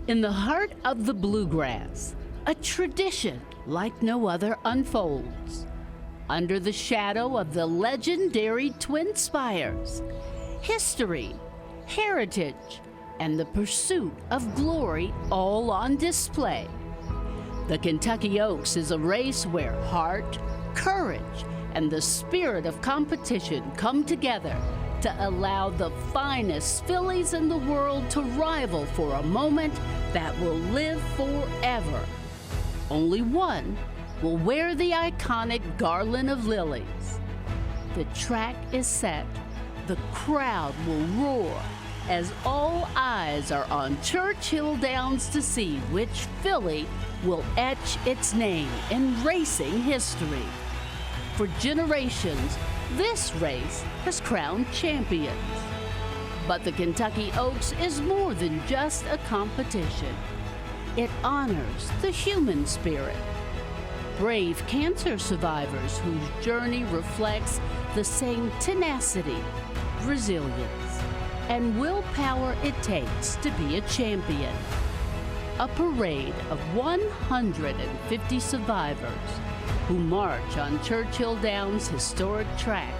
In the heart of the bluegrass, a tradition like no other unfolds. Under the shadow of the legendary Twin Spires, history, heritage, and the pursuit of glory all on display. The Kentucky Oaks is a race where heart, courage, and the spirit of competition come together to allow the finest fillies in the world to rival for a moment that will live forever. Only one will wear the iconic garland of lilies. The track is set. The crowd will roar as all eyes are on Churchill Downs to see which filly will etch its name in racing history. For generations, this race has crowned champions. But the Kentucky Oaks is more than just a competition. It honors the human spirit. Brave cancer survivors whose journey reflects the same tenacity, resilience, and willpower it takes to be a champion. A parade of 150 survivors who march on Churchill Downs' historic track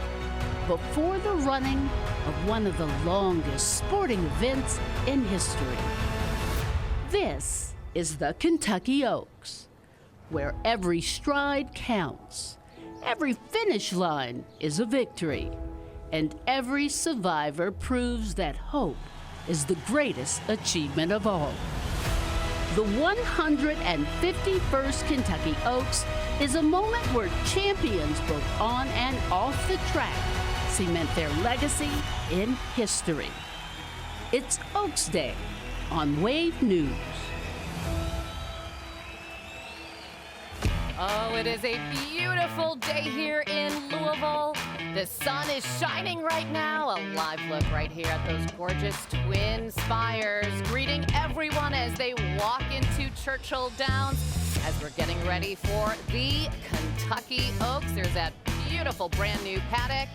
before the running of one of the longest sporting events in history. This is the Kentucky Oaks, where every stride counts, every finish line is a victory, and every survivor proves that hope is the greatest achievement of all. The 151st Kentucky Oaks is a moment where champions both on and off the track cement their legacy in history. It's Oaks Day on Wave News. Oh, it is a beautiful day here in Louisville. The sun is shining right now. A live look right here at those gorgeous Twin Spires, greeting everyone as they walk into Churchill Downs as we're getting ready for the Kentucky Oaks. There's that beautiful brand new paddock.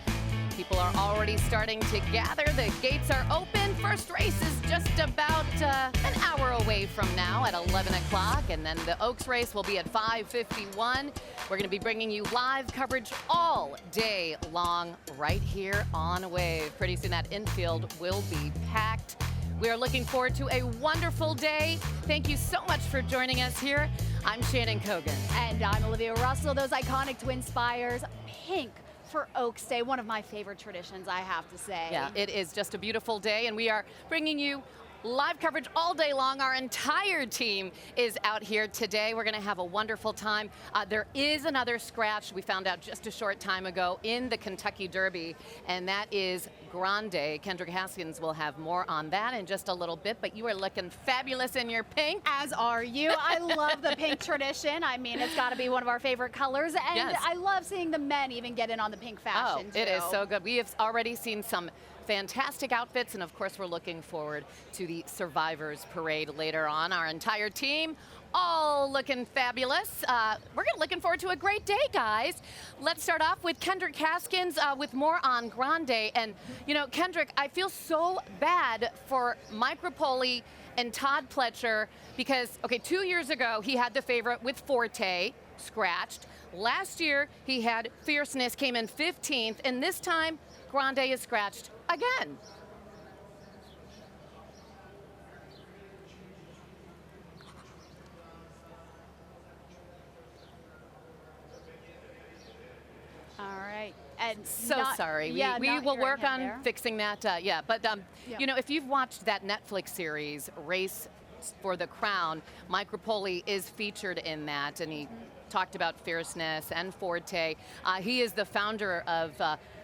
People are already starting to gather. The gates are open. First race is just about an hour away from now at 11 o'clock. And then the Oaks race will be at 5:51. We're going to be bringing you live coverage all day long right here on Wave. Pretty soon that infield will be packed. We are looking forward to a wonderful day. Thank you so much for joining us here. I'm Shannon Kogan. And I'm Olivia Russell. Those iconic Twin Spires, pink for Oaks Day, one of my favorite traditions, I have to say. Yeah, it is just a beautiful day, and we are bringing you live coverage all day long. Our entire team is out here today. We're going to have a wonderful time. There is another scratch we found out just a short time ago in the Kentucky Derby, and that is Grande. Kendrick Haskins will have more on that in just a little bit, but you are looking fabulous in your pink. As are you. I love the pink tradition. I mean, it's got to be one of our favorite colors, and Yes. I love seeing the men even get in on the pink fashion, Oh, it is so good. We have already seen some fantastic outfits, and of course we're looking forward to the Survivors Parade later on. Our entire team all looking fabulous. We're looking forward to a great day, guys. Let's start off with Kendrick Haskins with more on Grande. And you know, Kendrick, I feel so bad for Mike Rapoli and Todd Pletcher because, okay, 2 years ago he had the favorite with Forte scratched. Last year he had Fierceness, came in 15th, and this time Grande is scratched again. All right. And So sorry. Yeah, we not will hearing work him on there. fixing that. Yeah, but you know, if you've watched that Netflix series, Race for the Crown, Mike Rapoli is featured in that, and he talked about Fierceness and Forte. He is the founder of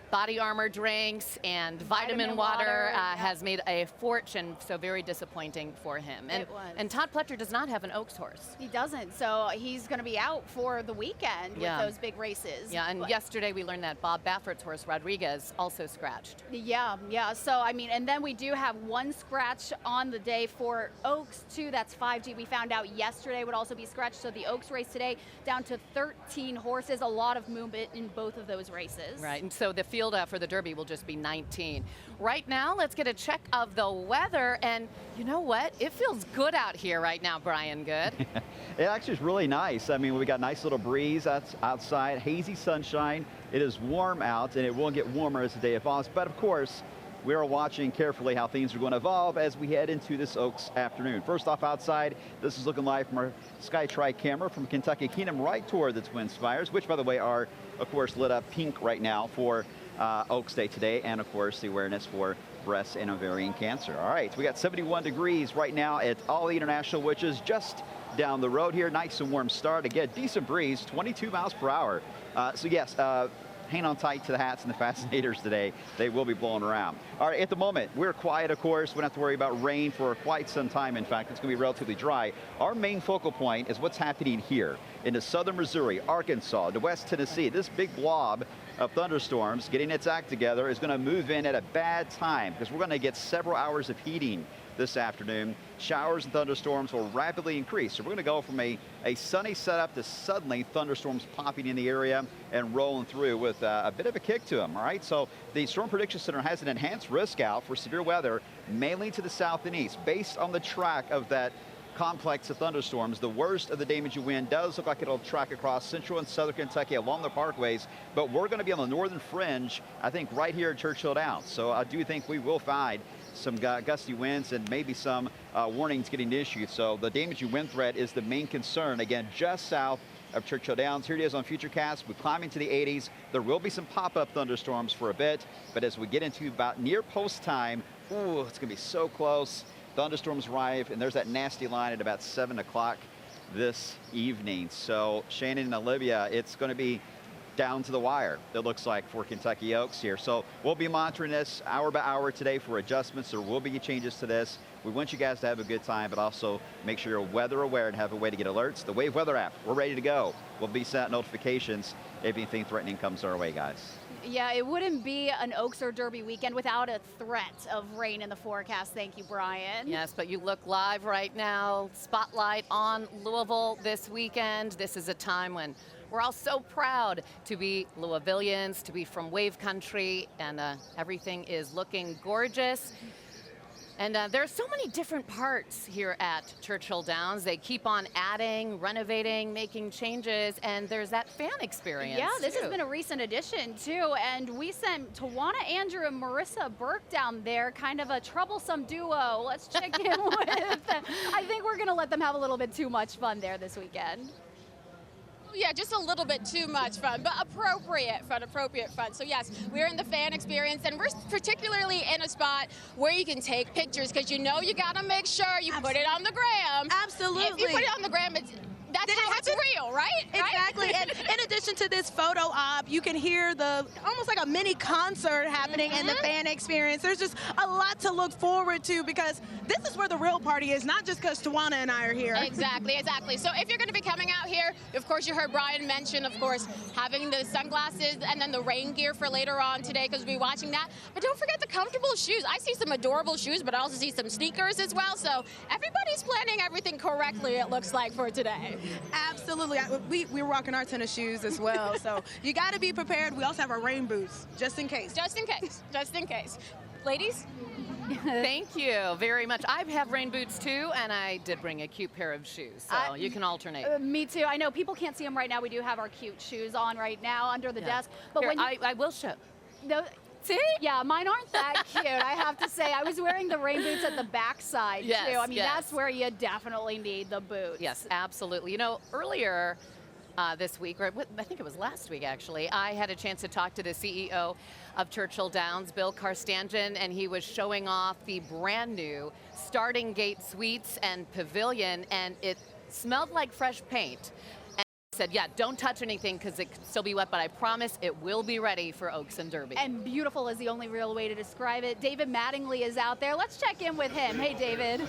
Body Armor drinks and vitamin water, yeah. has made a fortune, so very disappointing for him. And, It was. and Todd Pletcher does not have an Oaks horse. He doesn't, so he's going to be out for the weekend Yeah. with those big races. Yeah, and But- yesterday we learned that Bob Baffert's horse, Rodriguez, also scratched. Yeah. So, I mean, and then we do have one scratch on the day for Oaks, too. That's 5G. We found out yesterday would also be scratched. So the Oaks race today down to 13 horses. A lot of movement in both of those races. Right, and so the Infield for the Derby will just be 19. Right now, let's get a check of the weather, and you know what? It feels good out here right now, Brian Good. It actually is really nice. I mean, we got a nice little breeze outside, hazy sunshine. It is warm out, and it will get warmer as the day evolves. But of course, we are watching carefully how things are going to evolve as we head into this Oaks afternoon. First off, outside, this is looking live from our SkyTri camera from Kentucky Kingdom right toward the Twin Spires, which, by the way, are, of course, lit up pink right now for Oaks Day today, and, of course, the awareness for breast and ovarian cancer. All right, we got 71 degrees right now at Ollie International, which is just down the road here. Nice and warm start. Again, decent breeze, 22 miles per hour. So, yes, hang on tight to the hats and the fascinators today. They will be blowing around. All right, at the moment, we're quiet, of course. We don't have to worry about rain for quite some time. In fact, it's going to be relatively dry. Our main focal point is what's happening here into southern Missouri, Arkansas, to West Tennessee. This big blob of thunderstorms getting its act together is going to move in at a bad time because we're going to get several hours of heating this afternoon. Showers and thunderstorms will rapidly increase. So we're going to go from a sunny setup to suddenly thunderstorms popping in the area and rolling through with a bit of a kick to them, all right? So the Storm Prediction Center has an enhanced risk out for severe weather, mainly to the south and east, based on the track of that complex of thunderstorms. The worst of the damaging wind does look like it'll track across central and southern Kentucky along the parkways, but we're going to be on the northern fringe, I think, right here at Churchill Downs. So I do think we will find some gusty winds and maybe some warnings getting issued. So the damaging wind threat is the main concern. Again, just south of Churchill Downs. Here it is on Futurecast. We're climbing to the 80s. There will be some pop-up thunderstorms for a bit, but as we get into about near post time, ooh, it's going to be so close. Thunderstorms arrive, and there's that nasty line at about 7 o'clock this evening. So Shannon and Olivia, it's going to be down to the wire, it looks like, for Kentucky Oaks here. So we'll be monitoring this hour by hour today for adjustments. There will be changes to this. We want you guys to have a good time, but also make sure you're weather aware and have a way to get alerts. The Wave Weather app, we're ready to go. We'll be sent notifications if anything threatening comes our way, guys. Yeah, it wouldn't be an Oaks or Derby weekend without a threat of rain in the forecast. Thank you, Brian. Yes, but you look live right now. Spotlight on Louisville this weekend. This is a time when we're all so proud to be Louisvillians, to be from Wave Country, and everything is looking gorgeous. And there are so many different parts here at Churchill Downs. They keep on adding, renovating, making changes, and there's that fan experience. Yeah, this too. has been a recent addition too, and we sent Tawana Andrew and Marissa Burke down there, kind of a troublesome duo. Let's check in with them. I think we're gonna let them have a little bit too much fun there this weekend. Yeah, just a little bit too much fun, but appropriate fun. So yes, we're in the fan experience, and we're particularly in a spot where you can take pictures, because you know you gotta make sure you put it on the gram. Absolutely. If you put it on the gram, that's real, right? Exactly. And in addition to this photo op, you can hear almost like a mini concert happening in the fan experience. There's just a lot to look forward to, because this is where the real party is, not just because Tawana and I are here. Exactly. So if you're going to be coming out here, of course, you heard Brian mention, of course, having the sunglasses and then the rain gear for later on today, because we'll be watching that. But don't forget the comfortable shoes. I see some adorable shoes, but I also see some sneakers as well. So everybody's planning everything correctly, it looks like, for today. Absolutely. We're rocking our tennis shoes as well. So you got to be prepared. We also have our rain boots, just in case. Just in case. Ladies? Thank you very much. I have rain boots too, and I did bring a cute pair of shoes, so you can alternate. Me too. I know people can't see them right now. We do have our cute shoes on right now under the desk. But Here, when I will show. No, see? Yeah, mine aren't that cute, I have to say. I was wearing the rain boots at the backside too. I mean, that's where you definitely need the boots. Yes, absolutely. You know, earlier this week, or I think it was last week actually, I had a chance to talk to the CEO of Churchill Downs, Bill Karstanjan, and he was showing off the brand new Starting Gate Suites and Pavilion, and it smelled like fresh paint. And he said, yeah, don't touch anything because it could still be wet, but I promise it will be ready for Oaks and Derby. And beautiful is the only real way to describe it. David Mattingly is out there. Let's check in with him. Hey, David.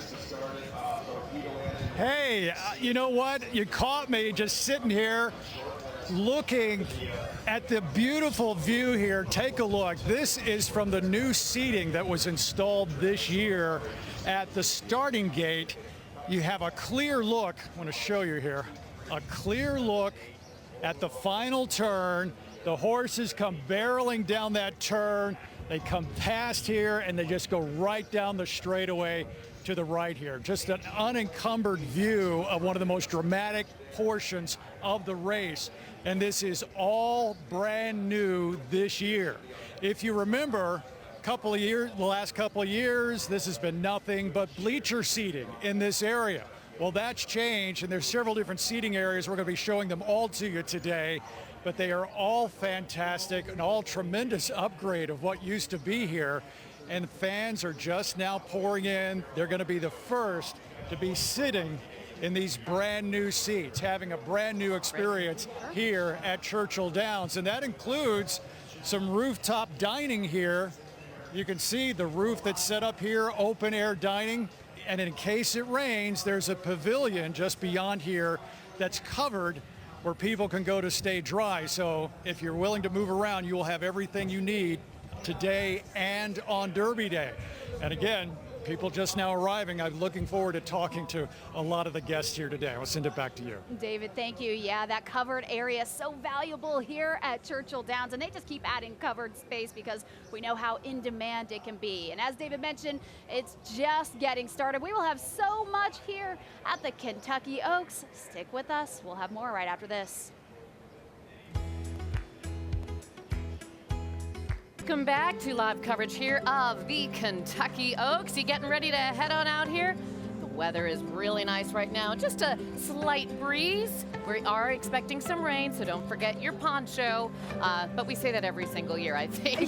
Hey, you know what? You caught me just sitting here looking at the beautiful view here. Take a look. This is from the new seating that was installed this year at the starting gate. You have a clear look. I want to show you here. A clear look at the final turn. The horses come barreling down that turn. They come past here, and they just go right down the straightaway to the right here. Just an unencumbered view of one of the most dramatic portions of the race. And this is all brand new this year. If you remember, the last couple of years, this has been nothing but bleacher seating in this area. Well, that's changed, and there's several different seating areas. We're going to be showing them all to you today, but they are all fantastic and all tremendous upgrade of what used to be here. And fans are just now pouring in. They're going to be the first to be sitting in these brand new seats, having a brand new experience here at Churchill Downs. And that includes some rooftop dining here. You can see the roof that's set up here, open air dining. And in case it rains, there's a pavilion just beyond here that's covered where people can go to stay dry. So if you're willing to move around, you will have everything you need today and on Derby Day. And again, people just now arriving. I'm looking forward to talking to a lot of the guests here today. I'll send it back to you. David, thank you. Yeah, that covered area is so valuable here at Churchill Downs, and they just keep adding covered space because we know how in demand it can be. And as David mentioned, it's just getting started. We will have so much here at the Kentucky Oaks. Stick with us. We'll have more right after this. Welcome back to live coverage here of the Kentucky Oaks. You getting ready to head on out here? The weather is really nice right now. Just a slight breeze. We are expecting some rain, so don't forget your poncho. But we say that every single year, I think.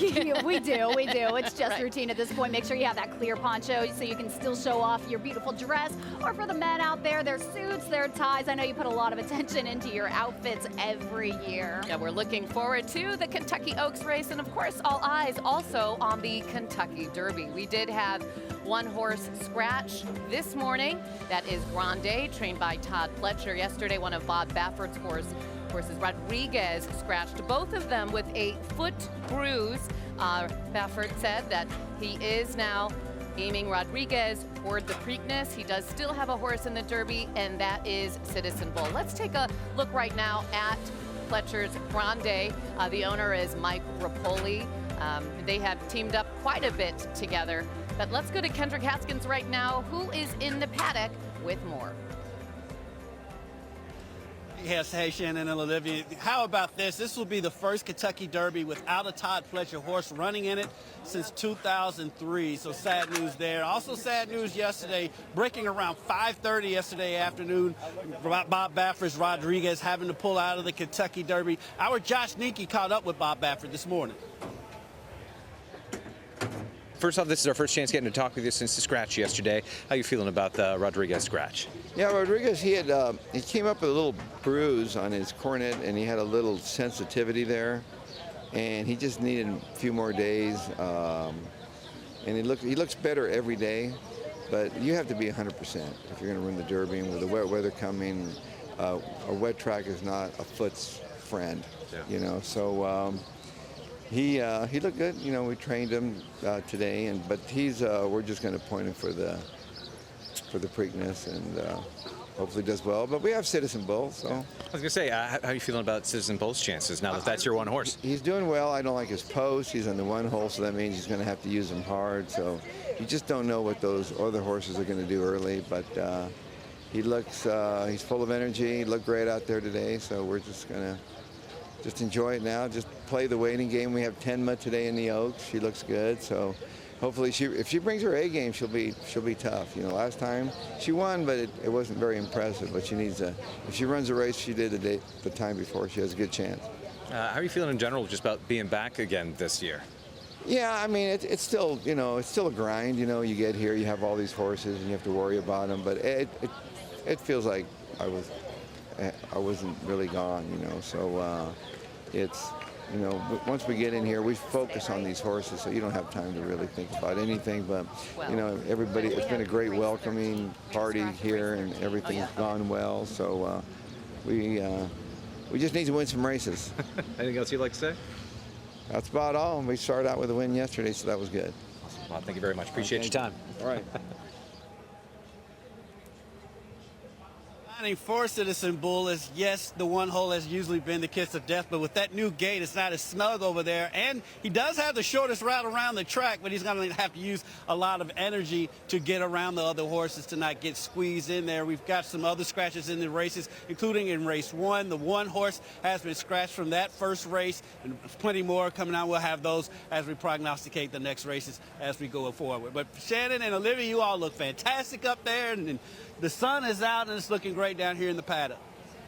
We do. It's just routine at this point. Make sure you have that clear poncho so you can still show off your beautiful dress. Or for the men out there, their suits, their ties. I know you put a lot of attention into your outfits every year. Yeah, we're looking forward to the Kentucky Oaks race, and of course, all eyes also on the Kentucky Derby. We did have one horse scratch this morning. That is Grande, trained by Todd Pletcher. Yesterday, one of Bob Baffert's horses, Rodriguez, scratched, both of them with a foot bruise. Baffert said that he is now aiming Rodriguez toward the Preakness. He does still have a horse in the Derby, and that is Citizen Bull. Let's take a look right now at Pletcher's Grande. The owner is Mike Rapoli. They have teamed up quite a bit together. But let's go to Kendrick Haskins right now, who is in the paddock with more. Yes, hey Shannon and Olivia. How about this? This will be the first Kentucky Derby without a Todd Pletcher horse running in it since 2003. So sad news there. Also sad news yesterday, breaking around 5:30 yesterday afternoon, Bob Baffert's Rodriguez having to pull out of the Kentucky Derby. Our Josh Ninke caught up with Bob Baffert this morning. First off, this is our first chance getting to talk with you since the scratch yesterday. How are you feeling about the Rodriguez scratch? Yeah, Rodriguez, he came up with a little bruise on his cornet, and he had a little sensitivity there, and he just needed a few more days. And he looks better every day, but you have to be 100% if you're going to run the Derby. And with the wet weather coming, a wet track is not a foot's friend, you know. So. He looked good. You know, we trained him today, but we're just going to point him for the Preakness, and hopefully does well. But we have Citizen Bull, so. I was going to say, how are you feeling about Citizen Bull's chances now that that's your one horse? He's doing well. I don't like his post. He's on the one hole, so that means he's going to have to use him hard. So you just don't know what those other horses are going to do early. But he looks, he's full of energy. He looked great out there today, so we're just going to enjoy it now. Just play the waiting game. We have Tenma today in the Oaks. She looks good, so hopefully if she brings her A game, she'll be tough. You know, last time she won, but it wasn't very impressive. But she needs if she runs a race she did the time before, she has a good chance. How are you feeling in general just about being back again this year? Yeah, I mean it's still it's still a grind. You know, you get here, you have all these horses, and you have to worry about them. But it feels like I wasn't really gone. You know, so. It's, you know, once we get in here, we focus on these horses, so you don't have time to really think about anything. But, you know, everybody, it's been a great welcoming party here, and everything's gone well. So we just need to win some races. Anything else you'd like to say? That's about all. We started out with a win yesterday, so that was good. Well, thank you very much. Appreciate your time. All right. For Citizen Bull is, yes, the one hole has usually been the kiss of death, but with that new gate, it's not as snug over there. And he does have the shortest route around the track, but he's going to have to use a lot of energy to get around the other horses to not get squeezed in there. We've got some other scratches in the races, including in race 1. The one horse has been scratched from that first race, and plenty more coming out. We'll have those as we prognosticate the next races as we go forward. But Shannon and Olivia, you all look fantastic up there, and the sun is out, and it's looking great down here in the paddock.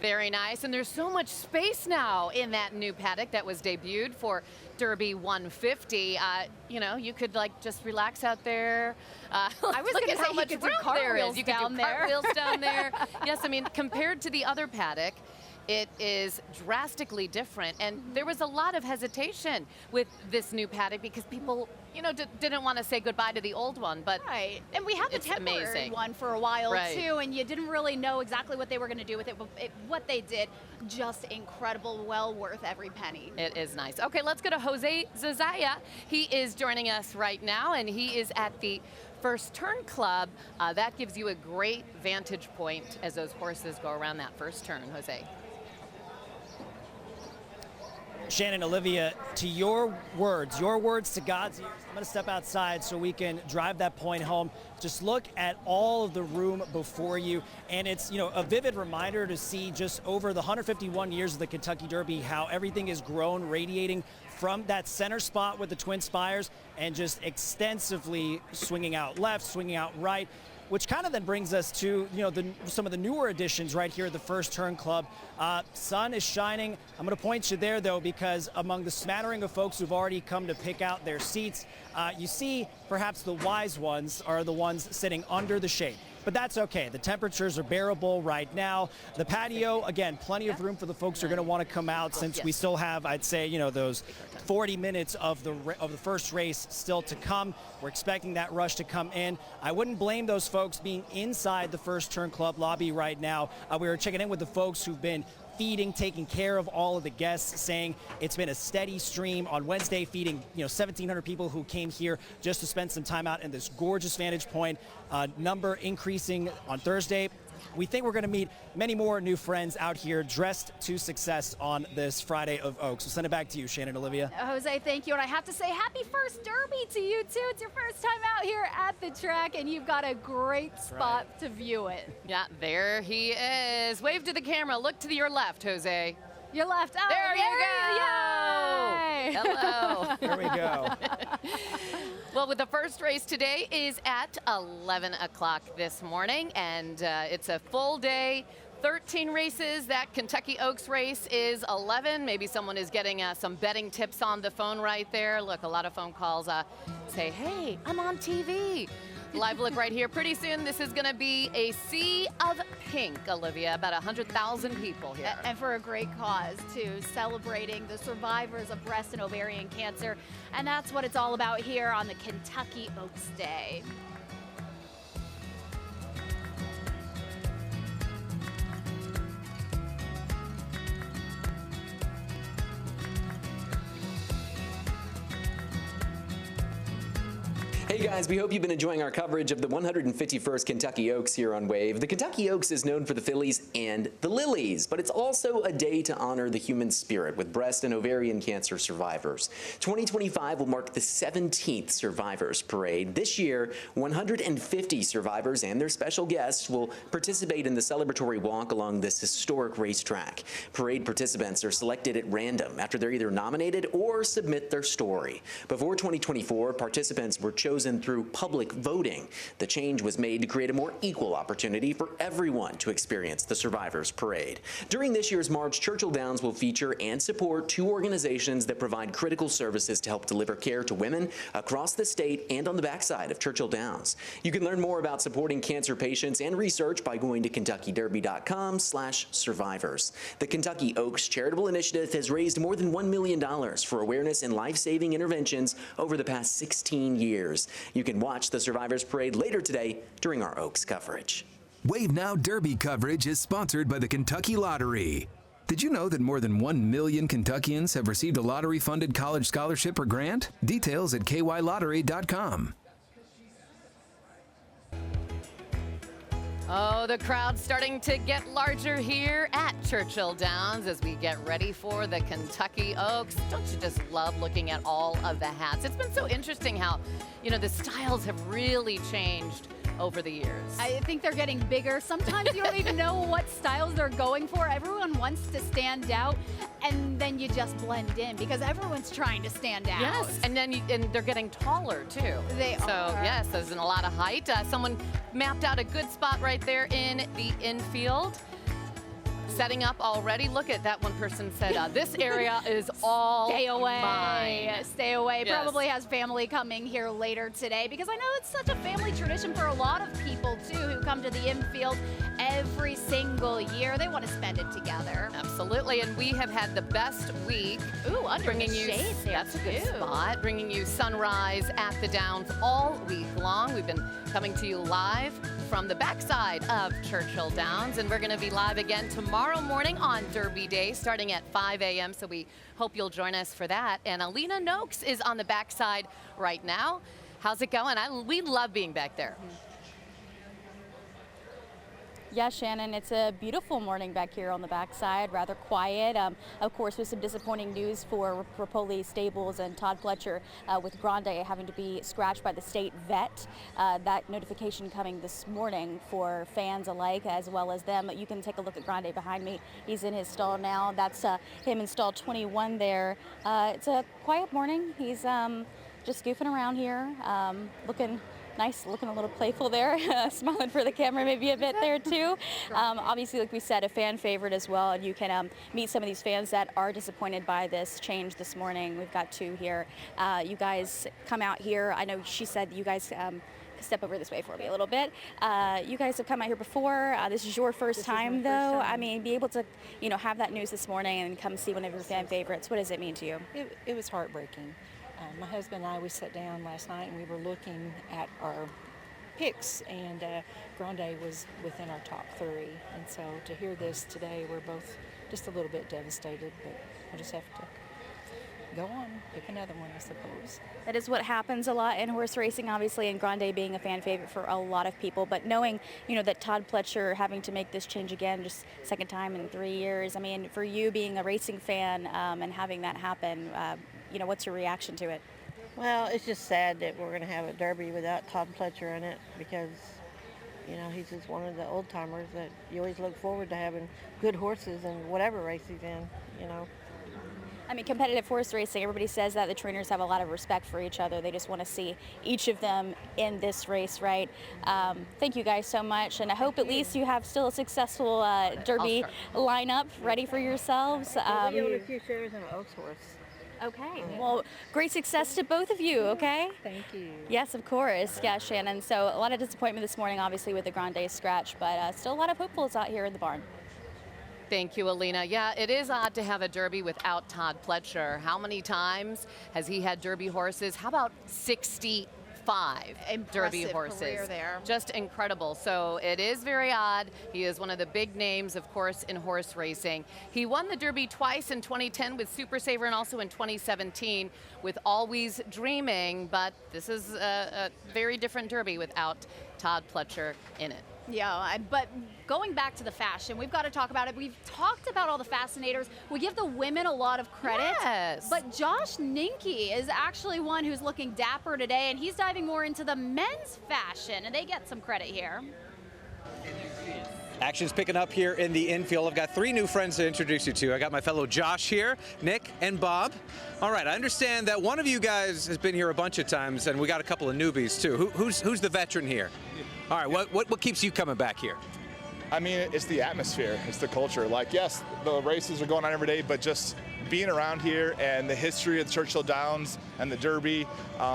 Very nice, and there's so much space now in that new paddock that was debuted for Derby 150. You know, you could like just relax out there. I was look going at to say how much you could do room there is. cartwheels You could down do there. cartwheels down there. Yes, I mean compared to the other paddock, it is drastically different, and there was a lot of hesitation with this new paddock because people, you know, didn't want to say goodbye to the old one. But right, and we had the it's temporary amazing. one for a while Right. too, and you didn't really know exactly what they were going to do with it. But what they did, just incredible, well worth every penny. It is nice. Okay, let's go to Jose Zazaya. He is joining us right now, and he is at the First Turn Club. That gives you a great vantage point as those horses go around that first turn, Jose. Shannon, Olivia, to your words to God's ears, I'm going to step outside so we can drive that point home. Just look at all of the room before you, and it's, you know, a vivid reminder to see just over the 151 years of the Kentucky Derby how everything has grown, radiating from that center spot with the Twin Spires and just extensively swinging out left, swinging out right. Which kind of then brings us to, you know, some of the newer additions right here at the First Turn Club. Sun is shining. I'm going to point you there, though, because among the smattering of folks who've already come to pick out their seats, you see perhaps the wise ones are the ones sitting under the shade. But that's okay. The temperatures are bearable right now. The patio, again, plenty of room for the folks who are going to want to come out since we still have, I'd say, you know, those 40 minutes of the first race still to come. We're expecting that rush to come in. I wouldn't blame those folks being inside the First Turn Club lobby right now. We were checking in with the folks who've been feeding, taking care of all of the guests, saying it's been a steady stream on Wednesday, feeding 1,700 people who came here just to spend some time out in this gorgeous vantage point. Number increasing on Thursday. We think we're going to meet many more new friends out here dressed to success on this Friday of Oaks. We'll send it back to you, Shannon, Olivia. Jose, thank you. And I have to say happy first Derby to you, too. It's your first time out here at the track, and you've got a great spot to view it. Yeah, there he is. Wave to the camera. Look to your left, Jose. Your left. Oh, there you go. Yay. Hello. There we go. Well, with the first race today is at 11 o'clock this morning, and it's a full day. 13 races. That Kentucky Oaks race is 11. Maybe someone is getting some betting tips on the phone right there. Look, a lot of phone calls say, hey, I'm on TV. Live look right here. Pretty soon, this is going to be a sea of pink, Olivia. About 100,000 people here. And for a great cause, too, celebrating the survivors of breast and ovarian cancer. And that's what it's all about here on the Kentucky Oaks Day. Hey guys, we hope you've been enjoying our coverage of the 151st Kentucky Oaks here on Wave. The Kentucky Oaks is known for the fillies and the Lilies, but it's also a day to honor the human spirit with breast and ovarian cancer survivors. 2025 will mark the 17th Survivors Parade. This year, 150 survivors and their special guests will participate in the celebratory walk along this historic racetrack. Parade participants are selected at random after they're either nominated or submit their story. Before 2024, participants were chosen through public voting. The change was made to create a more equal opportunity for everyone to experience the Survivors Parade. During this year's march, Churchill Downs will feature and support two organizations that provide critical services to help deliver care to women across the state and on the backside of Churchill Downs. You can learn more about supporting cancer patients and research by going to KentuckyDerby.com/survivors. The Kentucky Oaks Charitable Initiative has raised more than $1 million for awareness and life-saving interventions over the past 16 years. You can watch the Survivors Parade later today during our Oaks coverage. Wave Now Derby coverage is sponsored by the Kentucky Lottery. Did you know that more than 1 million Kentuckians have received a lottery-funded college scholarship or grant? Details at kylottery.com. Oh, the crowd's starting to get larger here at Churchill Downs as we get ready for the Kentucky Oaks. Don't you just love looking at all of the hats? It's been so interesting how, the styles have really changed over the years. I think they're getting bigger. Sometimes you don't even know what styles they're going for. Everyone wants to stand out, and then you just blend in because everyone's trying to stand out. Yes, and then and they're getting taller too. They so, are. yes, there's a lot of height. Someone mapped out a good spot right there in the infield. Setting up already. Look at that one person said, this area is all Stay away. mine. Stay away. Yes. Probably has family coming here later today because I know it's such a family tradition for a lot of people too who come to the infield every single year. They want to spend it together. Absolutely, and we have had the best week. Ooh, under bringing the you shade there that's a good too. spot. Bringing you sunrise at the Downs all week long. We've been coming to you live from the backside of Churchill Downs, and we're going to be live again tomorrow morning on Derby Day, starting at 5 a.m. So we hope you'll join us for that. And Alina Noakes is on the backside right now. How's it going? We love being back there. Yeah, Shannon, it's a beautiful morning back here on the backside, rather quiet. Of course, with some disappointing news for Rapoli Stables and Todd Pletcher with Grande having to be scratched by the state vet. That notification coming this morning for fans alike as well as them. You can take a look at Grande behind me. He's in his stall now. That's him in stall 21 there. It's a quiet morning. He's just goofing around here, looking nice, looking a little playful there, smiling for the camera maybe a bit there too. Obviously, like we said, a fan favorite as well, and you can meet some of these fans that are disappointed by this change this morning. We've got two here. You guys come out here. I know she said you guys step over this way for me a little bit. You guys have come out here before. This is your first time, though. I mean, be able to, have that news this morning and come see one of your fan favorites. What does it mean to you? It was heartbreaking. My husband and I, we sat down last night and we were looking at our picks, and Grande was within our top 3. And so to hear this today, we're both just a little bit devastated, but we'll just have to go on, pick another one, I suppose. That is what happens a lot in horse racing, obviously, and Grande being a fan favorite for a lot of people. But knowing, that Todd Pletcher having to make this change again, just second time in 3 years, I mean, for you being a racing fan and having that happen, what's your reaction to it? Well, it's just sad that we're going to have a Derby without Todd Pletcher in it because, he's just one of the old timers that you always look forward to having good horses in whatever race he's in, I mean, competitive horse racing, everybody says that the trainers have a lot of respect for each other. They just want to see each of them in this race, right? Thank you guys so much, and I hope at least you have still a successful Derby lineup ready for yourselves. We own a few shares in an Oaks horse. Okay. Well, great success to both of you, okay? Thank you. Yes, of course. Yeah, Shannon. So a lot of disappointment this morning, obviously, with the Grande scratch, but still a lot of hopefuls out here in the barn. Thank you, Alina. Yeah, it is odd to have a Derby without Todd Pletcher. How many times has he had Derby horses? How about 65 Derby horses? Career there. Just incredible. So it is very odd. He is one of the big names, of course, in horse racing. He won the Derby twice in 2010 with Super Saver and also in 2017 with Always Dreaming, but this is a very different Derby without Todd Pletcher in it. Yeah, but going back to the fashion, we've got to talk about it. We've talked about all the fascinators. We give the women a lot of credit. Yes. But Josh Ninke is actually one who's looking dapper today, and he's diving more into the men's fashion, and they get some credit here. Action's picking up here in the infield. I've got 3 new friends to introduce you to. I got my fellow Josh here, Nick, and Bob. All right, I understand that one of you guys has been here a bunch of times, and we got a couple of newbies too. Who's the veteran here? All right, what keeps you coming back here? I mean, it's the atmosphere, it's the culture. Like, yes, the races are going on every day, but just being around here and the history of the Churchill Downs and the Derby.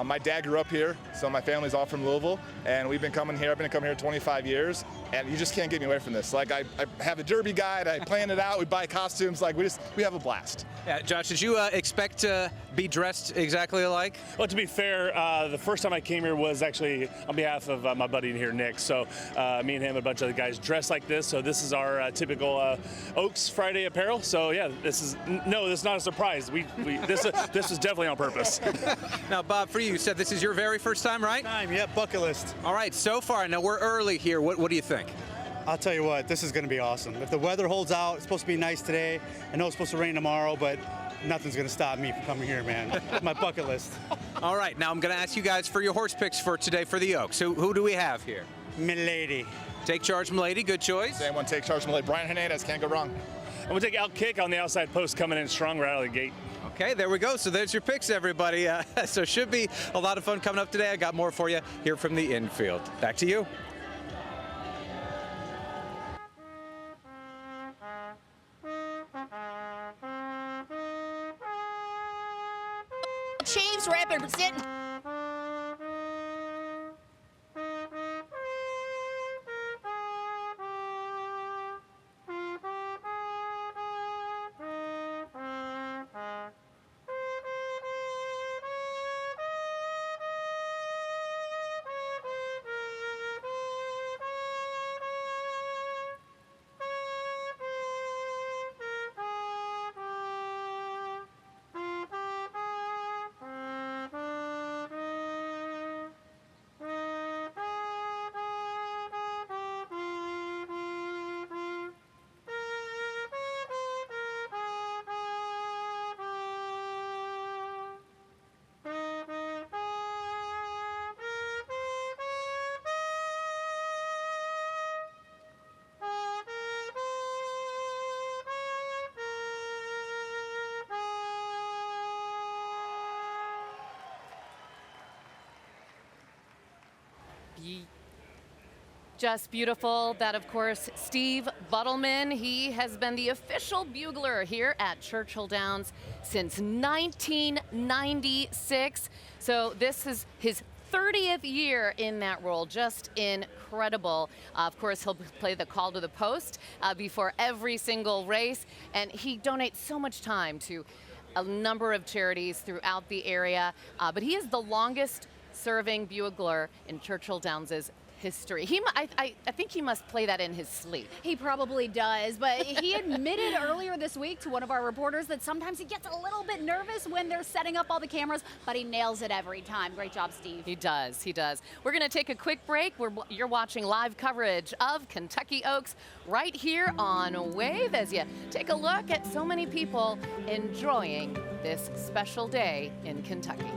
My dad grew up here, so my family's all from Louisville, and we've been coming here. I've been coming here 25 years, and you just can't get me away from this. Like, I have a Derby guide, I plan it out, we buy costumes, like, we have a blast. Yeah, Josh, did you expect to be dressed exactly alike? Well, to be fair, the first time I came here was actually on behalf of my buddy here, Nick. So me and him and a bunch of other guys dressed like this. So this is our typical Oaks Friday apparel. So yeah, this is not a surprise. This was definitely on purpose. Now, Bob, for you said this is your very first time, right? Yep, bucket list. All right, so far, I know we're early here. What do you think? I'll tell you what, this is going to be awesome. If the weather holds out, it's supposed to be nice today. I know it's supposed to rain tomorrow, but nothing's going to stop me from coming here, man. My bucket list. All right, now I'm going to ask you guys for your horse picks for today for the Oaks. Who do we have here? Milady. Take Charge Milady, good choice. Same one, Take Charge Milady. Brian Hernandez, can't go wrong. I'm going to take Outkick on the outside post, coming in strong right out of the gate. Okay, there we go. So there's your picks, everybody. So should be a lot of fun coming up today. I got more for you here from the infield. Back to you. Chiefs representing. Just beautiful. That, of course, Steve Buttleman. He has been the official bugler here at Churchill Downs since 1996. So this is his 30th year in that role. Just incredible. Of course, he'll play the call to the post before every single race. And he donates so much time to a number of charities throughout the area. But he is the longest serving bugler in Churchill Downs' history. I think he must play that in his sleep. He probably does, but he admitted earlier this week to one of our reporters that sometimes he gets a little bit nervous when they're setting up all the cameras, but he nails it every time. Great job, Steve. He does, he does. We're gonna take a quick break. You're watching live coverage of Kentucky Oaks right here on Wave as you take a look at so many people enjoying this special day in Kentucky.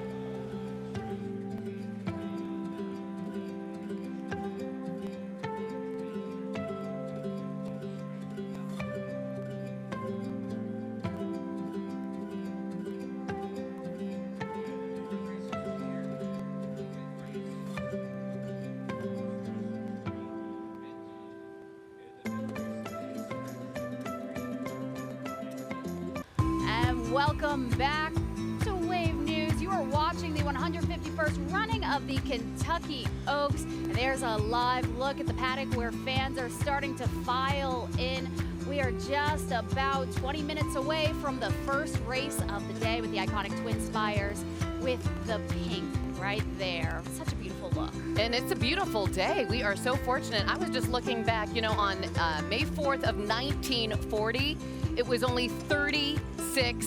Welcome back to Wave News. You are watching the 151st running of the Kentucky Oaks. And there's a live look at the paddock where fans are starting to file in. We are just about 20 minutes away from the first race of the day with the iconic Twin Spires with the pink right there. Such a beautiful look. And it's a beautiful day. We are so fortunate. I was just looking back, you know, on May 4th of 1940, it was only 36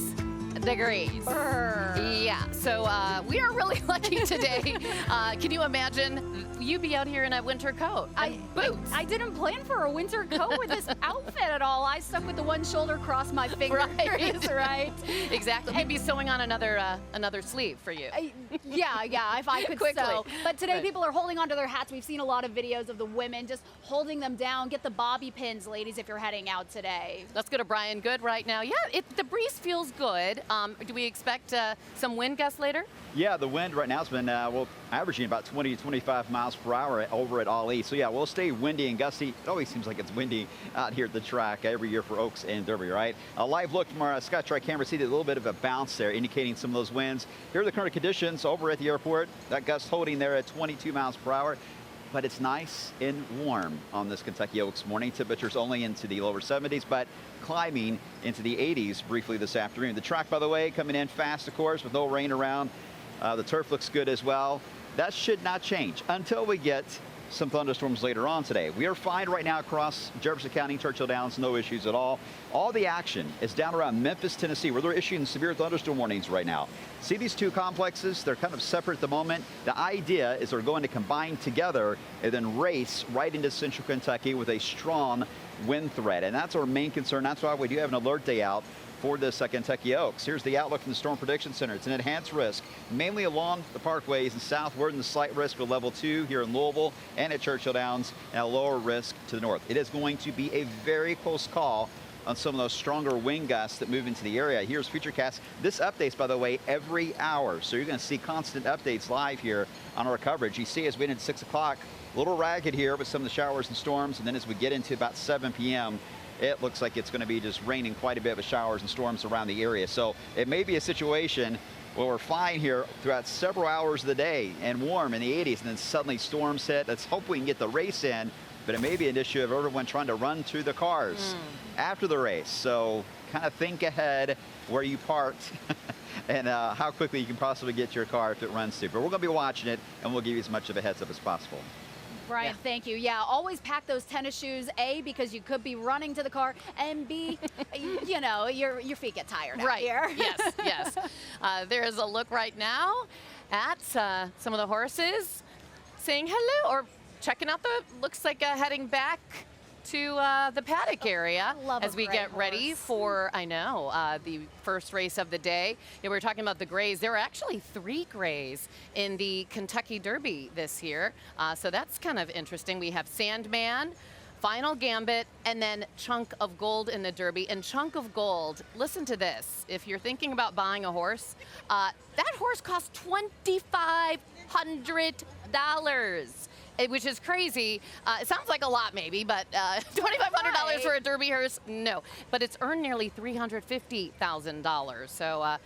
degrees. Yeah, so we are really lucky today. Can you imagine you be out here in a winter coat and boots? I didn't plan for a winter coat with this outfit at all. I stuck with the one shoulder, crossed my fingers, right? Exactly. Maybe sewing on another sleeve for you. Yeah, if I could Quickly. sew. But today people are holding onto their hats. We've seen a lot of videos of the women just holding them down. Get the bobby pins, ladies, if you're heading out today. Let's go to Brian Good right now. Yeah, the breeze feels good. Do we expect some wind gusts later? Yeah, the wind right now has been averaging about 20 to 25 miles per hour over at All East. So yeah, we'll stay windy and gusty. It always seems like it's windy out here at the track every year for Oaks and Derby, right? A live look from our Skytrack camera, see a little bit of a bounce there, indicating some of those winds. Here are the current conditions over at the airport. That gust holding there at 22 miles per hour. But it's nice and warm on this Kentucky Oaks morning. Temperatures only into the lower 70s, but climbing into the 80s briefly this afternoon. The track, by the way, coming in fast, of course, with no rain around. The turf looks good as well. That should not change until we get some thunderstorms later on today. We are fine right now across Jefferson County, Churchill Downs, no issues at all. All the action is down around Memphis, Tennessee, where they're issuing severe thunderstorm warnings right now. See these two complexes? They're kind of separate at the moment. The idea is they're going to combine together and then race right into central Kentucky with a strong wind threat. And that's our main concern. That's why we do have an alert day out for this Kentucky Oaks. Here's the outlook from the Storm Prediction Center. It's an enhanced risk, mainly along the parkways and southward, and the slight risk for level 2 here in Louisville and at Churchill Downs, and a lower risk to the north. It is going to be a very close call on some of those stronger wind gusts that move into the area. Here's Futurecast. This updates, by the way, every hour. So you're going to see constant updates live here on our coverage. You see as we get into 6 o'clock, a little ragged here with some of the showers and storms. And then as we get into about 7 p.m., it looks like it's going to be just raining quite a bit of showers and storms around the area. So it may be a situation where we're fine here throughout several hours of the day and warm in the 80s, and then suddenly storms hit. Let's hope we can get the race in, but it may be an issue of everyone trying to run to the cars after the race. So kind of think ahead where you parked and how quickly you can possibly get to your car if it runs to. But we're going to be watching it, and we'll give you as much of a heads up as possible. Brian, thank you. Yeah, always pack those tennis shoes, A, because you could be running to the car, and B, you know, your feet get tired out here. Yes, yes. There is a look right now at some of the horses saying hello or checking out the, looks like heading back to the Paddock area as we get ready for, the first race of the day. Yeah, we were talking about the Grays. There are actually 3 Grays in the Kentucky Derby this year. So that's kind of interesting. We have Sandman, Final Gambit, and then Chunk of Gold in the Derby. And Chunk of Gold, listen to this. If you're thinking about buying a horse, that horse costs $2,500. Which is crazy. It sounds like a lot maybe, but $2,500 for a Derby horse, no. But it's earned nearly $350,000. So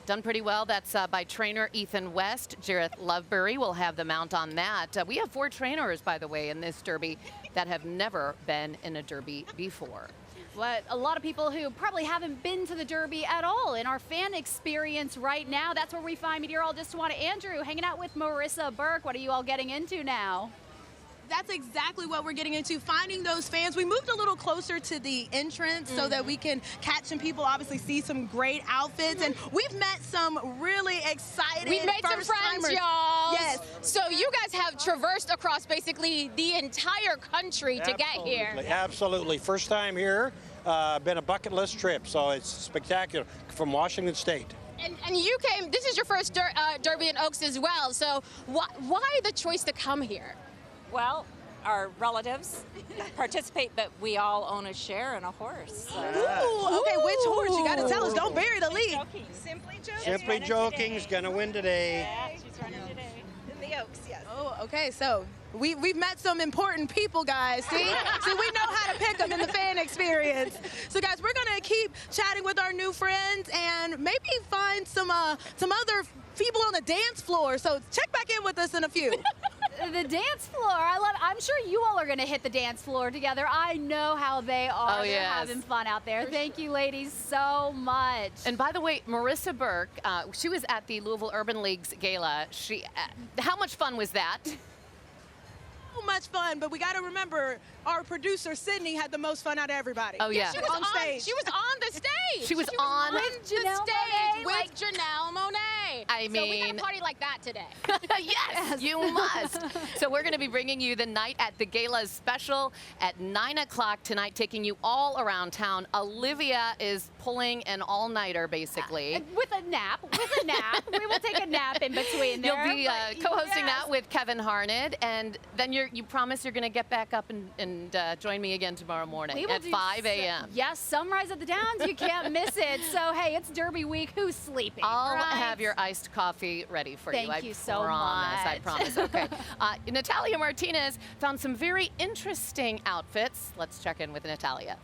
done pretty well. That's by trainer Ethan West. Jareth Lovebury will have the mount on that. We have 4 trainers, by the way, in this Derby that have never been in a Derby before. But a lot of people who probably haven't been to the Derby at all in our fan experience right now. That's where we find meteorologist Tawana Andrew hanging out with Marissa Burke. What are you all getting into now? That's exactly what we're getting into, finding those fans. We moved a little closer to the entrance so that we can catch some people, obviously see some great outfits. And we've met some really excited We've made some friends, y'all. Yes. So you guys have traversed across basically the entire country to get here. Absolutely. First time here. Been a bucket list trip, so it's spectacular from Washington State. And you came, this is your first Derby and Oaks as well. So why the choice to come here? Well, our relatives participate, but we all own a share in a horse. So. Ooh, okay, which horse? You got to tell us. Don't bury the lead. Simply Joking. Simply Joking's going to win today. Yeah, she's running today. In the Oaks, yes. Oh, okay, so we've met some important people, guys. See, we know how to pick them in the fan experience. So, guys, we're going to keep chatting with our new friends and maybe find some other people on the dance floor. So check back in with us in a few. The dance floor. I'm sure you all are going to hit the dance floor together. I know how they are. Oh, They're yes. having fun out there. Thank you, ladies, so much. And by the way, Marissa Burke, she was at the Louisville Urban League's gala. How much fun was that? So much fun, but we got to remember our producer Sydney had the most fun out of everybody. Oh yeah, she was on stage. She was on the stage. She was on the Janelle stage with Janelle Monáe. I mean, so we got a party like that today. Yes, you must. So we're going to be bringing you the Night at the Gala special at 9 o'clock tonight, taking you all around town. Olivia is pulling an all-nighter, basically. With a nap. We will take a nap in between there. You'll be co-hosting that with Kevin Harned, and then you promise you're going to get back up and join me again tomorrow morning at 5 a.m. Yes, sunrise at the Downs. You can't miss it. So, hey, it's Derby week. Who's sleeping? I'll right? have your iced coffee ready for you. Thank you so much. I promise. Okay. Natalia Martinez found some very interesting outfits. Let's check in with Natalia.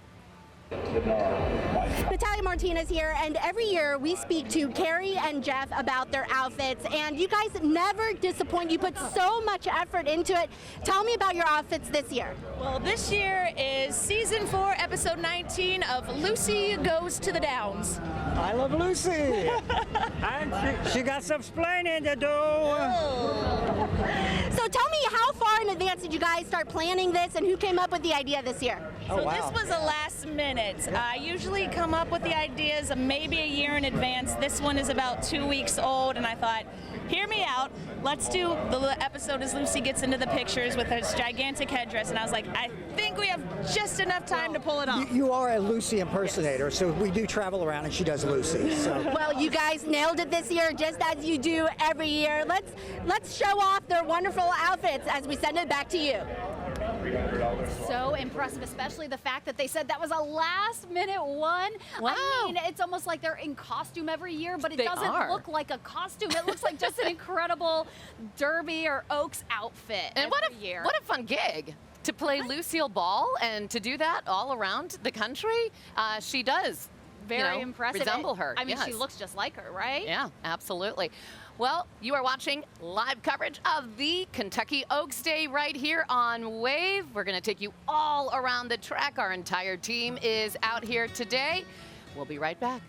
Natalia Martinez here, and every year we speak to Carrie and Jeff about their outfits, and you guys never disappoint. You put so much effort into it. Tell me about your outfits this year. Well, this year is season 4, episode 19 of Lucy Goes to the Downs. I love Lucy. And she got some explaining to do. So tell me, how far far in advance did you guys start planning this, and who came up with the idea this year? So this was a last minute. I usually come up with the ideas maybe a year in advance. This one is about 2 weeks old, and I thought, hear me out. Let's do the episode as Lucy gets into the pictures with this gigantic headdress. And I was like, I think we have just enough time to pull it off. You are a Lucy impersonator, so we do travel around and she does Lucy. So. Well, you guys nailed it this year, just as you do every year. Let's show off their wonderful outfits as we send it back to you. So impressive, especially the fact that they said that was a last-minute one. Wow. I mean, it's almost like they're in costume every year, but it doesn't look like a costume. It looks like just an incredible Derby or Oaks outfit And every year. what a fun gig to play Lucille Ball and to do that all around the country. She does. Very impressive. Resemble her. I mean, yes. she looks just like her, right? Yeah, absolutely. Well, you are watching live coverage of the Kentucky Oaks Day right here on Wave. We're going to take you all around the track. Our entire team is out here today. We'll be right back.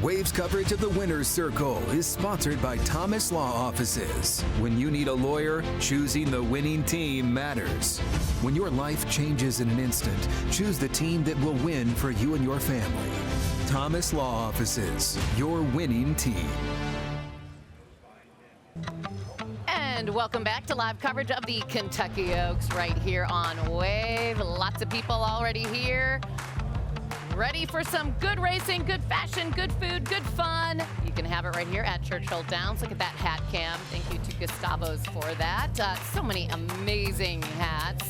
Wave's coverage of the Winner's Circle is sponsored by Thomas Law Offices. When you need a lawyer, choosing the winning team matters. When your life changes in an instant, choose the team that will win for you and your family. Thomas Law Offices, your winning team. And welcome back to live coverage of the Kentucky Oaks right here on Wave. Lots of people already here. Ready for some good racing, good fashion, good food, good fun. You can have it right here at Churchill Downs. Look at that hat cam. Thank you to Gustavo's for that. So many amazing hats.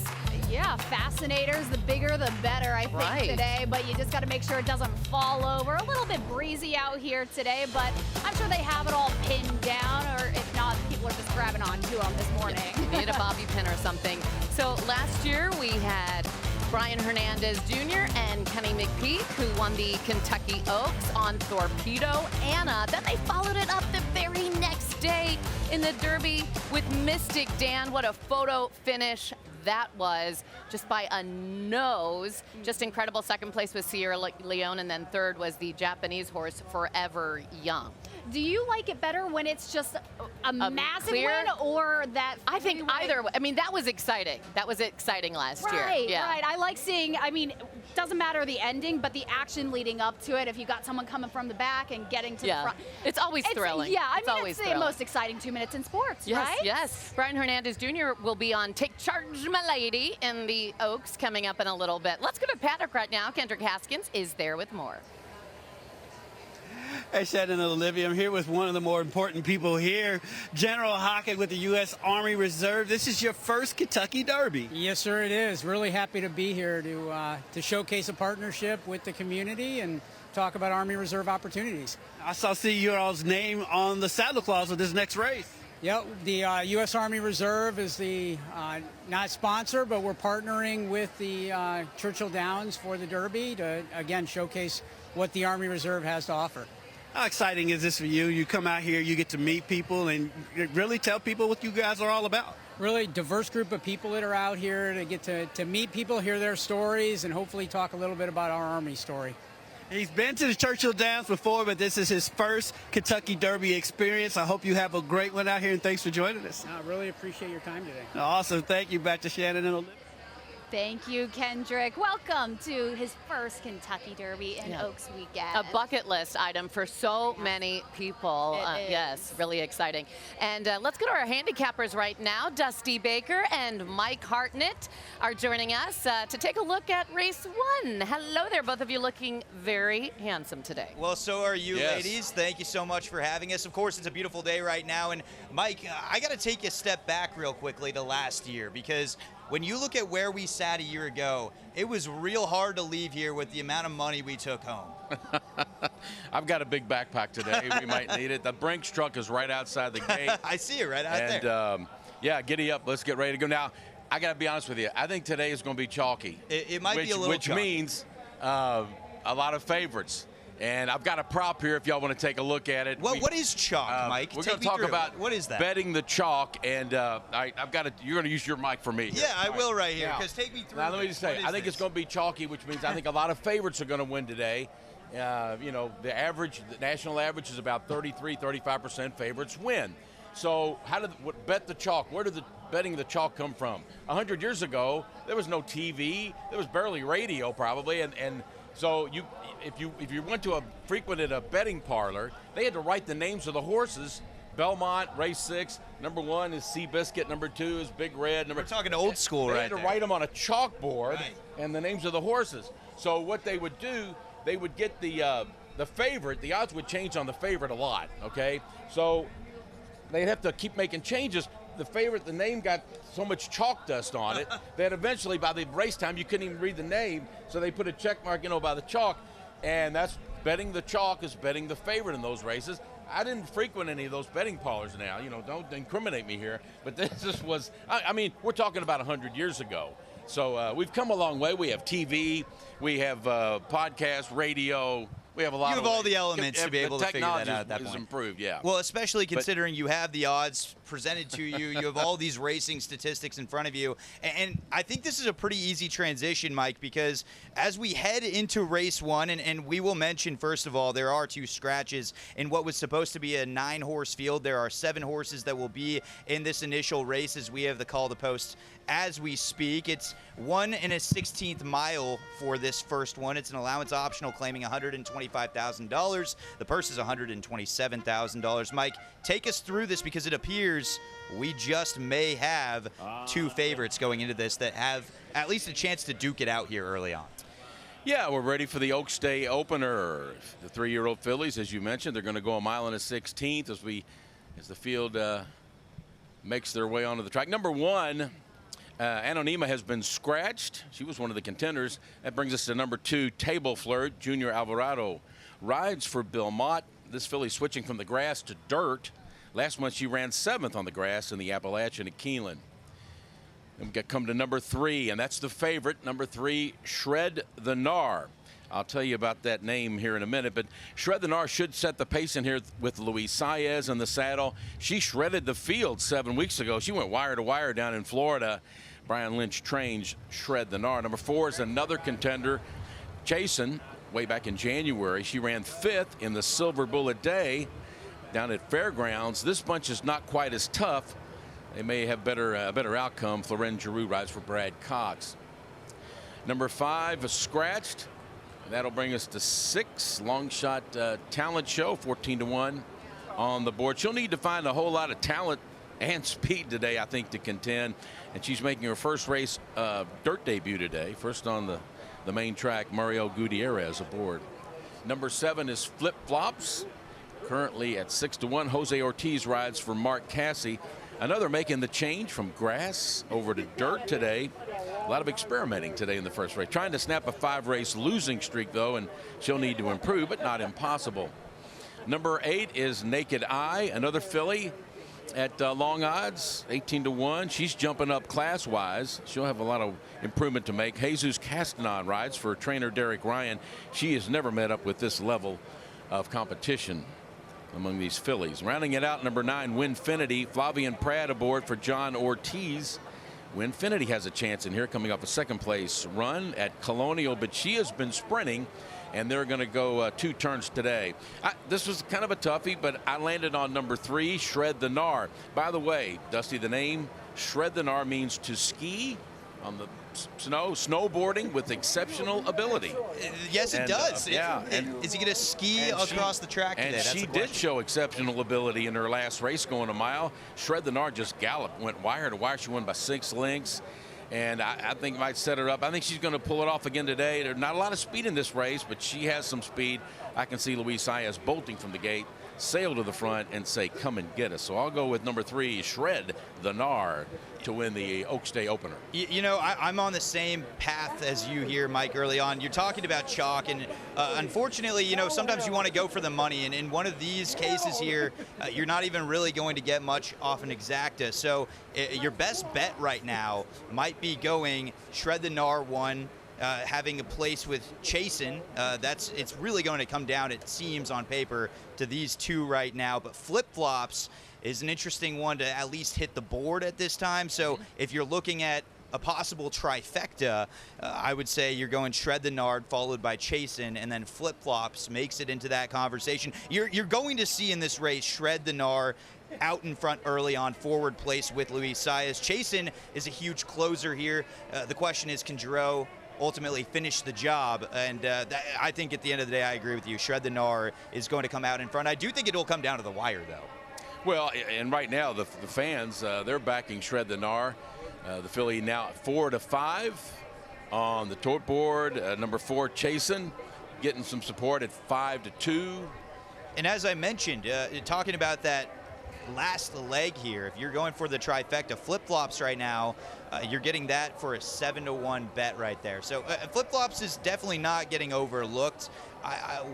Yeah, fascinators, the bigger the better, I think, today. But you just got to make sure it doesn't fall over. A little bit breezy out here today, but I'm sure they have it all pinned down, or if not, people are just grabbing onto them this morning. You need a bobby pin or something. So last year we had Brian Hernandez Jr. and Kenny McPeak, who won the Kentucky Oaks on Torpedo Anna. Then they followed it up the very next day in the Derby with Mystic Dan. What a photo finish that was, just by a nose. Just incredible. Second place was Sierra Leone, and then third was the Japanese horse Forever Young. Do you like it better when it's just a massive clear win, or that? I think either way. I mean, that was exciting. That was exciting last year. Right, yeah. right. I like seeing, I mean, doesn't matter the ending, but the action leading up to it. If you got someone coming from the back and getting to the front. It's always thrilling. Yeah, I it's mean, always it's thrilling. the most exciting 2 minutes in sports, Yes, right? yes. Brian Hernandez Jr. will be on Take Charge, My Lady, in the Oaks coming up in a little bit. Let's go to Paddock right now. Kendrick Haskins is there with more. Hey, Shannon and Olivia, I'm here with one of the more important people here, General Hockett with the U.S. Army Reserve. This is your first Kentucky Derby. Yes, sir, it is. Really happy to be here to showcase a partnership with the community and talk about Army Reserve opportunities. I see your all's name on the saddle cloths of this next race. Yep, the U.S. Army Reserve is the not sponsor, but we're partnering with the Churchill Downs for the Derby to, again, showcase what the Army Reserve has to offer. How exciting is this for you? You come out here, you get to meet people and really tell people what you guys are all about. Really diverse group of people that are out here to get to meet people, hear their stories, and hopefully talk a little bit about our Army story. He's been to the Churchill Downs before, but this is his first Kentucky Derby experience. I hope you have a great one out here, and thanks for joining us. I really appreciate your time today. Awesome. Thank you. Back to Shannon and Olivia. Thank you, Kendrick. Welcome to his first Kentucky Derby in Oaks weekend. A bucket list item for so many people. Yes, really exciting. And let's go to our handicappers right now. Dusty Baker and Mike Hartnett are joining us to take a look at race 1. Hello there, both of you looking very handsome today. Well, so are you, ladies. Thank you so much for having us. Of course, it's a beautiful day right now. And Mike, I got to take a step back real quickly to last year, because when you look at where we sat a year ago, it was real hard to leave here with the amount of money we took home. I've got a big backpack today. We might need it. The Brinks truck is right outside the gate. I see it right out there. And, yeah, giddy up. Let's get ready to go. Now, I got to be honest with you. I think today is going to be chalky. It might be a little Which chalky. means a lot of favorites. And I've got a prop here if y'all want to take a look at it. What is chalk, Mike? We're Take going to me talk through. about what is that? betting the chalk, and I've got to. You're going to use your mic for me. Yeah, I will right here. Now, Because take me through. Now let me just say, I think it's going to be chalky, which means I think a lot of favorites are going to win today. You know, the national average is about 35% favorites win. So how did bet the chalk? Where did the betting the chalk come from? 100 years ago, there was no TV, there was barely radio probably, and so if you went to frequented a betting parlor, they had to write the names of the horses. Belmont, race 6, number 1 is Seabiscuit, number 2 is Big Red. We're talking old school, right? They had to write them on a chalkboard and the names of the horses. So what they would do, they would get the favorite. The odds would change on the favorite a lot. Okay, so they'd have to keep making changes. The favorite, the name got so much chalk dust on it that eventually by the race time you couldn't even read the name, so they put a check mark, by the chalk, and that's betting the chalk is betting the favorite in those races. I didn't frequent any of those betting parlors now, don't incriminate me here, but this just was, I mean, we're talking about 100 years ago. So we've come a long way. We have TV, we have podcast, radio. We have a lot. You have all the elements to be able to figure that out at that point. point. Improved, yeah. Well, especially considering you have the odds presented to you, you have all these racing statistics in front of you, and I think this is a pretty easy transition, Mike, because as we head into race 1, and we will mention first of all, there are 2 scratches in what was supposed to be a 9-horse field. There are 7 horses that will be in this initial race as we have the call to post as we speak. It's 1 1/16 mile for this first one. It's an allowance optional, claiming $125,000. The purse is $127,000. Mike, take us through this, because it appears we just may have 2 favorites going into this that have at least a chance to duke it out here early on. Yeah, we're ready for the Oaks Day opener. The 3-year-old fillies, as you mentioned, they're going to go 1 1/16 as the field makes their way onto the track. Number 1. Anonima has been scratched. She was one of the contenders. That brings us to number 2, Table Flirt. Junior Alvarado rides for Bill Mott. This filly switching from the grass to dirt. Last month she ran 7th on the grass in the Appalachian at Keeneland. Then we come to number 3, and that's the favorite. Number 3, Shred the Gnar. I'll tell you about that name here in a minute, but Shred the Gnar should set the pace in here with Luis Saez in the saddle. She shredded the field 7 weeks ago. She went wire to wire down in Florida. Brian Lynch trains Shred the Gnar. Number 4 is another contender, Chasen, way back in January. She ran 5th in the Silver Bullet Day down at Fairgrounds. This bunch is not quite as tough. They may have a better outcome. Florent Giroux rides for Brad Cox. Number 5 is scratched. That'll bring us to 6. Long Shot Talent Show, 14-1 on the board. She'll need to find a whole lot of talent and speed today, I think, to contend. And she's making her first race dirt debut today. First on the main track, Mario Gutierrez aboard. Number 7 is Flip Flops, currently at 6-1. Jose Ortiz rides for Mark Cassie. Another making the change from grass over to dirt today. A lot of experimenting today in the first race. Trying to snap a 5-race losing streak, though, and she'll need to improve, but not impossible. Number 8 is Naked Eye, another filly at long odds, 18-1. She's jumping up class-wise. She'll have a lot of improvement to make. Jesus Castanon rides for trainer Derek Ryan. She has never met up with this level of competition among these fillies. Rounding it out, number 9, Winfinity. Flavian Pratt aboard for John Ortiz. Winfinity has a chance in here, coming off a 2nd-place run at Colonial, but she has been sprinting, and they're going to go 2 turns today. This was kind of a toughie, but I landed on number 3, Shred the Gnar. By the way, Dusty, the name Shred the Gnar means to ski on the snowboarding with exceptional ability. Yes, it does. Yeah. Is he going to ski across the track today? And she did show exceptional ability in her last race, going a mile. Shred the Gnar just galloped, went wire to wire. She won by 6 lengths. And I think might set her up. I think she's going to pull it off again today. There's not a lot of speed in this race, but she has some speed. I can see Luis Saez bolting from the gate, sail to the front, and say, come and get us. So I'll go with number 3, Shred the Gnar, to win the Oaks Day opener. I'm on the same path as you here, Mike, early on. You're talking about chalk, and unfortunately, sometimes you want to go for the money. And in one of these cases here, you're not even really going to get much off an exacta. So your best bet right now might be going Shred the Gnar 1, having a place with Chasen, it's really going to come down, it seems on paper, to these two right now. But flip-flops is an interesting one to at least hit the board at this time. So if you're looking at a possible trifecta, I would say you're going Shred the Nard followed by Chasen, and then flip-flops makes it into that conversation. You're going to see in this race Shred the Nard out in front early on, forward place with Luis Saez. Chasen is a huge closer here. The question is, can Giroux ultimately finish the job? And I think at the end of the day, I agree with you. Shred the Nard is going to come out in front. I do think it'll come down to the wire, though. Well, and right now the fans, they're backing Shred the Nard. The filly now at 4-5 on the tote board. Number 4, Chasen, getting some support at 5-2. And as I mentioned, talking about that last leg here, if you're going for the trifecta, flip-flops right now, you're getting that for a 7-1 bet right there. So flip-flops is definitely not getting overlooked.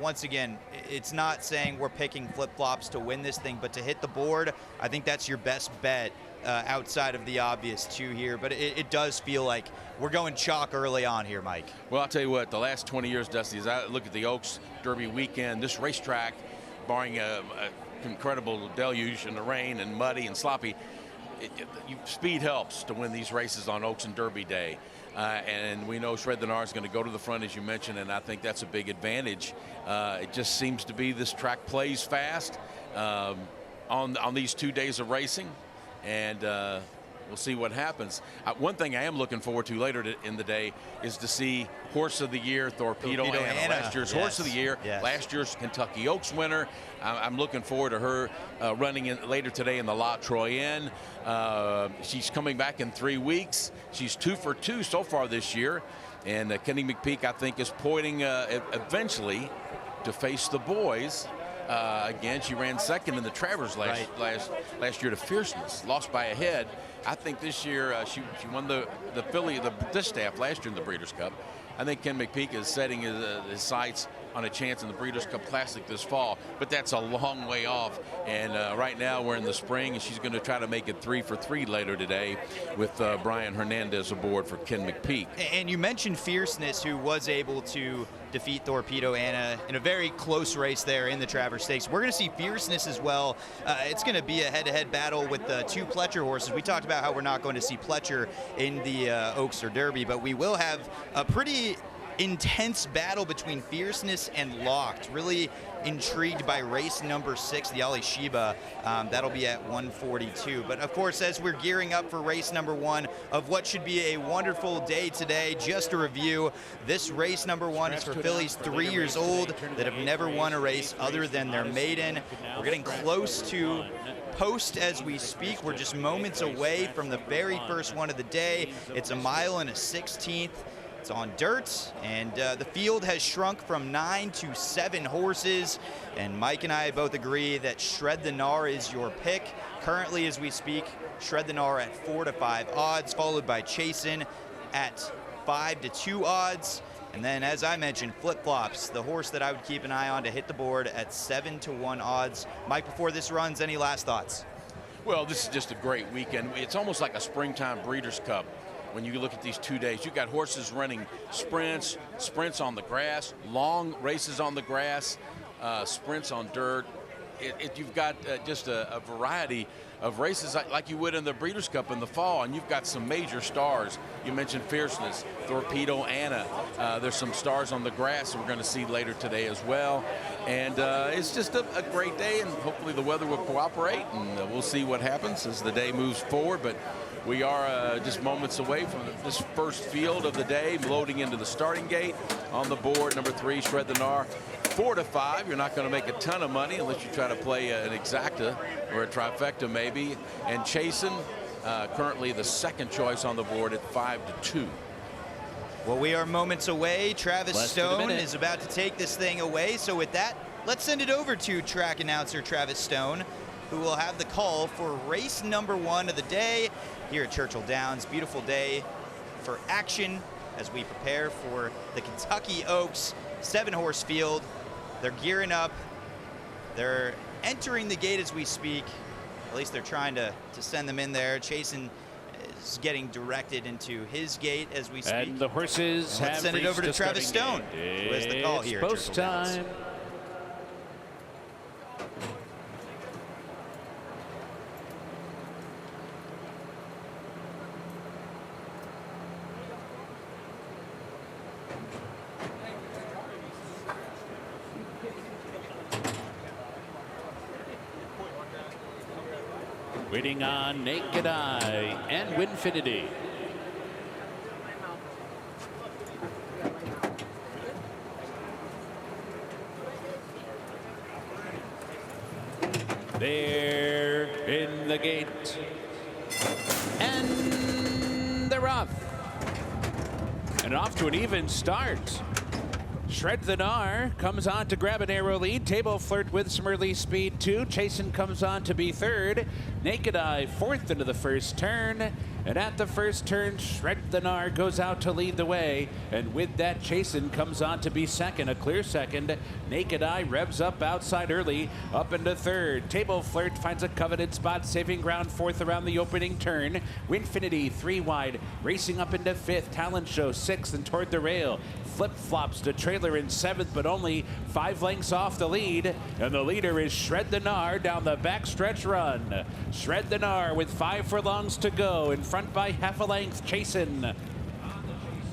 Once again, it's not saying we're picking flip-flops to win this thing, but to hit the board, I think that's your best bet outside of the obvious two here. But it does feel like we're going chalk early on here, Mike. Well, I'll tell you what, the last 20 years, Dusty, as I look at the Oaks Derby weekend, this racetrack, barring a incredible deluge in the rain and muddy and sloppy, speed helps to win these races on Oaks and Derby Day. And we know Shred the Nard is going to go to the front, as you mentioned, and I think that's a big advantage. It just seems to be this track plays fast on these 2 days of racing, and we'll see what happens. One thing I am looking forward to later in the day is to see Horse of the Year, Torpedo Anna. Last year's Horse of the Year, last year's Kentucky Oaks winner. I'm looking forward to her running in later today in the La Troyenne. She's coming back in 3 weeks. She's 2 for 2 so far this year. And Kenny McPeak, I think, is pointing eventually to face the boys. Again, she ran second in the Travers last year to Fierceness, lost by a head. I think this year she won the filly, the distaff last year in the Breeders' Cup. I think Ken McPeak is setting his sights on a chance in the Breeders' Cup Classic this fall, but that's a long way off. And right now we're in the spring, and she's going to try to make it 3 for 3 later today with Brian Hernandez aboard for Ken McPeak. And you mentioned Fierceness, who was able to defeat Torpedo Anna in a very close race there in the Travers Stakes. We're going to see Fierceness as well. It's going to be a head-to-head battle with the 2 Pletcher horses. We talked about how we're not going to see Pletcher in the Oaks or Derby, but we will have a pretty intense battle between Fierceness and Locked. Really intrigued by race number 6, the Ali Sheba. That'll be at 142. But of course, as we're gearing up for race number 1 of what should be a wonderful day today, just a review, this race number 1 is for fillies 3 years old that have never won a race other than their maiden. We're getting close to post as we speak. We're just moments away from the very first one of the day. It's a 1 1/16. It's on dirt, and the field has shrunk from 9 to 7 horses. And Mike and I both agree that Shred the Nard is your pick. Currently, as we speak, Shred the Nard at 4-5 odds, followed by Chasen at 5-2 odds. And then, as I mentioned, flip-flops, the horse that I would keep an eye on to hit the board at 7-1 odds. Mike, before this runs, any last thoughts? Well, this is just a great weekend. It's almost like a springtime Breeders' Cup. When you look at these 2 days, you've got horses running sprints on the grass, long races on the grass, sprints on dirt. You've got just a variety of races like you would in the Breeders' Cup in the fall, and you've got some major stars. You mentioned Fierceness, Torpedo Anna. There's some stars on the grass that we're going to see later today as well. And it's just a great day, and hopefully the weather will cooperate, and we'll see what happens as the day moves forward. But we are just moments away from this first field of the day, loading into the starting gate. On the board, number 3, Shred the Nard, 4-5. You're not going to make a ton of money unless you try to play an exacta or a trifecta maybe. And Chasen, currently the second choice on the board at 5-2. Well, we are moments away. Travis Stone is about to take this thing away. So with that, let's send it over to track announcer Travis Stone, who will have the call for race number 1 of the day here at Churchill Downs. Beautiful day for action as we prepare for the Kentucky Oaks 7-horse field. They're gearing up. They're entering the gate as we speak. At least they're trying to send them in there. Chasen is getting directed into his gate as we speak. And the horses have Let's send it over to reached the Travis starting Stone, gate. who has the call here. It's post time. Waiting on Naked Eye and Winfinity. They're in the gate. And they're off. And off to an even start. Shred the Gnar comes on to grab an arrow lead. Table Flirt with some early speed too. Chasen comes on to be third. Naked Eye fourth into the first turn. And at the first turn, Shred the Gnar goes out to lead the way. And with that, Chasen comes on to be second, a clear second. Naked Eye revs up outside early, up into third. Table Flirt finds a coveted spot, saving ground fourth around the opening turn. Winfinity three wide, racing up into fifth. Talent Show sixth and toward the rail. Flip flops to trailer in seventh, but only 5 lengths off the lead. And the leader is Shred the Gnar down the backstretch run. Shred the Gnar with 5 furlongs to go. In front by half a length, Chasen.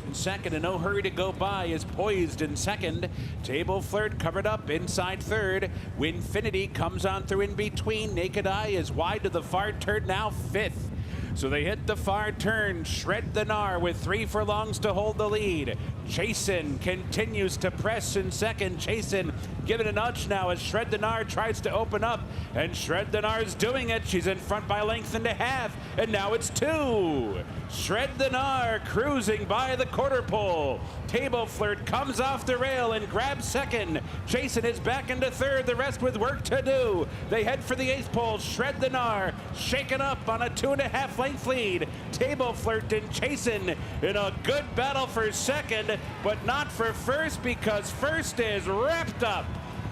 In second, and no hurry to go by, is poised in second. Table Flirt covered up inside third. Winfinity comes on through in between. Naked Eye is wide to the far turn, now fifth. So they hit the far turn. Shred the Gnar with 3 furlongs to hold the lead. Chasen continues to press in second. Chasen giving a nudge now as Shred the Gnar tries to open up. And Shred the Gnar's doing it. She's in front by length and a half. And now it's 2. Shred the Gnar cruising by the quarter pole. Table Flirt comes off the rail and grabs second. Chasen is back into third. The rest with work to do. They head for the 8th pole. Shred the Gnar shaken up on a 2.5 length lead. Table Flirt and Chasen in a good battle for second, but not for first, because first is wrapped up.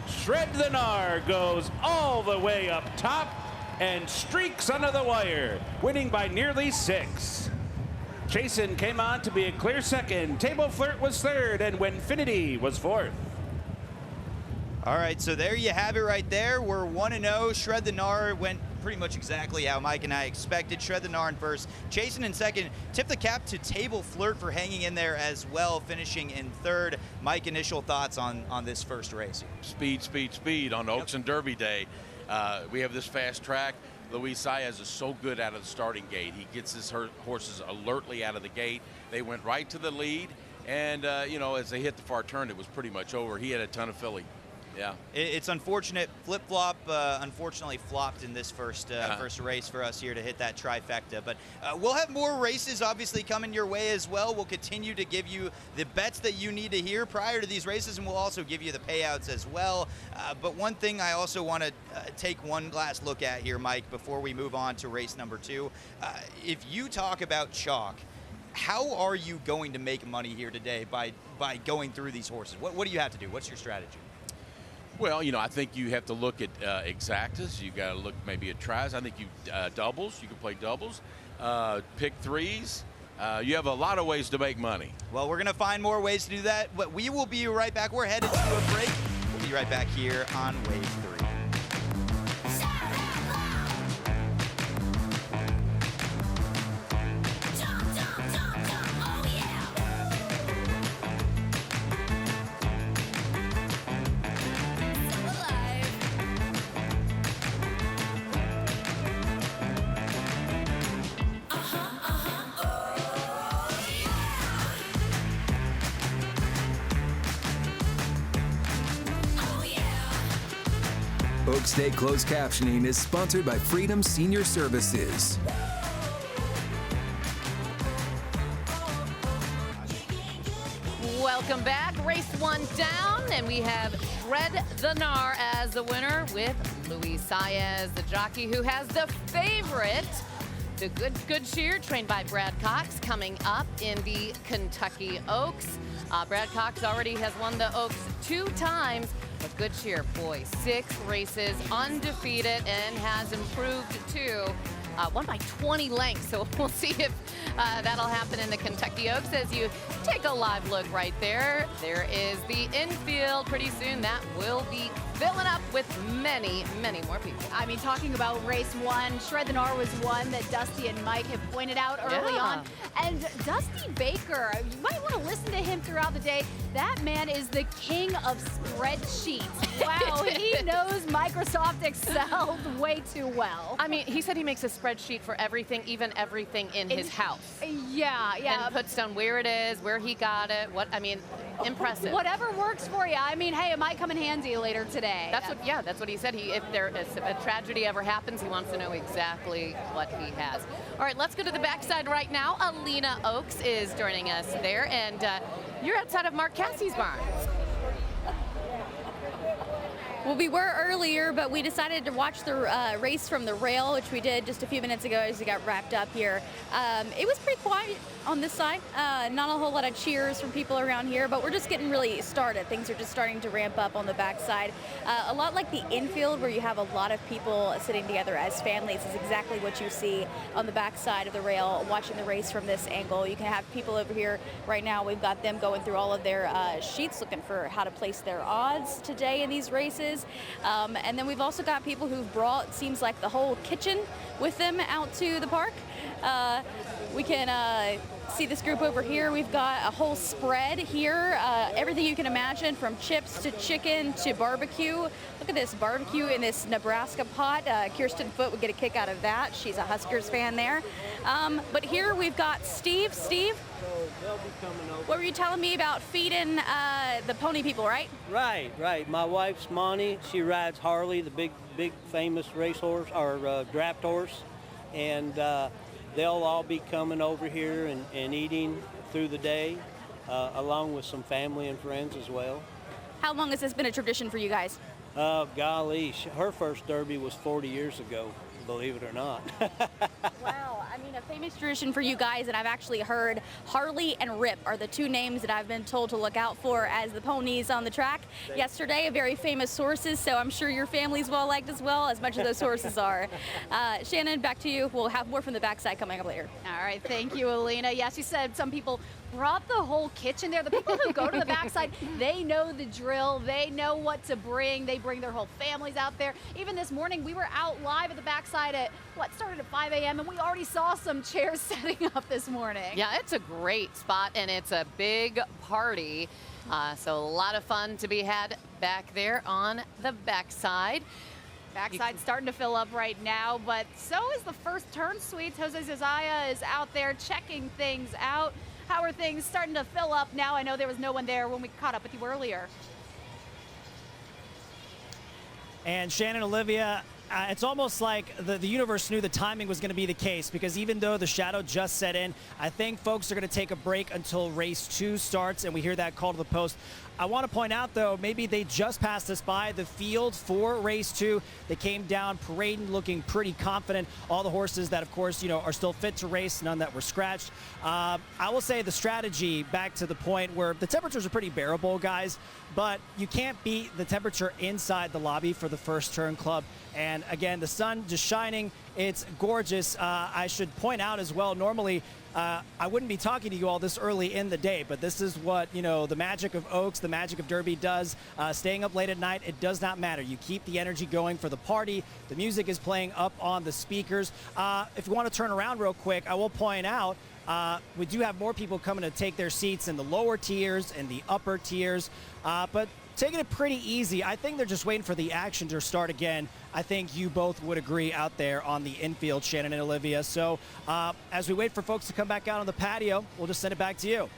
Shred the Gnar goes all the way up top and streaks under the wire, winning by nearly 6. Chasen came on to be a clear second. Table Flirt was third, and Winfinity was fourth. All right, so there you have it right there. We're 1-0. Shred the Gnar went pretty much exactly how Mike and I expected. Shred the Gnar in first, Chasen in second. Tip the cap to Table Flirt for hanging in there as well, finishing in third. Mike, initial thoughts on this first race? Speed, speed, speed on Oaks and Derby Day. We have this fast track. Luis Saez is so good out of the starting gate. He gets his horses alertly out of the gate. They went right to the lead, and you know, as they hit the far turn, it was pretty much over. He had a ton of filly. Yeah, it's unfortunate. Flip-flop unfortunately flopped in this first race for us here to hit that trifecta. But we'll have more races obviously coming your way as well. We'll continue to give you the bets that you need to hear prior to these races, and we'll also give you the payouts as well. But one thing I also want to take one last look at here, Mike, before we move on to race number 2. If you talk about chalk, how are you going to make money here today by going through these horses? What do you have to do? What's your strategy? Well, you know, I think you have to look at exactas. You got to look maybe at tries. I think you doubles. You can play doubles, pick threes. You have a lot of ways to make money. Well, we're going to find more ways to do that, but we will be right back. We're headed to a break. We'll be right back here on Wave 3. Oaks Day Closed Captioning is sponsored by Freedom Senior Services. Welcome back. Race 1 down, and we have Shred the Gnar as the winner with Luis Saez, the jockey who has the favorite. The Good Cheer, trained by Brad Cox, coming up in the Kentucky Oaks. Brad Cox already has won the Oaks 2 times, but Good Cheer, boy, 6 races, undefeated, and has improved too. won by 20 lengths. So we'll see if that'll happen in the Kentucky Oaks as you take a live look right there. There is the infield. Pretty soon that will be filling up with many, many more people. I mean, talking about race one, Shred the Gnar was one that Dusty and Mike have pointed out early on. And Dusty Baker, you might want to listen to him throughout the day. That man is the king of spreadsheets. Wow, he knows Microsoft Excel way too well. I mean, he said he makes a spreadsheet for everything, even everything in his house. Yeah. And puts down where it is, where he got it, impressive. Whatever works for you. I mean, hey, it might come in handy later today. That's what he said. If a tragedy ever happens, he wants to know exactly what he has. All right, let's go to the backside right now. Alina Oaks is joining us there, and you're outside of Mark Cassie's barn. Well, we were earlier, but we decided to watch the race from the rail, which we did just a few minutes ago as we got wrapped up here. It was pretty quiet on this side. Not a whole lot of cheers from people around here, but we're just getting really started. Things are just starting to ramp up on the backside. A lot like the infield, where you have a lot of people sitting together as families, is exactly what you see on the backside of the rail, watching the race from this angle. You can have people over here right now. We've got them going through all of their sheets, looking for how to place their odds today in these races. And then we've also got people who've brought, seems like, the whole kitchen with them out to the park. We can see this group over here. We've got a whole spread here. Everything you can imagine, from chips to chicken to barbecue. Look at this barbecue in this Nebraska pot. Kirsten Foote would get a kick out of that. She's a Huskers fan there. But here we've got Steve. Steve, what were you telling me about feeding the pony people, right? Right. My wife's Monty. She rides Harley, the big famous racehorse, or draft horse. And they'll all be coming over here and eating through the day, along with some family and friends as well. How long has this been a tradition for you guys? Golly, her first Derby was 40 years ago, believe it or not. Wow, I mean, a famous tradition for you guys, and I've actually heard Harley and Rip are the two names that I've been told to look out for as the ponies on the track yesterday. Very famous horses, so I'm sure your family's well liked as well, as much as those horses are. Shannon, back to you. We'll have more from the backside coming up later. All right, thank you, Alina. Yes, you said some people brought the whole kitchen there. The people who go to the backside, they know the drill. They know what to bring. They bring their whole families out there. Even this morning, we were out live at the backside at, started at 5 a.m., and we already saw some chairs setting up this morning. Yeah, it's a great spot, and it's a big party. So a lot of fun to be had back there on the backside. Backside's starting to fill up right now, but so is the first turn suites. Jose Zazaya is out there checking things out. How are things starting to fill up now? I know there was no one there when we caught up with you earlier. And Shannon, Olivia, it's almost like the universe knew the timing was going to be the case, because even though the shadow just set in, I think folks are going to take a break until race 2 starts, and we hear that call to the post. I want to point out, though, maybe they just passed us by the field for race 2. They came down parading, looking pretty confident. All the horses that, of course, are still fit to race, none that were scratched. I will say the strategy, back to the point where the temperatures are pretty bearable, guys, but you can't beat the temperature inside the lobby for the First Turn Club. And again, the sun just shining. It's gorgeous. I should point out as well, normally I wouldn't be talking to you all this early in the day, but this is what, the magic of Oaks, the magic of Derby does. Staying up late at night, it does not matter. You keep the energy going for the party. The music is playing up on the speakers. If you want to turn around real quick, I will point out we do have more people coming to take their seats in the lower tiers and the upper tiers, but taking it pretty easy. I think they're just waiting for the action to start again. I think you both would agree out there on the infield, Shannon and Olivia. So as we wait for folks to come back out on the patio, we'll just send it back to you.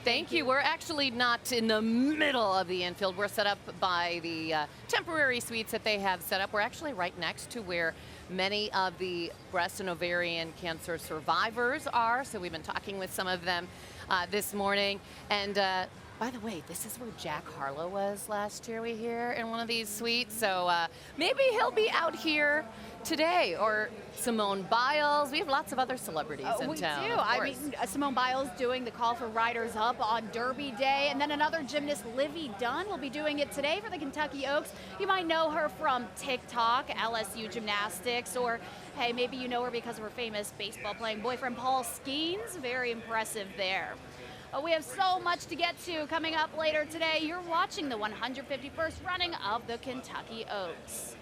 Thank you. We're actually not in the middle of the infield. We're set up by the temporary suites that they have set up. We're actually right next to where many of the breast and ovarian cancer survivors are. So we've been talking with some of them this morning. And By the way, this is where Jack Harlow was last year, we hear, in one of these suites. So maybe he'll be out here today. Or Simone Biles. We have lots of other celebrities in we town. do. I mean, Simone Biles doing the call for Riders Up on Derby Day. And then another gymnast, Livy Dunn, will be doing it today for the Kentucky Oaks. You might know her from TikTok, LSU Gymnastics, or hey, maybe you know her because of her famous baseball-playing boyfriend, Paul Skeens. Very impressive there. We have so much to get to coming up later today. You're watching the 151st running of the Kentucky Oaks.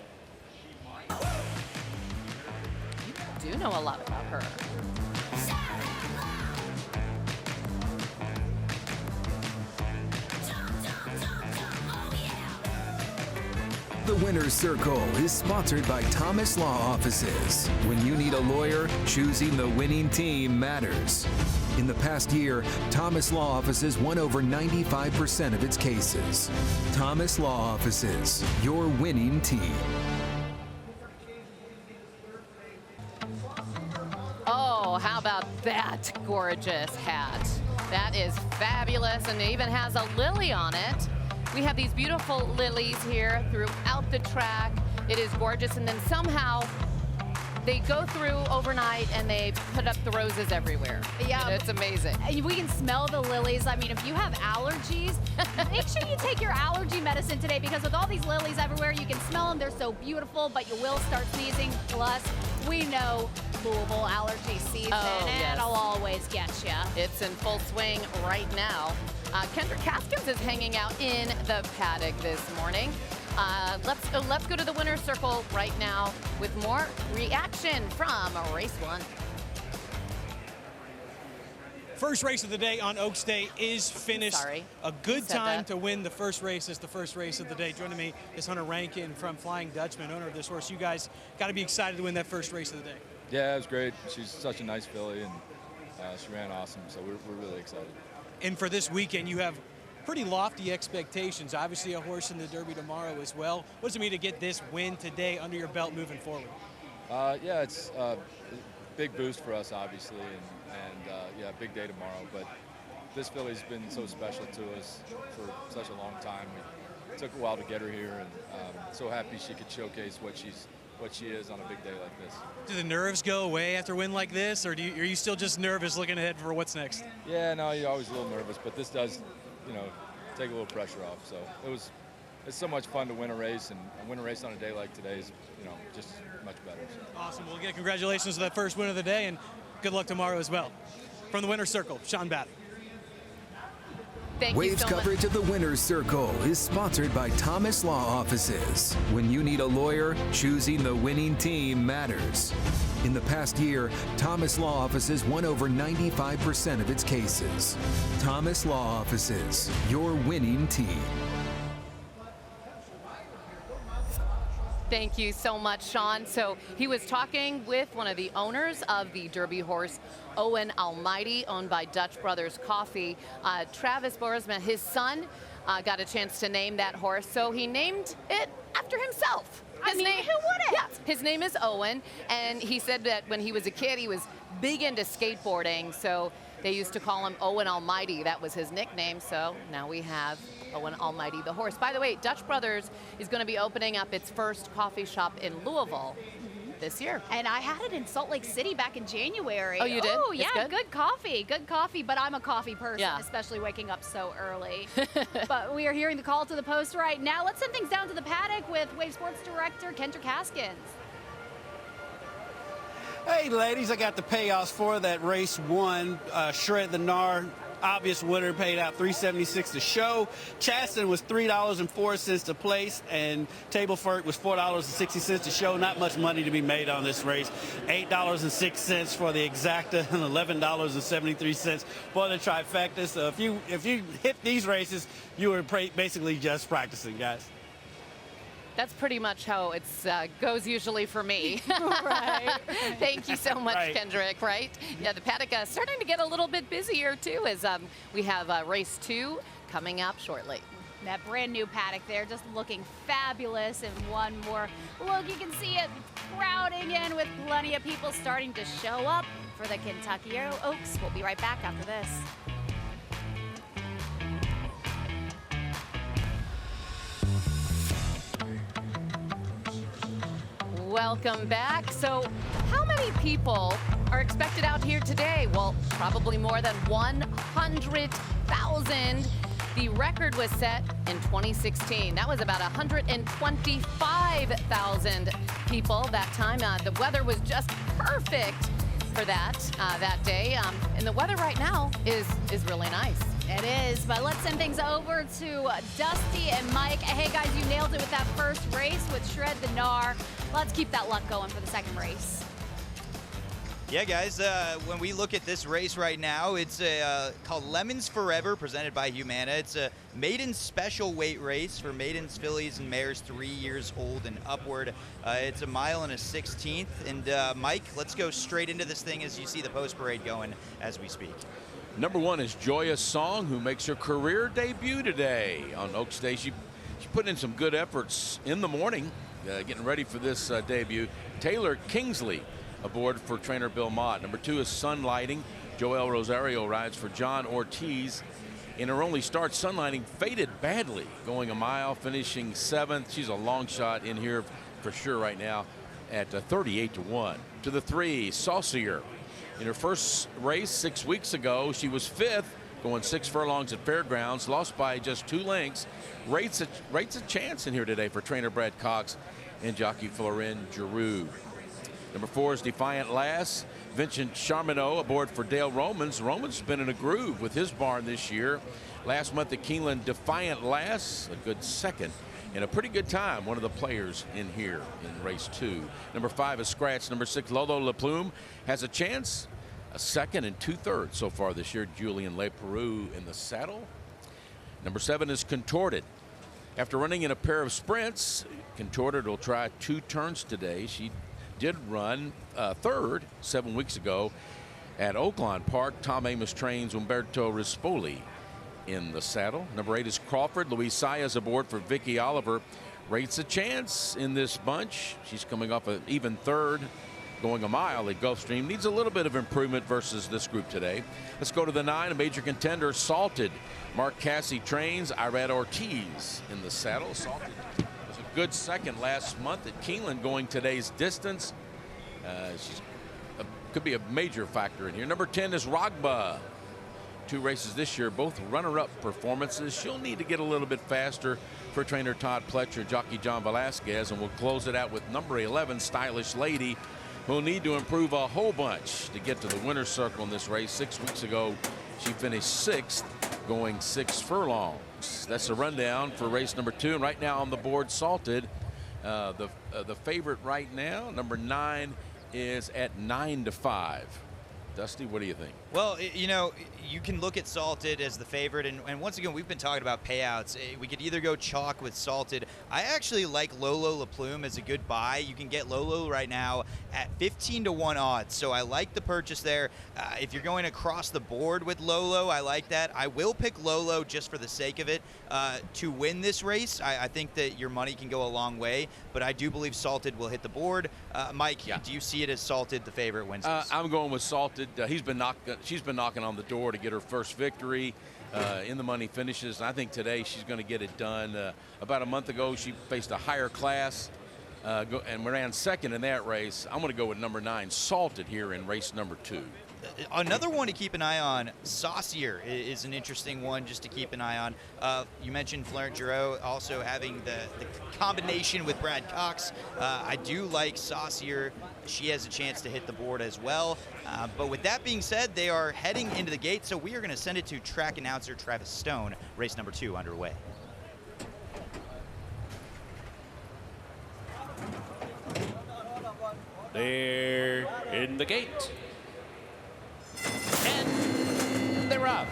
You do know a lot about her. The Winner's Circle is sponsored by Thomas Law Offices. When you need a lawyer, choosing the winning team matters. In the past year, Thomas Law Offices won over 95% of its cases. Thomas Law Offices, your winning team. Oh, how about that gorgeous hat? That is fabulous, and it even has a lily on it. We have these beautiful lilies here throughout the track. It is gorgeous, and then somehow they go through overnight and they put up the roses everywhere. Yeah. It's amazing. We can smell the lilies. I mean, if you have allergies, make sure you take your allergy medicine today, because with all these lilies everywhere, you can smell them. They're so beautiful, but you will start sneezing. Plus, we know Louisville allergy season, and it'll always get you. It's in full swing right now. Kendrick Haskins is hanging out in the paddock this morning. Let's go to the winner's circle right now with more reaction from race 1. First race of the day on Oaks Day is finished. Sorry. A good time to win the first race is the first race of the day. Joining me is Hunter Rankin from Flying Dutchman, owner of this horse. You guys got to be excited to win that first race of the day. Yeah, it was great. She's such a nice filly, and she ran awesome, so we're really excited. And for this weekend, you have pretty lofty expectations. Obviously, a horse in the Derby tomorrow as well. What does it mean to get this win today under your belt moving forward? Yeah, it's a big boost for us, obviously, and yeah, big day tomorrow. But this filly's been so special to us for such a long time. It took a while to get her here, and so happy she could showcase what she is on a big day like this. Do the nerves go away after a win like this, or are you still just nervous looking ahead for what's next? Yeah, no, you're always a little nervous, but this does, take a little pressure off. So it's so much fun to win a race, and win a race on a day like today is, just much better. So. Awesome. Well, again, congratulations to that first win of the day, and good luck tomorrow as well. From the Winner's Circle, Sean Paddock. Thank you Waves so coverage much. of the Winner's Circle is sponsored by Thomas Law Offices. When you need a lawyer, choosing the winning team matters. In the past year, Thomas Law Offices won over 95% of its cases. Thomas Law Offices, your winning team. Thank you so much, Sean. So he was talking with one of the owners of the Derby horse, Owen Almighty, owned by Dutch Brothers Coffee. Travis Boersma, his son, got a chance to name that horse, so he named it after himself. Who wouldn't? Yeah, his name is Owen, and he said that when he was a kid, he was big into skateboarding, so they used to call him Owen Almighty. That was his nickname, so now we have Owen Almighty, the horse. By the way, Dutch Brothers is going to be opening up its first coffee shop in Louisville this year. And I had it in Salt Lake City back in January. Oh, you did? Oh, It's yeah, good? good coffee, but I'm a coffee person, Yeah. especially waking up so early. But we are hearing the call to the post right now. Let's send things down to the paddock with Wave Sports Director Kendrick Haskins. Hey, ladies, I got the payoffs for that race 1. Shred the Gnar, obvious winner, paid out $3.76 to show. Chaston was $3.04 to place, and Tablefurt was $4.60 to show. Not much money to be made on this race. $8.06 for the exacta and $11.73 for the trifecta. So if you hit these races, you were basically just practicing, guys. That's pretty much how it goes usually for me. Right. Thank you so much, Right. Kendrick, right? Yeah, the paddock starting to get a little bit busier, too, as we have race 2 coming up shortly. That brand new paddock there, just looking fabulous. And one more look, you can see it crowding in with plenty of people starting to show up for the Kentucky Oaks. We'll be right back after this. Welcome back. So how many people are expected out here today? Well, probably more than 100,000. The record was set in 2016. That was about 125,000 people that time. The weather was just perfect for that day. And the weather right now is really nice. It is, but let's send things over to Dusty and Mike. Hey guys, you nailed it with that first race with Shred the Gnar. Let's keep that luck going for the second race. Yeah, guys, when we look at this race right now, it's called Lemons Forever, presented by Humana. It's a maiden special weight race for maidens, fillies, and mares 3 years old and upward. It's a mile and a 16th. And Mike, let's go straight into this thing as you see the post parade going as we speak. Number 1 is Joyous Song, who makes her career debut today on Oaks Day. She put in some good efforts in the morning, getting ready for this debut. Taylor Kingsley aboard for trainer Bill Mott. Number 2 is Sunlighting. Joel Rosario rides for John Ortiz. In her only start, Sunlighting faded badly, going a mile, finishing 7th. She's a long shot in here for sure right now at 38-1. To the 3, Saucier. In her first race 6 weeks ago, she was 5th, going 6 furlongs at Fairgrounds, lost by just 2 lengths. Rates a chance in here today for trainer Brad Cox and jockey Florin Giroux. Number 4 is Defiant Lass. Vincent Charmineau aboard for Dale Romans. Romans has been in a groove with his barn this year. Last month at Keeneland, Defiant Lass, a good second and a pretty good time. One of the players in here in race 2. Number 5 is Scratch. Number 6, Lolo La Plume, has a chance. A 2nd and 2/3 so far this year. Julian Leperoux in the saddle. Number 7 is Contorted. After running in a pair of sprints, Contorted will try 2 turns today. She did run 3rd 7 weeks ago at Oaklawn Park. Tom Amos trains Umberto Rispoli in the saddle. Number 8 is Crawford. Luis Saez aboard for Vicky Oliver. Rates a chance in this bunch. She's coming off an even 3rd, going a mile at Gulfstream. Needs a little bit of improvement versus this group today. Let's go to the 9, a major contender, Salted. Mark Cassie trains Irad Ortiz in the saddle. Salted was a good 2nd last month at Keeneland, going today's distance. She's could be a major factor in here. Number 10 is Ragba. 2 races this year, both runner-up performances. She'll need to get a little bit faster for trainer Todd Pletcher, jockey John Velasquez, and we'll close it out with number 11, Stylish Lady, who'll need to improve a whole bunch to get to the winner's circle in this race. 6 weeks ago, she finished 6th, going 6 furlongs. That's a rundown for race number 2, and right now on the board, Salted. The favorite right now, number 9, is at 9-5. Dusty, what do you think? Well, you know, you can look at Salted as the favorite, and once again, we've been talking about payouts. We could either go chalk with Salted. I actually like Lolo La Plume as a good buy. You can get Lolo right now at 15-1 odds, so I like the purchase there. If you're going across the board with Lolo, I like that. I will pick Lolo just for the sake of it to win this race. I think that your money can go a long way, but I do believe Salted will hit the board. Mike, do you see it as Salted the favorite wins this? I'm going with Salted. She's been knocking on the door to get her first victory in the money finishes. And I think today she's going to get it done. About a month ago, she faced a higher class and ran 2nd in that race. I'm going to go with number 9, Salted, here in race number 2. Another one to keep an eye on, Saucier, is an interesting one just to keep an eye on. You mentioned Florent Giroux also having the combination with Brad Cox. I do like Saucier. She has a chance to hit the board as well. But with that being said, they are heading into the gate, so we are going to send it to track announcer Travis Stone. Race number 2 underway. They're in the gate. And they're up.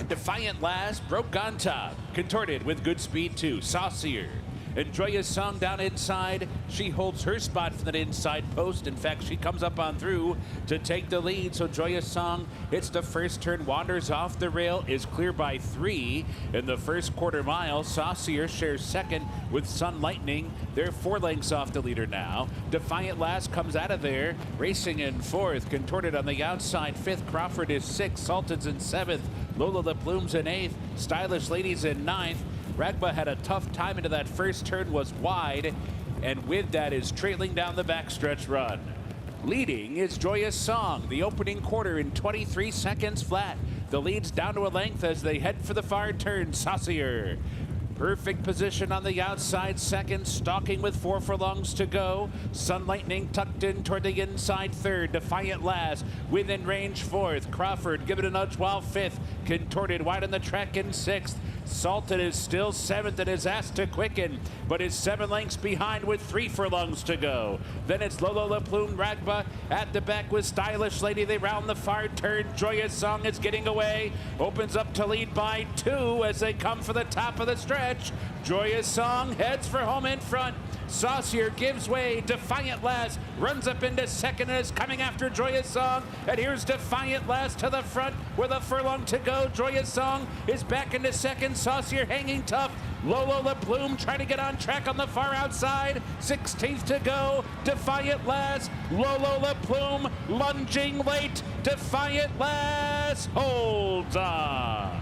Defiant Lass broke on top. Contorted with good speed too. Saucier. And Joyous Song down inside. She holds her spot for that inside post. In fact, she comes up on through to take the lead. So Joyous Song hits the first turn, wanders off the rail, is clear by 3 in the first quarter mile. Saucier shares 2nd with Sun Lightning. They're 4 lengths off the leader now. Defiant Lass comes out of there, racing in 4th. Contorted on the outside, 5th. Crawford is 6th. Salted's in 7th. Lola La Plume's in 8th. Stylish Ladies in 9th. Ragba had a tough time into that first turn, was wide. and with that is trailing down the backstretch run. Leading is Joyous Song, the opening quarter in 23 seconds flat. The lead's down to a length as they head for the far turn. Saucier. Perfect position on the outside second, stalking with 4 furlongs to go. Sun Lightning tucked in toward the inside third. Defiant last, within range fourth. Crawford give it a nudge while fifth. Contorted wide on the track in sixth. Salted is still seventh and is asked to quicken, but is 7 lengths behind with 3 furlongs to go. Then it's Lolo La Plume Ragba at the back with Stylish Lady. They round the far turn. Joyous Song is getting away. Opens up to lead by 2 as they come for the top of the stretch. Joyous Song heads for home in front. Saucier gives way. Defiant Last runs up into second and is coming after Joyous Song. And here's Defiant Last to the front with a furlong to go. Joyous Song is back into second. Saucier hanging tough. Lolo La Plume trying to get on track on the far outside. 16th to go. Defiant Last. Lolo La Plume lunging late. Defiant Last holds on.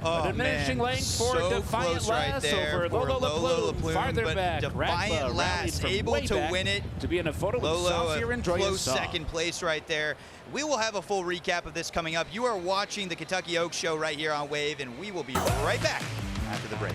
Oh, a diminishing man. length for So Defiant close Last right there over Lolo La Plume. Farther but back, Defiant Ragba Last able way to back win it. To be in a photo with Lolo, Saucier and Joyous close Song. second place right there. We will have a full recap of this coming up. You are watching the Kentucky Oaks Show right here on Wave, and we will be right back after the break.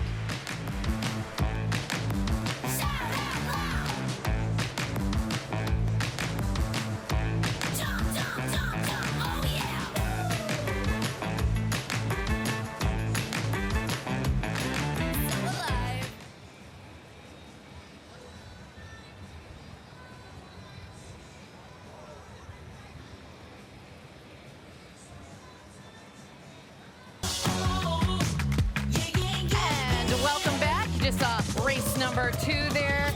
Race number 2 there.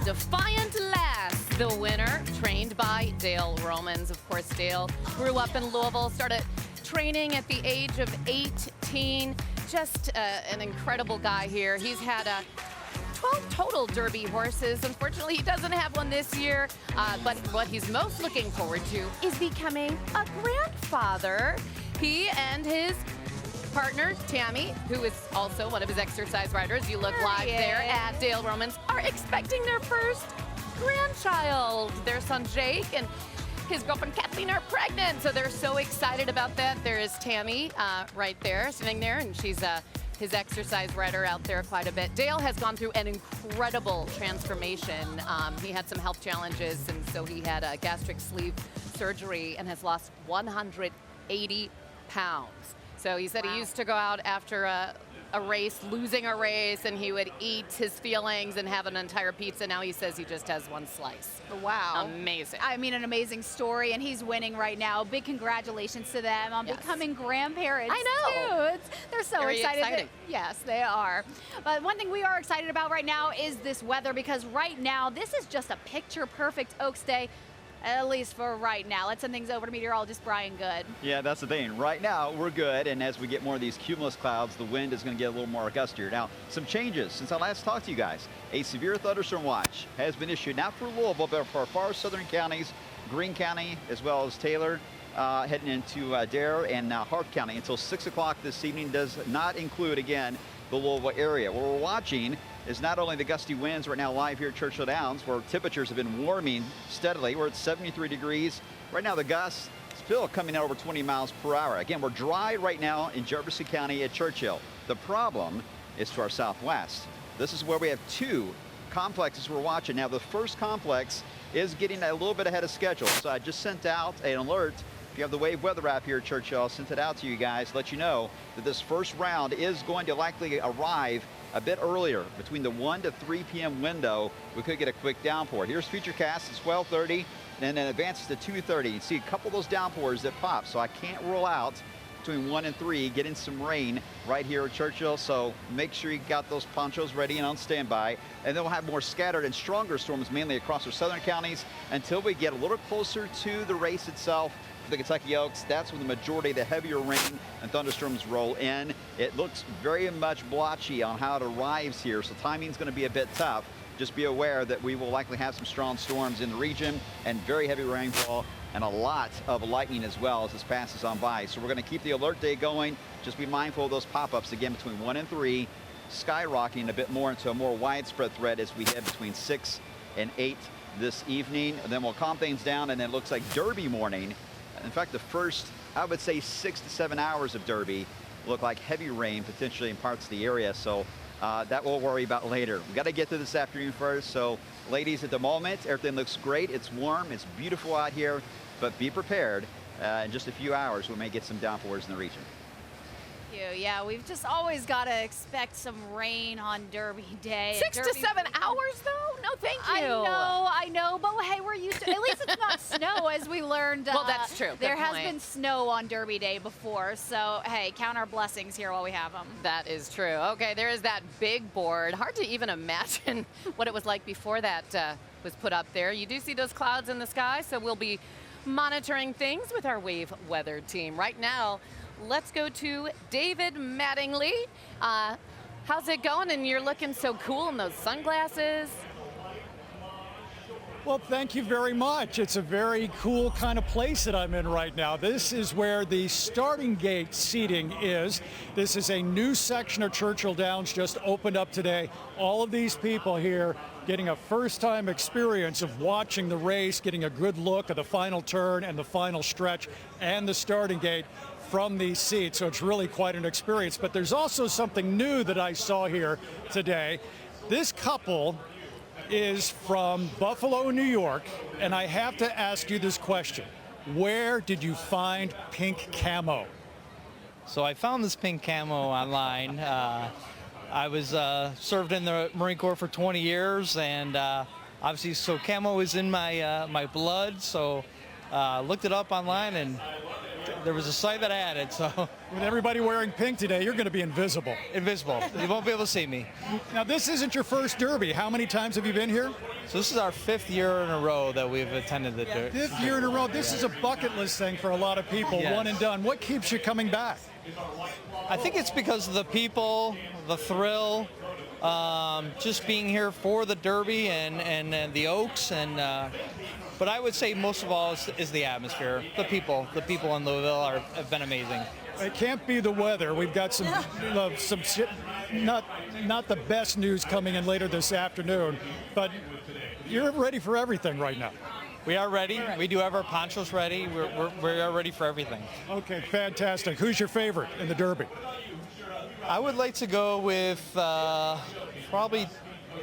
Defiant Last, the winner, trained by Dale Romans. Of course, Dale grew up in Louisville, started training at the age of 18. Just an incredible guy here. He's had 12 total Derby horses. Unfortunately, he doesn't have one this year, but what he's most looking forward to is becoming a grandfather. He and his partner, Tammy, who is also one of his exercise riders, you look live there at Dale Romans, are expecting their first grandchild. Their son Jake and his girlfriend Kathleen are pregnant, so they're so excited about that. There is Tammy right there, sitting there, and she's his exercise rider out there quite a bit. Dale has gone through an incredible transformation. He had some health challenges, and so he had a gastric sleeve surgery and has lost 180 pounds. So he said he used to go out after a race, losing a race, and he would eat his feelings and have an entire pizza. Now he says he just has 1 slice. Wow. Amazing. I mean, an amazing story, and he's winning right now. Big congratulations to them on becoming grandparents. I know. Too. They're so Very excited. exciting. Yes, they are. But one thing we are excited about right now is this weather, because right now, this is just a picture-perfect Oaks Day. At least for right now. Let's send things over to meteorologist Brian Good. Yeah, that's the thing. Right now, we're good, and as we get more of these cumulus clouds, the wind is going to get a little more gustier. Now, some changes since I last talked to you guys. A severe thunderstorm watch has been issued, not for Louisville, but for far southern counties, Greene County, as well as Taylor, heading into Dare and Hart County until 6 o'clock this evening. Does not include, again, the Louisville area. What we're watching is not only the gusty winds right now live here at Churchill Downs, where temperatures have been warming steadily. We're at 73 degrees. Right now, the gusts still coming out over 20 miles per hour. Again, we're dry right now in Jefferson County at Churchill. The problem is to our southwest. This is where we have 2 complexes we're watching. Now, the first complex is getting a little bit ahead of schedule. So I just sent out an alert. If you have the Wave Weather app here at Churchill, I sent it out to you guys, let you know that this first round is going to likely arrive a bit earlier. Between the 1 to 3 p.m. window, we could get a quick downpour. Here's Futurecast at 12:30, and then advances to 2:30. You see a couple of those downpours that pop, so I can't rule out between 1 and 3 getting some rain right here at Churchill. So make sure you got those ponchos ready and on standby. And then we'll have more scattered and stronger storms mainly across our southern counties until we get a little closer to the race itself. For the Kentucky Oaks, that's when the majority of the heavier rain and thunderstorms roll in. It looks very much blotchy on how it arrives here, so timing's going to be a bit tough. Just be aware that we will likely have some strong storms in the region and very heavy rainfall and a lot of lightning as well as this passes on by. So we're going to keep the alert day going. Just be mindful of those pop-ups again between 1 and 3. skyrocketing a bit more into a more widespread threat as we head between 6 and 8 this evening. And then we'll calm things down, and then it looks like Derby morning. In fact, the first, I would say, 6 to 7 hours of Derby look like heavy rain potentially in parts of the area. So that we'll worry about later. We've got to get through this afternoon first. So ladies, at the moment, everything looks great. It's warm. It's beautiful out here. But be prepared. In just a few hours, we may get some downpours in the region. Yeah, we've just always got to expect some rain on Derby Day. 6 to 7 hours, though? No, thank you. I know, but hey, we're used to. At least it's not snow, as we learned. Well, that's true. There Good has point. been snow on Derby Day before, so hey, count our blessings here while we have them. That is true. Okay, there is that big board. Hard to even imagine what it was like before that was put up there. You do see those clouds in the sky, so we'll be monitoring things with our wave weather team. Right now, let's go to David Mattingly. How's it going? And you're looking so cool in those sunglasses. Well, thank you very much. It's a very cool kind of place that I'm in right now. This is where the starting gate seating is. This is a new section of Churchill Downs just opened up today. All of these people here getting a first-time experience of watching the race, getting a good look at the final turn and the final stretch and the starting gate from these seats. So it's really quite an experience. But there's also something new that I saw here today. This couple is from Buffalo, New York, and I have to ask you this question. Where did you find pink camo? So I found this pink camo online. I was served in the Marine Corps for 20 years, and obviously, so camo is in my blood. So looked it up online, and there was a site that I added. So with everybody wearing pink today, you're going to be invisible. Invisible. You won't be able to see me. Now, this isn't your first Derby. How many times have you been here? So this is our 5th year in a row that we've attended the Derby. 5th year in a row. This is a bucket list thing for a lot of people. Yes. One and done. What keeps you coming back? I think it's because of the people, the thrill, just being here for the Derby and the Oaks, and but I would say most of all is the atmosphere. The people in Louisville have been amazing. It can't be the weather. We've got some shit, not the best news coming in later this afternoon, but you're ready for everything right now. We are ready. We do have our ponchos ready. We are ready for everything. Okay, fantastic. Who's your favorite in the Derby? I would like to go with probably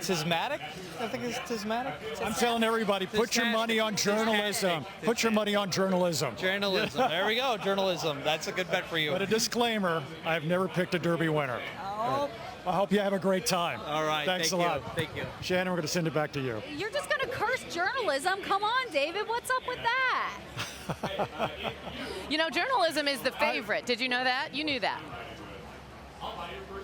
Tismatic. I think it's Tismatic. I'm telling everybody, put your money on journalism. Put your money on journalism. Journalism. There we go. Journalism. That's a good bet for you. But a disclaimer, I've never picked a Derby winner. Oh. I hope you have a great time. All right. Thanks thank a you. lot. Thank you. Shannon, we're going to send it back to you. You're just going to curse journalism? Come on, David. What's up with that? You know, journalism is the favorite. Did you know that? You knew that.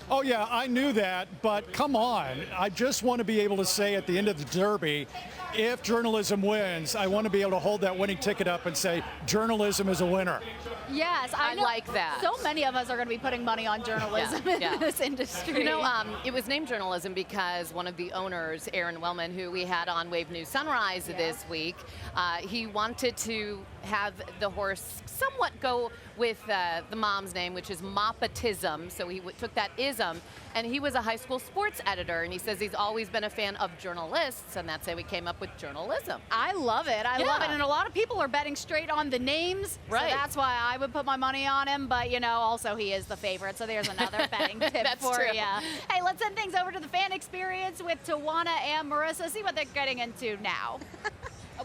Oh, yeah, I knew that, but come on. I just want to be able to say at the end of the Derby, if journalism wins, I want to be able to hold that winning ticket up and say, journalism is a winner. Yes, I like that. So many of us are going to be putting money on journalism in this industry. You know, it was named journalism because one of the owners, Aaron Wellman, who we had on Wave News Sunrise this week, he wanted to have the horse somewhat go with the mom's name, which is Mopatism. So he took that ism, and he was a high school sports editor, and he says he's always been a fan of journalists, and that's how we came up with journalism. I love it. I love it. And a lot of people are betting straight on the names. Right. So that's why I would put my money on him. But, you know, also he is the favorite. So there's another betting tip That's for true. you. Hey, let's send things over to the fan experience with Tawana and Marissa. See what they're getting into now.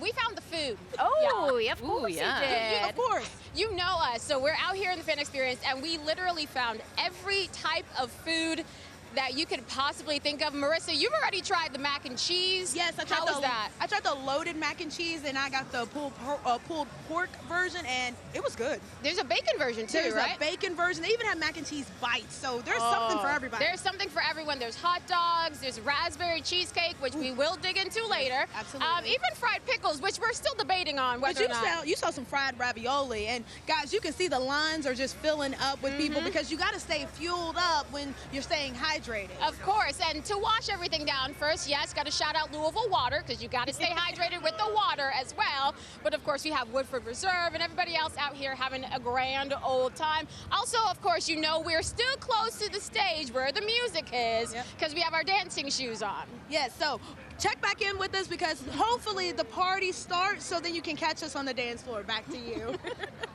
We found the food. Oh, yeah. Of course Ooh, yeah. you did. Of course. You know us. So we're out here in the fan experience, and we literally found every type of food that you could possibly think of. Marissa, you've already tried the mac and cheese. Yes, I tried How was that? I tried the loaded mac and cheese, and I got the pulled pork version, and it was good. There's a bacon version too, There's right? a bacon version. They even have mac and cheese bites, so there's something for everybody. There's something for everyone. There's hot dogs, there's raspberry cheesecake, which we will dig into later. Absolutely. Even fried pickles, which we're still debating on whether or not. You saw some fried ravioli, and guys, you can see the lines are just filling up with people because you got to stay fueled up when you're staying hydrated hydrated. Of course, and to wash everything down first, yes, got to shout out Louisville Water because you got to stay hydrated with the water as well. But of course, we have Woodford Reserve and everybody else out here having a grand old time. Also, of course, you know we're still close to the stage where the music is because we have our dancing shoes on. Yes, so check back in with us because hopefully the party starts so then you can catch us on the dance floor. Back to you.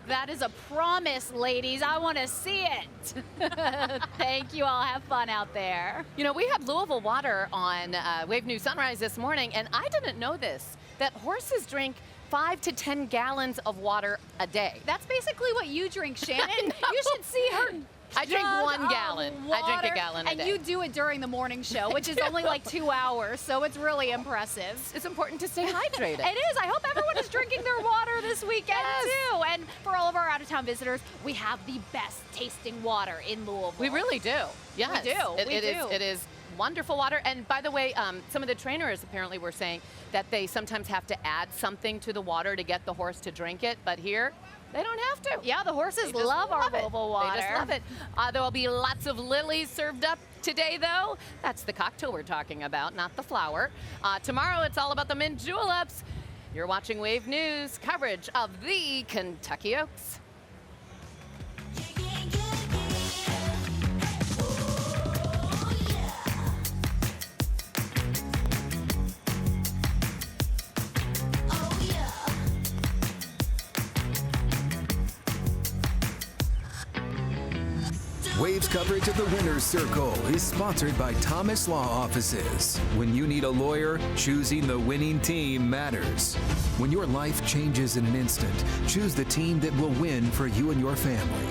That is a promise, ladies. I want to see it. Thank you all. Have fun out there. You know, we had Louisville Water on Wave News Sunrise this morning, and I didn't know this, that horses drink 5 to 10 gallons of water a day. That's basically what you drink, Shannon. You should see her. I drink jug 1 gallon. of I drink a water, gallon a day. And you do it during the morning show, which is only like 2 hours, so it's really impressive. It's important to stay hydrated. It is. I hope everyone is drinking their water this weekend, too. And for all of our out-of-town visitors, we have the best tasting water in Louisville. We really do. Yes. We do. It is wonderful water. And by the way, some of the trainers apparently were saying that they sometimes have to add something to the water to get the horse to drink it. But here, they don't have to. Yeah, the horses love our Louisville water. They just love it. There will be lots of lilies served up today, though. That's the cocktail we're talking about, not the flower. Tomorrow, it's all about the mint juleps. You're watching Wave News coverage of the Kentucky Oaks. Waves coverage of the Winner's Circle is sponsored by Thomas Law Offices. When you need a lawyer, choosing the winning team matters. When your life changes in an instant, choose the team that will win for you and your family.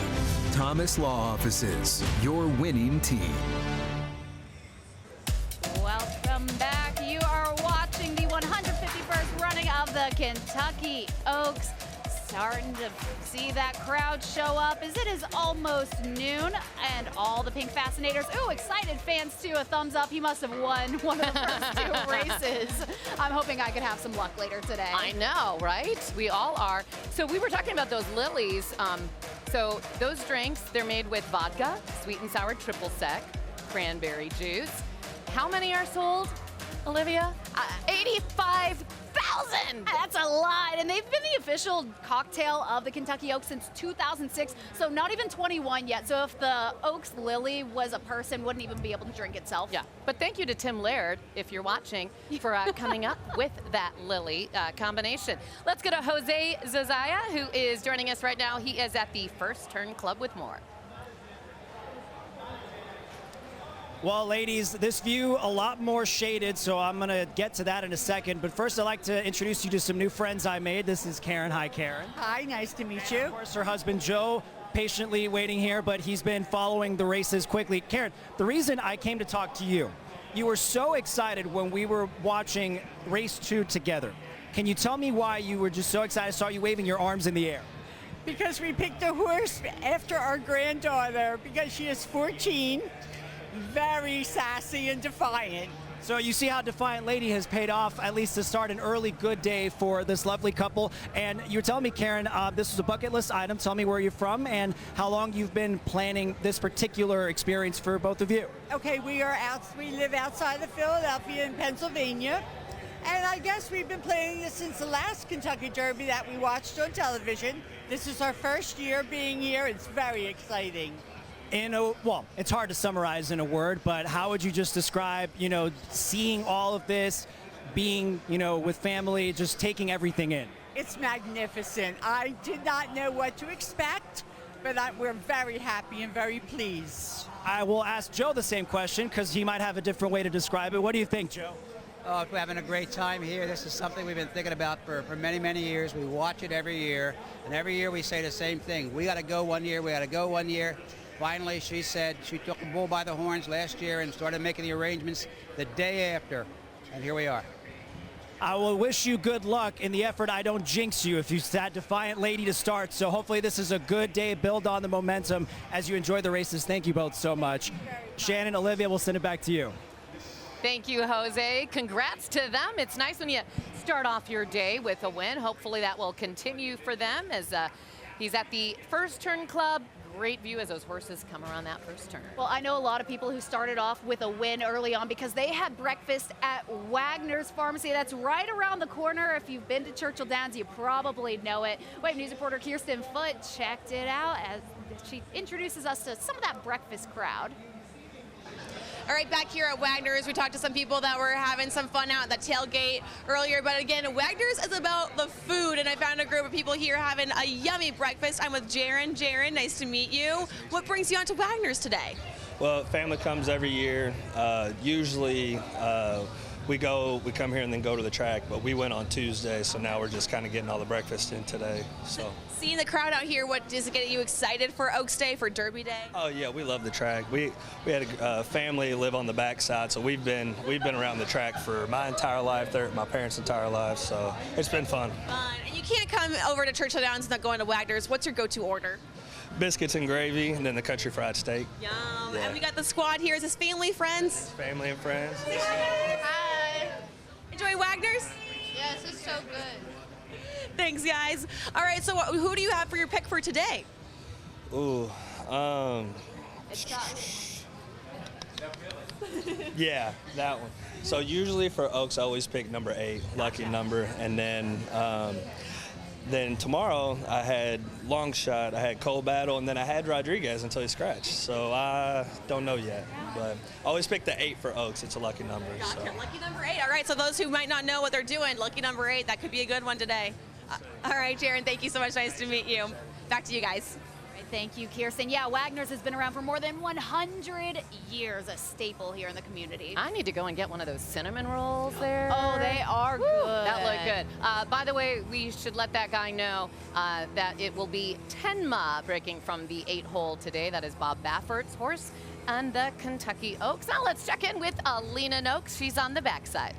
Thomas Law Offices, your winning team. Welcome back. You are watching the 151st running of the Kentucky Oaks. Starting to see that crowd show up as it is almost noon, and all the pink fascinators. Ooh, excited fans too. A thumbs up. He must have won one of the first 2 races. I'm hoping I could have some luck later today. I know, right? We all are. So we were talking about those lilies. So those drinks, they're made with vodka, sweet and sour triple sec, cranberry juice. How many are sold, Olivia? 85,000. That's a lot. And they've been the official cocktail of the Kentucky Oaks since 2006, so not even 21 yet. So if the Oaks Lily was a person, wouldn't even be able to drink itself. Yeah, but thank you to Tim Laird, if you're watching, for coming up with that Lily combination. Let's go to Jose Zozaya, who is joining us right now. He is at the First Turn Club with more. Well, ladies, this view a lot more shaded, so I'm going to get to that in a second. But first, I'd like to introduce you to some new friends I made. This is Karen. Hi, Karen. Hi, nice to meet you. Of course, her husband, Joe, patiently waiting here, but he's been following the races quickly. Karen, the reason I came to talk to you, you were so excited when we were watching race 2 together. Can you tell me why you were just so excited? I saw you waving your arms in the air. Because we picked a horse after our granddaughter, because she is 14. Very sassy and defiant. So you see how Defiant Lady has paid off, at least to start an early good day for this lovely couple. And you were telling me, Karen, this was a bucket list item. Tell me where you're from and how long you've been planning this particular experience for both of you. Okay, we live outside of Philadelphia in Pennsylvania. And I guess we've been planning this since the last Kentucky Derby that we watched on television. This is our first year being here. It's very exciting. Well, it's hard to summarize in a word, but how would you just describe, seeing all of this, being, with family, just taking everything in? It's magnificent. I did not know what to expect, but we're very happy and very pleased. I will ask Joe the same question because he might have a different way to describe it. What do you think, Joe? Oh, we're having a great time here. This is something we've been thinking about for many, many years. We watch it every year, and every year we say the same thing. We got to go one year. We got to go one year. Finally, she said she took the bull by the horns last year and started making the arrangements the day after, and here we are. I will wish you good luck in the effort. I don't jinx you if you that Defiant Lady to start, so hopefully this is a good day. Build on the momentum as you enjoy the races. Thank you both so much. Shannon, Olivia, we'll send it back to you. Thank you, Jose. Congrats to them. It's nice when you start off your day with a win. Hopefully that will continue for them as he's at the First Turn Club. great view as those horses come around that first turn. Well, I know a lot of people who started off with a win early on because they had breakfast at Wagner's Pharmacy. That's right around the corner. If you've been to Churchill Downs, you probably know it. Wave News reporter Kirsten Foote checked it out as she introduces us to some of that breakfast crowd. All right, back here at Wagner's, we talked to some people that were having some fun out at the tailgate earlier. But again, Wagner's is about the food, and I found a group of people here having a yummy breakfast. I'm with Jaron. Jaron, nice to meet you. What brings you onto Wagner's today? Well, family comes every year. Usually we come here and then go to the track, but we went on Tuesday, so now we're just kind of getting all the breakfast in today. So. Seeing the crowd out here, what does it get you excited for Oaks Day, for Derby Day? Oh yeah, we love the track. We had a family live on the backside, so we've been around the track for my entire life, my parents' entire lives, so it's been fun. And you can't come over to Churchill Downs without going to Wagner's. What's your go-to order? Biscuits and gravy, and then the country fried steak. Yum. Yeah. And we got the squad here. Is this family, friends? Family and friends. Hi. Enjoy Wagner's? Yes, it's so good. Thanks, guys. All right, so who do you have for your pick for today? Ooh, yeah, that one. So usually for Oaks, I always pick number 8, lucky number, and then tomorrow I had Long Shot, I had Cold Battle, and then I had Rodriguez until he scratched. So I don't know yet, but I always pick the 8 for Oaks. It's a lucky number. Gotcha, So. lucky number 8. All right, so those who might not know what they're doing, lucky number 8, that could be a good one today. All right, Jaron, thank you so much. Nice to meet you. Back to you guys. Thank you, Kirsten. Yeah, Wagner's has been around for more than 100 years, a staple here in the community. I need to go and get one of those cinnamon rolls there. Oh, they are good. That looked good. By the way, we should let that guy know that it will be Tenma breaking from the 8-hole today. That is Bob Baffert's horse and the Kentucky Oaks. Now let's check in with Alina Noakes. She's on the backside.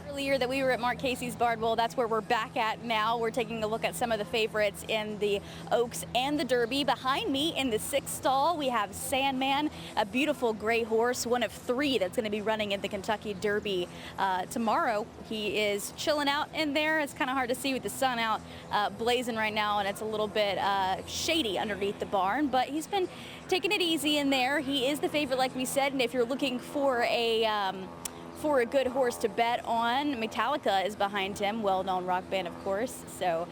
Earlier that we were at Mark Casey's Barn Bowl, that's where we're back at now. We're taking a look at some of the favorites in the Oaks and the Derby. Behind me in the 6th stall, we have Sandman, a beautiful gray horse, one of 3 that's going to be running in the Kentucky Derby tomorrow. He is chilling out in there. It's kind of hard to see with the sun out blazing right now, and it's a little bit shady underneath the barn, but he's been taking it easy in there. He is the favorite, like we said, and if you're looking for a good horse to bet on, Metallica is behind him, well-known rock band, of course. So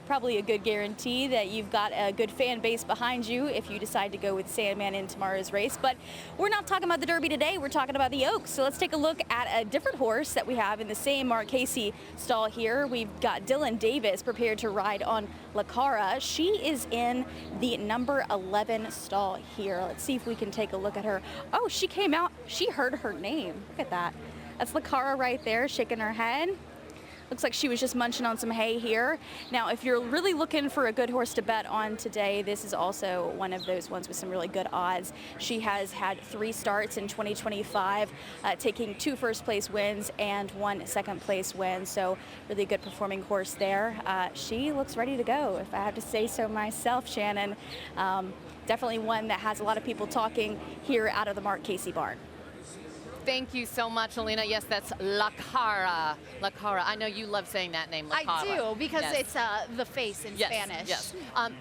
probably a good guarantee that you've got a good fan base behind you if you decide to go with Sandman in tomorrow's race. But we're not talking about the Derby today. We're talking about the Oaks. So let's take a look at a different horse that we have in the same Mark Casey stall here. We've got Dylan Davis prepared to ride on La Cara. She is in the number 11 stall here. Let's see if we can take a look at her. Oh, she came out. She heard her name. Look at that. That's La Cara right there, shaking her head. Looks like she was just munching on some hay here. Now, if you're really looking for a good horse to bet on today, this is also one of those ones with some really good odds. She has had 3 starts in 2025, taking 2 first-place wins and 1 second-place win. So really good performing horse there. She looks ready to go, if I have to say so myself, Shannon. Definitely one that has a lot of people talking here out of the Mark Casey barn. Thank you so much, Alina. Yes, that's La Cara. La Cara. I know you love saying that name, La Cara. I do, because yes. it's the face in Spanish. Yes.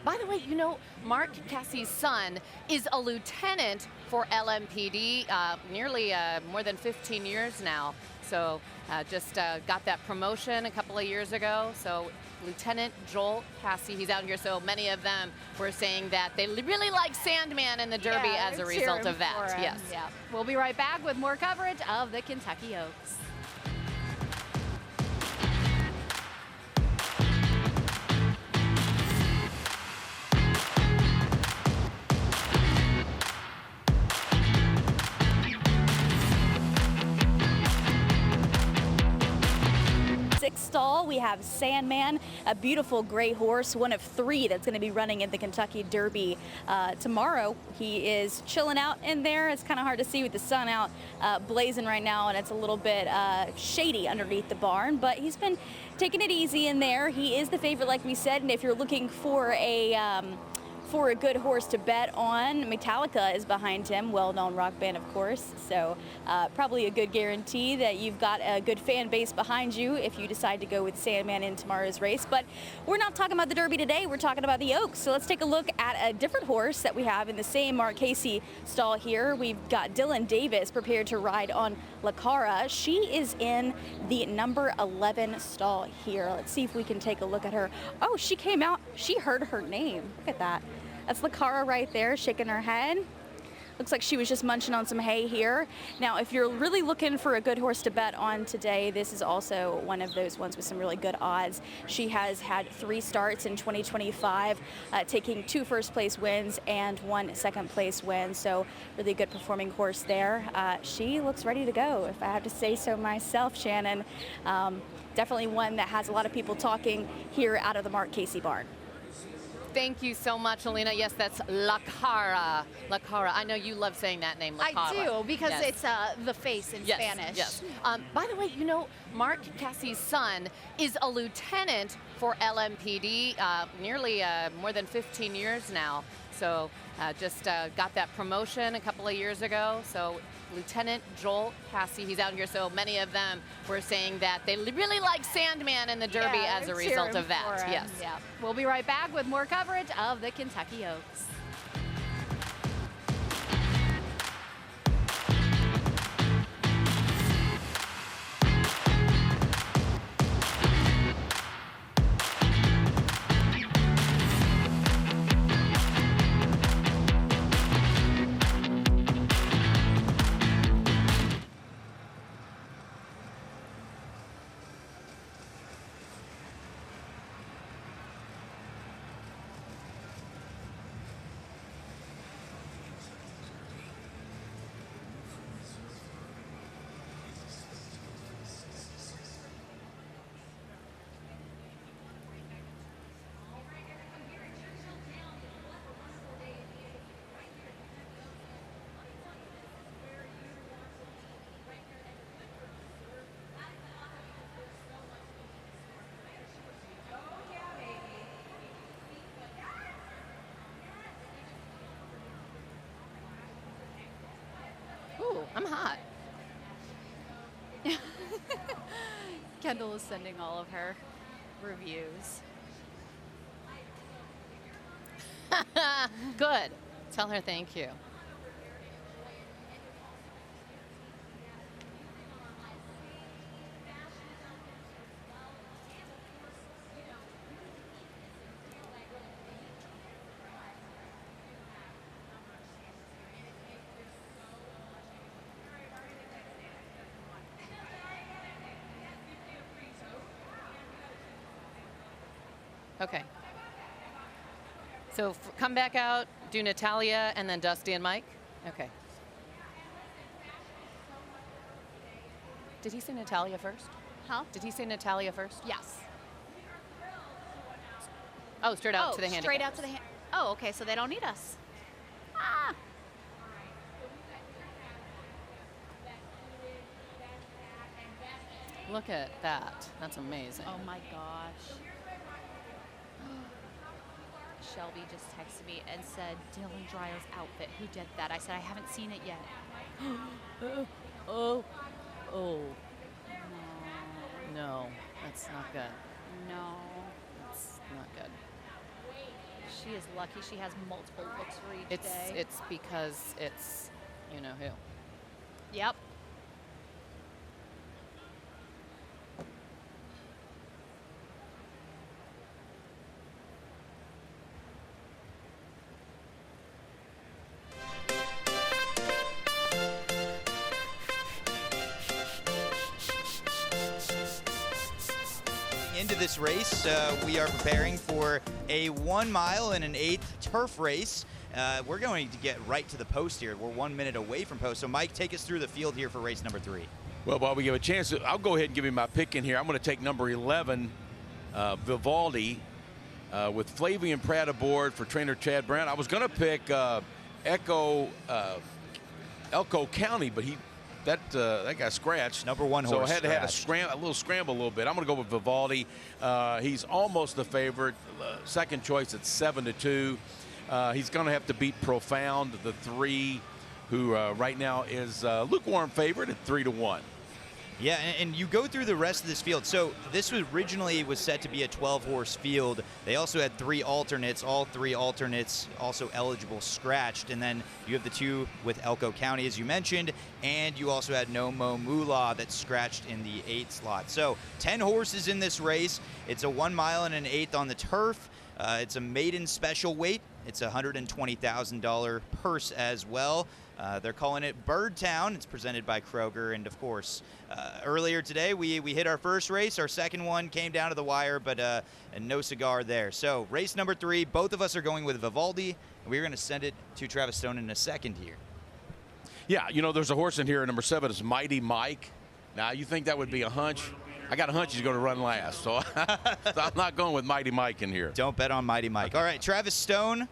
By the way, you know, Mark Cassie's son is a lieutenant for LMPD, nearly more than 15 years now. So just got that promotion a couple of years ago. So Lieutenant Joel Cassie, he's out here. So many of them were saying that they really like Sandman in the Derby as a result of that. Yes. Yeah. We'll be right back with more coverage of the Kentucky Oaks. Stall, we have Sandman, a beautiful gray horse, one of 3 that's going to be running in the Kentucky Derby tomorrow. He is chilling out in there. It's kind of hard to see with the sun out blazing right now, and it's a little bit shady underneath the barn, but he's been taking it easy in there. He is the favorite, like we said, and if you're looking for for a good horse to bet on, Metallica is behind him, well-known rock band, of course. So probably a good guarantee that you've got a good fan base behind you if you decide to go with Sandman in tomorrow's race. But we're not talking about the Derby today. We're talking about the Oaks. So let's take a look at a different horse that we have in the same Mark Casey stall here. We've got Dylan Davis prepared to ride on La Cara. She is in the number 11 stall here. Let's see if we can take a look at her. Oh, she came out. She heard her name. Look at that. That's La Cara right there, shaking her head. Looks like she was just munching on some hay here. Now, if you're really looking for a good horse to bet on today, this is also one of those ones with some really good odds. She has had 3 starts in 2025, taking 2 first-place wins and 1 second-place win. So really good performing horse there. She looks ready to go, if I have to say so myself, Shannon. Definitely one that has a lot of people talking here out of the Mark Casey barn. Thank you so much, Alina. Yes, that's La Cara. La Cara. I know you love saying that name, La Cara. I do, because yes. it's the face in yes, Spanish. Yes. By the way, you know, Mark Casey's son is a lieutenant for LMPD, nearly more than 15 years now. So just got that promotion a couple of years ago. So Lieutenant Joel Casey, he's out here. So many of them were saying that they really like Sandman in the Derby as a result of that. Yes. Yeah. We'll be right back with more coverage of the Kentucky Oaks. Ooh, I'm hot. Kendall is sending all of her reviews. Good. Tell her thank you. Okay. So come back out, do Natalia, and then Dusty and Mike? Okay. Did he say Natalia first? Huh? Did he say Natalia first? Yes. Oh, straight out to the handicap. Straight out to the Oh, okay, so they don't need us. Ah. Look at that. That's amazing. Oh my gosh. Shelby just texted me and said Dylan Dryo's outfit. Who did that? I said I haven't seen it yet. Oh. No. No, that's not good. No. That's not good. She is lucky she has multiple looks for each day. It's because it's you know who. Yep. Into this race, we are preparing for a 1 mile and an 1/8 turf race. We're going to get right to the post here. We're 1 minute away from post. So Mike, take us through the field here for race number 3. Well, while we give a chance, I'll go ahead and give you my pick in here. I'm going to take number 11, Vivaldi, with Flavian Pratt aboard for trainer Chad Brown. I was going to pick Elko County, but that got scratched. Number 1 horse. So I had to have a little scramble a little bit. I'm going to go with Vivaldi. He's almost the favorite. Second choice at 7-2. He's going to have to beat Profound, the 3, who right now is lukewarm favorite at 3-1. Yeah, and you go through the rest of this field. So this was originally was set to be a 12-horse field. They also had 3 alternates. All 3 alternates also eligible scratched. And then you have the 2 with Elko County, as you mentioned, and you also had No Mo Moolah that scratched in the 8 slot. So 10 horses in this race. It's a 1 mile and an 1/8 on the turf. It's a maiden special weight. It's a $120,000 purse as well. They're calling it Birdtown. It's presented by Kroger. And, of course, earlier today we hit our first race. Our second one came down to the wire, but no cigar there. So race number 3, both of us are going with Vivaldi. And we're going to send it to Travis Stone in a second here. Yeah, you know, there's a horse in here, number 7 is Mighty Mike. Now, you think that would be a hunch? I got a hunch he's going to run last, so I'm not going with Mighty Mike in here. Don't bet on Mighty Mike. All right, Travis Stone,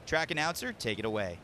track announcer, take it away.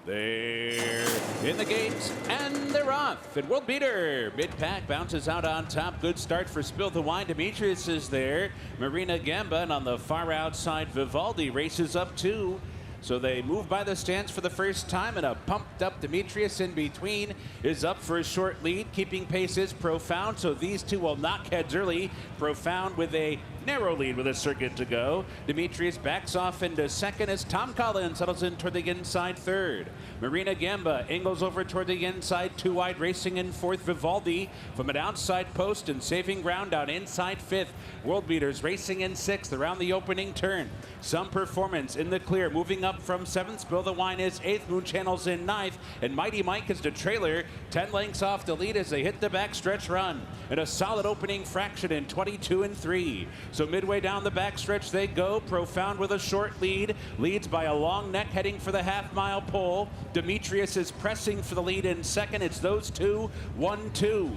They're in the gates, and they're off. And World Beater, mid-pack, bounces out on top. Good start for Spill the Wine. Demetrius is there. Marina Gamba, and on the far outside, Vivaldi races up 2. So they move by the stands for the first time, and a pumped-up Demetrius in between is up for a short lead. Keeping pace is Profound, so these 2 will knock heads early. Profound with a narrow lead with a circuit to go. Demetrius backs off into second as Tom Collins settles in toward the inside third. Marina Gamba angles over toward the inside, 2 wide, racing in fourth. Vivaldi from an outside post and saving ground out inside fifth. World Beaters racing in sixth around the opening turn. Some Performance in the clear, moving up from seventh. Spill the Wine is eighth. Moon Channel's in ninth, and Mighty Mike is the trailer, 10 lengths off the lead as they hit the backstretch run. And a solid opening fraction in 22 and 3. So midway down the backstretch they go. Profound with a short lead, leads by a long neck heading for the half-mile pole. Demetrius is pressing for the lead in second. It's those 2, 1-2.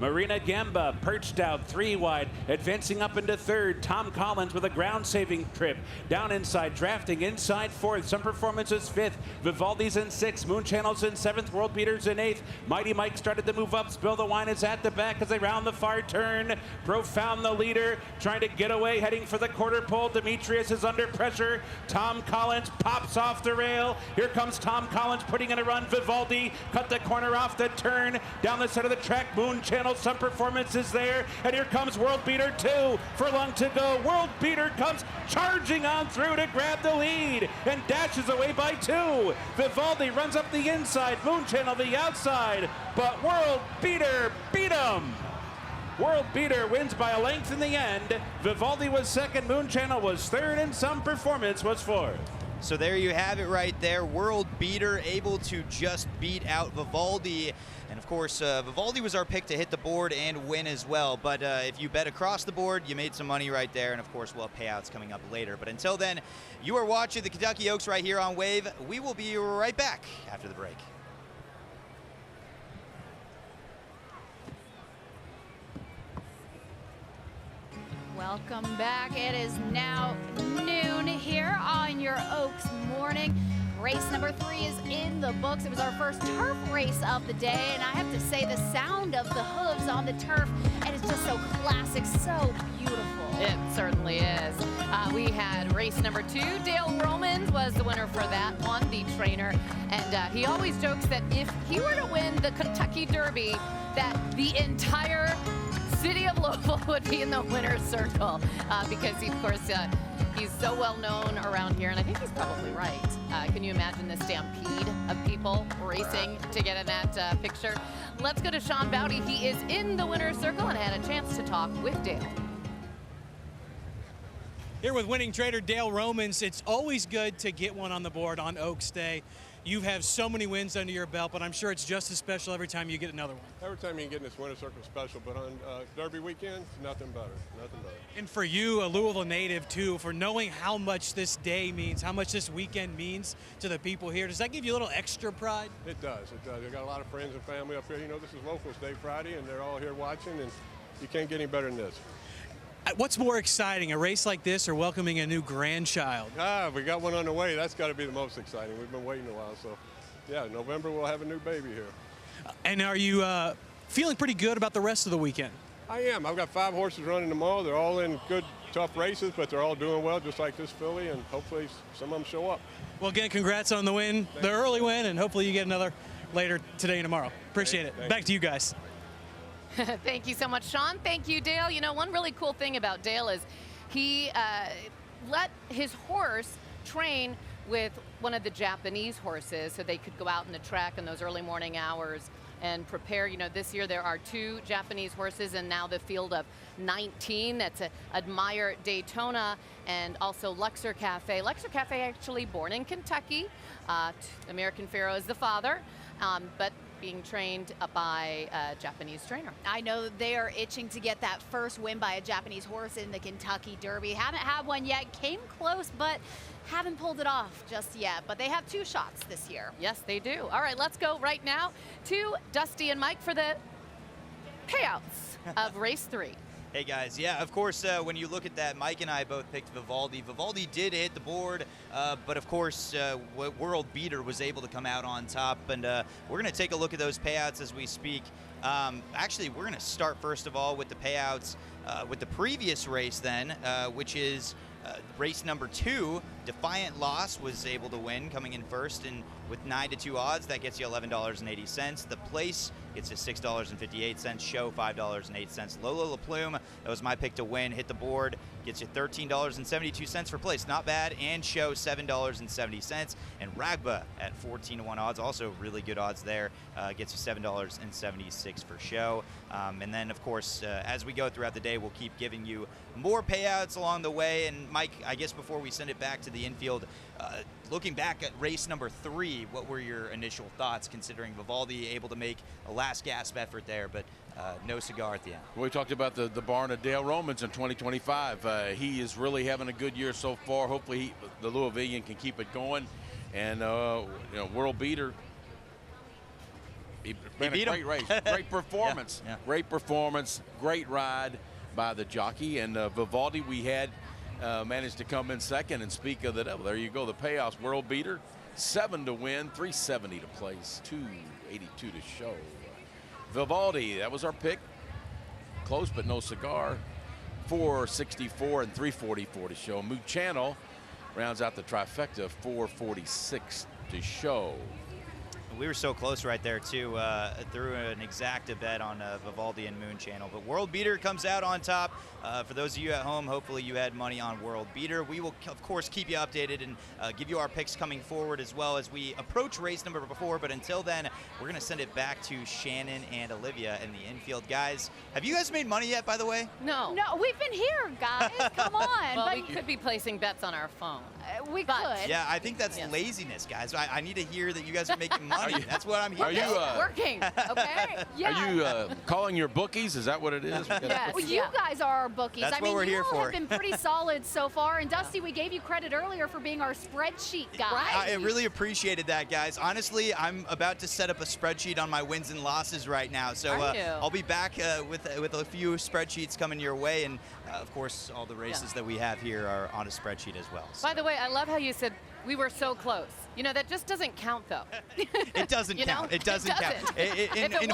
Marina Gamba perched out 3 wide, advancing up into third. Tom Collins with a ground-saving trip. Down inside, drafting inside fourth. Some Performances fifth. Vivaldi's in sixth. Moon Channel's in seventh. World Beaters in eighth. Mighty Mike started to move up. Spill the Wine is at the back as they round the far turn. Profound the leader, trying to get away, heading for the quarter pole. Demetrius is under pressure. Tom Collins pops off the rail. Here comes Tom Collins putting in a run. Vivaldi cut the corner off the turn. Down the center of the track, Moon Channel. Some Performances there, and here comes World Beater 2. Furlong to go. World Beater comes charging on through to grab the lead and dashes away by 2. Vivaldi runs up the inside. Moon Channel the outside, but World Beater beat him. World Beater wins by a length in the end. Vivaldi was second. Moon Channel was third, and Some Performance was fourth. So there you have it right there. World Beater able to just beat out Vivaldi. And of course, Vivaldi was our pick to hit the board and win as well. But if you bet across the board, you made some money right there. And of course, we'll have payouts coming up later. But until then, you are watching the Kentucky Oaks right here on Wave. We will be right back after the break. Welcome back. It is now noon here on your Oaks morning. Race number 3 is in the books. It was our first turf race of the day, and I have to say the sound of the hooves on the turf, and it's just so classic, so beautiful. It certainly is. We had race number 2. Dale Romans was the winner for that one, the trainer, and he always jokes that if he were to win the Kentucky Derby, that the entire city of Louisville would be in the winner's circle because, of course, he's so well known around here, and I think he's probably right. Can you imagine the stampede of people racing to get in that picture? Let's go to Sean Bowdy. He is in the winner's circle and had a chance to talk with Dale. Here with winning trader Dale Romans, it's always good to get one on the board on Oaks Day. You have so many wins under your belt, but I'm sure it's just as special every time you get another one. Every time you get in this winner's circle special, but on Derby weekend, nothing better, nothing better. And for you, a Louisville native too, for knowing how much this day means, how much this weekend means to the people here, does that give you a little extra pride? It does, it does. I've got a lot of friends and family up here. You know, this is Locals Day Friday, and they're all here watching, and you can't get any better than this. What's more exciting, a race like this or welcoming a new grandchild? We got one on the way. That's got to be the most exciting. We've been waiting a while, so yeah, November we'll have a new baby here. And are you feeling pretty good about the rest of the weekend? I am. I've got 5 horses running tomorrow. They're all in good, tough races, but they're all doing well, just like this filly, and hopefully some of them show up. Well, again, congrats on the win, the early win, and hopefully you get another later today and tomorrow. Appreciate it. Back to you guys. Thank you so much, Sean. Thank you, Dale. You know, one really cool thing about Dale is he let his horse train with one of the Japanese horses so they could go out in the track in those early morning hours and prepare. You know, this year there are 2 Japanese horses and now the field of 19. That's Admire Daytona and also Luxor Cafe. Luxor Cafe actually born in Kentucky. American Pharoah is the father, but being trained by a Japanese trainer. I know they are itching to get that first win by a Japanese horse in the Kentucky Derby. Haven't had one yet, came close, but haven't pulled it off just yet. But they have 2 shots this year. Yes, they do. All right, let's go right now to Dusty and Mike for the payouts of race 3. Hey guys, yeah, of course, when you look at that, Mike and I both picked Vivaldi. Vivaldi did hit the board, but of course, World Beater was able to come out on top, and we're going to take a look at those payouts as we speak. Actually, we're going to start first of all with the payouts with the previous race then, which is race number 2. Defiant Loss was able to win, coming in first, and with 9-2 odds, that gets you $11.80. The place gets you $6.58. Show $5.08. Lola La Plume, that was my pick to win, hit the board, gets you $13.72 for place, not bad, and Show $7.70. And Ragba at 14-1 odds, also really good odds there, gets you $7.76 for Show. And then, of course, as we go throughout the day, we'll keep giving you more payouts along the way. And Mike, I guess before we send it back to the infield, looking back at race number 3, what were your initial thoughts, considering Vivaldi able to make a last gasp effort there, but no cigar at the end? We talked about the barn of Dale Romans in 2025. He is really having a good year so far. Hopefully the Louisvillian can keep it going. And you know, World Beater, he ran a great race, great performance, great performance, great ride by the jockey. And Vivaldi, we had managed to come in second. And speak of the devil, there you go, the payoffs. World Beater, 7 to win, 370 to place, 282 to show. Vivaldi, that was our pick. Close but no cigar. 464 and 344 to show. Mood Channel rounds out the trifecta, 446 to show. We were so close right there, too. Threw an exacta bet on Vivaldi and Moon Channel. But World Beater comes out on top. For those of you at home, hopefully you had money on World Beater. We will, of course, keep you updated and give you our picks coming forward as well as we approach race number 4. But until then, we're going to send it back to Shannon and Olivia in the infield. Guys, have you guys made money yet, by the way? No. No, we've been here, guys. Come on. Well, but we could be placing bets on our phone. We could. Yeah, I think that's laziness, guys. I need to hear that you guys are making money. That's what I'm hearing. Are you working? Okay. Yeah. Are you calling your bookies? Is that what it is? Yes. Well, you guys are our bookies. That's I what mean, we're you here all for. have been pretty solid so far. And Dusty, we gave you credit earlier for being our spreadsheet guy. I really appreciated that, guys. Honestly, I'm about to set up a spreadsheet on my wins and losses right now. So I'll be back with a few spreadsheets coming your way. And, of course, all the races that we have here are on a spreadsheet as well. So. By the way, I love how you said we were so close. You know, that just doesn't count, though. It doesn't count. It doesn't count. In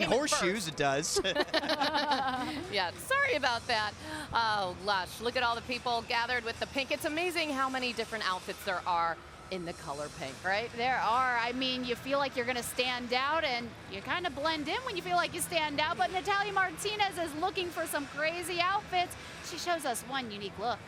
horseshoes, it does. Yeah, sorry about that. Oh, lush. Look at all the people gathered with the pink. It's amazing how many different outfits there are in the color pink, right? There are. I mean, you feel like you're going to stand out, and you kind of blend in when you feel like you stand out. But Natalia Martinez is looking for some crazy outfits. She shows us one unique look.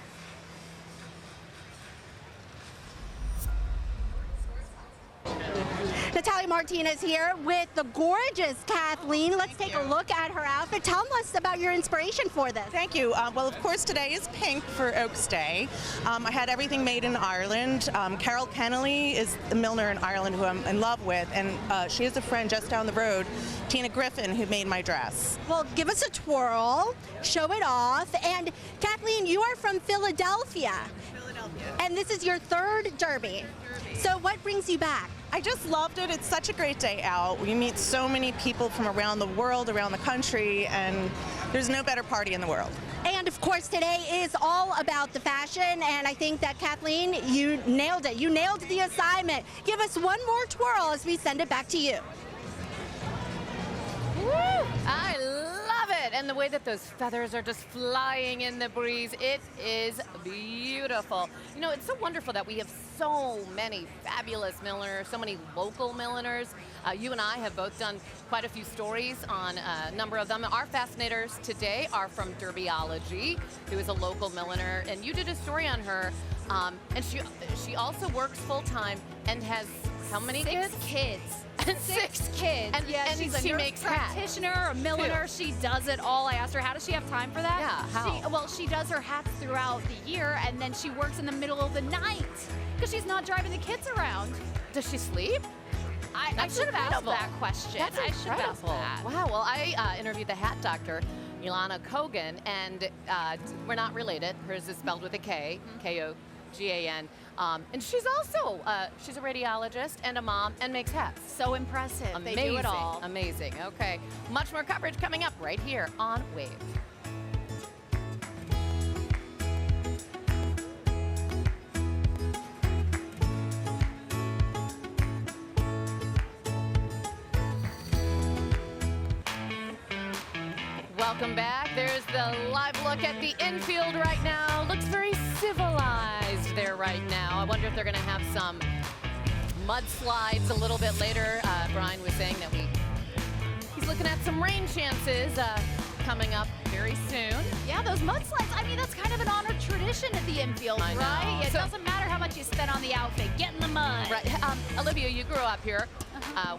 Natalia Martinez here with the gorgeous Kathleen. Let's take a look at her outfit. Tell us about your inspiration for this. Thank you. Well, of course, today is pink for Oaks Day. I had everything made in Ireland. Carol Kennelly is the milliner in Ireland who I'm in love with, and she has a friend just down the road, Tina Griffin, who made my dress. Well, give us a twirl, show it off. And Kathleen, you are from Philadelphia. And this is your 3rd Derby. So what brings you back? I just loved it. It's such a great day out. We meet so many people from around the world, around the country, and there's no better party in the world. And of course, today is all about the fashion, and I think that Kathleen, you nailed it. You nailed the assignment. Give us one more twirl as we send it back to you. Woo! I love it. And the way that those feathers are just flying in the breeze, it is beautiful. You know, it's so wonderful that we have so many fabulous milliners, so many local milliners. You and I have both done quite a few stories on a number of them. Our fascinators today are from Derbyology, who is a local milliner, and you did a story on her. And she also works full-time and has how many kids? Six kids. And, yeah, and she's a she nurse makes hats. practitioner, a milliner. Too. She does it all. I asked her, how does she have time for that? Yeah, how? She does her hats throughout the year, and then she works in the middle of the night because she's not driving the kids around. Does she sleep? I should have asked that question. That's I should have asked that. Wow. Well, I interviewed the hat doctor, Ilana Kogan, and we're not related. Hers is spelled with a K, K-O-G-A-N. And she's also, she's a radiologist and a mom and makes hats. So impressive. Amazing. They do it all. Amazing. Okay. Much more coverage coming up right here on Wave. Welcome back. There's the live look at the infield right now. Looks very civilized there right now. I wonder if they're going to have some mudslides a little bit later. Brian was saying that he's looking at some rain chances coming up very soon. Yeah, those mudslides, I mean, that's kind of an honored tradition at the infield, I know. right? It doesn't matter how much you spend on the outfit. Get in the mud. Right. Olivia, you grew up here.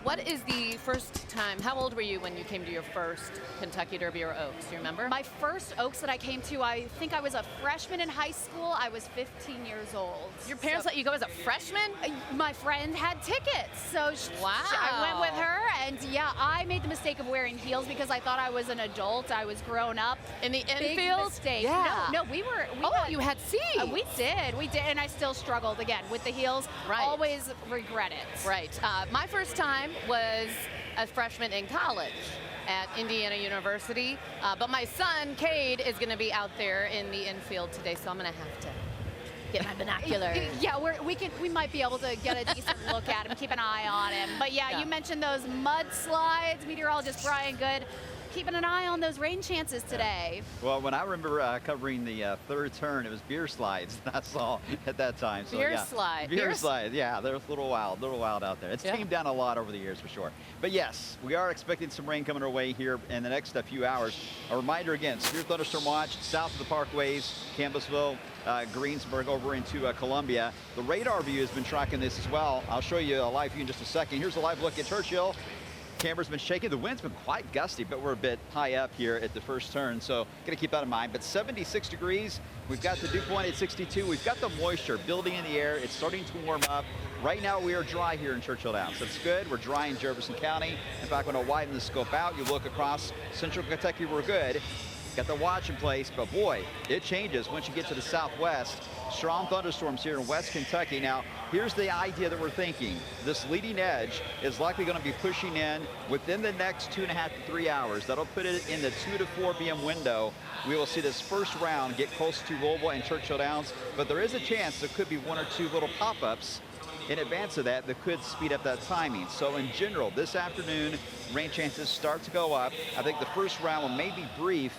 What is the first time, how old were you when you came to your first Kentucky Derby or Oaks? Do you remember? My first Oaks that I came to, I think I was a freshman in high school. I was 15 years old. Your parents let you go as a freshman? My friend had tickets, so I went with her, and yeah, I made the mistake of wearing heels because I thought I was an adult. I was grown up. In the Big infield? mistake. Yeah. No, we you had seats. We did, and I still struggled again with the heels. Right. Always regret it. Right. My first time was a freshman in college at Indiana University, but my son, Cade, is going to be out there in the infield today, so I'm going to have to get my binoculars. Yeah, we might be able to get a decent look at him, keep an eye on him. But yeah, you mentioned those mudslides. Meteorologist Brian Good keeping an eye on those rain chances today. Well, when I remember covering the third turn, it was beer slides that I saw at that time. So, beer yeah, slide. Beer slide, yeah, they're a little wild out there. It's tamed down a lot over the years for sure. But yes, we are expecting some rain coming our way here in the next few hours. A reminder again, severe thunderstorm watch south of the parkways, Campbellsville, Greensburg over into Columbia. The radar view has been tracking this as well. I'll show you a live view in just a second. Here's a live look at Churchill. Camera's been shaking. The wind's been quite gusty, but we're a bit high up here at the first turn, so got to keep that in mind. But 76 degrees. We've got the dew point at 62. We've got the moisture building in the air. It's starting to warm up. Right now we are dry here in Churchill Downs. That's good. We're dry in Jefferson County. In fact, when I widen the scope out, you look across central Kentucky, we're good. Got the watch in place, but boy, it changes once you get to the southwest. Strong thunderstorms here in West Kentucky. Now, here's the idea that we're thinking. This leading edge is likely going to be pushing in within the next 2.5 to 3 hours. That'll put it in the 2 to 4 p.m. window. We will see this first round get close to Louisville and Churchill Downs, but there is a chance there could be 1 or 2 little pop-ups in advance of that could speed up that timing. So in general, this afternoon, rain chances start to go up. I think the first round may be brief.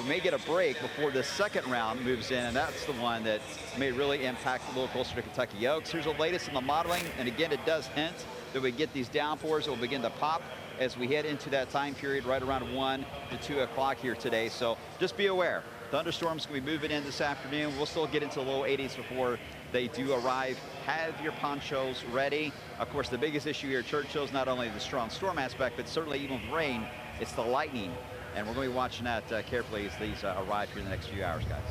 We may get a break before the second round moves in, and that's the one that may really impact a little closer to Kentucky Oaks. Here's the latest in the modeling, and again, it does hint that we get these downpours that will begin to pop as we head into that time period right around 1 to 2 o'clock here today. So just be aware. Thunderstorms can be moving in this afternoon. We'll still get into the low 80s before they do arrive. Have your ponchos ready. Of course, the biggest issue here at Churchill is not only the strong storm aspect, but certainly even with rain, it's the lightning. And we're going to be watching that carefully as these arrive here in the next few hours, guys.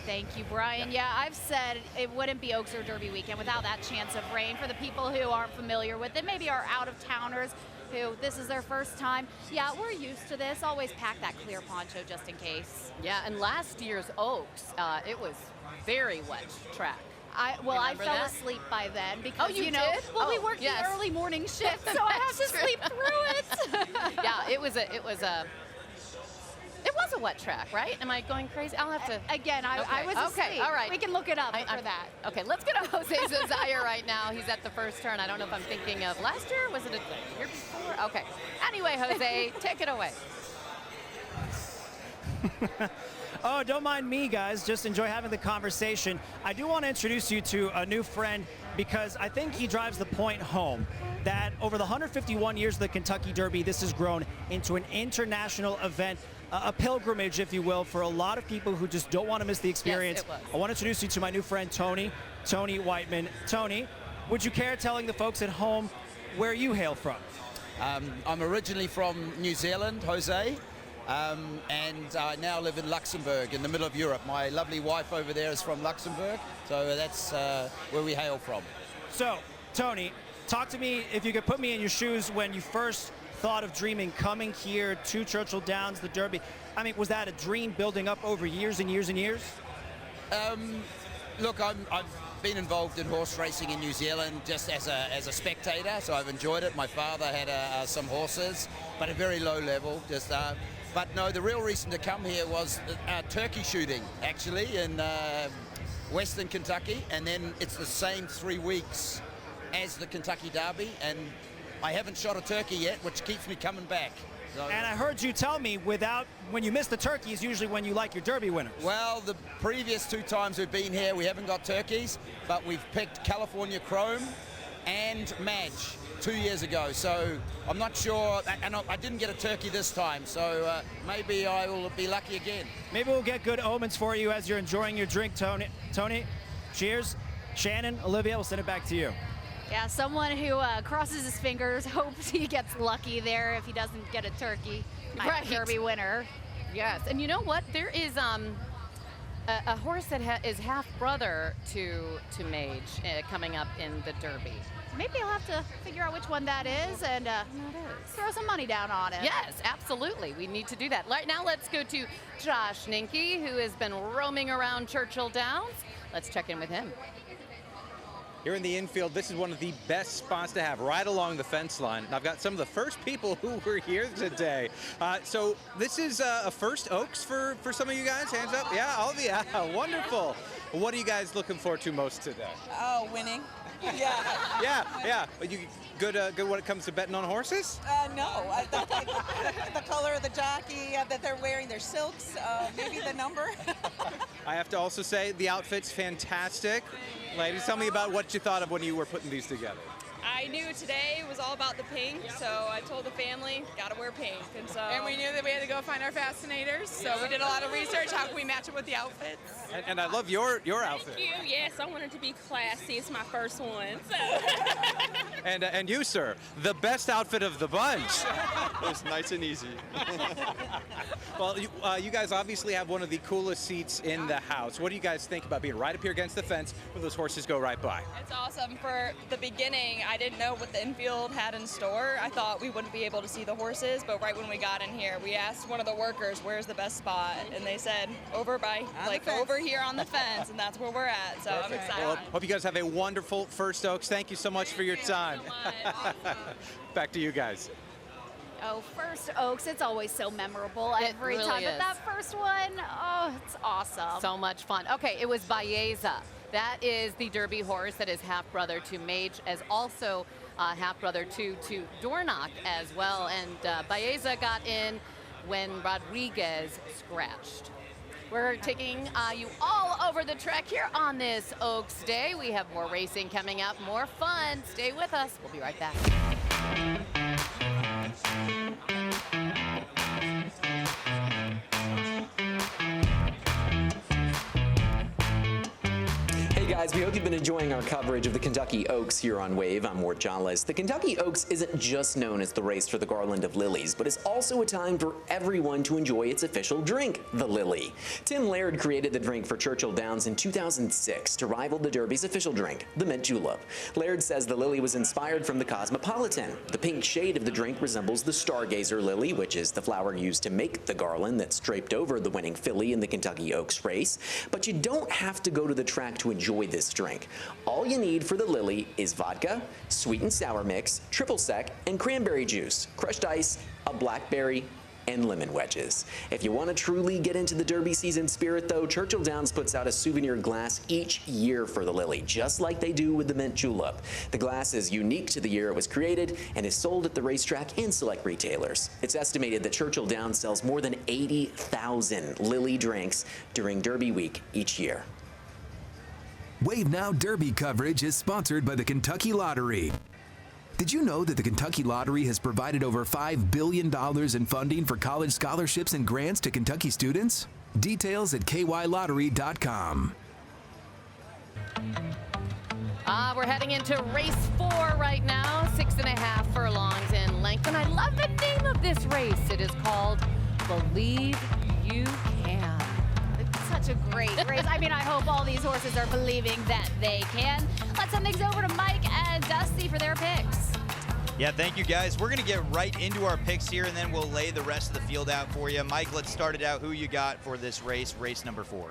Thank you, Brian. Yeah, I've said it wouldn't be Oaks or Derby weekend without that chance of rain. For the people who aren't familiar with it, maybe are out-of-towners who this is their first time. Yeah, we're used to this. Always pack that clear poncho just in case. Yeah, and last year's Oaks, it was very wet track. I fell asleep by then because, you know, did? well, we worked the early morning shift, so I have to sleep through it. Yeah, it was It was a wet track, right? Am I going crazy? I'll have to. Again, I was asleep. Okay, all right. We can look it up for that. Okay, let's get to Jose Zazaya right now. He's at the first turn. I don't know if I'm thinking of last year. Was it a year before? Okay. Anyway, Jose, take it away. Oh, don't mind me, guys. Just enjoy having the conversation. I do want to introduce you to a new friend because I think he drives the point home that over the 151 years of the Kentucky Derby, this has grown into an international event, a pilgrimage, if you will, for a lot of people who just don't want to miss the experience. Yes, it was. I want to introduce you to my new friend, Tony Whiteman. Tony, would you care telling the folks at home where you hail from? I'm originally from New Zealand, Jose. And I now live in Luxembourg, in the middle of Europe. My lovely wife over there is from Luxembourg, so that's where we hail from. So, Tony, talk to me, if you could put me in your shoes when you first thought of dreaming coming here to Churchill Downs, the Derby. I mean, was that a dream building up over years and years and years? Look, I've been involved in horse racing in New Zealand just as a spectator, so I've enjoyed it. My father had some horses, but at a very low level, just... But no, the real reason to come here was turkey shooting, actually, in Western Kentucky, and then it's the same 3 weeks as the Kentucky Derby, and I haven't shot a turkey yet, which keeps me coming back. So, and I heard you tell me when you miss the turkey is usually when you like your Derby winners. Well, the previous 2 times we've been here, we haven't got turkeys, but we've picked California Chrome and Madge 2 years ago, so I'm not sure, and I didn't get a turkey this time, so maybe I will be lucky again. Maybe we'll get good omens for you as you're enjoying your drink, Tony. Cheers. Shannon, Olivia, we'll send it back to you. Yeah, someone who crosses his fingers, hopes he gets lucky there if he doesn't get a turkey. My Derby winner. Yes, and you know what? There is a horse that is half brother to Mage coming up in the Derby. Maybe I'll have to figure out which one that is and throw some money down on it. Yes, absolutely. We need to do that. Right now, let's go to Josh Ninke, who has been roaming around Churchill Downs. Let's check in with him. Here in the infield, this is one of the best spots to have, right along the fence line. And I've got some of the first people who were here today. So this is a first Oaks for some of you guys. Hands up. Yeah, all of you. Yeah, wonderful. What are you guys looking forward to most today? Oh, winning. Yeah. Yeah. Are you good when it comes to betting on horses? No. The color of the jockey that they're wearing, their silks, maybe the number. I have to also say the outfit's fantastic. Ladies, tell me about what you thought of when you were putting these together. I knew today was all about the pink, so I told the family, gotta wear pink. And we knew that we had to go find our fascinators, so we did a lot of research. How can we match it with the outfits? And I love your outfit. Thank you. Yes, I wanted to be classy. It's my first one. So. And you, sir, the best outfit of the bunch. It's nice and easy. Well, you guys obviously have one of the coolest seats in the house. What do you guys think about being right up here against the fence where those horses go right by? It's awesome. For the beginning, I didn't know what the infield had in store. I thought we wouldn't be able to see the horses, but right when we got in here, we asked one of the workers, where's the best spot? And they said, over here on the fence, and that's where we're at. So I'm excited. Well, hope you guys have a wonderful first Oaks. Thank you so much for your time. Back to you guys. Oh, first Oaks, it's always so memorable every really time. is. But that first one, oh, it's awesome. So much fun. Okay, it was Baeza. That is the Derby horse that is half-brother to Mage, as also half-brother to Dornoch as well. And Baeza got in when Rodriguez scratched. We're taking you all over the track here on this Oaks Day. We have more racing coming up, more fun. Stay with us. We'll be right back. Guys, we hope you've been enjoying our coverage of the Kentucky Oaks here on Wave. I'm Mort Jolles. The Kentucky Oaks isn't just known as the race for the Garland of Lilies, but it's also a time for everyone to enjoy its official drink, the Lily. Tim Laird created the drink for Churchill Downs in 2006 to rival the Derby's official drink, the Mint Julep. Laird says the Lily was inspired from the Cosmopolitan. The pink shade of the drink resembles the Stargazer Lily, which is the flower used to make the garland that's draped over the winning filly in the Kentucky Oaks race. But you don't have to go to the track to enjoy this drink. All you need for the Lily is vodka, sweet and sour mix, triple sec, and cranberry juice, crushed ice, a blackberry, and lemon wedges. If you want to truly get into the Derby season spirit, though, Churchill Downs puts out a souvenir glass each year for the Lily, just like they do with the mint julep. The glass is unique to the year it was created and is sold at the racetrack and select retailers. It's estimated that Churchill Downs sells more than 80,000 Lily drinks during Derby week each year. Wave Now Derby coverage is sponsored by the Kentucky Lottery. Did you know that the Kentucky Lottery has provided over $5 billion in funding for college scholarships and grants to Kentucky students? Details at kylottery.com. We're heading into race 4 right now, 6.5 furlongs in length. And I love the name of this race. It is called Believe You Can. Such a great race. I mean, I hope all these horses are believing that they can. Let's send things over to Mike and Dusty for their picks. Yeah, thank you, guys. We're going to get right into our picks here, and then we'll lay the rest of the field out for you. Mike, let's start it out. Who you got for this race, race number 4?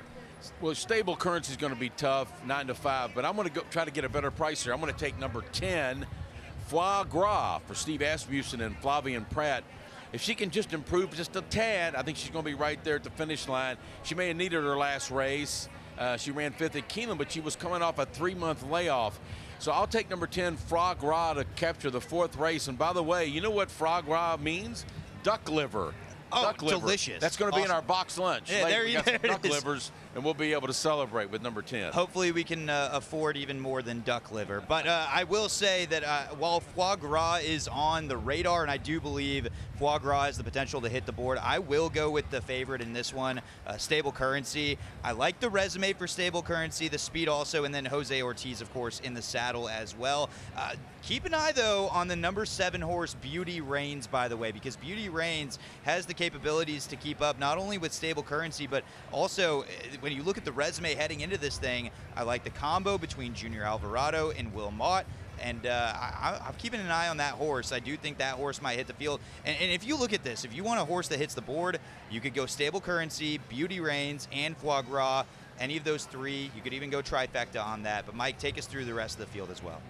Well, Stable Currency is going to be tough, 9 to 5, but I'm going to try to get a better price here. I'm going to take number 10, Foie Gras, for Steve Asmussen and Flavian Pratt. If she can just improve just a tad, I think she's going to be right there at the finish line. She may have needed her last race. She ran 5th at Keeneland, but she was coming off a 3-month layoff. So I'll take number 10, Foie Gras, to capture the 4th race. And by the way, you know what Foie Gras means? Duck liver. Oh, duck liver. Delicious. That's going to be in our box lunch. Yeah, there you go. Duck is. livers, and we'll be able to celebrate with number 10. Hopefully we can afford even more than duck liver. But I will say that while Foie Gras is on the radar, and I do believe Foie Gras has the potential to hit the board, I will go with the favorite in this one, Stable Currency. I like the resume for Stable Currency, the speed also, and then Jose Ortiz, of course, in the saddle as well. Keep an eye, though, on the number 7 horse, Beauty Reigns, by the way, because Beauty Reigns has the capabilities to keep up not only with Stable Currency, but also when you look at the resume heading into this thing, I like the combo between Junior Alvarado and Will Mott. And I'm keeping an eye on that horse. I do think that horse might hit the field. And if you look at this, if you want a horse that hits the board, you could go Stable Currency, Beauty Reigns, and Foie Gras. Any of those 3. You could even go trifecta on that. But, Mike, take us through the rest of the field as well.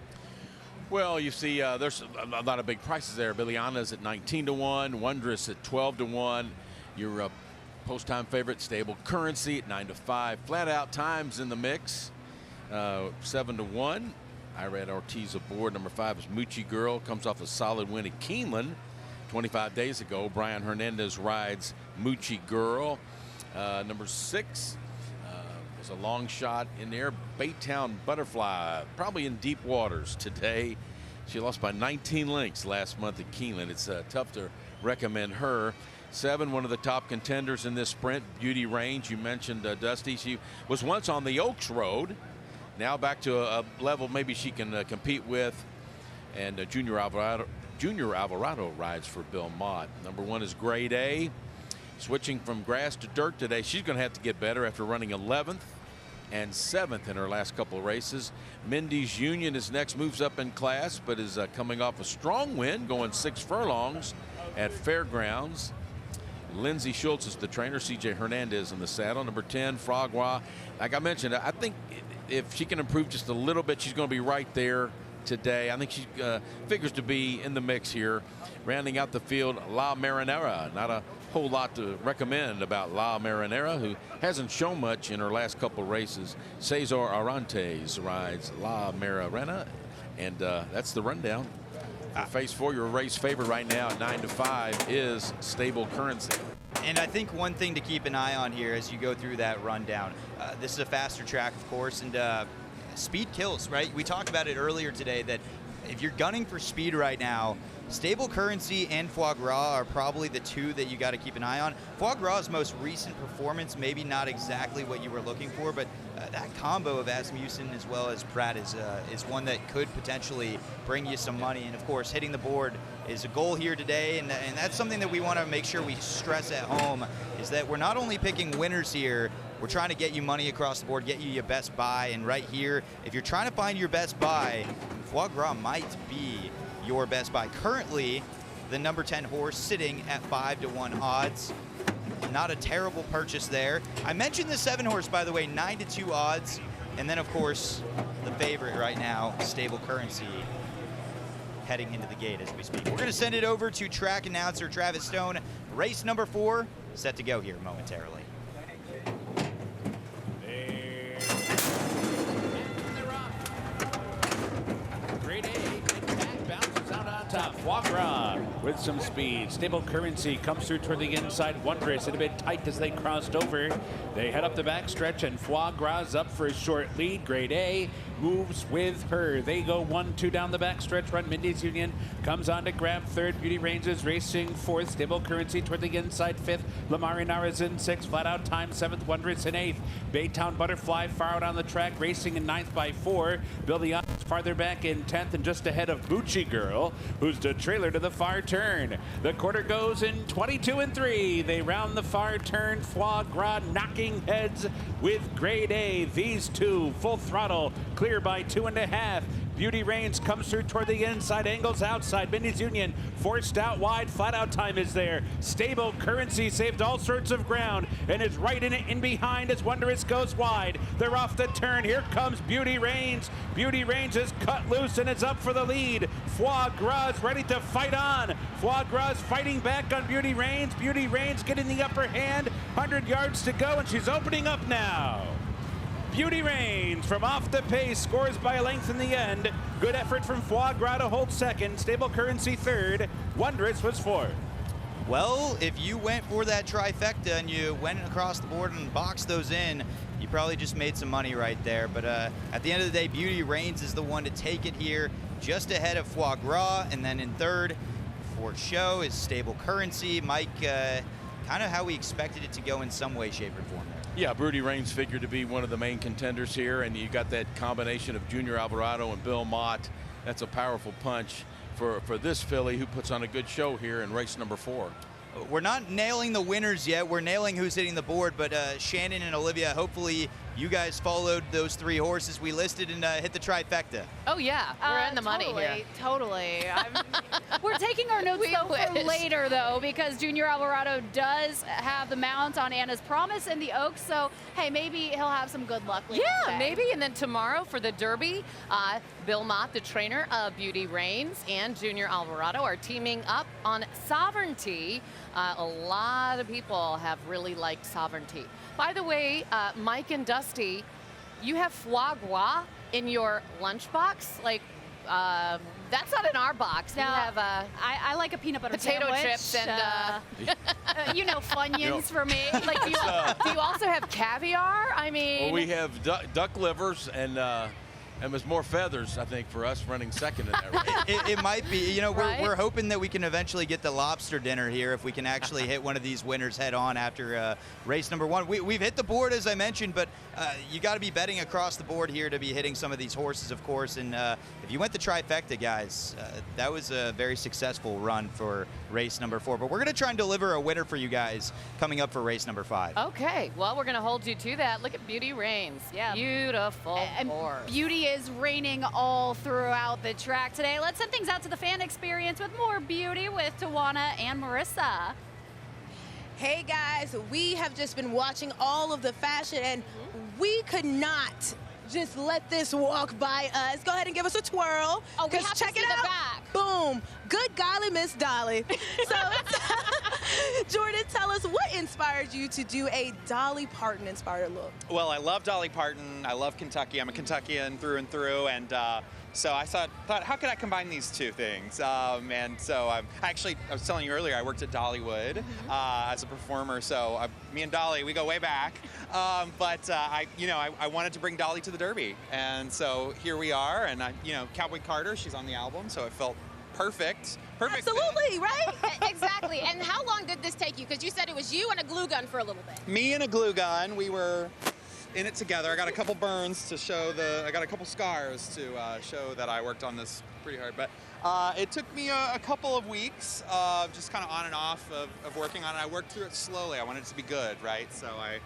Well, you see, there's a lot of big prices there. Billiana's at 19 to 1, Wondrous at 12 to 1. Your post-time favorite, Stable Currency, at 9 to 5. Flat Out Times in the mix, 7 to 1. I read Ortiz aboard. Number 5 is Moochie Girl. Comes off a solid win at Keeneland 25 days ago. Brian Hernandez rides Moochie Girl. Number 6 was a long shot in there. Baytown Butterfly, probably in deep waters today. She lost by 19 lengths last month at Keeneland. It's tough to recommend her. 7, one of the top contenders in this sprint, Beauty Reigns. You mentioned Dusty. She was once on the Oaks Road. Now back to a level maybe she can compete with. And Junior Alvarado rides for Bill Mott. Number 1 is Grade A. Switching from grass to dirt today. She's going to have to get better after running 11th and 7th in her last couple of races. Mindy's Union is next, moves up in class, but is coming off a strong win, going 6 furlongs at Fairgrounds. Lindsey Schultz is the trainer. C.J. Hernandez in the saddle. Number 10, Foie Gras. Like I mentioned, I think if she can improve just a little bit, she's going to be right there today. I think she figures to be in the mix here. Rounding out the field, La Marinera. Not a whole lot to recommend about La Marinera, who hasn't shown much in her last couple races. Cesar Arantes rides La Marinera, and that's the rundown. For Phase 4, your race favorite right now at 9 to 5 is Stable Currency. And I think one thing to keep an eye on here as you go through that rundown, this is a faster track, of course, and speed kills, right? We talked about it earlier today that if you're gunning for speed right now, Stable Currency and Foie Gras are probably the 2 that you got to keep an eye on. Foie Gras' most recent performance, maybe not exactly what you were looking for, but that combo of Asmussen as well as Pratt is one that could potentially bring you some money. And of course, hitting the board is a goal here today, and that's something that we want to make sure we stress at home, is that we're not only picking winners here, we're trying to get you money across the board, get you your best buy. And right here, if you're trying to find your best buy, Foie Gras might be your best buy. Currently, the number 10 horse sitting at 5 to 1 odds. Not a terrible purchase there. I mentioned the 7 horse, by the way, 9 to 2 odds. And then, of course, the favorite right now, Stable Currency, heading into the gate as we speak. We're going to send it over to track announcer Travis Stone. Race number 4 set to go here momentarily. Grade A, back bounces out on top. Foie Gras with some speed. Stable Currency comes through toward the inside. Wondrous, it a bit tight as they crossed over. They head up the backstretch, and Foie Gras up for a short lead. Grade A moves with her. They go 1-2 down the backstretch run. Mindy's Union comes on to grab third. Beauty Ranges racing fourth. Stable Currency toward the inside fifth. Lamari Nara's in sixth. Flat Out Time seventh. Wondrous in eighth. Baytown Butterfly far out on the track, racing in ninth by 4. Billy Young's farther back in 10th and just ahead of Bucci Girl, who's the trailer to the far turn. The quarter goes in 22 and 3. They round the far turn. Foie Gras knocking heads with Grade A. These two full throttle, clear by 2.5. Beauty Reigns comes through toward the inside, angles outside. Mindy's Union forced out wide. Flat Out Time is there. Stable Currency saved all sorts of ground and is right in behind as Wondrous goes wide. They're off the turn. Here comes Beauty Reigns. Beauty Reigns is cut loose and is up for the lead. Foie Gras ready to fight on. Foie Gras fighting back on Beauty Reigns. Beauty Reigns getting the upper hand. 100 yards to go, and she's opening up now. Beauty Reigns from off the pace scores by a length in the end. Good effort from Foie Gras to hold second. Stable Currency third. Wondrous was fourth. Well, if you went for that trifecta and you went across the board and boxed those in, you probably just made some money right there. But at the end of the day, Beauty Reigns is the one to take it here, just ahead of Foie Gras. And then in third for show is Stable Currency. Mike, kind of how we expected it to go in some way, shape, or form there. Yeah, Beauty Reigns figured to be one of the main contenders here, and you got that combination of Junior Alvarado and Bill Mott. That's a powerful punch for this filly, who puts on a good show here in race number 4. We're not nailing the winners yet. We're nailing who's hitting the board, but Shannon and Olivia, hopefully you guys followed those 3 horses we listed and hit the trifecta. Oh, yeah. We're in the money here. Totally. We're taking our notes, though, for later, though, because Junior Alvarado does have the mount on Anna's Promise in the Oaks, so, hey, maybe he'll have some good luck later today. Maybe. And then tomorrow for the Derby, Bill Mott, the trainer of Beauty Reigns, and Junior Alvarado are teaming up on Sovereignty. A lot of people have really liked Sovereignty. By the way, Mike and Dusty, you have foie gras in your lunchbox. Like, that's not in our box. No, we have I like a peanut butter potato sandwich, chips and Funyuns for me. Like, do you also have caviar? I mean, well, we have duck livers and there's more feathers, I think, for us running second in that race. It might be. You know, Right? we're hoping that we can eventually get the lobster dinner here if we can actually hit one of these winners head on after race number 1. We've hit the board, as I mentioned, but you got to be betting across the board here to be hitting some of these horses, of course. And if you went the trifecta, guys, that was a very successful run for race number 4. But we're going to try and deliver a winner for you guys coming up for race number 5. Okay, well, we're going to hold you to that. Look at Beauty Reigns. Yeah. Beautiful And horse. Beauty is reigning all throughout the track today. Let's send things out to the fan experience with more Beauty with Tawana and Marissa. Hey guys, we have just been watching all of the fashion and we could not just let this walk by us. Go ahead and give us a twirl. Oh, we have to check see it the out. back. Boom. Good golly, Miss Dolly. So, Jordan, tell us what inspired you to do a Dolly Parton inspired look? Well, I love Dolly Parton. I love Kentucky. I'm a Kentuckian through and through, and so I thought, how could I combine these two things? And so I was telling you earlier, I worked at Dollywood as a performer. So me and Dolly, we go way back. But I wanted to bring Dolly to the Derby, and so here we are. And Cowboy Carter, she's on the album, so it felt perfect. Absolutely, right? Exactly. And how long did this take you? Because you said it was you and a glue gun for a little bit. Me and a glue gun. We were in it together. I got a couple burns to show I got a couple scars to show that I worked on this pretty hard. But it took me a couple of weeks, just kind of on and off of working on it. I worked through it slowly. I wanted it to be good, right? So I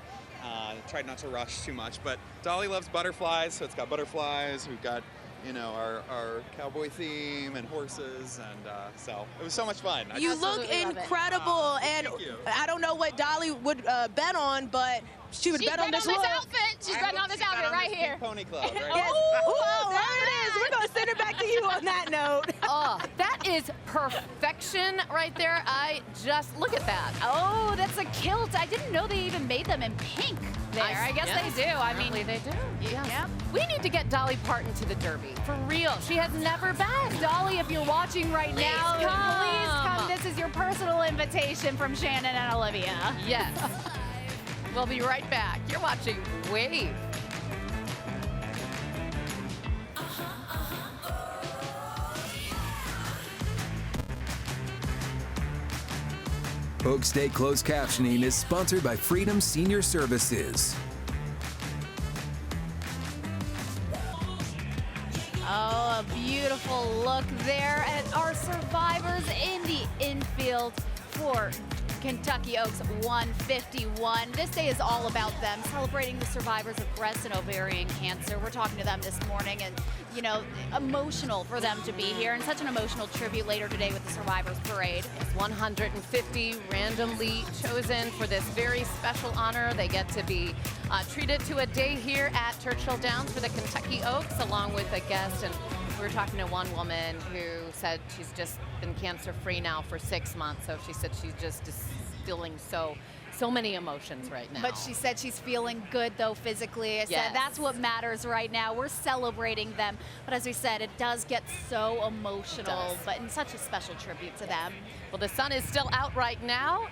tried not to rush too much. But Dolly loves butterflies, so it's got butterflies. We've got you know, our cowboy theme and horses, and so it was so much fun. You look incredible, and I don't know what Dolly would bet on, but she would bet on this look. Outfit. She's betting on this outfit right here. Pony Club, right? Oh, there it is. We're going to send it back to you on that note. Oh, that is perfection right there. I just, look at that. Oh, that's a kilt. I didn't know they even made them in pink there. I guess they do. I mean, they do. Yes. Yep. We need to get Dolly Parton to the Derby. For real. She has never been. Dolly, if you're watching right now, please come. This is your personal invitation from Shannon and Olivia. Yes. We'll be right back. You're watching Wave. Oaks Day Closed Captioning is sponsored by Freedom Senior Services. Oh, a beautiful look there at our survivors in the infield for Kentucky Oaks 151. This day is all about them, celebrating the survivors of breast and ovarian cancer. We're talking to them this morning, and you know, emotional for them to be here, and such an emotional tribute later today with the Survivors Parade. It's 150 randomly chosen for this very special honor. They get to be treated to a day here at Churchill Downs for the Kentucky Oaks, along with a guest. And we were talking to one woman who said she's just been cancer-free now for 6 months. So she said she's just feeling so many emotions right now. But she said she's feeling good, though, physically. I said that's what matters right now. We're celebrating them. But as we said, it does get so emotional, but in such a special tribute to them. Well, the sun is still out right now.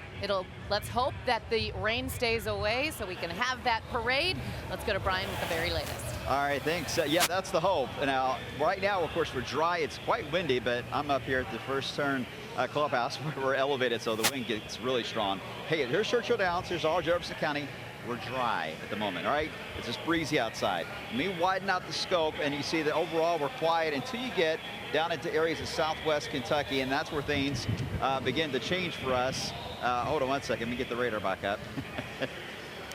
Let's hope that the rain stays away so we can have that parade. Let's go to Brian with the very latest. All right, thanks. Yeah, that's the hope. Now, right now, of course, we're dry. It's quite windy, but I'm up here at the first turn clubhouse where we're elevated, so the wind gets really strong. Hey, here's Churchill Downs. Here's all Jefferson County. We're dry at the moment, all right? It's just breezy outside. Let me widen out the scope, and you see that overall we're quiet until you get down into areas of southwest Kentucky, and that's where things begin to change for us. Hold on one second. Let me get the radar back up.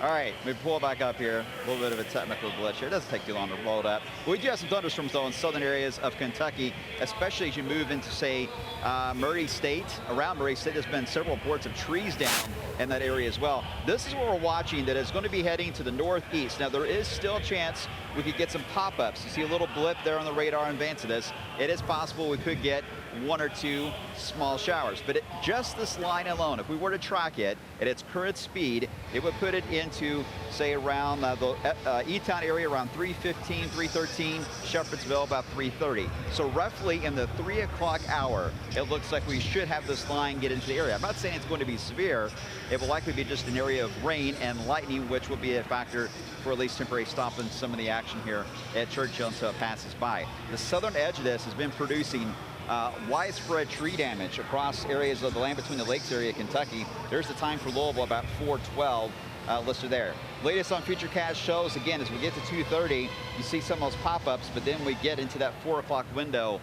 All right, let me pull it back up here. A little bit of a technical glitch here. It doesn't take too long to roll it up. We do have some thunderstorms, though, in southern areas of Kentucky, especially as you move into, say, Murray State. Around Murray State, there's been several reports of trees down in that area as well. This is what we're watching that is going to be heading to the northeast. Now, there is still a chance we could get some pop-ups. You see a little blip there on the radar in advance of this. It is possible we could get 1 or 2 small showers. But just this line alone, if we were to track it at its current speed, it would put it into, say, around the E-Town area around 3:15, 3:13, Shepherdsville about 3:30. So roughly in the 3 o'clock hour, it looks like we should have this line get into the area. I'm not saying it's going to be severe. It will likely be just an area of rain and lightning, which will be a factor for at least temporary stopping some of the action here at Churchill until it passes by. The southern edge of this has been producing widespread tree damage across areas of the land between the lakes area of Kentucky. There's the time for Louisville, about 4:12 listed there. Latest on Futurecast shows, again, as we get to 2:30, you see some of those pop-ups, but then we get into that 4 o'clock window.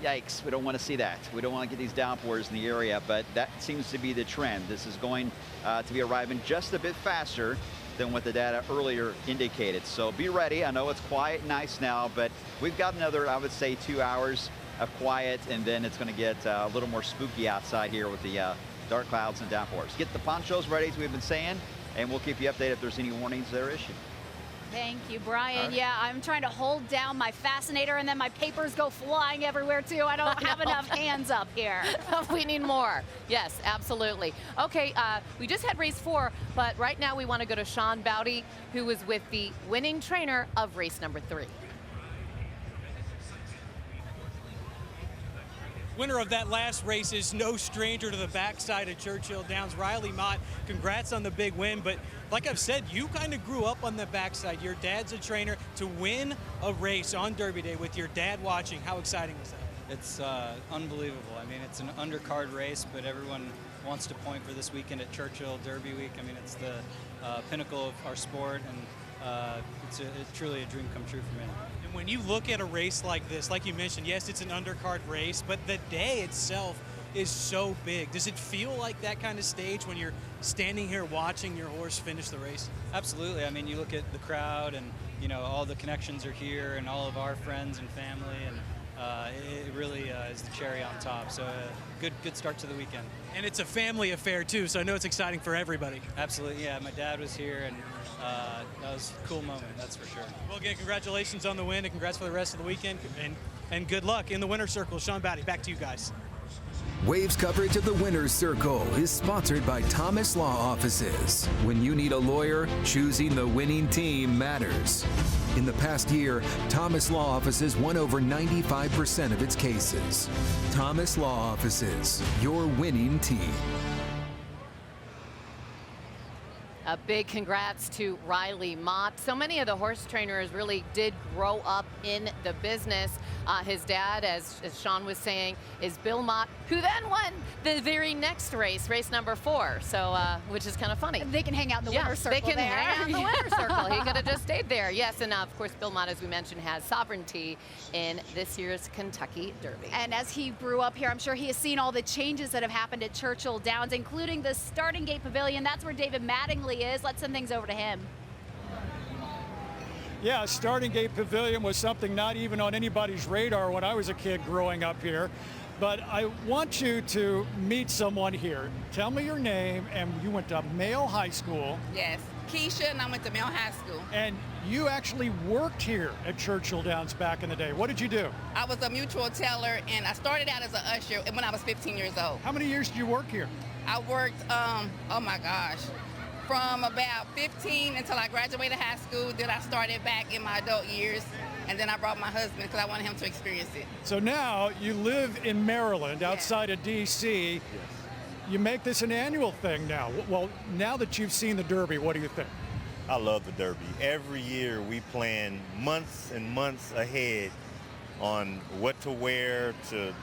Yikes, we don't want to see that. We don't want to get these downpours in the area, but that seems to be the trend. This is going to be arriving just a bit faster than what the data earlier indicated. So be ready. I know it's quiet and nice now, but we've got another, I would say, 2 hours of quiet, and then it's going to get a little more spooky outside here with the dark clouds and downpours. Get the ponchos ready, as we've been saying, and we'll keep you updated if there's any warnings that are issued. Thank you, Brian. Right. Yeah, I'm trying to hold down my fascinator, and then my papers go flying everywhere, too. I don't have enough hands up here. We need more. Yes, absolutely. Okay, we just had race 4, but right now we want to go to Sean Bowdy, who was with the winning trainer of race number 3. Winner of that last race is no stranger to the backside of Churchill Downs. Riley Mott, congrats on the big win. But like I've said, you kind of grew up on the backside. Your dad's a trainer. To win a race on Derby Day with your dad watching, how exciting was that? It's unbelievable. I mean, it's an undercard race, but everyone wants to point for this weekend at Churchill Derby Week. I mean, it's the pinnacle of our sport, and it's truly a dream come true for me. And when you look at a race like this, like you mentioned, yes, it's an undercard race, but the day itself is so big. Does it feel like that kind of stage when you're standing here watching your horse finish the race? Absolutely. I mean, you look at the crowd and you know, all the connections are here and all of our friends and family, and it really is the cherry on top. So good start to the weekend. And it's a family affair too, so I know it's exciting for everybody. Absolutely, yeah. My dad was here, and that was a cool moment, that's for sure. Well, again, congratulations on the win, and congrats for the rest of the weekend, and good luck in the winner's circle. Sean Batty, back to you guys. Waves coverage of the Winner's Circle is sponsored by Thomas Law Offices. When you need a lawyer, choosing the winning team matters. In the past year, Thomas Law Offices won over 95% of its cases. Thomas Law Offices, your winning team. A big congrats to Riley Mott. So many of the horse trainers really did grow up in the business. His dad, as Sean was saying, is Bill Mott, who then won the very next race, race number 4. So, which is kind of funny. They can hang out in the winner's circle. They can there. hang out in the winner's circle. He could have just stayed there. Yes, and of course, Bill Mott, as we mentioned, has sovereignty in this year's Kentucky Derby. And as he grew up here, I'm sure he has seen all the changes that have happened at Churchill Downs, including the starting gate pavilion. That's where David Mattingly is. Let's send things over to him. Yeah, starting gate pavilion was something not even on anybody's radar when I was a kid growing up here. But I want you to meet someone here. Tell me your name, and you went to Mayo High School. Yes, Keisha, and I went to Mayo High School. And you actually worked here at Churchill Downs back in the day. What did you do? I was a mutual teller, and I started out as an usher when I was 15 years old. How many years did you work here? I worked, oh my gosh, from about 15 until I graduated high school. Then I started back in my adult years, and then I brought my husband because I wanted him to experience it. So now you live in Maryland, outside of D.C. Yes. You make this an annual thing now. Well, now that you've seen the Derby, what do you think? I love the Derby. Every year we plan months and months ahead on what to wear, to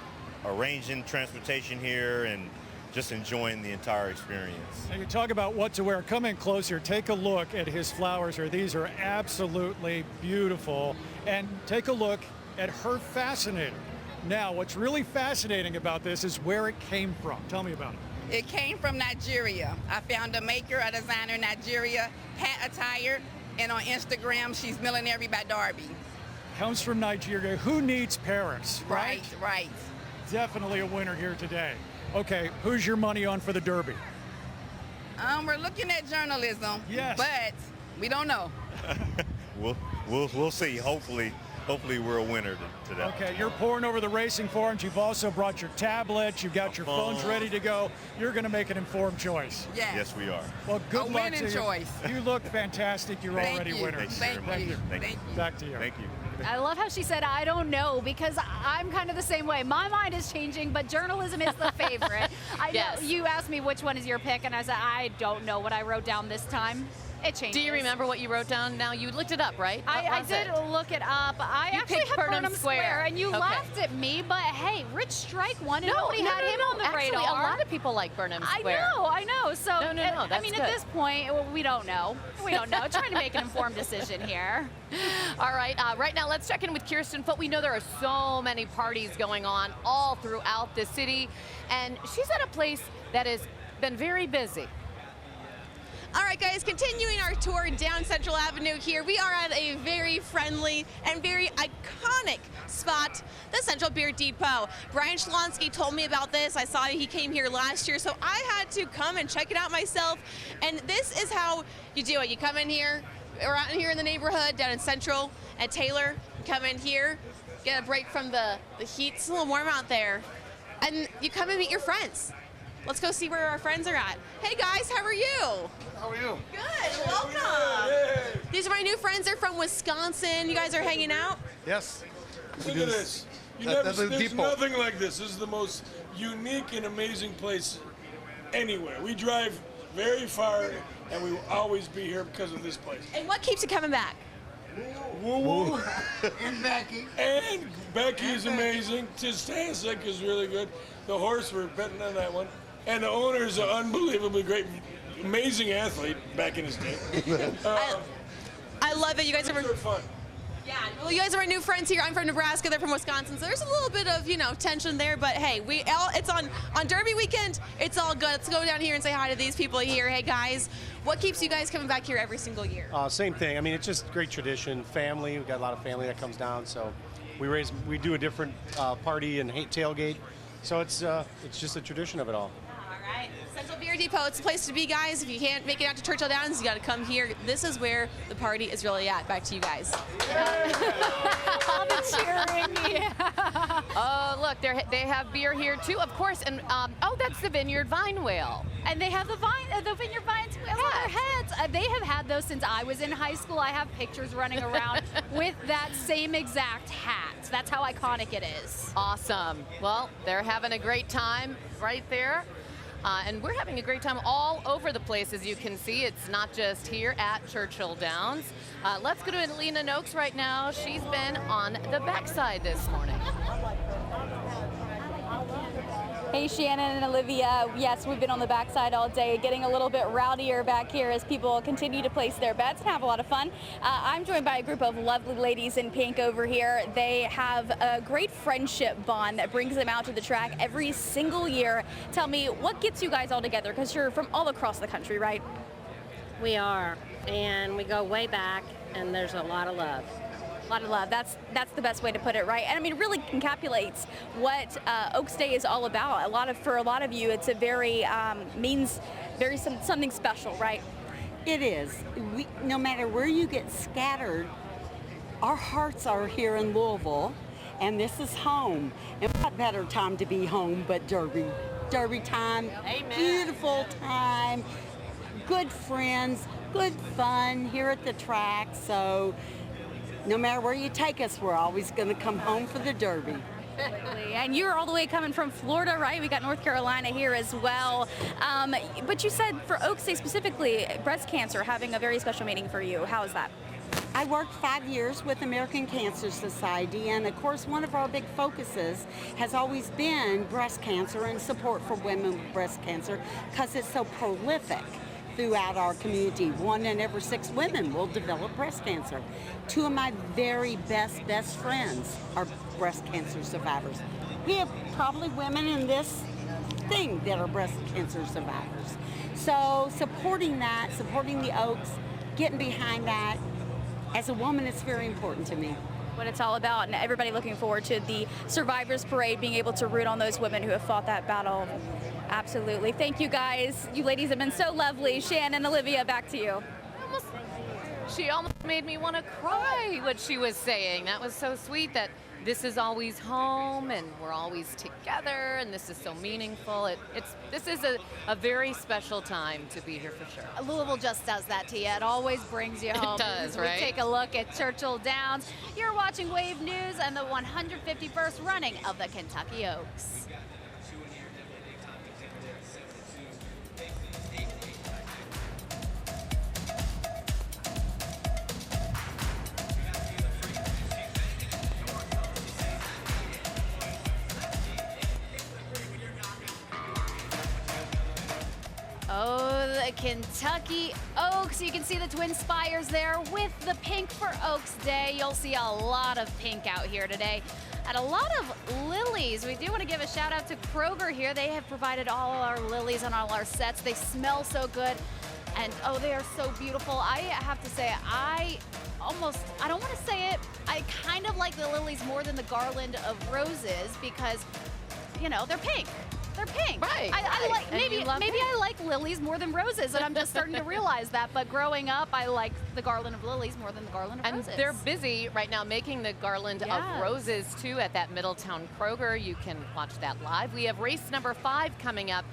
arranging transportation here, and just enjoying the entire experience. Now you talk about what to wear. Come in closer. Take a look at his flowers here. These are absolutely beautiful. And take a look at her fascinator. Now, what's really fascinating about this is where it came from. Tell me about it. It came from Nigeria. I found a maker, a designer in Nigeria, hat attire, and on Instagram, she's Millinery by Darby. Comes from Nigeria. Who needs Paris, right? Right. Definitely a winner here today. Okay, who's your money on for the Derby? We're looking at journalism, yes, but we don't know. We'll see. Hopefully we're a winner today. Okay, you're pouring over the racing forums. You've also brought your tablets. You've got your phones ready to go. You're going to make an informed choice. Yes, we are. Well, good luck to you. Choice. You look fantastic. You're already winners. Thank you. Back to you. Thank you. I love how she said, I don't know, because I'm kind of the same way. My mind is changing, but journalism is the favorite. I know you asked me which one is your pick, and I said, I don't know what I wrote down this time. It changes. Do you remember what you wrote down? Now, you looked it up, right? I did look it up. I You actually picked had Burnham Square, and you Okay. laughed at me, but hey, Rich Strike won, and nobody had him on the Actually, radar. a lot of people like Burnham Square. I know. So, No, I that's mean, good. at this point, we don't know. We don't know. Trying to make an informed decision here. All right, right now let's check in with Kirsten Foote. We know there are so many parties going on all throughout the city, and she's at a place that has been very busy. All right, guys, continuing our tour down Central Avenue here, we are at a very friendly and very iconic spot, the Central Beer Depot. Brian Shalonsky told me about this. I saw he came here last year, so I had to come and check it out myself. And this is how you do it. You come in here, we're out in here in the neighborhood down in Central at Taylor. You come in here, get a break from the heat. It's a little warm out there. And you come and meet your friends. Let's go see where our friends are at. Hey guys, how are you? How are you? Good, welcome. These are my new friends. They're from Wisconsin. You guys are hanging out? Yes. Look at this. There's nothing like this. This is the most unique and amazing place anywhere. We drive very far, and we will always be here because of this place. And what keeps you coming back? Woo woo. And Becky. And Becky is amazing. Tistasic is really good. The horse, we're betting on that one. And the owner is an unbelievably great, amazing athlete back in his day. I love it. You guys are fun. Yeah, well, you guys are my new friends here. I'm from Nebraska. They're from Wisconsin. So there's a little bit of, tension there. But hey, it's on Derby weekend. It's all good. Let's go down here and say hi to these people here. Hey, guys, what keeps you guys coming back here every single year? Same thing. I mean, it's just great tradition. Family. We've got a lot of family that comes down. So we do a different party and tailgate. So it's just a tradition of it all. All right. Central Beer Depot, it's a place to be, guys. If you can't make it out to Churchill Downs, you got to come here. This is where the party is really at. Back to you guys. All the cheering. Yeah. Oh, look, they have beer here too, of course. And that's the Vineyard Vine Whale. And they have the Vineyard Vines on their heads. They have had those since I was in high school. I have pictures running around with that same exact hat. That's how iconic it is. Awesome. Well, they're having a great time right there. And we're having a great time all over the place, as you can see. It's not just here at Churchill Downs. Let's go to Lena Noakes right now. She's been on the backside this morning. Hey, Shannon and Olivia. Yes, we've been on the backside all day, getting a little bit rowdier back here as people continue to place their bets and have a lot of fun. I'm joined by a group of lovely ladies in pink over here. They have a great friendship bond that brings them out to the track every single year. Tell me, what gets you guys all together? Because you're from all across the country, right? We are, and we go way back, and there's a lot of love. A lot of love. That's the best way to put it, right? And I mean, it really encapsulates what Oaks Day is all about. For a lot of you, it's a very means something special, right? It is. No matter where you get scattered, our hearts are here in Louisville, and this is home. And what better time to be home but Derby? Derby time. Amen. Beautiful time. Good friends. Good fun here at the track. So no matter where you take us, we're always going to come home for the Derby. And you're all the way coming from Florida, right? We got North Carolina here as well. But you said for Oaks Day specifically, breast cancer having a very special meaning for you. How is that? I worked 5 years with American Cancer Society, and of course one of our big focuses has always been breast cancer and support for women with breast cancer because it's so prolific throughout our community. 1 in every 6 women will develop breast cancer. 2 of my very best friends are breast cancer survivors. We have probably women in this thing that are breast cancer survivors. So supporting that, supporting the Oaks, getting behind that, as a woman, it's very important to me. What it's all about, and everybody looking forward to the Survivors Parade, being able to root on those women who have fought that battle. Absolutely. Thank you guys. You ladies have been so lovely. Shannon, Olivia, back to you. She almost made me want to cry what she was saying. That was so sweet, that this is always home and we're always together and this is so meaningful. This is a very special time to be here for sure. Louisville just does that to you. It always brings you home. It does, right? We take a look at Churchill Downs. You're watching Wave News and the 151st running of the Kentucky Oaks. Oh, the Kentucky Oaks. You can see the twin spires there with the pink for Oaks Day. You'll see a lot of pink out here today. And a lot of lilies. We do want to give a shout out to Kroger here. They have provided all our lilies on all our sets. They smell so good. And oh, they are so beautiful. I have to say, I don't want to say it, I kind of like the lilies more than the garland of roses because, they're pink. They're pink. Right. I like maybe I like lilies more than roses, and I'm just starting to realize that. But growing up, I liked the garland of lilies more than the garland of roses. And they're busy right now making the garland of roses too at that Middletown Kroger. You can watch that live. We have race number 5 coming up.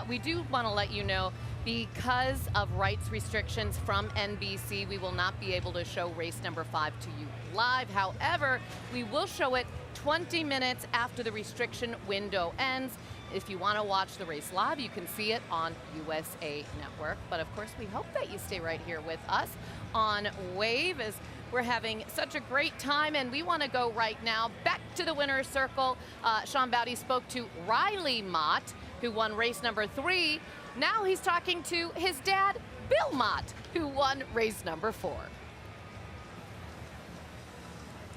We do want to let you know, because of rights restrictions from NBC, we will not be able to show race number 5 to you live. However, we will show it 20 minutes after the restriction window ends. If you want to watch the race live, you can see it on USA Network. But of course, we hope that you stay right here with us on Wave, as we're having such a great time. And we want to go right now back to the winner's circle. Sean Bowdy spoke to Riley Mott, who won race number 3. Now he's talking to his dad, Bill Mott, who won race number 4.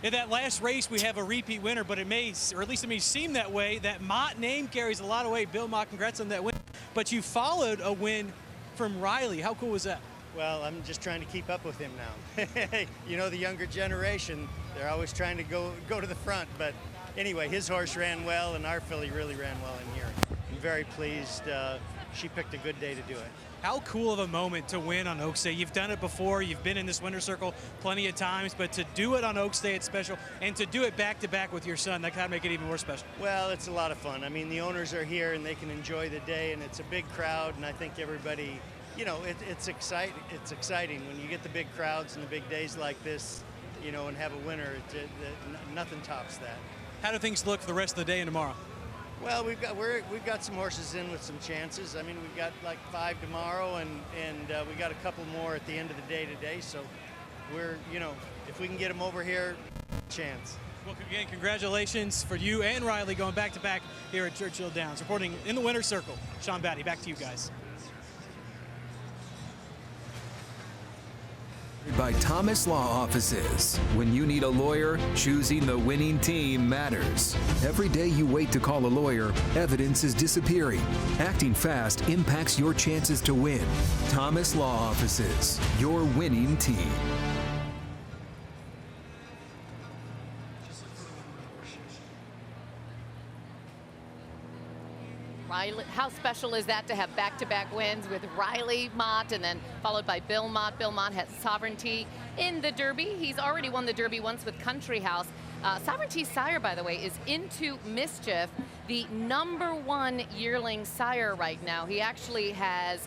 In that last race, we have a repeat winner, but it may, or at least it may seem that way. That Mott name carries a lot of weight. Bill Mott, congrats on that win. But you followed a win from Riley. How cool was that? Well, I'm just trying to keep up with him now. You know, the younger generation, they're always trying to go to the front. But anyway, his horse ran well, and our filly really ran well in here. I'm very pleased. She picked a good day to do it. How cool of a moment to win on Oaks Day. You've done it before. You've been in this winner's circle plenty of times, but to do it on Oaks Day, it's special. And to do it back-to-back with your son, that kind of make it even more special. Well, it's a lot of fun. I mean, the owners are here, and they can enjoy the day, and it's a big crowd, and I think everybody, you know, it's exciting when you get the big crowds and the big days like this, you know, and have a winner. Nothing tops that. How do things look for the rest of the day and tomorrow? Well, we've got some horses in with some chances. I mean, we've got like 5 tomorrow, and we got a couple more at the end of the day today. So we're, you know, if we can get them over here, chance. Well, again, congratulations for you and Riley going back-to-back here at Churchill Downs. Reporting in the winner's circle, Sean Batty, back to you guys. By Thomas Law Offices. When you need a lawyer, choosing the winning team matters. Every day you wait to call a lawyer, evidence is disappearing. Acting fast impacts your chances to win. Thomas Law Offices, your winning team. Riley, how special is that to have back-to-back wins with Riley Mott and then followed by Bill Mott. Bill Mott has Sovereignty in the Derby. He's already won the Derby once with Country House. Sovereignty's sire, by the way, is Into Mischief, the #1 yearling sire right now. He actually has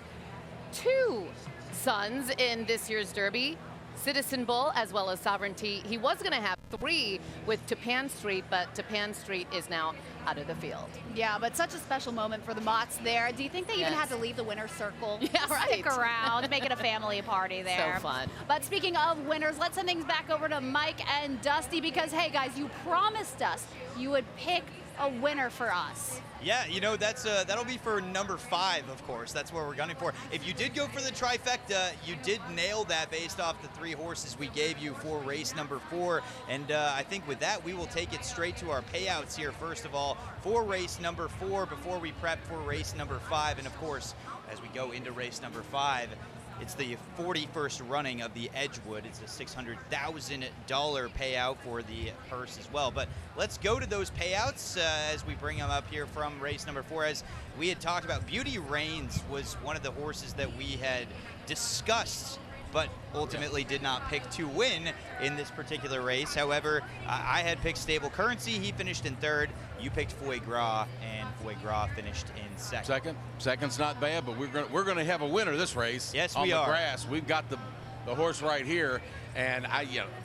2 sons in this year's Derby, Citizen Bull as well as Sovereignty. He was going to have 3 with Tapan Street, but Tapan Street is now out of the field. Yeah, but such a special moment for the Motts there. Do you think they even had to leave the winner's circle? Yeah, right. Stick around, make it a family party there. So fun. But speaking of winners, let's send things back over to Mike and Dusty because, hey, guys, you promised us you would pick a winner for us. Yeah, you know, that'll be for number 5, of course. That's what we're gunning for. If you did go for the trifecta, you did nail that based off the 3 horses we gave you for race number 4. And I think with that, we will take it straight to our payouts here, first of all, for race number 4 before we prep for race number 5. And of course, as we go into race number 5, it's the 41st running of the Edgewood. It's a $600,000 payout for the purse as well. But let's go to those payouts as we bring them up here from race number 4. As we had talked about, Beauty Reigns was one of the horses that we had discussed, but ultimately did not pick to win in this particular race. However, I had picked Stable Currency. He finished in 3rd. You picked Foie Gras, and Foie Gras finished in 2nd. Second's not bad, but we're going to have a winner this race. Yes, on we the are. grass. We've got the horse right here, and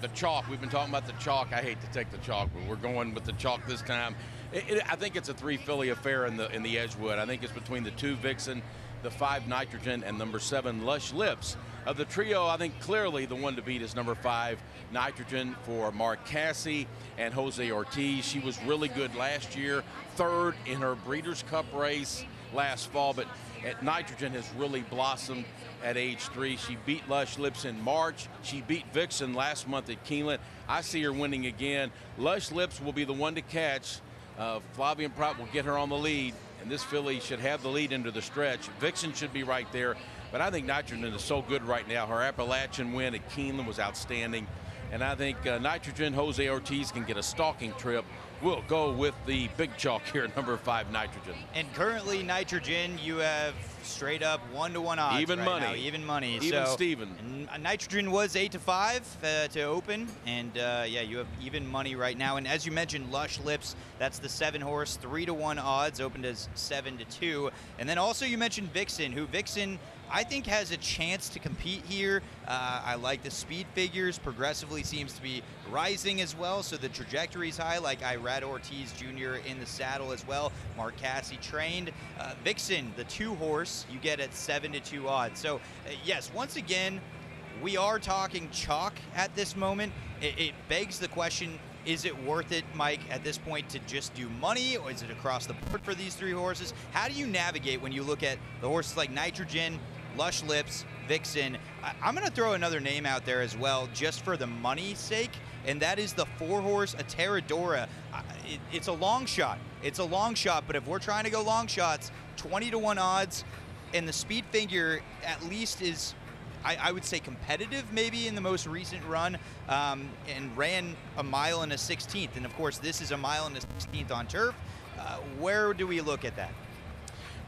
the chalk. We've been talking about the chalk. I hate to take the chalk, but we're going with the chalk this time. I think it's a 3 filly affair in the Edgewood. I think it's between the 2 Vixen, the 5 Nitrogen, and number 7 Lush Lips. Of the trio, I think clearly the one to beat is number 5 Nitrogen for Mark Cassie and Jose Ortiz. She was really good last year, 3rd in her Breeders' Cup race last fall, but Nitrogen has really blossomed at age 3. She beat Lush Lips in March. She beat Vixen last month at Keeneland. I see her winning again. Lush Lips will be the one to catch. Flavian Pratt will get her on the lead, and this filly should have the lead into the stretch. Vixen should be right there, but I think Nitrogen is so good right now. Her Appalachian win at Keeneland was outstanding, and I think Nitrogen, Jose Ortiz can get a stalking trip. We'll go with the big chalk here, number 5 Nitrogen. And currently, Nitrogen, you have straight up 1-to-1 odds. Even right money. Now. Even money. Even so, Steven. Nitrogen was 8-to-5 to open, and yeah, you have even money right now. And as you mentioned, Lush Lips, that's the 7 horse, 3-to-1 odds, opened as 7-2. And then also you mentioned Vixen, who Vixen I think has a chance to compete here. I like the speed figures, progressively seems to be rising as well, so the trajectory's high, like Irad Ortiz Jr. in the saddle as well. Mark Cassie trained. Vixen, the 2 horse, you get at 7-2 odds. So yes, once again, we are talking chalk at this moment. It begs the question, is it worth it, Mike, at this point to just do money, or is it across the board for these 3 horses? How do you navigate when you look at the horses like Nitrogen, Lush Lips, Vixen? I'm going to throw another name out there as well, just for the money's sake. and that is the 4-horse Aterradora. It's a long shot. It's a long shot, but if we're trying to go long shots, 20-1 odds, and the speed figure at least is, I would say, competitive maybe in the most recent run, and ran a mile and a 16th. And of course, this is a mile and a 16th on turf. Where do we look at that?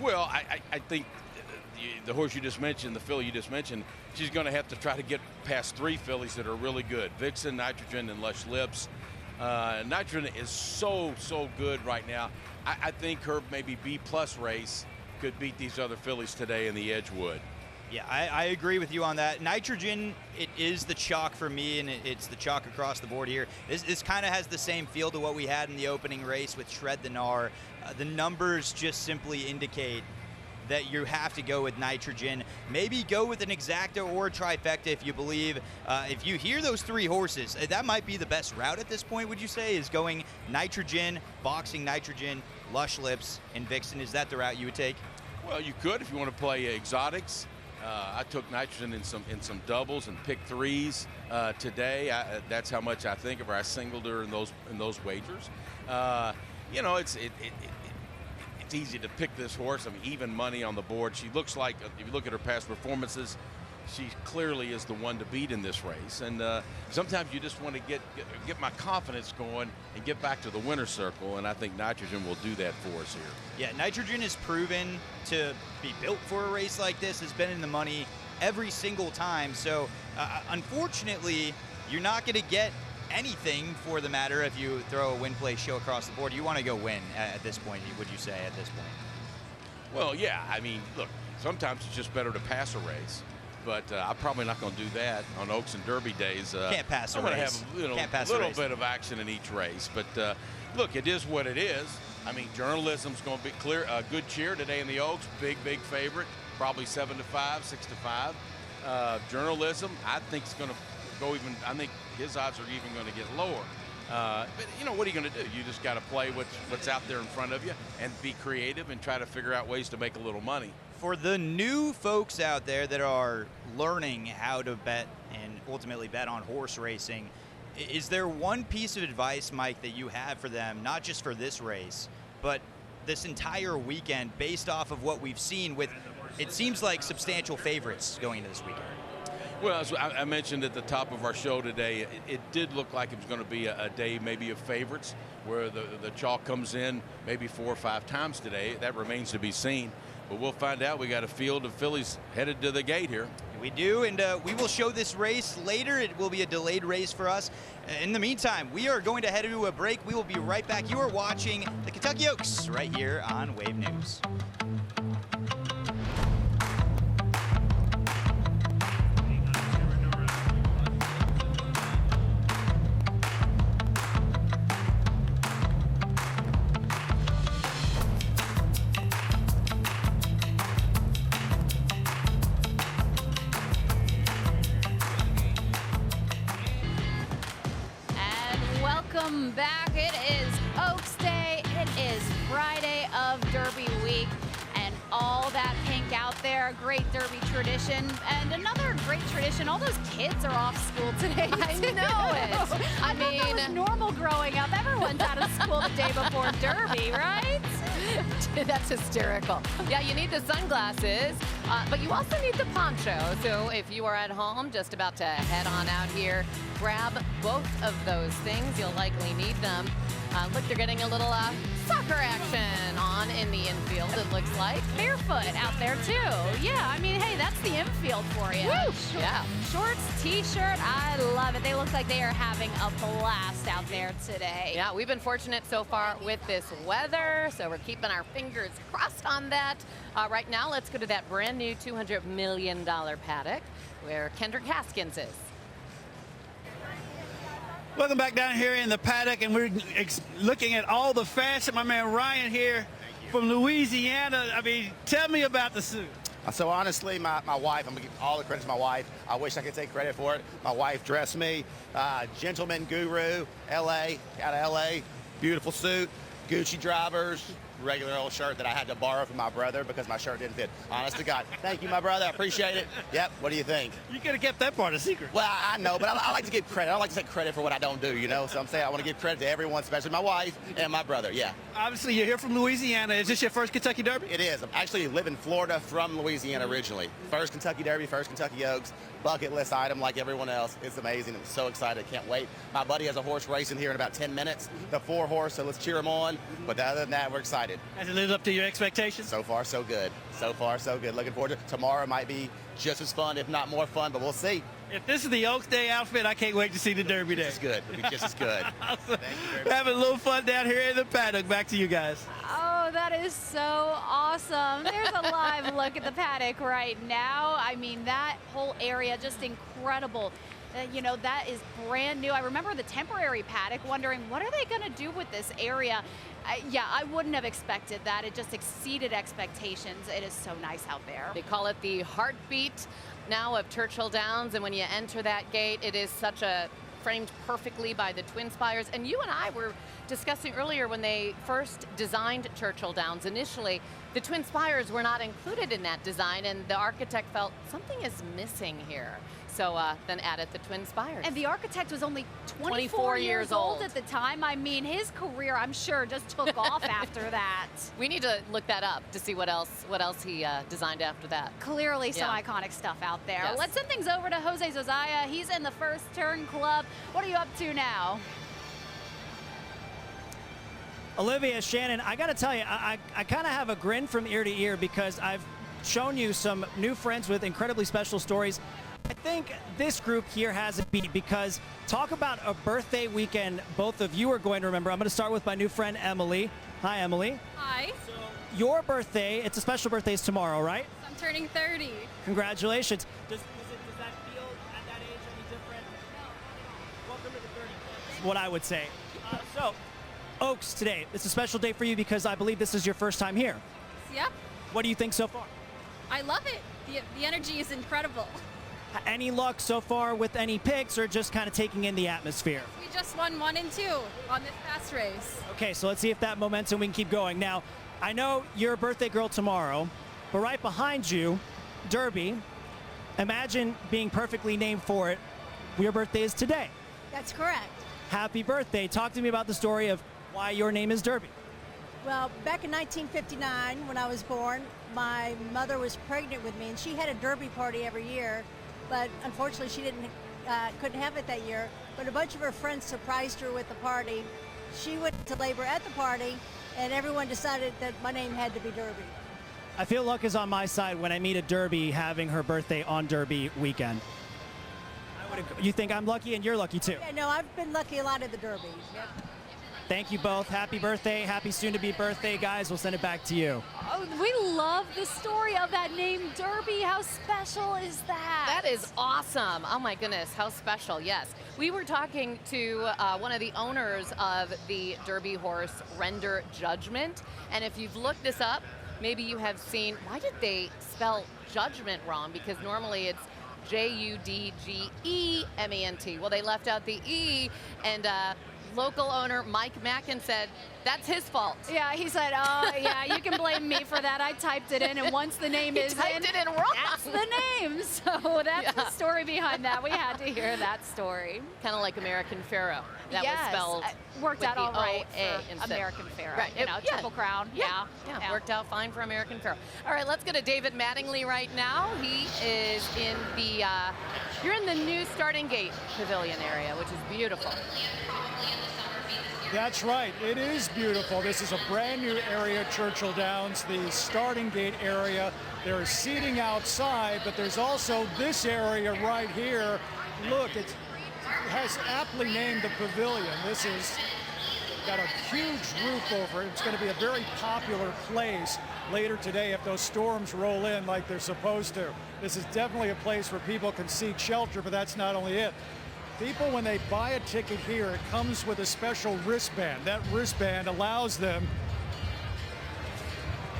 Well, I think the horse you just mentioned, the filly you just mentioned, she's going to have to try to get past 3 fillies that are really good: Vixen, Nitrogen, and Lush Lips. Nitrogen is so good right now. I think her maybe B-plus race could beat these other fillies today in the Edgewood. Yeah, I agree with you on that. Nitrogen, it is the chalk for me, and it's the chalk across the board here. This kind of has the same feel to what we had in the opening race with Shred the Gnar. The numbers just simply indicate that you have to go with Nitrogen. Maybe go with an exacta or a trifecta if you believe. If you hear those 3 horses, that might be the best route at this point, would you say, is going Nitrogen, boxing Nitrogen, Lush Lips, and Vixen? Is that the route you would take? Well, you could if you want to play exotics. I took Nitrogen in some doubles and picked 3s today. That's how much I think of her. I singled her in those wagers. You know, it's easy to pick this horse. I mean, even money on the board. She looks like, if you look at her past performances, she clearly is the one to beat in this race. And sometimes you just want to get my confidence going and get back to the winner's circle, and I think Nitrogen will do that for us here. Yeah, Nitrogen is proven to be built for a race like this, has been in the money every single time. So unfortunately, you're not going to get anything for the matter if you throw a win play show across the board. You want to go win at this point, would you say, at this point? Well, yeah. I mean, look, sometimes it's just better to pass a race. But I'm probably not going to do that on Oaks and Derby days. Can't pass a race. I'm going to have a little bit of action in each race. But look, it is what it is. I mean, journalism's going to be clear. Good cheer today in the Oaks. Big favorite. Probably 7-5, 6-5. Journalism, I think, is going to go even. I think his odds are even going to get lower. But you know, what are you going to do? You just got to play what's out there in front of you and be creative and try to figure out ways to make a little money. For the new folks out there that are learning how to bet and ultimately bet on horse racing, is there one piece of advice, Mike, that you have for them, not just for this race, but this entire weekend, based off of what we've seen with, it seems like, substantial favorites going into this weekend? Well, as I mentioned at the top of our show today, it did look like it was going to be a day maybe of favorites, where the chalk comes in maybe 4 or 5 times today. That remains to be seen. But we'll find out. We got a field of fillies headed to the gate here. We do, and we will show this race later. It will be a delayed race for us. In the meantime, we are going to head to a break. We will be right back. You are watching the Kentucky Oaks right here on Wave News. Welcome back. It is Oaks Day. It is Friday of Derby week, and all that pink out there, great Derby tradition. And another great tradition, all those kids are off school today. I know it. I mean, that was normal growing up. Everyone's out of school the day before Derby, right? That's hysterical. Yeah, you need the sunglasses, but you also need the poncho. So if you are at home, just about to head on out here, grab both of those things. You'll likely need them. Look, they're getting a little soccer action on in the infield, it looks like. Barefoot out there, too. Yeah, I mean, hey, that's the infield for you. Woo! Yeah. Shorts, T-shirt, I love it. They look like they are having a blast out there today. Yeah, we've been fortunate so far with this weather, so we're keeping our fingers crossed on that. Right now, let's go to that brand new $200 million paddock where Kendrick Haskins is. Welcome back down here in the paddock, and we're looking at all the fashion. My man Ryan here from Louisiana. I mean, tell me about the suit. So honestly, my wife, I'm gonna give all the credit to my wife. I wish I could take credit for it. My wife dressed me. Gentleman Guru, LA, out of LA. Beautiful suit, Gucci drivers, regular old shirt that I had to borrow from my brother because my shirt didn't fit. Honest to God. Thank you, my brother. I appreciate it. Yep. What do you think? You could have kept that part a secret. Well, I know, but I like to give credit. I don't like to take credit for what I don't do, you know? So I'm saying I want to give credit to everyone, especially my wife and my brother. Yeah. Obviously, you're here from Louisiana. Is this your first Kentucky Derby? It is. I actually live in Florida from Louisiana originally. First Kentucky Derby, first Kentucky Oaks. Bucket list item like everyone else. It's amazing. I'm so excited. Can't wait. My buddy has a horse racing here in about 10 minutes. The 4 horse, so let's cheer him on. But other than that, we're excited. Has it lived up to your expectations? So far, so good. So far, so good. Looking forward to it. Tomorrow might be just as fun, if not more fun, but we'll see. If this is the Oaks Day outfit, I can't wait to see the Derby Day. It's good. It'll be just as good. Awesome. Thank you very much. Having a little fun down here in the paddock. Back to you guys. Oh, that is so awesome. There's a live look at the paddock right now. I mean, that whole area, just incredible. You know, that is brand new. I remember the temporary paddock, wondering what are they going to do with this area? Yeah, I wouldn't have expected that. It just exceeded expectations. It is so nice out there. They call it the heartbeat now of Churchill Downs, and when you enter that gate, it is such a framed perfectly by the twin spires. And you and I were discussing earlier when they first designed Churchill Downs initially, the twin spires were not included in that design, and the architect felt something is missing here. So then added the twin spires. And the architect was only 24 years old at the time. I mean, his career, I'm sure, just took off after that. We need to look that up to see what else he designed after that. Clearly some iconic stuff out there. Yes. Let's send things over to Jose Zozaya. He's in the First Turn Club. What are you up to now? Olivia, Shannon, I got to tell you, I kind of have a grin from ear to ear because I've shown you some new friends with incredibly special stories. I think this group here has a beat because talk about a birthday weekend both of you are going to remember. I'm going to start with my new friend, Emily. Hi, Emily. Hi. So your birthday, it's a special birthday, is tomorrow, right? I'm turning 30. Congratulations. Does that feel at that age any different? No. Welcome to the 30 Club, is what I would say. So, Oaks today, it's a special day for you because I believe this is your first time here. Yep. What do you think so far? I love it. The energy is incredible. Any luck so far with any picks or just kind of taking in the atmosphere? We just won 1 and 2 on this past race. Okay, so let's see if that momentum we can keep going. Now, I know you're a birthday girl tomorrow, but right behind you, Derby, imagine being perfectly named for it. Your birthday is today. That's correct. Happy birthday. Talk to me about the story of why your name is Derby. Well, back in 1959, when I was born, my mother was pregnant with me, and she had a Derby party every year. But unfortunately, she couldn't have it that year. But a bunch of her friends surprised her with the party. She went to labor at the party, and everyone decided that my name had to be Derby. I feel luck is on my side when I meet a Derby having her birthday on Derby weekend. You think I'm lucky, and you're lucky too. Yeah, no, I've been lucky a lot of the Derbies. Yep. Thank you both. Happy birthday. Happy soon-to-be birthday, guys. We'll send it back to you. Oh, we love the story of that name, Derby. How special is that? That is awesome. Oh my goodness, how special. Yes. We were talking to one of the owners of the Derby horse, Render Judgment. And if you've looked this up, maybe you have seen, why did they spell judgment wrong? Because normally it's Judgement. Well, they left out the E, and local owner Mike Mackin said that's his fault. Yeah, he said, oh, yeah, you can blame me for that. I typed it in, and once the name is typed it in wrong. That's the name. So that's the story behind that. We had to hear that story. Kind of like American Pharaoh. That yes, was spelled worked out all right for American Pharaoh. Right. You know, Triple Crown. Yeah, worked out fine for American Pharaoh. All right, let's go to David Mattingly right now. He is in the, you're in the new starting gate pavilion area, which is beautiful. That's right. It is beautiful. This is a brand new area, Churchill Downs, the starting gate area. There's seating outside, but there's also this area right here. Look, it has aptly named the pavilion. This is got a huge roof over it. It's going to be a very popular place later today if those storms roll in like they're supposed to. This is definitely a place where people can seek shelter, but that's not only it. People, when they buy a ticket here, it comes with a special wristband. That wristband allows them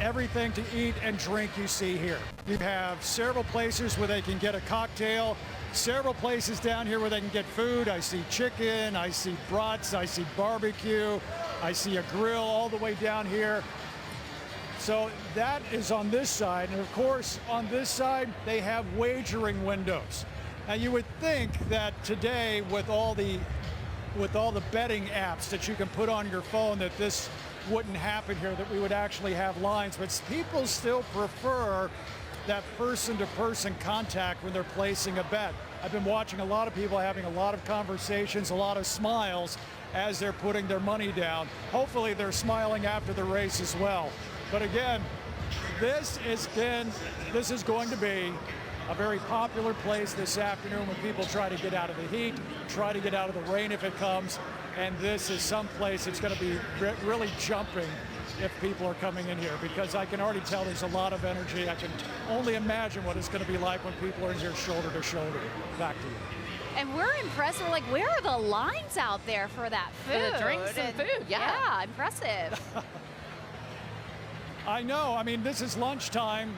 everything to eat and drink you see here. You have several places where they can get a cocktail, several places down here where they can get food. I see chicken, I see brats, I see barbecue, I see a grill all the way down here. So that is on this side. And of course, on this side, they have wagering windows. Now you would think that today with all the betting apps that you can put on your phone that this wouldn't happen here, that we would actually have lines, but people still prefer that person-to-person contact when they're placing a bet. I've been watching a lot of people having a lot of conversations, a lot of smiles as they're putting their money down. Hopefully they're smiling after the race as well. But again, this is going to be a very popular place this afternoon when people try to get out of the heat, try to get out of the rain if it comes, and this is some place that's going to be really jumping if people are coming in here, because I can already tell there's a lot of energy. I can only imagine what it's going to be like when people are in here shoulder to shoulder. Back to you. And we're impressed. We're like, where are the lines out there for that food? For the drinks and food, Yeah, impressive. I know. I mean, this is lunchtime.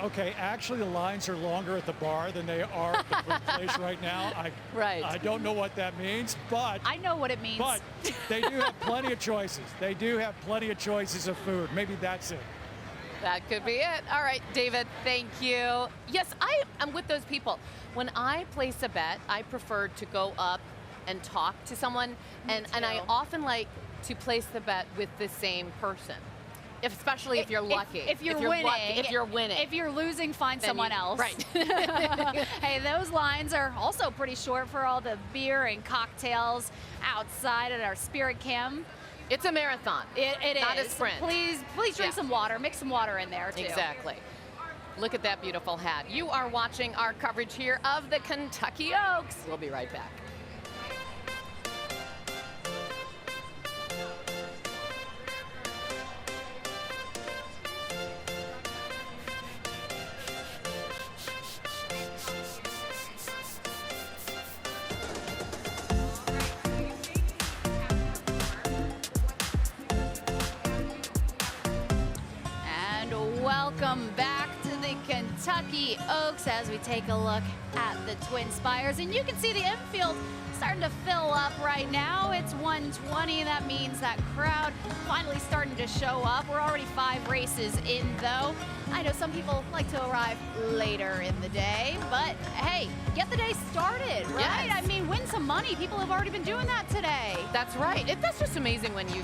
Okay, actually, the lines are longer at the bar than they are at the food place right now. I don't know what that means, but I know what it means. But they do have plenty of choices. They do have plenty of choices of food. Maybe that's it. That could be it. All right, David, thank you. Yes, I am with those people. When I place a bet, I prefer to go up and talk to someone, and I often like to place the bet with the same person. Especially if you're lucky. If you're winning. If you're winning. If you're losing, find someone else. Right. Hey, those lines are also pretty short for all the beer and cocktails outside at our Spirit Cam. It's a marathon. It is. Not a sprint. Please drink some water. Mix some water in there, too. Exactly. Look at that beautiful hat. You are watching our coverage here of the Kentucky Oaks. We'll be right back. Welcome back to the Kentucky Oaks as we take a look at the Twin Spires. And you can see the infield starting to fill up right now. It's 1:20. That means that crowd finally starting to show up. We're already 5 races in, though. I know some people like to arrive later in the day, but hey, get the day started, right? Yes. I mean, win some money. People have already been doing that today. That's right. That's just amazing when you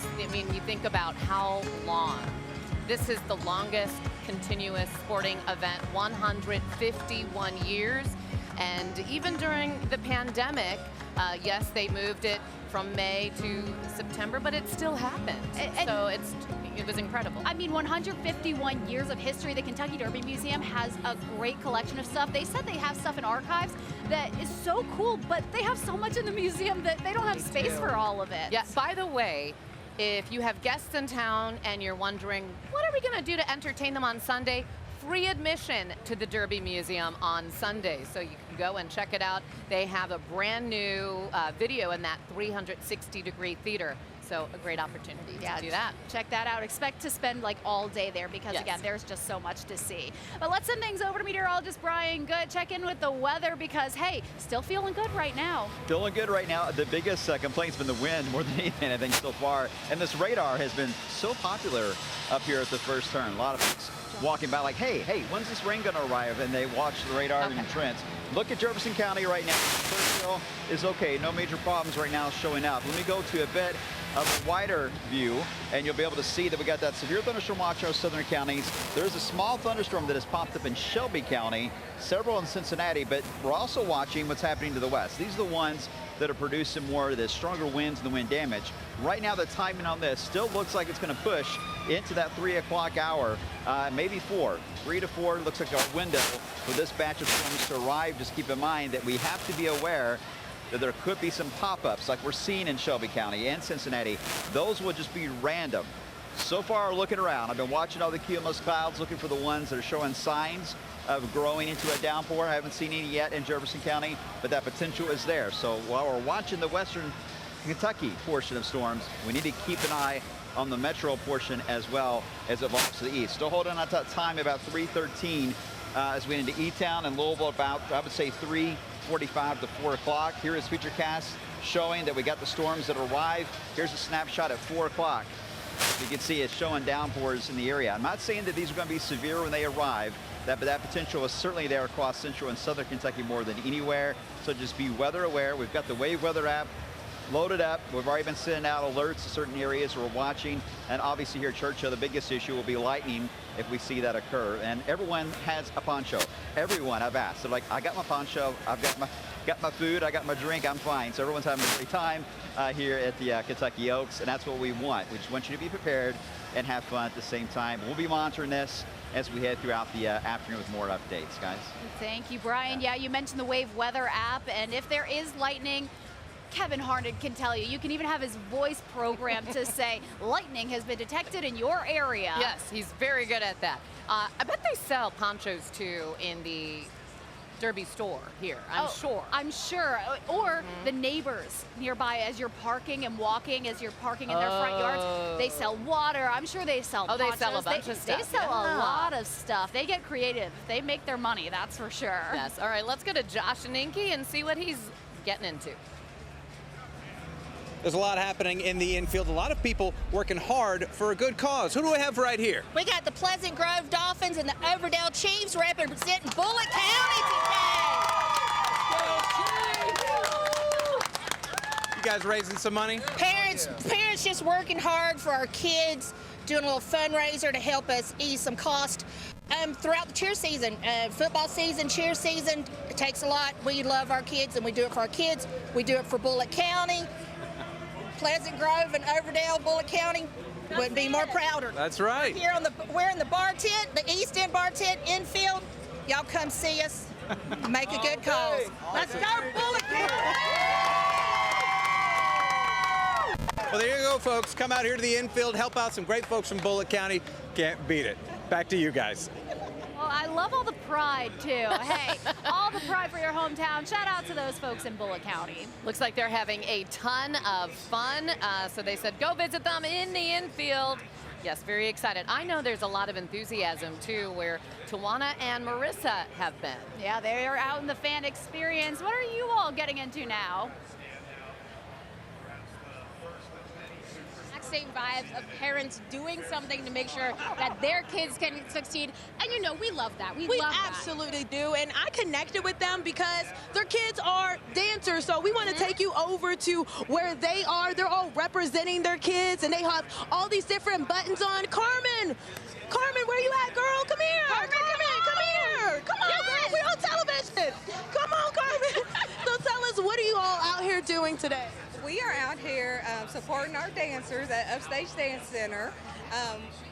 think about how long. This is the longest continuous sporting event, 151 years. And even during the pandemic, yes, they moved it from May to September, but it still happened. So it was incredible. I mean, 151 years of history. The Kentucky Derby Museum has a great collection of stuff. They said they have stuff in archives that is so cool, but they have so much in the museum that they don't have space for all of it. Yeah, by the way, if you have guests in town and you're wondering, what are we going to do to entertain them on Sunday? Free admission to the Derby Museum on Sunday, so you can go and check it out. They have a brand new video in that 360-degree theater, so a great opportunity to do that. Check that out. Expect to spend like all day there because, again, there's just so much to see. But let's send things over to meteorologist Brian Good. Check in with the weather because, hey, still feeling good right now. Feeling good right now. The biggest complaint's been the wind more than anything, I think, so far. And this radar has been so popular up here at the first turn. A lot of folks walking by like, hey, when's this rain going to arrive? And they watch the radar and the trends. Look at Jefferson County right now. Churchill is okay. No major problems right now showing up. Let me go to a bit of a wider view, and you'll be able to see that we got that severe thunderstorm watch in our southern counties. There's a small thunderstorm that has popped up in Shelby County, several in Cincinnati, but we're also watching what's happening to the west. These are the ones that are producing more of the stronger winds and the wind damage. Right now, the timing on this still looks like it's going to push into that 3 o'clock hour, maybe 4. 3 to 4 looks like our window for this batch of storms to arrive. Just keep in mind that we have to be aware that there could be some pop-ups like we're seeing in Shelby County and Cincinnati. Those will just be random. So far, looking around, I've been watching all the cumulus clouds, looking for the ones that are showing signs of growing into a downpour. I haven't seen any yet in Jefferson County, but that potential is there. So while we're watching the western Kentucky portion of storms, we need to keep an eye on the metro portion as well as it evolves to the east. Still holding on to that time about 3:13 as we get into E-Town and Louisville about, I would say, 3:45 to 4 o'clock. Here is Futurecast showing that we got the storms that arrive. Here's a snapshot at 4 o'clock. You can see it's showing downpours in the area. I'm not saying that these are going to be severe when they arrive, but that potential is certainly there across central and southern Kentucky more than anywhere. So just be weather aware. We've got the Wave Weather app loaded up. We've already been sending out alerts to certain areas we're watching. And obviously here at Churchill, the biggest issue will be lightning if we see that occur. And everyone has a poncho. Everyone I've asked. They're like, I got my poncho, I've got my food, I got my drink, I'm fine. So everyone's having a great time here at the Kentucky Oaks, and that's what we want. We just want you to be prepared and have fun at the same time. We'll be monitoring this as we head throughout the afternoon with more updates, guys. Thank you, Brian. Yeah, you mentioned the Wave Weather app, and if there is lightning, Kevin Harned can tell you. You can even have his voice programmed to say, lightning has been detected in your area. Yes, he's very good at that. I bet they sell ponchos, too, in the Derby store here, I'm sure. I'm sure. Or the neighbors nearby as you're parking and walking, as you're parking in their front yards. They sell water. I'm sure they sell ponchos. They sell a bunch of stuff. They sell a lot of stuff. They get creative. They make their money, that's for sure. Yes. All right, let's go to Josh Ninke and see what he's getting into. There's a lot happening in the infield. A lot of people working hard for a good cause. Who do we have right here? We got the Pleasant Grove Dolphins and the Overdale Chiefs representing Bullitt County today. You guys raising some money? Parents just working hard for our kids, doing a little fundraiser to help us ease some cost. Throughout the cheer season, football season, cheer season, it takes a lot. We love our kids and we do it for our kids. We do it for Bullitt County. Pleasant Grove and Overdale, Bullitt County, wouldn't be more prouder. That's right. We're in the bar tent, the East End bar tent, Infield. Y'all come see us, make a good cause. Let's go, Bullitt County! Well, there you go, folks. Come out here to the infield, help out some great folks from Bullitt County. Can't beat it. Back to you guys. Well, I love all the pride, too. Hey, all the pride for your hometown. Shout out to those folks in Bullitt County. Looks like they're having a ton of fun. So they said go visit them in the infield. Yes, very excited. I know there's a lot of enthusiasm, too, where Tawana and Marissa have been. Yeah, they are out in the fan experience. What are you all getting into now? Same vibes of parents doing something to make sure that their kids can succeed. And you know, we love that. We love absolutely do. And I connected with them because their kids are dancers. So we want to take you over to where they are. They're all representing their kids and they have all these different buttons on. Carmen, where you at, girl? Come here. Carmen, come here. Come on, girl. We're on television. Come on, Carmen. So tell us, what are you all out here doing today? We are out here supporting our dancers at Upstage Dance Center.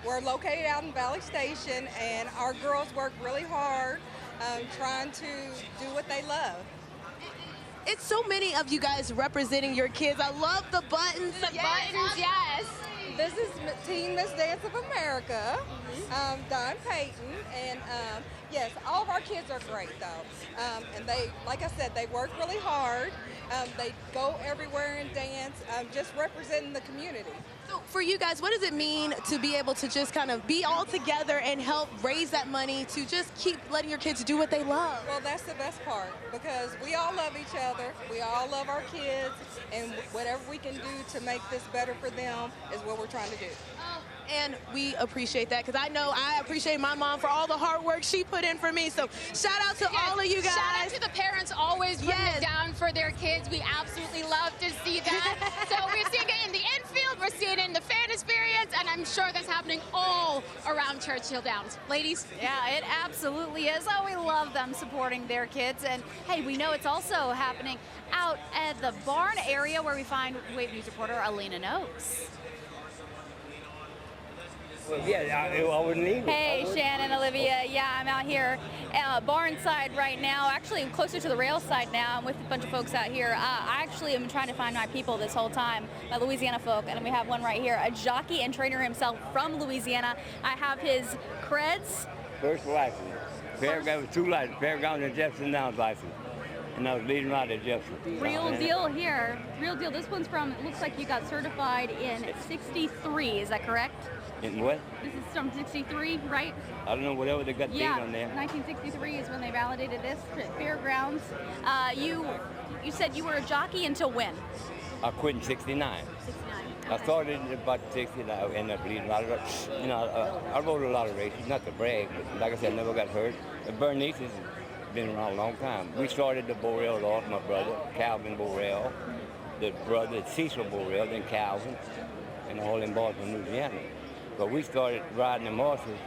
We're located out in Valley Station, and our girls work really hard trying to do what they love. It's so many of you guys representing your kids. I love the buttons. The buttons, yes. This is Team Miss Dance of America, Don Payton, and yes, all of our kids are great though. And they, like I said, they work really hard. They go everywhere and dance, just representing the community. So for you guys, what does it mean to be able to just kind of be all together and help raise that money to just keep letting your kids do what they love? Well, that's the best part because we all love each other. We all love our kids, and whatever we can do to make this better for them is what we're trying to do. And we appreciate that because I know I appreciate my mom for all the hard work she put in for me. So shout out to all of you guys. Shout out to the parents always putting it down for their kids. We absolutely love to see that. So we're seeing it in the infield, we're seeing it in the fan experience, and I'm sure that's happening all around Churchill Downs. Ladies? Yeah, it absolutely is. Oh, we love them supporting their kids. And hey, we know it's also happening out at the barn area where we find Wave News reporter Alina Noakes. Hey, Shannon, Olivia. Yeah, I'm out here barn side right now. Actually, I'm closer to the rail side now. I'm with a bunch of folks out here. I actually am trying to find my people this whole time, my Louisiana folk, and we have one right here, a jockey and trainer himself from Louisiana. I have his creds. First license. Paragon with 2 licenses, Paragon and Jefferson Downs license. And I was leading right at Jefferson. Real deal here. Real deal. This one's from, it looks like you got certified in 63. Is that correct? In what? This is from 63, right? I don't know, whatever they got date on there. 1963 is when they validated this at Fairgrounds. You said you were a jockey until when? I quit in 69. I started in about 60, and I ended up leading a lot of, I rode a lot of races, not to brag, but like I said, I never got hurt. Bernice has been around a long time. We started the Borrell off, my brother, Calvin Borrell, the brother Cecil Borrell, then Calvin, and all in Boston, Louisiana. But we started riding the horses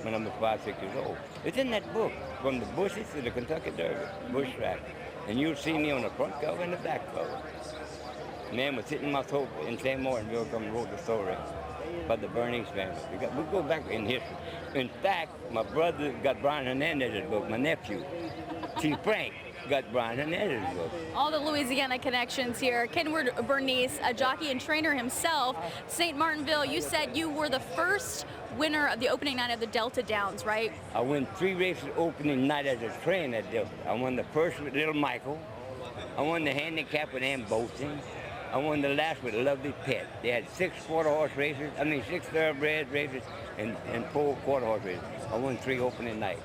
when I was 5, 6 years old. It's in that book, From the Bushes to the Kentucky Derby, Bush Track. And you'll see me on the front cover and the back cover. Man was sitting in my sofa in St. Martinville, come and wrote the story about the Bernice family. We go back in history. In fact, my brother got Brian Hernandez's book, my nephew, Chief Frank, got Brian Hernandez's book. All the Louisiana connections here. Kenward Bernice, a jockey and trainer himself. St. Martinville, you said you were the first winner of the opening night of the Delta Downs, right? I won 3 races opening night as a trainer at Delta. I won the first with Little Michael. I won the handicap with Ann Bolton. I won the last with Lovely Pet. They had 6 quarter-horse races, 6 thoroughbred races, and 4 quarter-horse races. I won 3 opening night.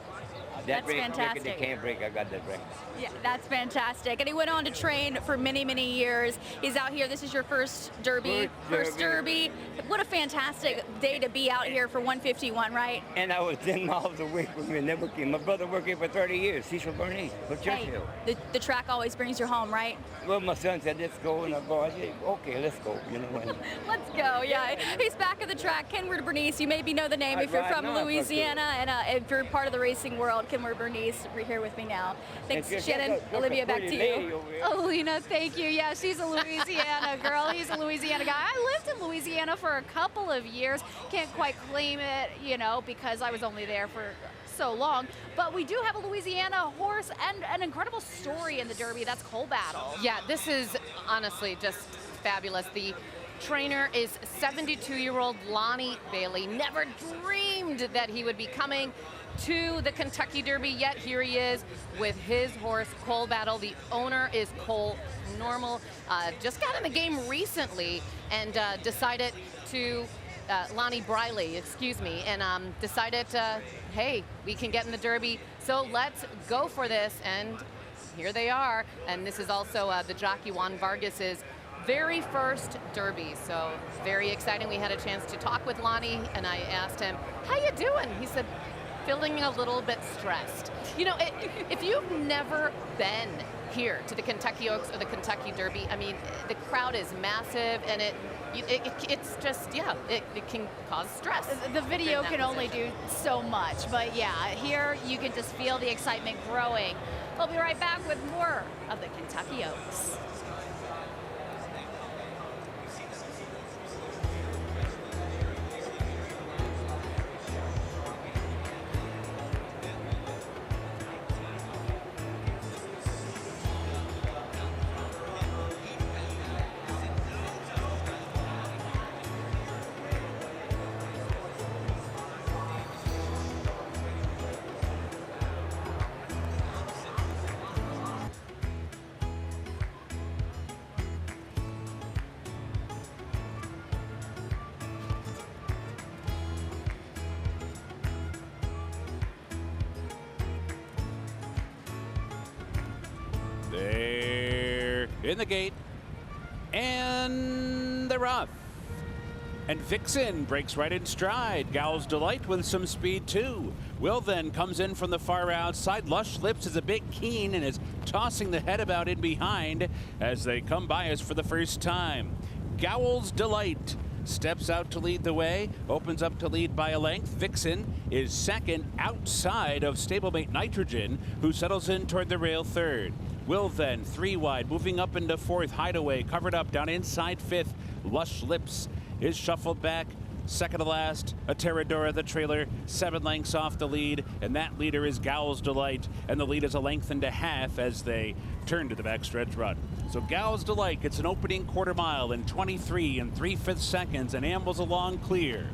That That's fantastic. They can't break. I got that record. Yeah, that's fantastic. And he went on to train for many, many years. He's out here. This is your first Derby. First Derby. What a fantastic day to be out here for 151, right? And I was 10 miles away from here. Never came. My brother worked here for 30 years. Cecil Bernice for Churchill. Hey, the track always brings you home, right? Well, my son said, let's go. And I go, I said, okay, let's go. You know, and Let's go, yeah. He's back at the track. Kenward Bernice, you maybe know the name if you're from Louisiana. And if you're part of the racing world, Kenward Bernice, here with me now. Thanks, Shannon. Olivia, back to you. Alina, thank you. Yeah, she's a Louisiana girl. He's a Louisiana guy. I lived in Louisiana for a couple of years. Can't quite claim it, because I was only there for so long. But we do have a Louisiana horse and an incredible story in the Derby. That's Coal Battle. Yeah, this is honestly just fabulous. The trainer is 72-year-old Lonnie Bailey. Never dreamed that he would be coming to the Kentucky Derby, yet here he is with his horse, Coal Battle. The owner is Cole Normal. Just got in the game recently and decided to, Lonnie Briley, excuse me, and decided, hey, we can get in the Derby, so let's go for this. And here they are. And this is also the jockey Juan Vargas's very first Derby, so very exciting. We had a chance to talk with Lonnie, and I asked him, how you doing? He said, feeling a little bit stressed. If you've never been here to the Kentucky Oaks or the Kentucky Derby, I mean, the crowd is massive, and it's just, yeah, it can cause stress. The video can only do so much, but yeah, here you can just feel the excitement growing. We'll be right back with more of the Kentucky Oaks. They're in the gate, and they're off. And Vixen breaks right in stride. Gal's Delight with some speed too. Will then comes in from the far outside. Lush Lips is a bit keen and is tossing the head about in behind as they come by us for the first time. Gowl's Delight steps out to lead the way, opens up to lead by a length. Vixen is second outside of stablemate Nitrogen, who settles in toward the rail third. Will then 3 wide, moving up into fourth. Hideaway covered up down inside fifth. Lush Lips is shuffled back. Second to last, a Terradora, the trailer, 7 lengths off the lead, and that leader is Gowl's Delight, and the lead is a length and a half as they turn to the backstretch run. So Gowl's Delight gets an opening quarter mile in 23 3/5 seconds and ambles along clear.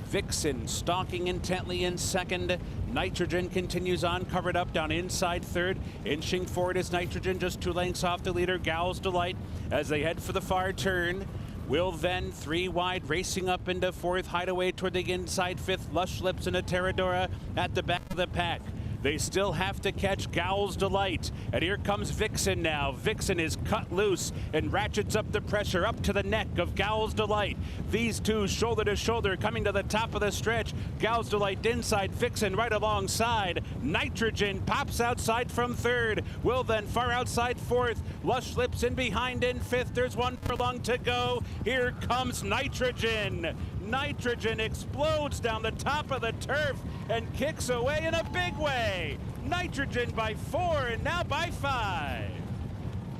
Vixen stalking intently in second. Nitrogen continues on, covered up down inside third. Inching forward is Nitrogen, just 2 lengths off the leader, Gowl's Delight, as they head for the far turn. Will then 3 wide, racing up into fourth. Hideaway toward the inside fifth. Lush Lips and a Terradora at the back of the pack. They still have to catch Gal's Delight. And here comes Vixen now. Vixen is cut loose and ratchets up the pressure up to the neck of Gal's Delight. These two shoulder to shoulder coming to the top of the stretch. Gal's Delight inside, Vixen right alongside. Nitrogen pops outside from third. Will then far outside fourth. Lush Lips in behind in fifth. There's one furlong to go. Here comes Nitrogen. Nitrogen explodes down the top of the turf and kicks away in a big way. Nitrogen by 4 and now by 5.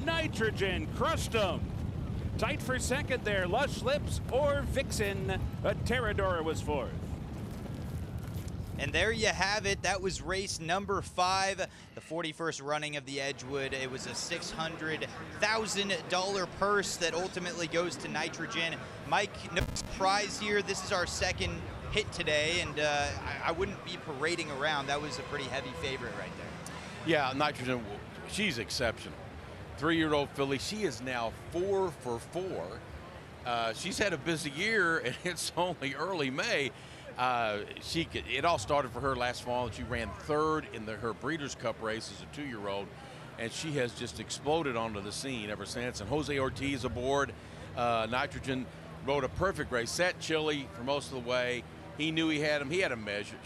Nitrogen crushed him. Tight for second there, Lush Lips or Vixen. Terradora was fourth. And there you have it. That was race number 5, the 41st running of the Edgewood. It was a $600,000 purse that ultimately goes to Nitrogen. Mike, no surprise here. This is our second hit today, and I wouldn't be parading around. That was a pretty heavy favorite right there. Yeah, Nitrogen, she's exceptional. 3-year-old filly. She is now 4 for 4. She's had a busy year, and it's only early May. It all started for her last fall. She ran third in her Breeders' Cup race as a 2-year-old, and she has just exploded onto the scene ever since. And Jose Ortiz aboard. Nitrogen rode a perfect race, sat chilly for most of the way. He knew he had him. He had a measure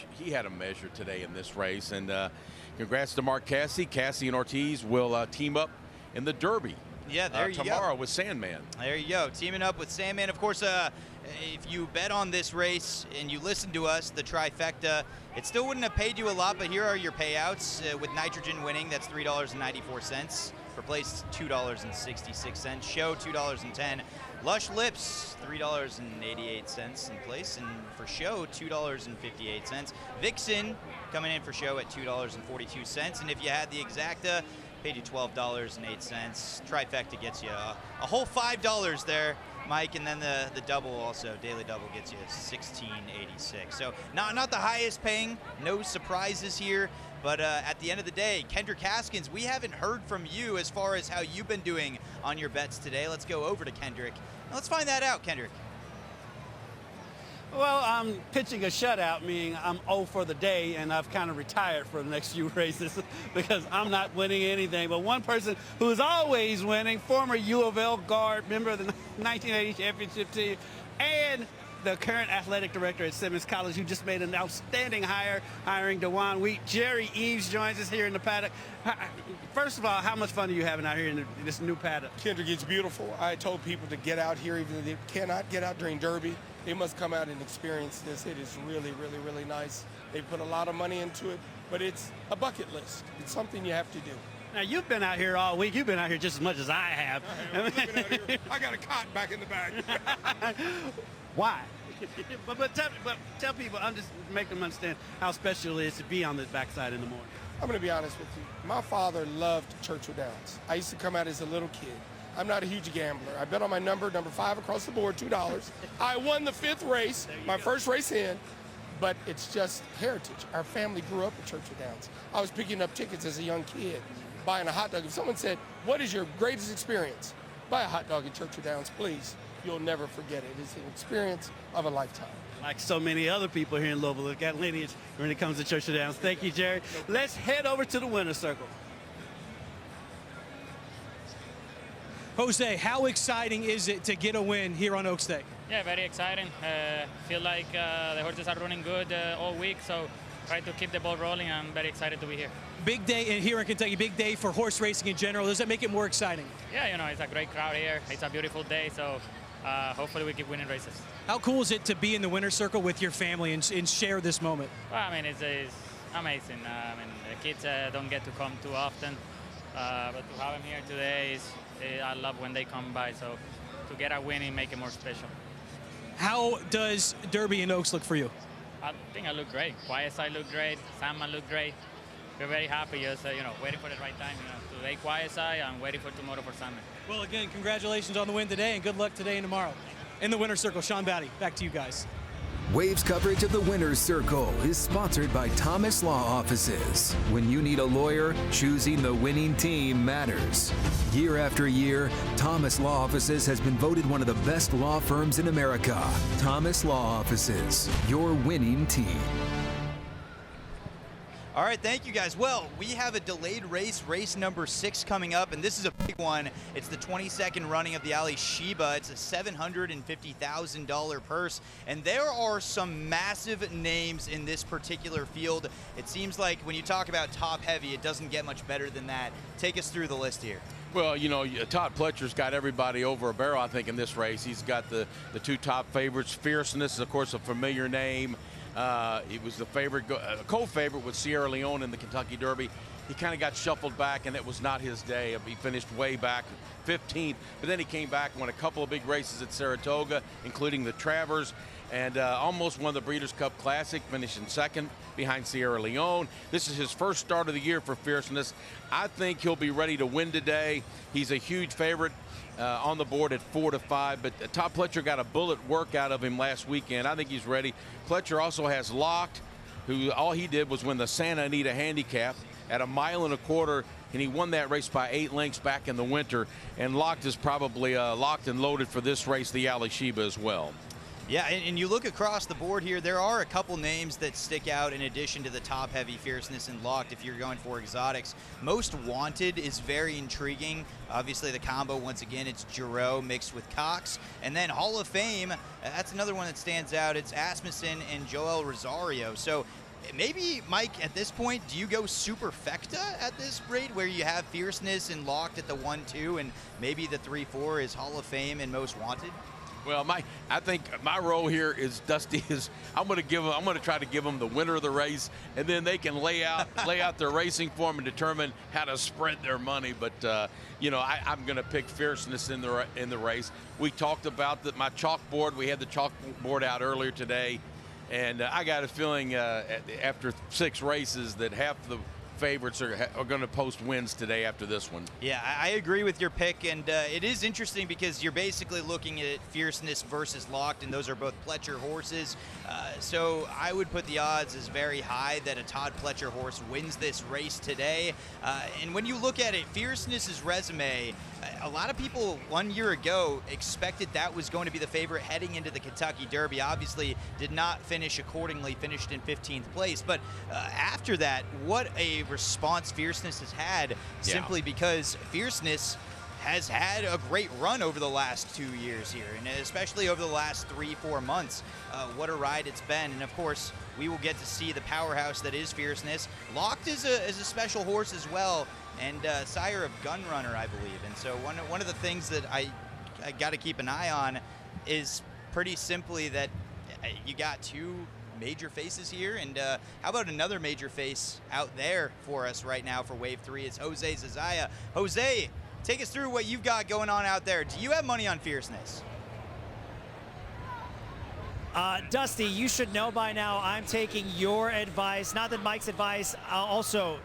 today in this race. And congrats to Mark Cassie. Cassie and Ortiz will team up in the Derby. Yeah, there you tomorrow go. With Sandman. There you go, teaming up with Sandman. Of course, if you bet on this race and you listen to us, the trifecta, it still wouldn't have paid you a lot, but here are your payouts. With Nitrogen winning, that's $3.94. For place, $2.66. Show, $2.10. Lush Lips, $3.88 in place, and for show, $2.58. Vixen coming in for show at $2.42, and if you had the exacta, paid you $12.08. Trifecta gets you a whole $5 there, Mike, and then the double also, daily double, gets you $16.86. So not the highest paying, no surprises here. But at the end of the day, Kendrick Haskins, we haven't heard from you as far as how you've been doing on your bets today. Let's go over to Kendrick. Let's find that out, Kendrick. Well, I'm pitching a shutout, meaning I'm 0 for the day, and I've kind of retired for the next few races because I'm not winning anything. But one person who's always winning, former U of L guard, member of the 1980 championship team, and the current athletic director at Simmons College, who just made an outstanding hire, hiring DeJuan Wheat. Jerry Eves joins us here in the paddock. First of all, how much fun are you having out here in this new paddock? Kendrick, it's beautiful. I told people to get out here, even if they cannot get out during Derby. They must come out and experience this. It is really, really, really nice. They put a lot of money into it, but it's a bucket list. It's something you have to do. Now, you've been out here all week. You've been out here just as much as I have. I got a cot back in the back. Why? but tell people, make them understand how special it is to be on this backside in the morning. I'm going to be honest with you. My father loved Churchill Downs. I used to come out as a little kid. I'm not a huge gambler. I bet on my number 5 across the board, $2. I won the 5th race, my first race in, but it's just heritage. Our family grew up at Churchill Downs. I was picking up tickets as a young kid, buying a hot dog. If someone said, what is your greatest experience? Buy a hot dog at Churchill Downs, please. You'll never forget it. It's an experience of a lifetime. Like so many other people here in Louisville, look at lineage when it comes to Churchill Downs. Thank you, Jerry. Let's head over to the winner's circle. Jose, how exciting is it to get a win here on Oaks Day? Yeah, very exciting. Feel like the horses are running good all week, so try to keep the ball rolling. I'm very excited to be here. Big day here in Kentucky, big day for horse racing in general. Does that make it more exciting? Yeah, you know, it's a great crowd here. It's a beautiful day, so hopefully we keep winning races. How cool is it to be in the winner's circle with your family and share this moment? Well, I mean, it's amazing. I mean, the kids don't get to come too often, but to have them here today I love when they come by, so to get a win and make it more special. How does Derby and Oaks look for you? I think I look great. Quiet side look great. Sandman look great. We're very happy, just waiting for the right time. Today quiet side and waiting for tomorrow for Sandman. Well, again, congratulations on the win today, and good luck today and tomorrow. In the winner's circle, Sean Batty, back to you guys. Waves coverage of the Winner's Circle is sponsored by Thomas Law Offices. When you need a lawyer, choosing the winning team matters. Year after year, Thomas Law Offices has been voted one of the best law firms in America. Thomas Law Offices, your winning team. All right, thank you guys. Well, we have a delayed race, race number 6 coming up, and this is a big one. It's the 22nd running of the Ali Sheba. It's a $750,000 purse, and there are some massive names in this particular field. It seems like when you talk about top heavy, it doesn't get much better than that. Take us through the list here. Well, you know, Todd Pletcher's got everybody over a barrel, I think, in this race. He's got the 2 top favorites. Fierceness is, of course, a familiar name. He was the favorite, co-favorite with Sierra Leone in the Kentucky Derby. He kind of got shuffled back, and it was not his day. He finished way back 15th, but then he came back and won a couple of big races at Saratoga, including the Travers, and almost won the Breeders' Cup Classic, finishing 2nd behind Sierra Leone. This is his first start of the year for Fierceness. I think he'll be ready to win today. He's a huge favorite. On the board at 4-5, but Todd Pletcher got a bullet work out of him last weekend. I think he's ready. Pletcher also has Locked, who all he did was win the Santa Anita Handicap at 1.25 miles, and he won that race by 8 lengths back in the winter. And Locked is probably locked and loaded for this race, the Ali Sheba, as well. Yeah, and you look across the board here, there are a couple names that stick out in addition to the top heavy, Fierceness, and Locked if you're going for exotics. Most Wanted is very intriguing. Obviously the combo, once again, it's Giroux mixed with Cox. And then Hall of Fame, that's another one that stands out. It's Asmussen and Joel Rosario. So maybe, Mike, at this point, do you go superfecta at this rate where you have Fierceness and Locked at the 1-2 and maybe the 3-4 is Hall of Fame and Most Wanted? Well, I think my role here is Dusty is I'm going to try to give them the winner of the race, and then they can lay out their racing form and determine how to spread their money. But you know, I'm going to pick Fierceness in the race. We talked about my chalkboard. We had the chalkboard out earlier today, and I got a feeling after 6 races that half the favorites are going to post wins today after this one. Yeah, I agree with your pick, and it is interesting because you're basically looking at Fierceness versus Locked, and those are both Pletcher horses. So I would put the odds as very high that a Todd Pletcher horse wins this race today. And when you look at it, Fierceness's resume, a lot of people 1 year ago expected that was going to be the favorite heading into the Kentucky Derby. Obviously did not finish accordingly, finished in 15th place. But after that, what a response Fierceness has had, simply because Fierceness has had a great run over the last 2 years here, and especially over the last 3-4 months. What a ride it's been. And of course, we will get to see the powerhouse that is Fierceness. Locked is a special horse as well, and sire of Gunrunner, I believe. And so one of the things that I got to keep an eye on is pretty simply that you got 2 major faces here, and how about another major face out there for us right now for Wave 3? It's Jose Zazaya. Jose, take us through what you've got going on out there. Do you have money on Fierceness? Dusty, you should know by now I'm taking your advice, not that Mike's advice, also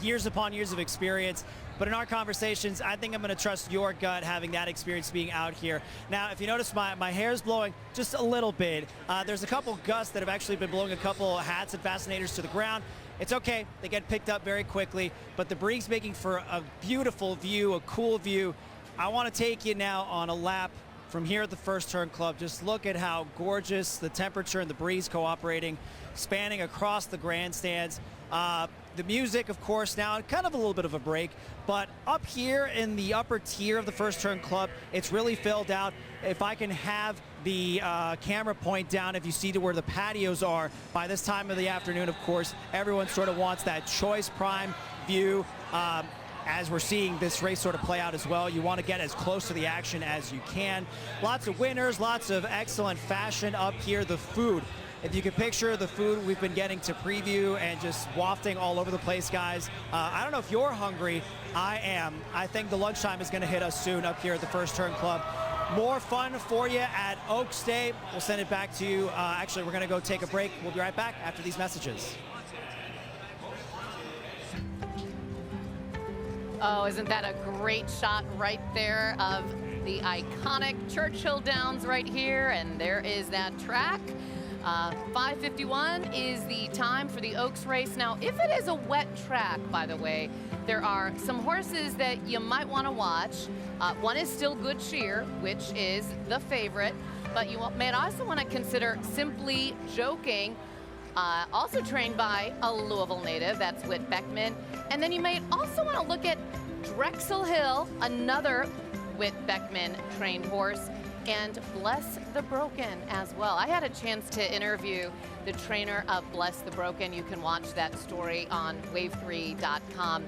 years upon years of experience. But in our conversations, I think I'm going to trust your gut, having that experience being out here. Now, if you notice, my hair's blowing just a little bit. There's a couple gusts that have actually been blowing a couple hats and fascinators to the ground. It's okay. They get picked up very quickly. But the breeze making for a beautiful view, a cool view. I want to take you now on a lap from here at the First Turn Club. Just look at how gorgeous the temperature and the breeze cooperating, spanning across the grandstands. The music, of course, now kind of a little bit of a break, but up here in the upper tier of the First Turn Club, it's really filled out. If I can have the camera point down, if you see to where the patios are, by this time of the afternoon, of course, everyone sort of wants that choice prime view. As we're seeing this race sort of play out as well, you want to get as close to the action as you can. Lots of winners, lots of excellent fashion up here. The food, if you can picture the food we've been getting to preview and just wafting all over the place, guys. I don't know if you're hungry. I am. I think the lunchtime is going to hit us soon up here at the First Turn Club. More fun for you at Oaks Day. We'll send it back to you. Actually, we're going to go take a break. We'll be right back after these messages. Oh, isn't that a great shot right there of the iconic Churchill Downs right here? And there is that track. 5:51 is the time for the Oaks race. Now, if it is a wet track, by the way, there are some horses that you might want to watch. One is Still Good Cheer, which is the favorite, but you may also want to consider Simply Joking. also trained by a Louisville native, that's Whit Beckman. And then you may also want to look at Drexel Hill, another Whit Beckman trained horse, and Bless the Broken as well. I had a chance to interview the trainer of Bless the Broken. You can watch that story on wave3.com.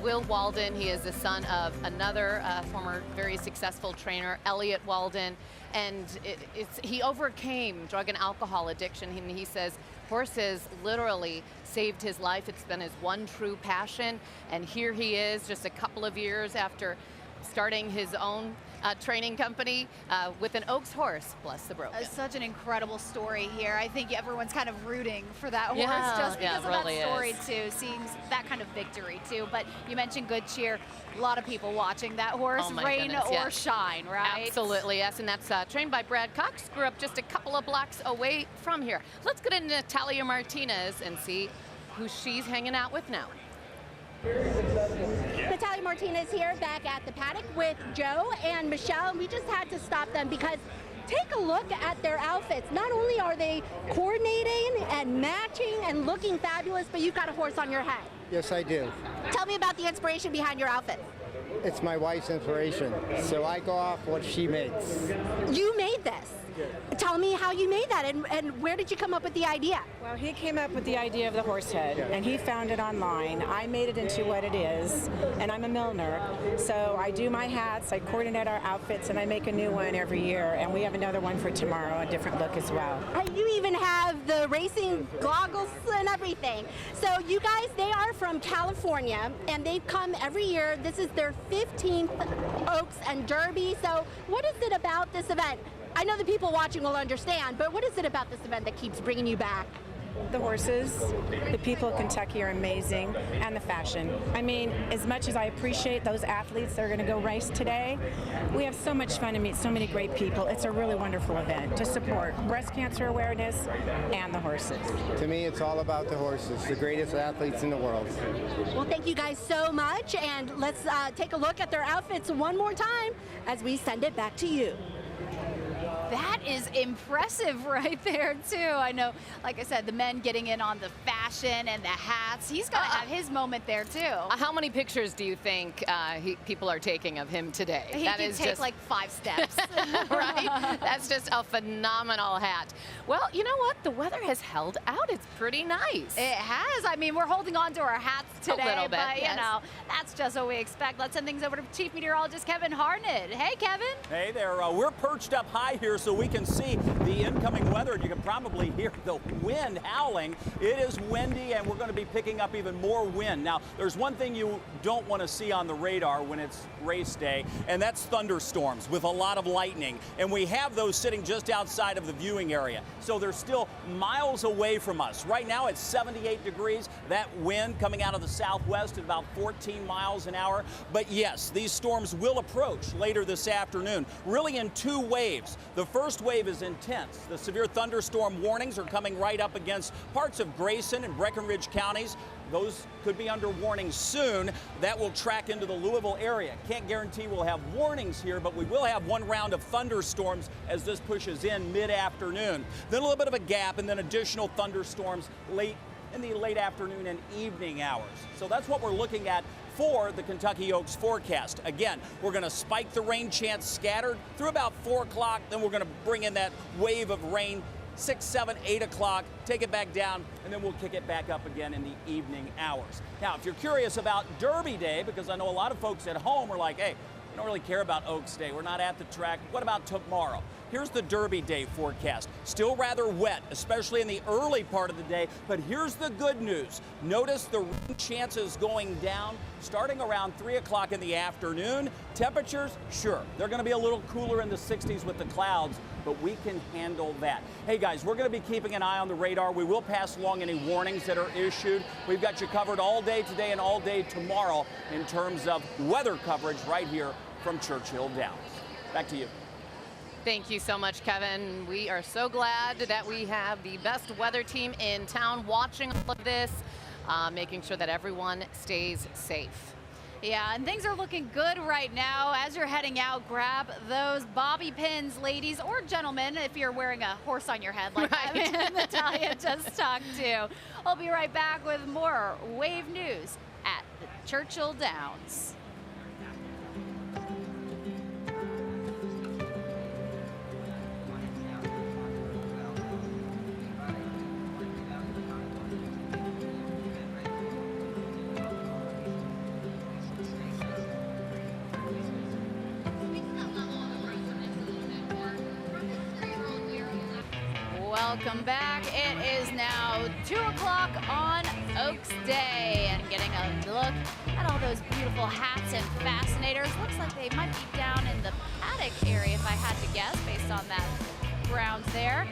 Will Walden, he is the son of another former very successful trainer, Elliot Walden, and he overcame drug and alcohol addiction. He says horses literally saved his life. It's been his one true passion, and here he is just a couple of years after starting his own training company with an Oaks horse, Bless the Broken. Such an incredible story here. I think everyone's kind of rooting for that horse just because of really that story is. too, seeing that kind of victory too. But you mentioned Good Cheer. A lot of people watching that horse, Oh my rain goodness, or yes. shine, right? Absolutely, yes, and that's trained by Brad Cox. Grew up just a couple of blocks away from here. Let's get into Natalia Martinez and see who she's hanging out with now. Natalia Martinez here back at the paddock with Joe and Michelle, and we just had to stop them because take a look at their outfits. Not only are they coordinating and matching and looking fabulous, but you've got a horse on your head. Yes, I do. Tell me about the inspiration behind your outfit. It's my wife's inspiration, so I go off what she makes. You made this. Tell me how you made that and where did you come up with the idea? Well, he came up with the idea of the horse head, and he found it online. I made it into what it is, and I'm a milliner, so I do my hats, I coordinate our outfits, and I make a new one every year, and we have another one for tomorrow, a different look as well. You even have the racing goggles and everything. So you guys, they are from California, and they've come every year. This is their 15th Oaks and Derby. So what is it about this event? I know the people watching will understand, but what is it about this event that keeps bringing you back? The horses, the people of Kentucky are amazing, and the fashion. I mean, as much as I appreciate those athletes that are going to go race today, we have so much fun and meet so many great people. It's a really wonderful event to support breast cancer awareness and the horses. To me, it's all about the horses, the greatest athletes in the world. Well, thank you guys so much, and let's take a look at their outfits one more time as we send it back to you. That is impressive right there, too. I know, like I said, the men getting in on the fashion and the hats. He's going to have his moment there, too. How many pictures do you think people are taking of him today? He can take like 5 steps. Right? That's just a phenomenal hat. Well, you know what? The weather has held out. It's pretty nice. It has. I mean, we're holding on to our hats today, a little bit, but, yes. you know, that's just what we expect. Let's send things over to Chief Meteorologist Kevin Harnett. Hey, Kevin. Hey there. We're perched up high here so we can see the incoming weather, and you can probably hear the wind howling. It is windy, and we're going to be picking up even more wind. Now, there's one thing you don't want to see on the radar when it's race day, and that's thunderstorms with a lot of lightning. And we have those sitting just outside of the viewing area. So they're still miles away from us. Right now it's 78 degrees. That wind coming out of the southwest at about 14 miles an hour. But yes, these storms will approach later this afternoon, really in 2 waves. The first wave is intense. The severe thunderstorm warnings are coming right up against parts of Grayson and Breckenridge counties. Those could be under warning soon. That will track into the Louisville area. Can't guarantee we'll have warnings here, but we will have one round of thunderstorms as this pushes in mid-afternoon. Then a little bit of a gap, and then additional thunderstorms late in the late afternoon and evening hours. So that's what we're looking at for the Kentucky Oaks forecast. Again, we're going to spike the rain chance scattered through about 4 o'clock. Then we're going to bring in that wave of rain 6, 7, 8 o'clock, take it back down, and then we'll kick it back up again in the evening hours. Now, if you're curious about Derby Day, because I know a lot of folks at home are like, hey, we don't really care about Oaks Day. We're not at the track. What about tomorrow? Here's the Derby Day forecast. Still rather wet, especially in the early part of the day, but here's the good news. Notice the rain chances going down starting around 3 o'clock in the afternoon. Temperatures, sure, they're going to be a little cooler in the 60s with the clouds, but we can handle that. Hey guys, we're going to be keeping an eye on the radar. We will pass along any warnings that are issued. We've got you covered all day today and all day tomorrow in terms of weather coverage right here from Churchill Downs. Back to you. Thank you so much, Kevin. We are so glad that we have the best weather team in town watching all of this, making sure that everyone stays safe. Yeah, and things are looking good right now. As you're heading out, grab those bobby pins, ladies or gentlemen, if you're wearing a horse on your head like Natalia just talked to. I'll be right back with more Wave News at the Churchill Downs. Welcome back. It is now 2 o'clock on Oaks Day, and getting a look at all those beautiful hats and fascinators. Looks like they might be down in the Paddock area, if I had to guess, based on that ground there.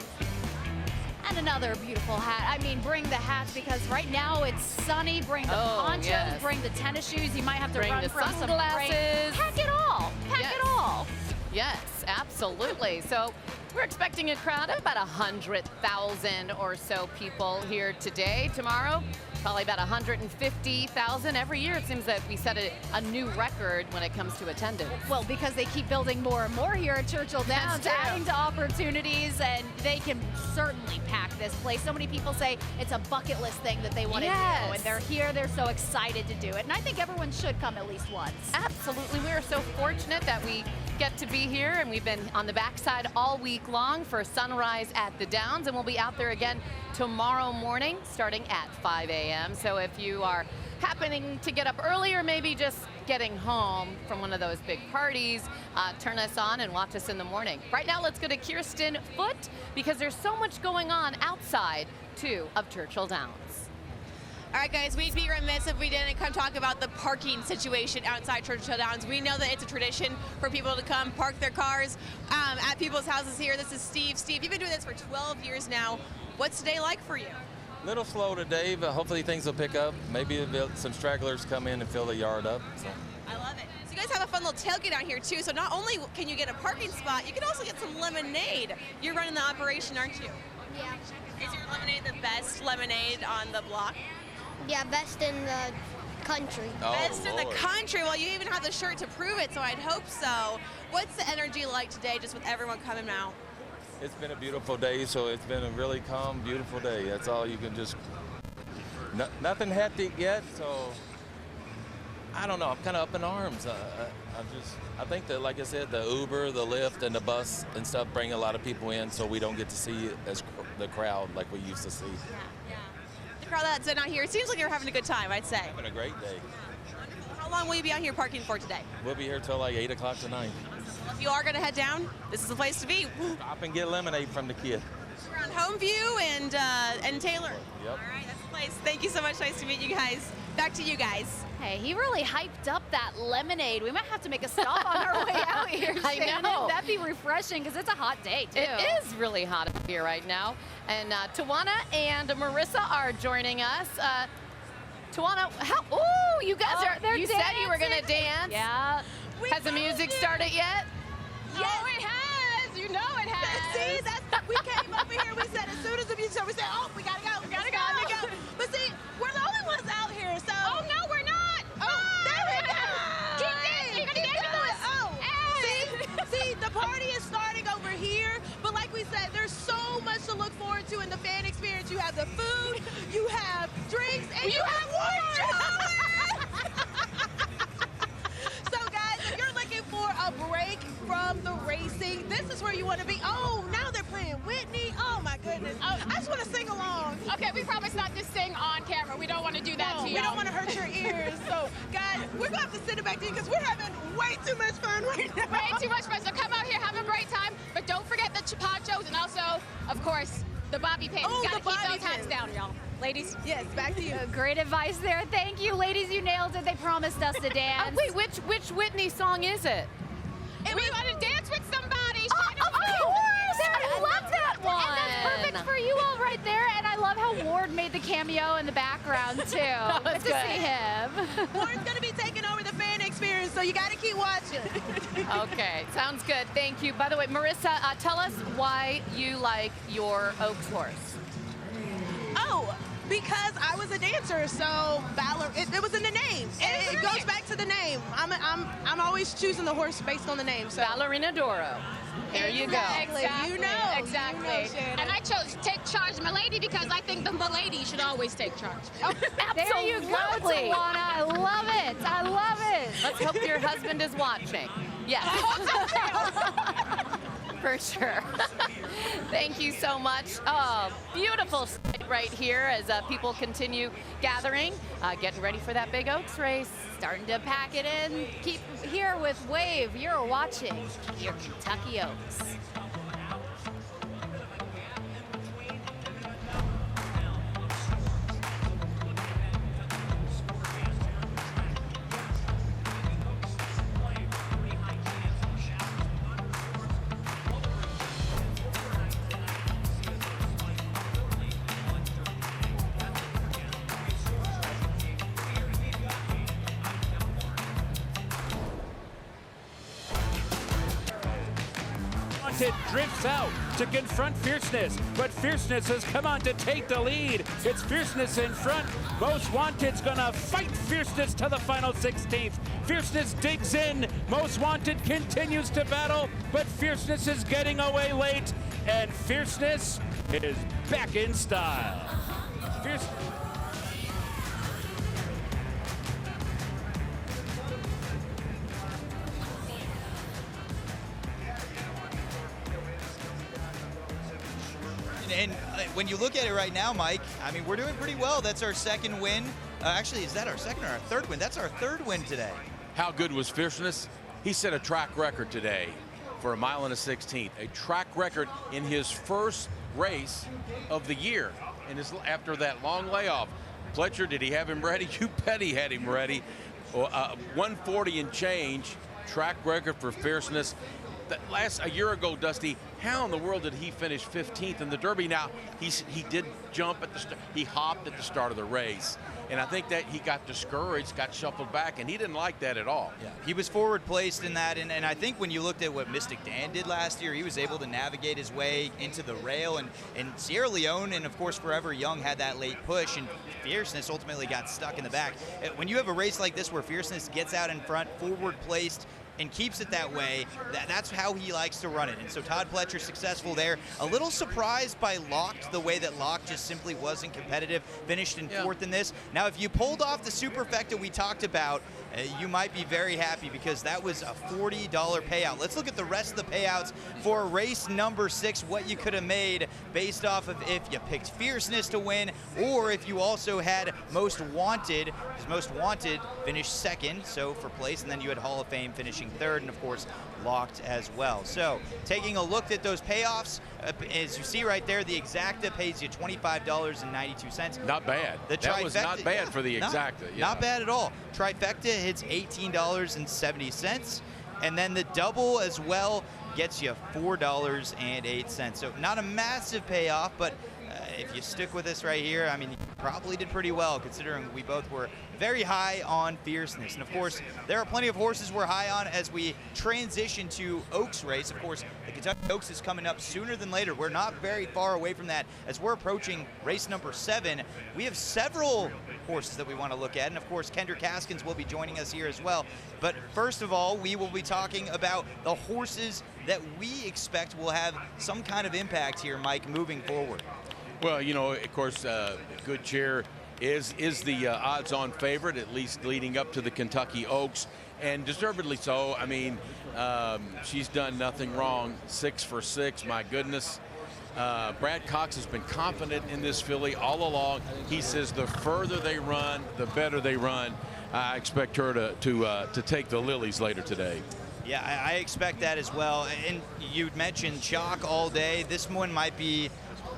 And another beautiful hat. I mean, bring the hats, because right now it's sunny. Bring the ponchos, yes. Bring the tennis shoes. You might have to Bring run the from some sunglasses. rain. Pack it all. Pack Yes. it all. Yes, absolutely. So we're expecting a crowd of about 100,000 or so people here today. Tomorrow, probably about 150,000. Every year it seems that we set a new record when it comes to attendance. Well, because they keep building more and more here at Churchill Downs, That's true. adding to opportunities, and they can certainly pack this place. So many people say it's a bucket list thing that they want to do, and they're here, they're so excited to do it. And I think everyone should come at least once. Absolutely. We are so fortunate that we get to be here, and we've been on the backside all week long for Sunrise at the Downs, and we'll be out there again tomorrow morning starting at 5 a.m. So if you are happening to get up early, or maybe just getting home from one of those big parties, turn us on and watch us in the morning. Right now, let's go to Kirsten Foote, because there's so much going on outside too of Churchill Downs. All right, guys, we'd be remiss if we didn't come talk about the parking situation outside Churchill Downs. We know that it's a tradition for people to come park their cars at people's houses here. This is Steve. Steve, you've been doing this for 12 years now. What's today like for you? Little slow today, but hopefully things will pick up. Maybe some stragglers come in and fill the yard up. So. I love it. So you guys have a fun little tailgate out here, too. So not only can you get a parking spot, you can also get some lemonade. You're running the operation, aren't you? Yeah. Is your lemonade the best lemonade on the block? Yeah, best in the country. Best in the country. Well, you even have the shirt to prove it, so I'd hope so. What's the energy like today, just with everyone coming out? It's been a beautiful day, so it's been a really calm, beautiful day. That's all you can just, nothing hectic yet, so I don't know, I'm kind of up in arms. I think that, like I said, the Uber, the Lyft, and the bus and stuff bring a lot of people in, so we don't get to see as the crowd like we used to see. Yeah. The crowd that's been out here, it seems like you're having a good time, I'd say. Having a great day. How long will you be out here parking for today? We'll be here till like 8 o'clock tonight. If you are going to head down, this is the place to be. Stop and get lemonade from the kid. We're on Homeview and Taylor. Yep. All right, that's the place. Thank you so much. Nice to meet you guys. Back to you guys. Hey, he really hyped up that lemonade. We might have to make a stop on our way out here, I Shannon. know. That'd be refreshing, because it's a hot day, too. It is really hot up here right now. And Tawana and Marissa are joining us. Tawana, ooh, you guys you said you were going to dance. Yeah. Has the music started yet? Yes, it has. You know it has. See, we came over here. We said as soon as the music started, we said, oh, we gotta go. We gotta go. But see, we're the only ones out here, so. Oh no, we're not. Oh, there we go. Keep dancing. You're gonna dance with us. Oh, see, the party is starting over here. But like we said, there's so much to look forward to in the fan experience. You have the food, you have drinks, and you have water. So guys, if you're looking for a break from the racing, this is where you want to be. Oh, now they're playing Whitney. Oh my goodness. Oh, I just want to sing along. Okay, we promise not to sing on camera. We don't want to do that to you. We don't want to hurt your ears. So guys, we're going to have to send it back to you, because we're having way too much fun right now. Way too much fun. So come out here, have a great time, but don't forget the ponchos and also, of course, the bobby pins. Oh, Gotta the keep bobby those hats pins. down, y'all. Ladies? Yes, back to you. Great advice there. Thank you, ladies. You nailed it. They promised us to dance. Wait, which Whitney song is it? And we want to dance with somebody. Of course! I love that one. And that's perfect for you all right there. And I love how Ward made the cameo in the background, too. Good to see him. Ward's going to be taking over the fan experience, so you got to keep watching. Okay, sounds good. Thank you. By the way, Marissa, tell us why you like your Oaks horse. Oh, Because I was a dancer, so Valor, it was in the name. It goes back to the name. I'm always choosing the horse based on the name. So. Ballerina Doro. There you go. Exactly. You know. Exactly. You know, Shannon. And I chose Take Charge Milady because I think the Milady should always take charge. There you go, Tawana. I love it. I love it. Let's hope your husband is watching. Yes. For sure. Thank you so much. Oh, beautiful sight right here as people continue gathering, getting ready for that Big Oaks race. Starting to pack it in. Keep here with Wave. You're watching your Kentucky Oaks. Drifts out to confront Fierceness, but Fierceness has come on to take the lead. It's Fierceness in front. Most Wanted's gonna fight Fierceness to the final 16th. Fierceness digs in. Most Wanted continues to battle, but Fierceness is getting away late, and Fierceness is back in style. And when you look at it right now, Mike, I mean, we're doing pretty well. That's our second win. Actually, is that our second or our third win? That's our third win today. How good was Fierceness? He set a track record today for a mile and a 16th. A track record in his first race of the year. And after that long layoff. Pletcher, did he have him ready? You bet he had him ready. 140 and change. Track record for Fierceness. A year ago, Dusty, how in the world did he finish 15th in the Derby? Now, he did jump at the start. He hopped at the start of the race. And I think that he got discouraged, got shuffled back, and he didn't like that at all. Yeah, he was forward placed in that, and I think when you looked at what Mystic Dan did last year, he was able to navigate his way into the rail, and Sierra Leone and, of course, Forever Young had that late push, and Fierceness ultimately got stuck in the back. When you have a race like this where Fierceness gets out in front, forward placed, and keeps it that way, that's how he likes to run it. And so Todd Pletcher successful there. A little surprised by Locked, the way that Locked just simply wasn't competitive, finished in fourth in this. Now, if you pulled off the superfecta we talked about, you might be very happy because that was a $40 payout. Let's look at the rest of the payouts for race number 6, what you could have made based off of if you picked Fierceness to win or if you also had Most Wanted, because Most Wanted finished second, so for place, and then you had Hall of Fame finishing third, and of course Locked as well. So taking a look at those payoffs, as you see right there, the Exacta pays you $25.92. Not bad. That was not bad for the Exacta. Not bad at all. Trifecta hits $18.70, and then the double as well gets you $4.08. So not a massive payoff, but if you stick with this right here, I mean, you probably did pretty well considering we both were very high on Fierceness. And of course, there are plenty of horses we're high on as we transition to Oaks race. Of course, the Kentucky Oaks is coming up sooner than later. We're not very far away from that. As we're approaching race number 7, we have several horses that we want to look at. And of course, Kendrick Haskins will be joining us here as well. But first of all, we will be talking about the horses that we expect will have some kind of impact here, Mike, moving forward. Well, you know, of course, Good Cheer is the odds-on favorite, at least leading up to the Kentucky Oaks, and deservedly so. I mean, she's done nothing wrong. 6 for 6, my goodness. Brad Cox has been confident in this filly all along. He says the further they run, the better they run. I expect her to take the Lilies later today. Yeah, I expect that as well. And you'd mentioned chalk all day. This one might be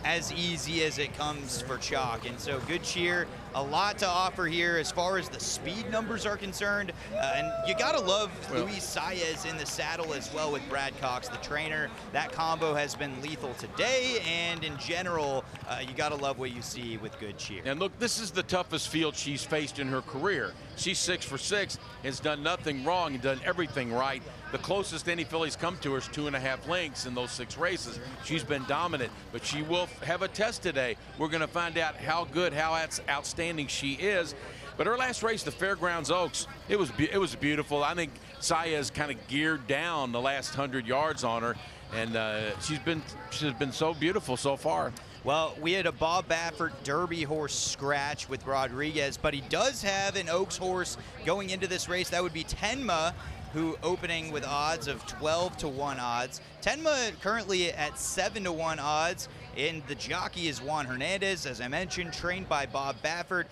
as easy as it comes for chalk, and so Good Cheer, a lot to offer here as far as the speed numbers are concerned, and you gotta love Luis Saez in the saddle as well with Brad Cox, the trainer. That combo has been lethal today, and in general, you gotta love what you see with Good Cheer. And look, this is the toughest field she's faced in her career. She's 6 for 6, has done nothing wrong and done everything right. The closest any filly's come to her is 2.5 lengths in those 6 races. She's been dominant, but she will herself have a test today. We're going to find out how good, how outstanding she is. But her last race, the Fairgrounds Oaks, it was beautiful. I think Saya's kind of geared down the last 100 yards on her, and she's been so beautiful so far. Well, we had a Bob Baffert Derby horse scratch with Rodriguez, but he does have an Oaks horse going into this race. That would be Tenma, who opening with odds of 12-1 odds. Tenma currently at 7-1 odds, and the jockey is Juan Hernandez, as I mentioned, trained by Bob Baffert.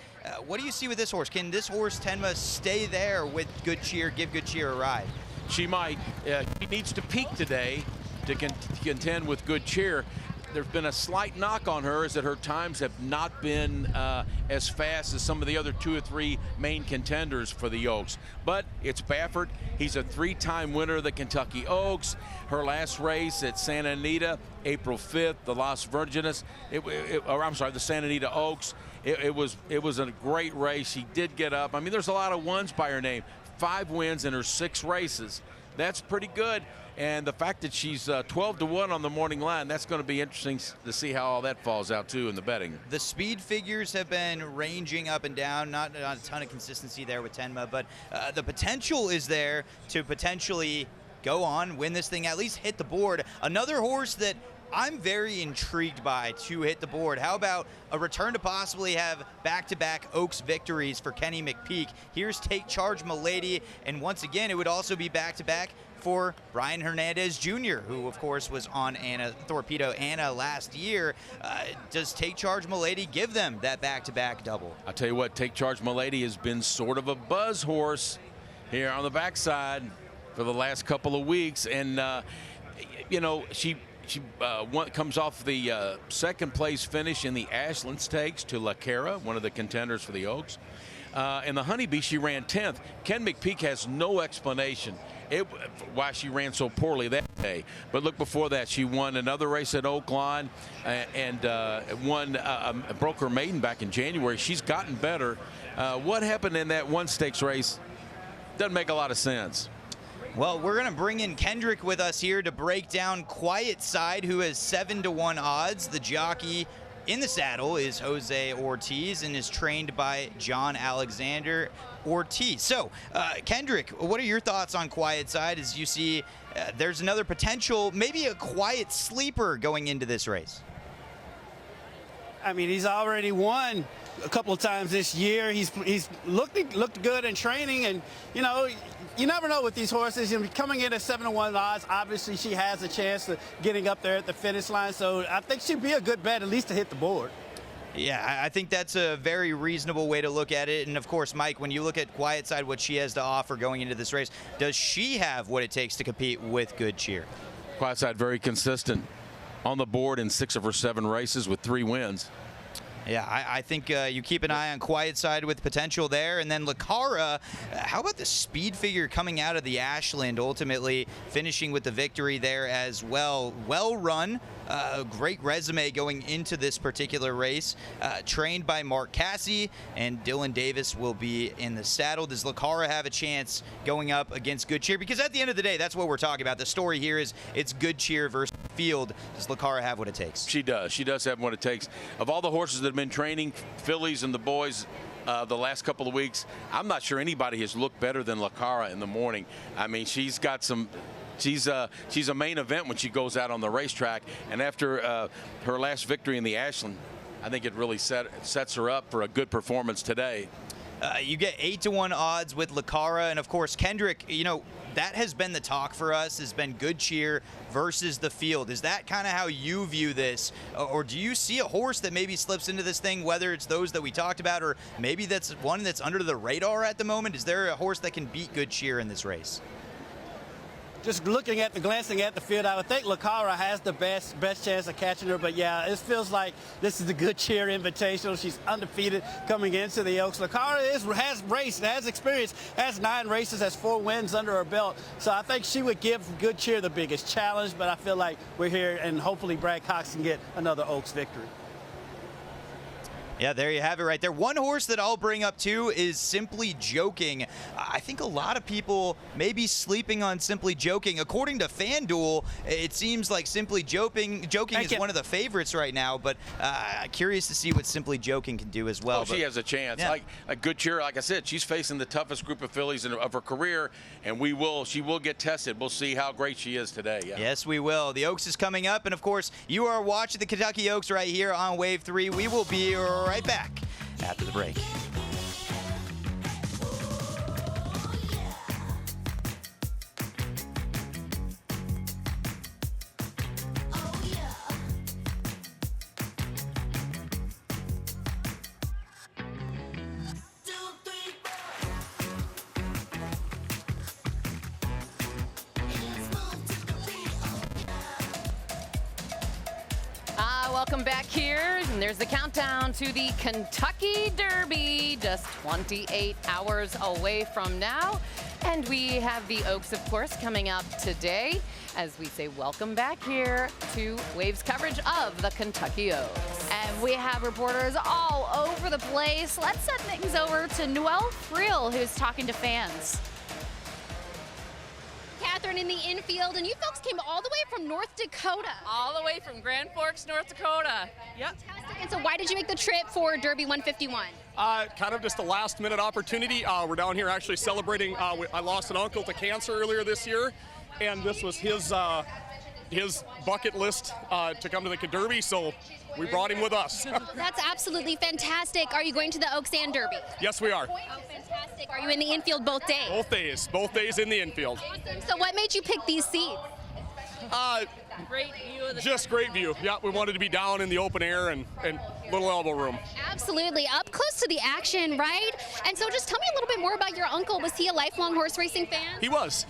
What do you see with this horse? Can this horse, Tenma, stay there with Good Cheer, give Good Cheer a ride? She might. She needs to peak today to contend with Good Cheer. There's been a slight knock on her, is that her times have not been as fast as some of the other 2 or 3 main contenders for the Oaks. But it's Baffert. He's a 3-time winner of the Kentucky Oaks. Her last race at Santa Anita, April 5th, the Las Virgenes, the Santa Anita Oaks. It was a great race. She did get up. I mean, there's a lot of ones by her name. 5 wins in her 6 races. That's pretty good. And the fact that she's 12-1 on the morning line, that's going to be interesting to see how all that falls out, too, in the betting. The speed figures have been ranging up and down, not a ton of consistency there with Tenma, but the potential is there to potentially go on, win this thing, at least hit the board. Another horse that I'm very intrigued by to hit the board. How about a return to possibly have back-to-back Oaks victories for Kenny McPeak? Here's Take Charge Milady, and once again, it would also be back-to-back for Brian Hernandez Jr., who of course was on Torpedo Anna last year. Does Take Charge Milady give them that back-to-back double? I'll tell you what, Take Charge Milady has been sort of a buzz horse here on the backside for the last couple of weeks, and you know, she comes off the second place finish in the Ashland Stakes to La Cara, one of the contenders for the Oaks. In the Honeybee, she ran 10th. Ken McPeak has no explanation why she ran so poorly that day. But look, before that, she won another race at Oaklawn and broke her maiden back in January. She's gotten better. What happened in that one stakes race doesn't make a lot of sense. Well, we're going to bring in Kendrick with us here to break down Quiet Side, who has 7-1 odds. The jockey in the saddle is Jose Ortiz and is trained by John Alexander Ortiz. So, Kendrick, what are your thoughts on Quiet Side as you see there's another potential, maybe a quiet sleeper going into this race? I mean, he's already won a couple of times this year. He's looked good in training, and you know, you never know with these horses. You know, coming in at 7-1 odds, obviously she has a chance of getting up there at the finish line. So I think she'd be a good bet, at least to hit the board. Yeah, I think that's a very reasonable way to look at it. And of course, Mike, when you look at Quiet Side, what she has to offer going into this race, does she have what it takes to compete with Good Cheer? Quiet Side very consistent on the board in 6 of her 7 races with 3 wins. Yeah, I think you keep an eye on Quiet Side with potential there. And then La Cara, how about the speed figure coming out of the Ashland, ultimately finishing with the victory there as well. Well run, great resume going into this particular race. Trained by Mark Cassie, and Dylan Davis will be in the saddle. Does La Cara have a chance going up against Good Cheer? Because at the end of the day, that's what we're talking about. The story here is it's Good Cheer versus Field. Does La Cara have what it takes? She does. She does have what it takes. Of all the horses that have been training, fillies and the boys, the last couple of weeks, I'm not sure anybody has looked better than La Cara in the morning. I mean, she's got some. She's a main event when she goes out on the racetrack, and after her last victory in the Ashland, I think it really sets her up for a good performance today. You get 8-1 odds with La Cara, and of course Kendrick, you know, that has been the talk for us, has been Good Cheer versus the Field. Is that kind of how you view this, or do you see a horse that maybe slips into this thing, whether it's those that we talked about, or maybe that's one that's under the radar at the moment? Is there a horse that can beat Good Cheer in this race? Just glancing at the field, I would think La Cara has the best chance of catching her. But yeah, it feels like this is the Good Cheer Invitational. She's undefeated coming into the Oaks. La Cara has raced, has experience, has 9 races, has 4 wins under her belt. So I think she would give Good Cheer the biggest challenge. But I feel like we're here, and hopefully Brad Cox can get another Oaks victory. Yeah, there you have it right there. One horse that I'll bring up too is Simply Joking. I think a lot of people may be sleeping on Simply Joking. According to FanDuel, it seems like Simply Joking is one of the favorites right now, but curious to see what Simply Joking can do as well. She has a chance. Yeah. Like Good Cheer, like I said, she's facing the toughest group of fillies of her career, and she will get tested. We'll see how great she is today. Yeah. Yes, we will. The Oaks is coming up, and of course, you are watching the Kentucky Oaks right here on Wave 3. We will be right back after the break. Welcome back here, and there's the countdown to the Kentucky Derby, just 28 hours away from now. And we have the Oaks, of course, coming up today as we say welcome back here to Wave's coverage of the Kentucky Oaks. And we have reporters all over the place. Let's send things over to Noelle Friel, who's talking to fans. Catherine in the infield, and you folks came all the way from North Dakota. All the way from Grand Forks, North Dakota. Yep. Fantastic. And so why did you make the trip for Derby 151? Kind of just a last-minute opportunity. We're down here actually celebrating. I lost an uncle to cancer earlier this year, and this was his bucket list to come to the Derby, so we brought him with us. That's absolutely fantastic. Are you going to the Oaks and Derby? Yes, we are. Oh, fantastic. Are you in the infield both days? Both days in the infield. Awesome. So what made you pick these seats? Great view of the Just great view. Yeah, we wanted to be down in the open air and little elbow room. Absolutely. Up close to the action, right? And so just tell me a little bit more about your uncle. Was he a lifelong horse racing fan? He was.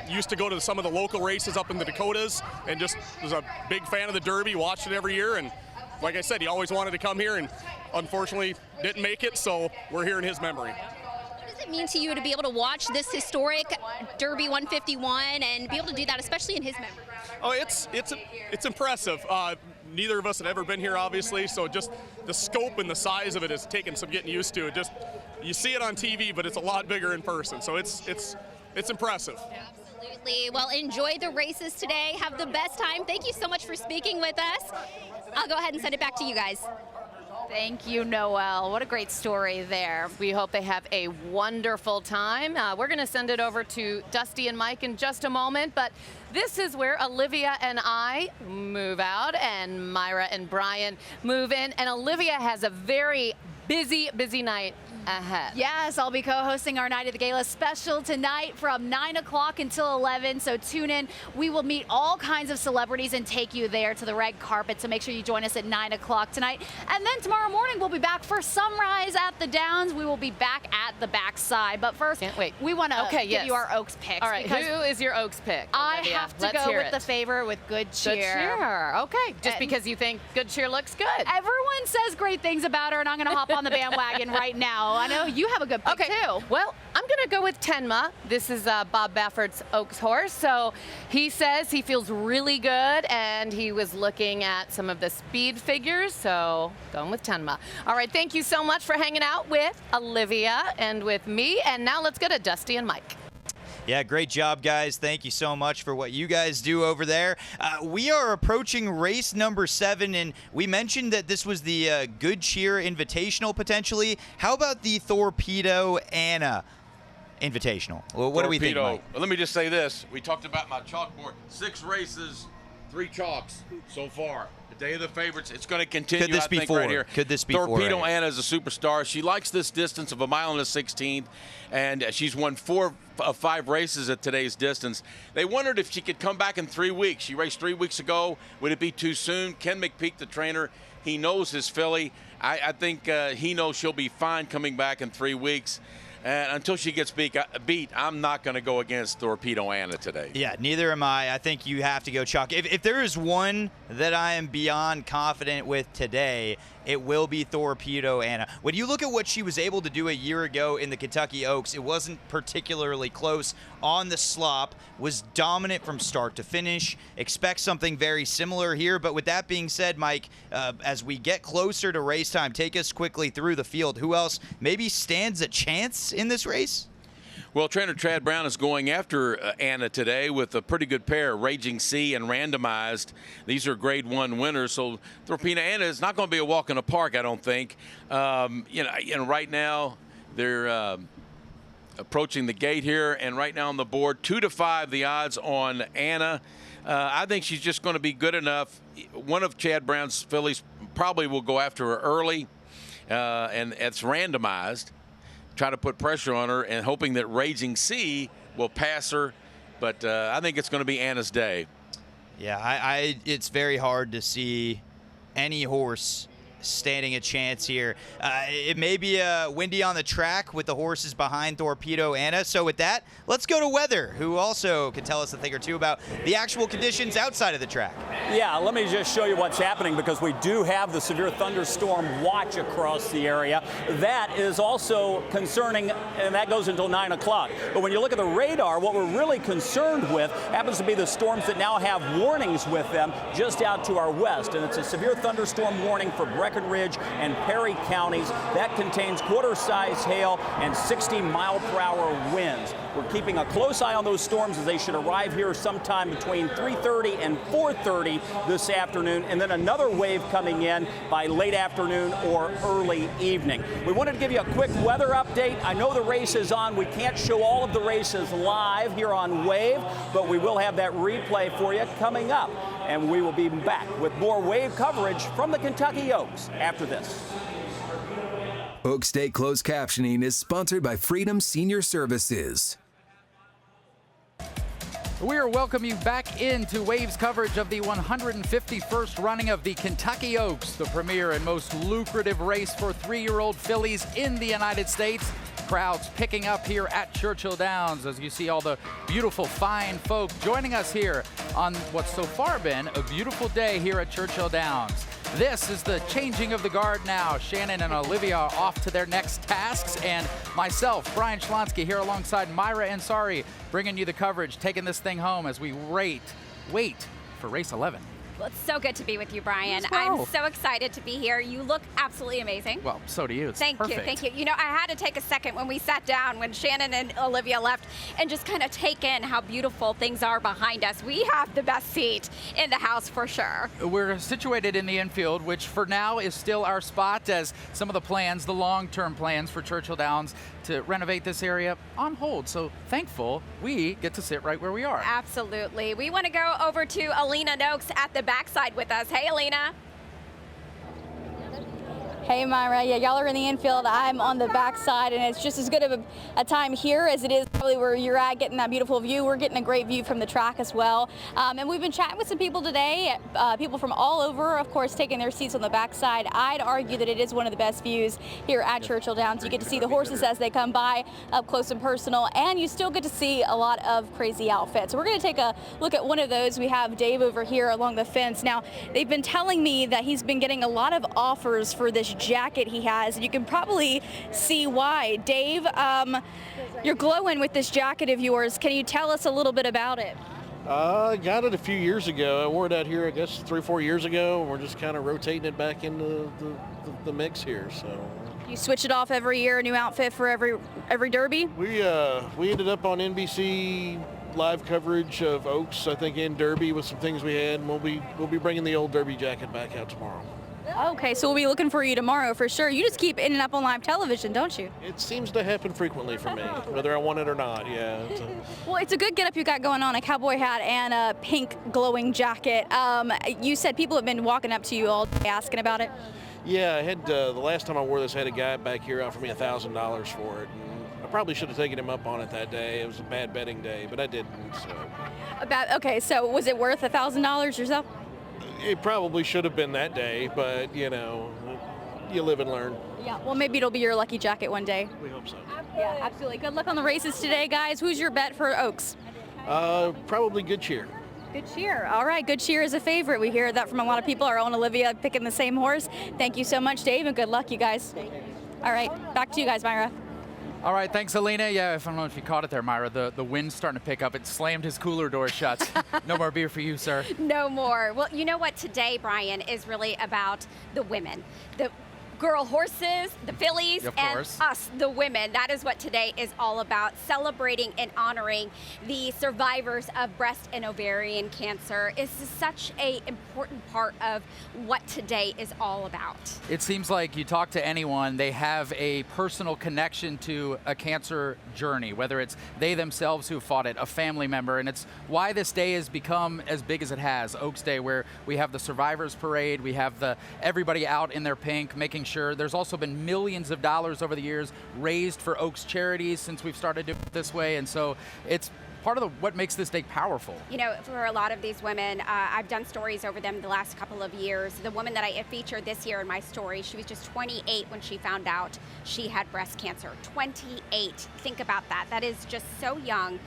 Used to go to some of the local races up in the Dakotas and just was a big fan of the Derby, watched it every year. And like I said, he always wanted to come here and unfortunately didn't make it, so we're here in his memory. What does it mean to you to be able to watch this historic Derby 151 and be able to do that, especially in his memory? Oh, it's impressive. Neither of us had ever been here, obviously, so just the scope and the size of it has taken some getting used to. You see it on TV, but it's a lot bigger in person, so it's impressive. Absolutely. Well, enjoy the races today. Have the best time. Thank you so much for speaking with us. I'll go ahead and send it back to you guys. Thank you, Noelle. What a great story there. We hope they have a wonderful time. We're going to send it over to Dusty and Mike in just a moment, but this is where Olivia and I move out and Myra and Brian move in, and Olivia has a very busy night ahead. Yes, I'll be co-hosting our Night of the Gala special tonight from 9 o'clock until 11, so tune in. We will meet all kinds of celebrities and take you there to the red carpet, so make sure you join us at 9 o'clock tonight. And then tomorrow morning, we'll be back for sunrise at the Downs. We will be back at the backside, but first, we want to give you our Oaks picks. All right, who is your Oaks pick, I Olivia? have to go with the favorite with Good Cheer. Good Cheer, okay. Just because you think Good Cheer looks good. Everyone says great things about her, and I'm going to hop on the bandwagon right now. I know you have a good pick, too. Well, I'm going to go with Tenma. This is Bob Baffert's Oaks horse. So he says he feels really good, and he was looking at some of the speed figures. So going with Tenma. All right, thank you so much for hanging out with Olivia and with me. And now let's go to Dusty and Mike. Yeah, great job, guys. Thank you so much for what you guys do over there. We are approaching race number 7, and we mentioned that this was the Good Cheer Invitational, potentially. How about the Torpedo Anna Invitational? Well, what do we think, Mike? Let me just say this. We talked about my chalkboard. 6 races, 3 chalks so far. The day of the favorites. It's going to continue. Could this be 4? Right here. Could this be 4? Torpedo right Anna is a superstar. She likes this distance of 1 mile and a 16th, and she's won 4 of 5 races at today's distance. They wondered if she could come back in 3 weeks. She raced 3 weeks ago. Would it be too soon? Ken McPeak, the trainer, he knows his filly. I think he knows she'll be fine coming back in 3 weeks. And until she gets beat, I'm not going to go against Torpedo Anna today. Yeah, neither am I. I think you have to go chalk. If there is one that I am beyond confident with today, it will be Torpedo Anna. When you look at what she was able to do a year ago in the Kentucky Oaks, it wasn't particularly close on the slop, was dominant from start to finish. Expect something very similar here. But with that being said, Mike, as we get closer to race time, take us quickly through the field. Who else maybe stands a chance in this race? Well, trainer Chad Brown is going after Anna today with a pretty good pair, Raging Sea and Randomized. These are Grade 1 winners, so Torpedo Anna is not going to be a walk in the park, I don't think. Right now they're approaching the gate here, and right now on the board, 2-5 the odds on Anna. I think she's just going to be good enough. One of Chad Brown's fillies probably will go after her early, and it's Randomized. Try to put pressure on her and hoping that Raging Sea will pass her. But I think it's going to be Anna's day. Yeah, it's very hard to see any horse standing a chance here. It may be windy on the track with the horses behind Torpedo Anna. So with that, let's go to Weather, who also can tell us a thing or two about the actual conditions outside of the track. Yeah, let me just show you what's happening, because we do have the severe thunderstorm watch across the area. That is also concerning, and that goes until 9 o'clock. But when you look at the radar, what we're really concerned with happens to be the storms that now have warnings with them just out to our west. And it's a severe thunderstorm warning for Breckenridge and Perry counties. That contains quarter-size hail and 60-mile-per-hour winds. We're keeping a close eye on those storms, as they should arrive here sometime between 3:30 and 4:30 this afternoon, and then another wave coming in by late afternoon or early evening. We wanted to give you a quick weather update. I know the race is on. We can't show all of the races live here on Wave, but we will have that replay for you coming up. And we will be back with more Wave coverage from the Kentucky Oaks after this. Oaks Day Closed Captioning is sponsored by Freedom Senior Services. We are welcoming you back into Wave's coverage of the 151st running of the Kentucky Oaks, the premier and most lucrative race for 3-year-old fillies in the United States. Crowds picking up here at Churchill Downs as you see all the beautiful, fine folk joining us here on what's so far been a beautiful day here at Churchill Downs. This is the changing of the guard now. Shannon and Olivia are off to their next tasks, and myself, Brian Schlonsky, here alongside Myra Ansari, bringing you the coverage, taking this thing home as we wait for race 11. Well, it's so good to be with you, Brian. Well. I'm so excited to be here. You look absolutely amazing. Well, so do you. It's Thank perfect. you, thank you. You know, I had to take a second when we sat down, when Shannon and Olivia left, and just kind of take in how beautiful things are behind us. We have the best seat in the house for sure. We're situated in the infield, which for now is still our spot, as some of the plans, the long-term plans for Churchill Downs to renovate this area on hold. So thankful we get to sit right where we are. Absolutely. We want to go over to Alina Noakes at the backside with us. Hey, Alina. Hey Myra, yeah, y'all are in the infield. I'm on the backside, and it's just as good of a time here as it is probably where you're at, getting that beautiful view. We're getting a great view from the track as well. And we've been chatting with some people today, people from all over, of course, taking their seats on the backside. I'd argue that it is one of the best views here at Churchill Downs. You get to see the horses as they come by up close and personal, and you still get to see a lot of crazy outfits. So we're going to take a look at one of those. We have Dave over here along the fence. Now, they've been telling me that he's been getting a lot of offers for this jacket he has, and you can probably see why. Dave, you're glowing with this jacket of yours. Can you tell us a little bit about it? I got it a few years ago. I wore it out here, I guess, 3 or 4 years ago. And we're just kind of rotating it back into the mix here. So You switch it off every year, a new outfit for every Derby? we ended up on NBC live coverage of Oaks, I think, in Derby with some things we had, and we'll be bringing the old Derby jacket back out tomorrow. Okay, so we'll be looking for you tomorrow for sure. You just keep ending up on live television, don't you? It seems to happen frequently for me, whether I want it or not, yeah. Well, it's a good getup you got going on, a cowboy hat and a pink glowing jacket. You said people have been walking up to you all day asking about it? Yeah, I had the last time I wore this, I had a guy back here offer me $1,000 for it. And I probably should have taken him up on it that day. It was a bad betting day, but I didn't, so. Okay, so was it worth $1,000 yourself? It probably should have been that day, but, you know, you live and learn. Yeah, well, maybe it'll be your lucky jacket one day. We hope so. Yeah, absolutely. Good luck on the races today, guys. Who's your bet for Oaks? Probably Good Cheer. Good Cheer. All right, Good Cheer is a favorite. We hear that from a lot of people. Our own Olivia picking the same horse. Thank you so much, Dave, and good luck, you guys. All right, back to you guys, Myra. All right, thanks, Alina. Yeah, I don't know if you caught it there, Myra. The wind's starting to pick up. It slammed his cooler door shut. No more beer for you, sir. No more. Well, you know what? Today, Brian, is really about the women. The girl horses, the fillies, and us, the women. That is what today is all about, celebrating and honoring the survivors of breast and ovarian cancer. It's such an important part of what today is all about. It seems like you talk to anyone, they have a personal connection to a cancer journey, whether it's they themselves who fought it, a family member, and it's why this day has become as big as it has, Oaks Day, where we have the Survivors Parade, we have everybody out in their pink, making sure. There's also been millions of dollars over the years raised for Oaks charities since we've started doing it this way, and so it's part of what makes this day powerful. You know, for a lot of these women, I've done stories over them the last couple of years. The woman that I featured this year in my story, she was just 28 when she found out she had breast cancer. 28. Think about that. That is just so young,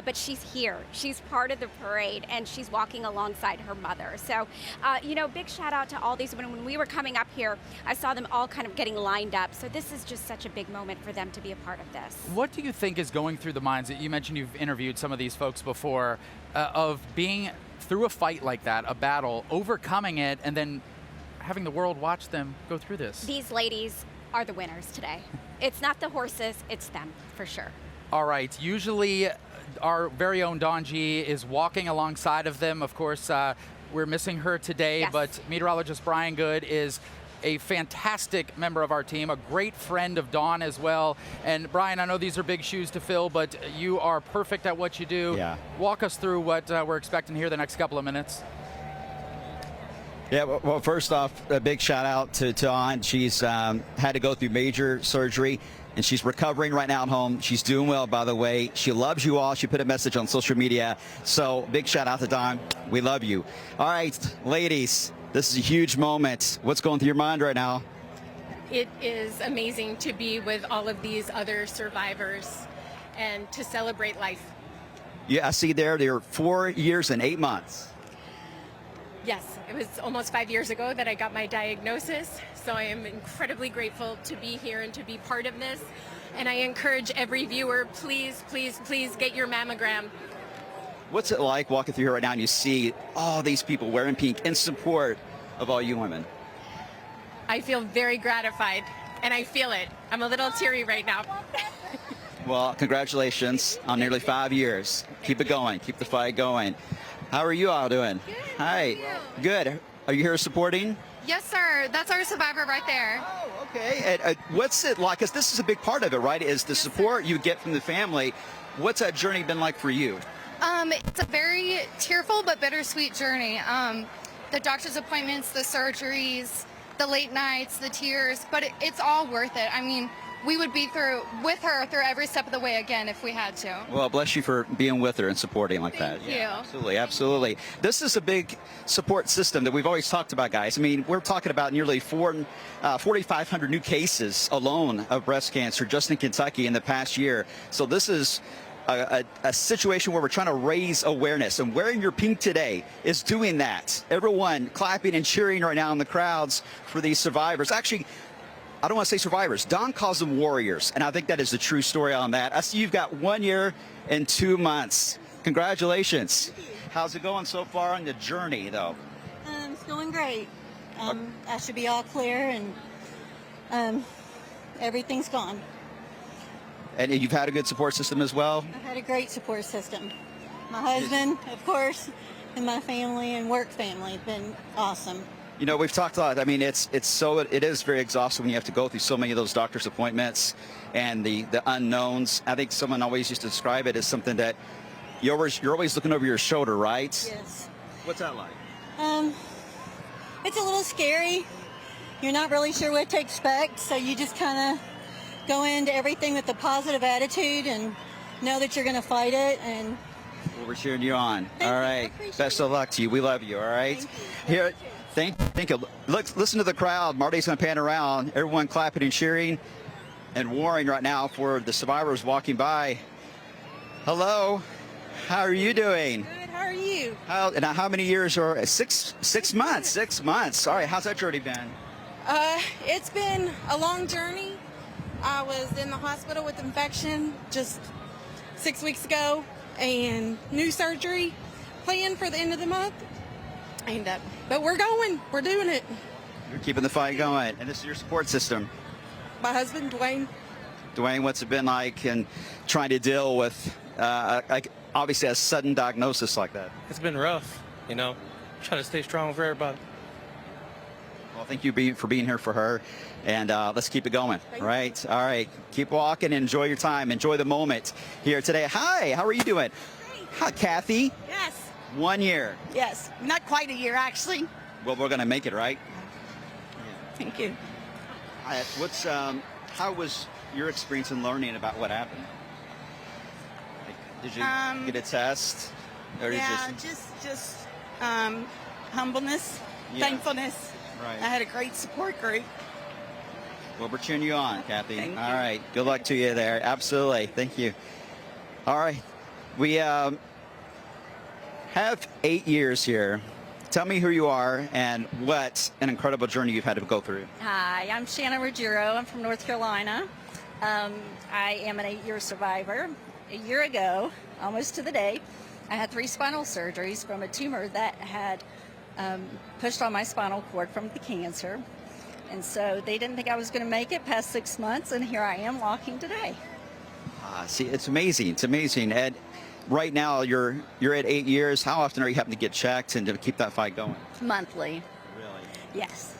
but she's here. She's part of the parade, and she's walking alongside her mother. So, you know, big shout out to all these women. When we were coming up here, I saw them all kind of getting lined up. So this is just such a big moment for them to be a part of this. What do you think is going through the minds? You mentioned you've interviewed some of these folks before, of being through a fight like that, a battle, overcoming it, and then having the world watch them go through this. These ladies are the winners today. It's not the horses, it's them, for sure. All right, usually our very own Dawn G is walking alongside of them. Of course, we're missing her today, Yes. but meteorologist Brian Good is a fantastic member of our team, a great friend of Dawn as well. And Brian, I know these are big shoes to fill, but you are perfect at what you do. Yeah. Walk us through what we're expecting here the next couple of minutes. Yeah, well, first off, a big shout out to Dawn. She's had to go through major surgery, and she's recovering right now at home. She's doing well, by the way. She loves you all. She put a message on social media. So big shout out to Dawn. We love you. All right, ladies. This is a huge moment. What's going through your mind right now? It is amazing to be with all of these other survivors and to celebrate life. Yeah, I see they're 4 years and 8 months. Yes, it was almost 5 years ago that I got my diagnosis, so I am incredibly grateful to be here and to be part of this. And I encourage every viewer, please, please, please get your mammogram. What's it like walking through here right now and you see all these people wearing pink in support of all you women? I feel very gratified, and I feel it. I'm a little teary right now. Well, congratulations on nearly 5 years. Keep it going. Keep the fight going. How are you all doing? Good. Hi. Good. Are you here supporting? Yes, sir. That's our survivor right there. Oh, okay. And, what's it like? Because this is a big part of it, right? Is the support you get from the family. What's that journey been like for you? It's a very tearful but bittersweet journey. The doctor's appointments, the surgeries, the late nights, the tears, but it's all worth it. I mean, we would be with her through every step of the way again if we had to. Well, bless you for being with her and supporting like that. Thank you. Absolutely, absolutely. This is a big support system that we've always talked about, guys. I mean, we're talking about nearly 4,500 new cases alone of breast cancer just in Kentucky in the past year. So this is a situation where we're trying to raise awareness, and wearing your pink today is doing that. Everyone clapping and cheering right now in the crowds for these survivors. Actually, I don't want to say survivors. Don calls them warriors, and I think that is the true story on that. I see you've got 1 year and 2 months. Congratulations. How's it going so far on the journey, though? It's going great. I should be all clear, and everything's gone. And you've had a good support system as well? I've had a great support system. My husband, of course, and my family and work family have been awesome. You know, we've talked a lot. I mean, it is very exhausting when you have to go through so many of those doctor's appointments and the unknowns. I think someone always used to describe it as something that you're always looking over your shoulder, right? Yes. What's that like? It's a little scary. You're not really sure what to expect, so you just kind of go into everything with a positive attitude and know that you're going to fight it. And well, we're cheering you on. Thank all you. right. Best of luck to you. We love you. All right. Here. Thank you. Look, listen to the crowd. Marty's going to pan around. Everyone clapping and cheering. and warring right now for the survivors walking by. Hello, how are you doing? Good, how are you? How many years or 6 months? 6 months. Sorry, how's that journey been? It's been a long journey. I was in the hospital with infection just 6 weeks ago, and new surgery planned for the end of the month. And but we're going. We're doing it. You're keeping the fight going, and this is your support system. My husband, Dwayne. Dwayne, what's it been like in trying to deal with, obviously, a sudden diagnosis like that? It's been rough, you know. Trying to stay strong for everybody. Well, thank you for being here for her, and let's keep it going. Right? All right. Keep walking and enjoy your time. Enjoy the moment here today. Hi, how are you doing? Hi, Kathy. Yes. 1 year. Yes. Not quite a year, actually. Well, we're going to make it, right? Thank you. How was your experience in learning about what happened? Did you get a test? Or yeah, just humbleness, thankfulness. Right. I had a great support group. Well, we're cheering you on, Kathy. Thank All you. right. Good luck to you there. Absolutely. Thank you. All right. We have 8 years here. Tell me who you are and what an incredible journey you've had to go through. Hi, I'm Shannon Ruggiero. I'm from North Carolina. I am an 8-year survivor. A year ago, almost to the day, I had 3 spinal surgeries from a tumor that had pushed on my spinal cord from the cancer. And so they didn't think I was going to make it past 6 months, and here I am walking today. See, it's amazing. It's amazing. And right now, you're at 8 years. How often are you having to get checked and to keep that fight going? Monthly. Really? Yes.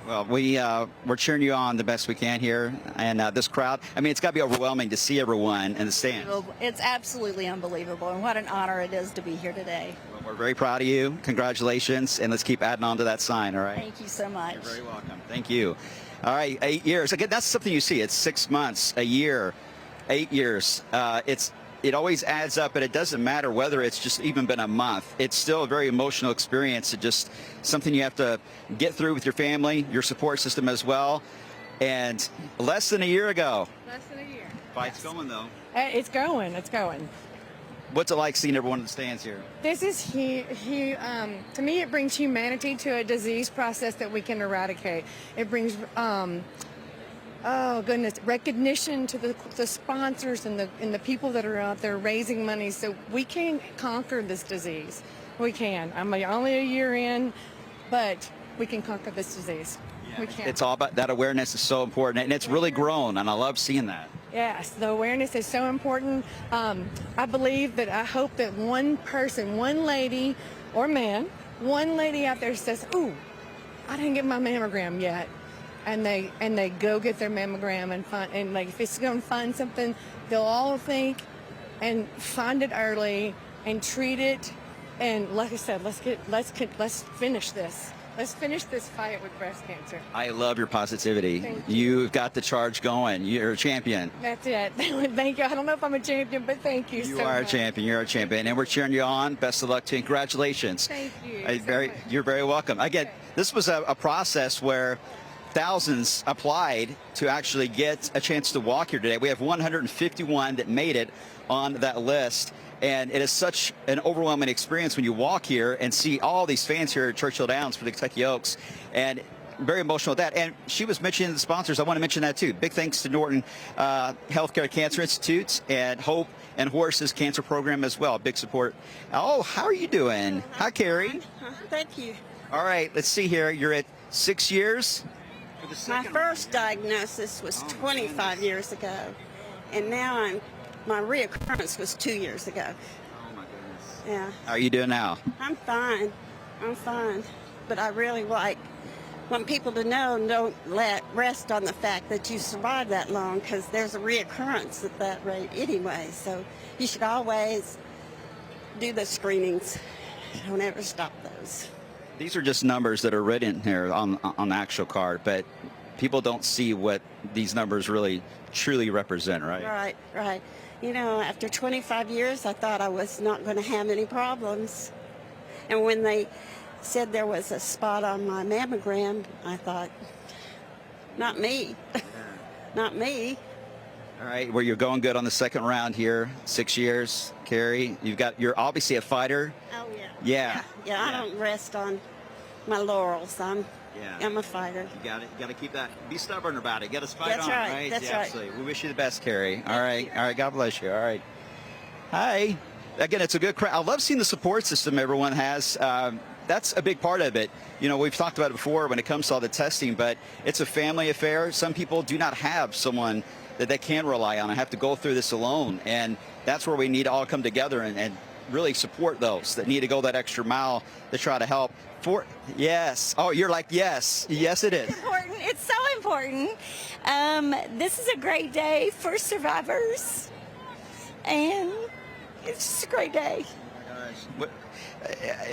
Well, we're cheering you on the best we can here, and this crowd. I mean, it's got to be overwhelming to see everyone in the stands. It's absolutely unbelievable, and what an honor it is to be here today. Well, we're very proud of you. Congratulations, and let's keep adding on to that sign. All right. Thank you so much. You're very welcome. Thank you. All right, 8 years. Again, that's something you see. It's 6 months, a year, 8 years. It always adds up, and it doesn't matter whether it's just even been a month. It's still a very emotional experience. It's just something you have to get through with your family, your support system as well. And less than a year ago. Less than a year. Fight's going, though. It's going. It's going. What's it like seeing everyone in the stands here? This is to me, it brings humanity to a disease process that we can eradicate. It brings oh goodness, recognition to the sponsors and the people that are out there raising money so we can conquer this disease. We can. I'm only a year in, but we can conquer this disease. We can. It's all about that awareness is so important, and it's really grown, and I love seeing that. Yes, the awareness is so important. I believe that I hope that one person, one lady or man, one lady out there says, ooh, I didn't get my mammogram yet. And they go get their mammogram and like if it's going to find something, they'll all think and find it early and treat it. And like I said, let's finish this. Let's finish this fight with breast cancer. I love your positivity. Thank You've got the charge going. You're a champion. That's it. Thank you. I don't know if I'm a champion, but thank you so much. You are a champion. You're a champion, and we're cheering you on. Best of luck to you. Congratulations. Thank you. You're very welcome. Again, this was a process where thousands applied to actually get a chance to walk here today. We have 151 that made it on that list. And it is such an overwhelming experience when you walk here and see all these fans here at Churchill Downs for the Kentucky Oaks. And very emotional with that. And she was mentioning the sponsors. I want to mention that too. Big thanks to Norton Healthcare Cancer Institute and Hope and Horses Cancer Program as well. Big support. Oh, how are you doing? Hi, Carrie. Thank you. All right, let's see here. You're at 6 years. My first diagnosis was 25 years ago, and now my reoccurrence was 2 years ago. Oh my goodness. Yeah. How are you doing now? I'm fine. But I really want people to know, don't rest on the fact that you survived that long, because there's a reoccurrence at that rate anyway. So you should always do the screenings. Don't ever stop those. These are just numbers that are written here on the actual card, but people don't see what these numbers really truly represent, right? Right. You know, after 25 years, I thought I was not going to have any problems. And when they said there was a spot on my mammogram, I thought, not me. Not me. All right, well, you're going good on the second round here. 6 years, Carrie. You're obviously a fighter. Oh, yeah. Yeah. Yeah, I don't rest on my laurels. I'm a fighter. You got it. You got to keep that. Be stubborn about it. You got to fight That's on, right. That's yeah, right. Absolutely. We wish you the best, Carrie. All right. All right. God bless you. All right. Hi. Again, it's a good crowd. I love seeing the support system everyone has. That's a big part of it. You know, we've talked about it before when it comes to all the testing, but it's a family affair. Some people do not have someone that they can rely on and have to go through this alone. And that's where we need to all come together and really support those that need to go that extra mile to try to help. Yes. Oh, you're like, yes. Yes, it is. Important. It's so important. This is a great day for survivors. And it's just a great day. Oh my gosh. What,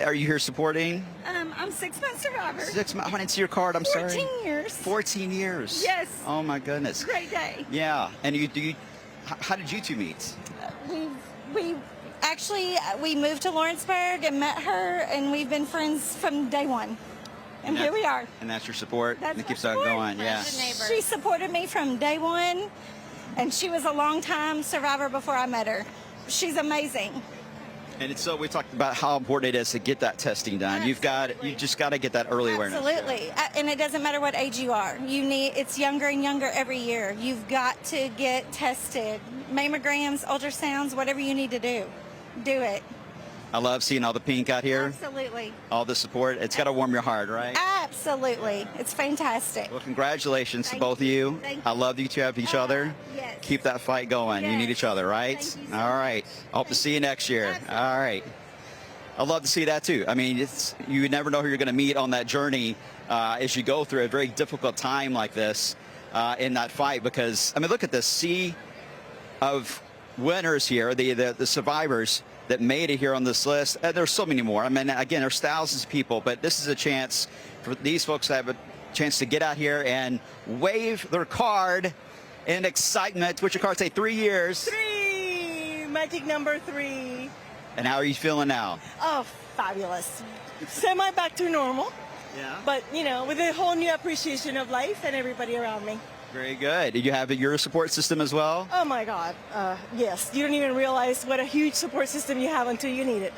are you here supporting? I'm 6 month survivor. 6 months. I want to see your card. I'm sorry. 14 years. 14 years. Yes. Oh my goodness. Great day. Yeah. And how did you two meet? We moved to Lawrenceburg and met her, and we've been friends from day one. And here we are. And that's your support. That's and it my keeps on support. going. Yeah. She supported me from day one, and she was a long-time survivor before I met her. She's amazing. And it's so we talked about how important it is to get that testing done. You just got to get that early awareness. Absolutely. And it doesn't matter what age you are. It's younger and younger every year. You've got to get tested. Mammograms, ultrasounds, whatever you need to do. Do it. I love seeing all the pink out here. Absolutely. All the support. It's got to warm your heart, right? Absolutely. It's fantastic. Well, congratulations to both of you. I love you two have each other. Yes. Keep that fight going. You need each other, right? All right. I hope to see you next year. All right. I love to see that too. I mean, you never know who you're going to meet on that journey as you go through a very difficult time like this in that fight. Because I mean, look at this sea of winners here, the survivors that made it here on this list. And there's so many more. I mean, again, there's thousands of people, but this is a chance for these folks to have a chance to get out here and wave their card in excitement. What's your card say? 3 years. 3, magic number 3. And how are you feeling now? Oh, fabulous. Semi back to normal. Yeah. But, you know, with a whole new appreciation of life and everybody around me. Very good. Did you have your support system as well? Oh my God. Yes. You don't even realize what a huge support system you have until you need it.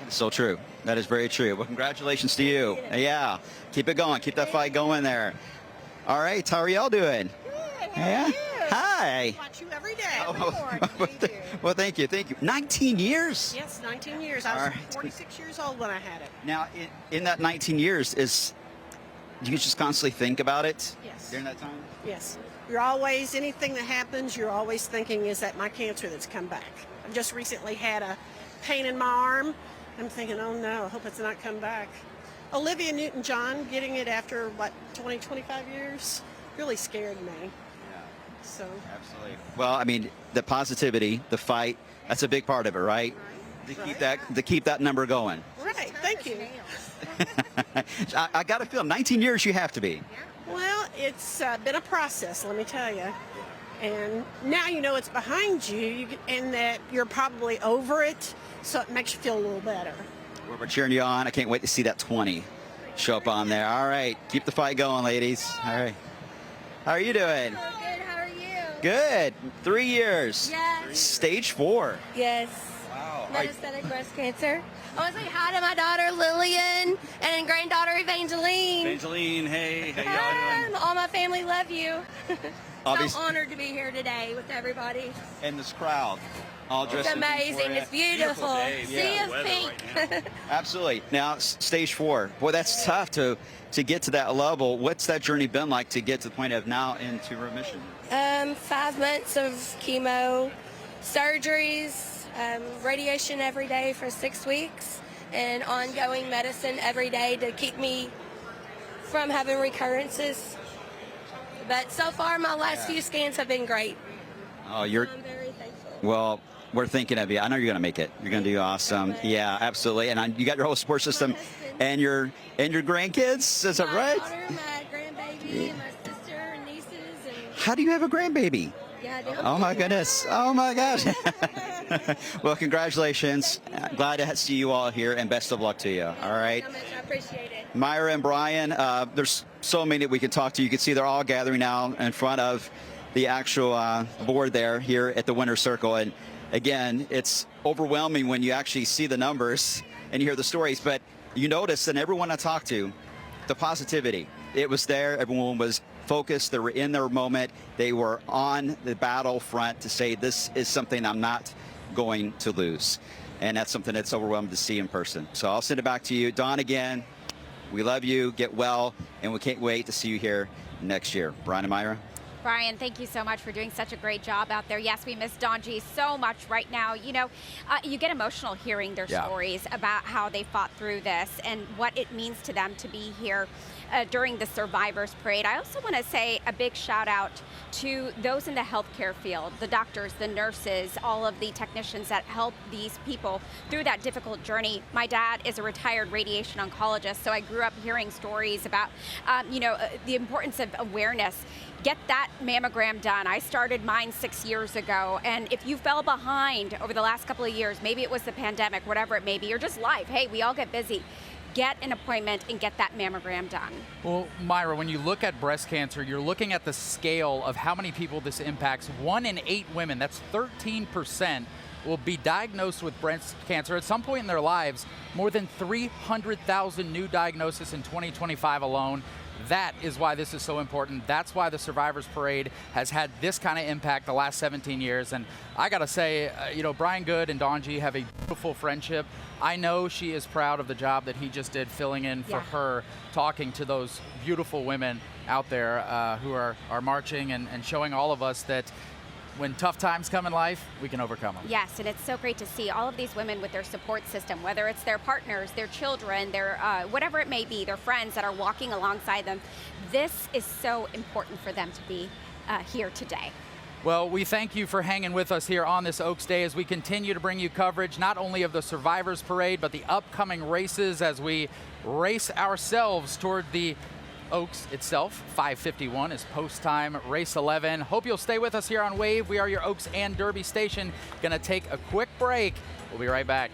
So true. That is very true. Well, congratulations to you. Yeah. Keep it going. Keep that fight going there. All right. How are y'all doing? Good. Yeah. Hi. Watch you every day. Well, thank you. Thank you. 19 years? Yes, 19 years. I was 46 years old when I had it. Now, in that 19 years, do you just constantly think about it? Yes. During that time? Yes. You're always, anything that happens, you're always thinking, is that my cancer that's come back? I've just recently had a pain in my arm. I'm thinking, oh no, I hope it's not come back. Olivia Newton-John getting it after, 20, 25 years, really scared me. Yeah. So. Absolutely. Well, I mean, the positivity, the fight, that's a big part of it, right? To keep that number going. Right, thank you. I got to feel 19 years you have to be. Well, it's been a process, let me tell you. And now you know it's behind you and that you're probably over it, so it makes you feel a little better. Well, we're cheering you on. I can't wait to see that 20 show up on there. All right. Keep the fight going, ladies. All right. How are you doing? Good. How are you? Good. 3 years. Yes. Stage 4. Yes. Wow. Metastatic breast cancer. I want to say hi to my daughter Lillian and granddaughter Evangeline. Evangeline, hey. How y'all doing? All my family love you. Obviously. So honored to be here today with everybody. And this crowd. All dressed It's amazing. It's beautiful. Sea of pink. Absolutely. Now, stage 4. Boy, that's tough to get to that level. What's that journey been like to get to the point of now into remission? 5 months of chemo, surgeries, radiation every day for 6 weeks, and ongoing medicine every day to keep me from having recurrences. But so far, my last few scans have been great. Oh, I'm very thankful. Well, we're thinking of you. I know you're going to make it. You're going to do awesome. Yeah, absolutely. And you got your whole support system and your grandkids. Is that right? My daughter, my grandbaby, and my sister and nieces. And How do you have a grandbaby? yeah, I do. Oh my goodness. Oh my gosh. Well, congratulations. Glad to see you all here and best of luck to you. All right. Thank you so much. I appreciate it. Myra and Brian, there's so many that we can talk to. You can see they're all gathering now in front of the actual board there here at the winner's circle. And again, it's overwhelming when you actually see the numbers and you hear the stories. But you notice, and everyone I talked to, the positivity. It was there. Everyone was focused. They were in their moment. They were on the battlefront to say, this is something I'm not going to lose. And that's something that's overwhelming to see in person. So I'll send it back to you. Dawn, again, we love you. Get well. And we can't wait to see you here next year. Brian and Myra? Brian, thank you so much for doing such a great job out there. Yes, we miss Dawn G so much right now. You know, you get emotional hearing their stories about how they fought through this and what it means to them to be here during the Survivors Parade. I also want to say a big shout out to those in the healthcare field, the doctors, the nurses, all of the technicians that help these people through that difficult journey. My dad is a retired radiation oncologist, so I grew up hearing stories about, you know, the importance of awareness. Get that mammogram done. I started mine 6 years ago, and if you fell behind over the last couple of years, maybe it was the pandemic, whatever it may be, or just life, hey, we all get busy. Get an appointment and get that mammogram done. Well, Myra, when you look at breast cancer, you're looking at the scale of how many people this impacts. 1 in 8 women, that's 13%, will be diagnosed with breast cancer at some point in their lives. More than 300,000 new diagnoses in 2025 alone. That is why this is so important. That's why the Survivors Parade has had this kind of impact the last 17 years. And I got to say, you know, Brian Good and Dawn G have a beautiful friendship. I know she is proud of the job that he just did filling in for her, talking to those beautiful women out there who are marching and showing all of us that when tough times come in life, we can overcome them. Yes, and it's so great to see all of these women with their support system, whether it's their partners, their children, their whatever it may be, their friends that are walking alongside them. This is so important for them to be here today. Well, we thank you for hanging with us here on this Oaks Day as we continue to bring you coverage not only of the Survivors Parade, but the upcoming races as we race ourselves toward the Oaks itself. 5:51 is post time, race 11. Hope you'll stay with us here on Wave. We are your Oaks and Derby station. Gonna take a quick break. We'll be right back.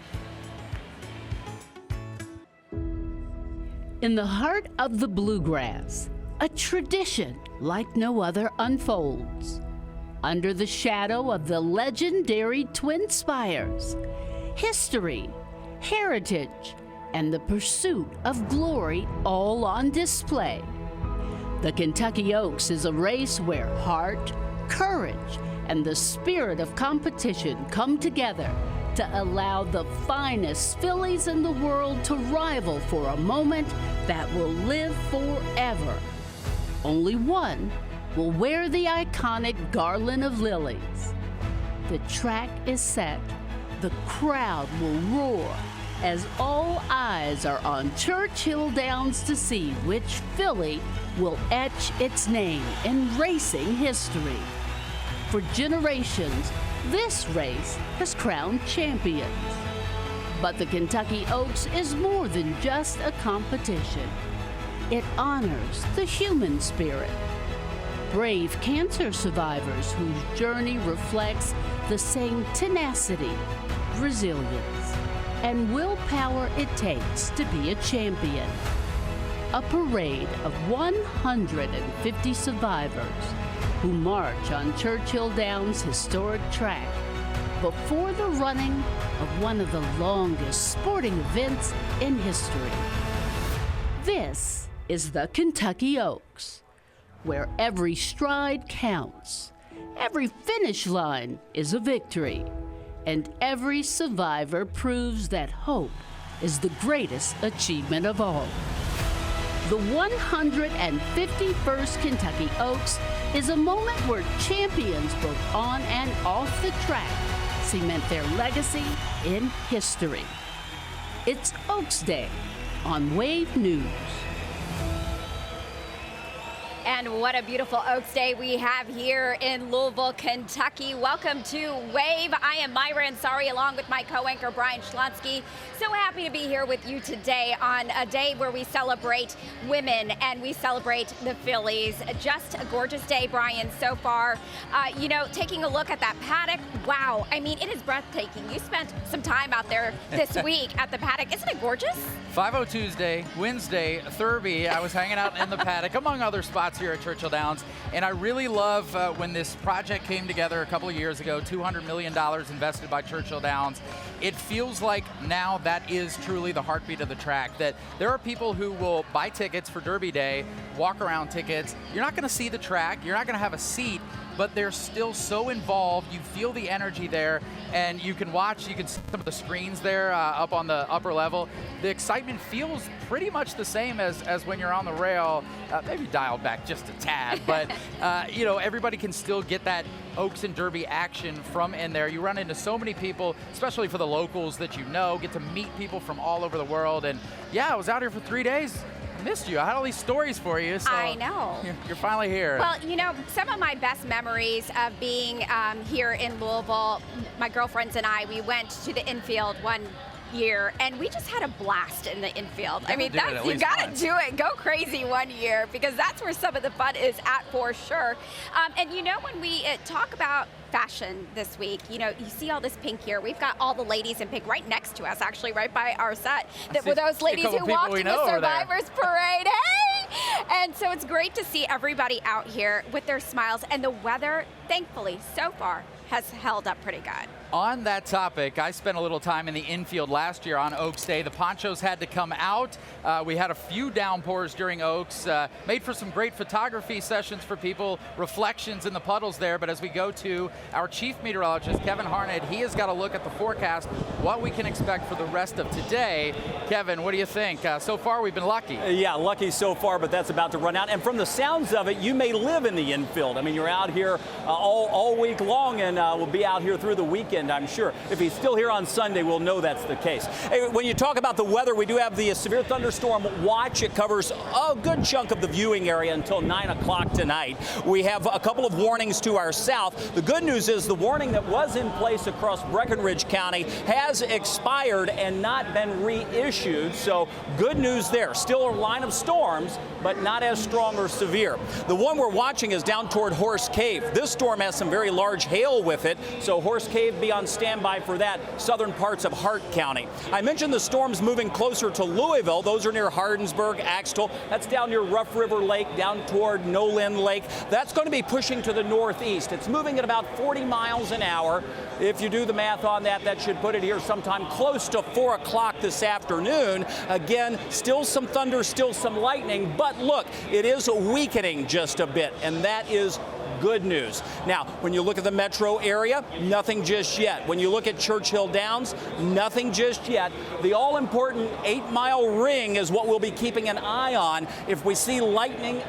In the heart of the bluegrass, a tradition like no other unfolds. Under the shadow of the legendary Twin Spires, history, heritage, and the pursuit of glory all on display. The Kentucky Oaks is a race where heart, courage, and the spirit of competition come together to allow the finest fillies in the world to rival for a moment that will live forever. Only one will wear the iconic garland of lilies. The track is set, the crowd will roar, as all eyes are on Churchill Downs to see which filly will etch its name in racing history. For generations, this race has crowned champions. But the Kentucky Oaks is more than just a competition. It honors the human spirit. Brave cancer survivors whose journey reflects the same tenacity, resilience, and willpower it takes to be a champion. A parade of 150 survivors who march on Churchill Downs' historic track before the running of one of the longest sporting events in history. This is the Kentucky Oaks, where every stride counts, every finish line is a victory, and every survivor proves that hope is the greatest achievement of all. The 151st Kentucky Oaks is a moment where champions both on and off the track cement their legacy in history. It's Oaks Day on Wave News. And what a beautiful Oaks Day we have here in Louisville, Kentucky. Welcome to Wave. I am Myra Ansari along with my co-anchor Brian Schlonsky. So happy to be here with you today on a day where we celebrate women and we celebrate the fillies. Just a gorgeous day, Brian, so far. You know, taking a look at that paddock, wow. I mean, it is breathtaking. You spent some time out there this week at the paddock. Isn't it gorgeous? 5-0 Tuesday, Wednesday, Thurby. I was hanging out in the paddock, among other spots here at Churchill Downs. And I really love when this project came together a couple of years ago, $200 million invested by Churchill Downs. It feels like now that is truly the heartbeat of the track, that there are people who will buy tickets for Derby Day, walk around tickets. You're not going to see the track, you're not going to have a seat, but they're still so involved. You feel the energy there, and you can watch, you can see some of the screens there up on the upper level. The excitement feels pretty much the same as when you're on the rail, maybe dialed back just a tad, but you know, everybody can still get that Oaks and Derby action from in there. You run into so many people, especially for the locals that you know, get to meet people from all over the world. And yeah, I was out here for 3 days. Missed you. I had all these stories for you. So I know. You're finally here. Well, you know, some of my best memories of being here in Louisville, my girlfriends and I, we went to the Infield one year and we just had a blast in the Infield. I mean, that's, you gotta do it. Go crazy one year, because that's where some of the fun is at for sure. And you know, when we talk about fashion this week, you know, you see all this pink here. We've got all the ladies in pink right next to us, actually right by our set, that were those ladies who walked in the Survivors Parade. Hey! And so it's great to see everybody out here with their smiles, and the weather, thankfully, so far has held up pretty good. On that topic, I spent a little time in the Infield last year on Oaks Day. The ponchos had to come out. We had a few downpours during Oaks, made for some great photography sessions for people, reflections in the puddles there. But as we go to our chief meteorologist, Kevin Harned, he has got to look at the forecast, what we can expect for the rest of today. Kevin, what do you think? So far, we've been lucky. Yeah, lucky so far, but that's about to run out. And from the sounds of it, you may live in the Infield. I mean, you're out here all week long, and we'll be out here through the weekend, I'm sure. If he's still here on Sunday, we'll know that's the case. Hey, when you talk about the weather, we do have the severe thunderstorm watch. It covers a good chunk of the viewing area until 9 o'clock tonight. We have a couple of warnings to our south. The good news is the warning that was in place across Breckenridge County has expired and not been reissued. So good news there. Still a line of storms, but not as strong or severe. The one we're watching is down toward Horse Cave. This storm has some very large hail with it, so Horse Cave, be on standby for that. Southern parts of Hart County. I mentioned the storms moving closer to Louisville. Those are near Hardinsburg, Axtell. That's down near Rough River Lake, down toward Nolin Lake. That's going to be pushing to the northeast. It's moving at about 40 miles an hour. If you do the math on that, that should put it here sometime close to 4 o'clock this afternoon. Again, still some thunder, still some lightning, but look, it is weakening just a bit, and that is good news. Now, when you look at the metro area, nothing just yet. When you look at Churchill Downs, nothing just yet. The all-important 8-mile ring is what we'll be keeping an eye on. If we see lightning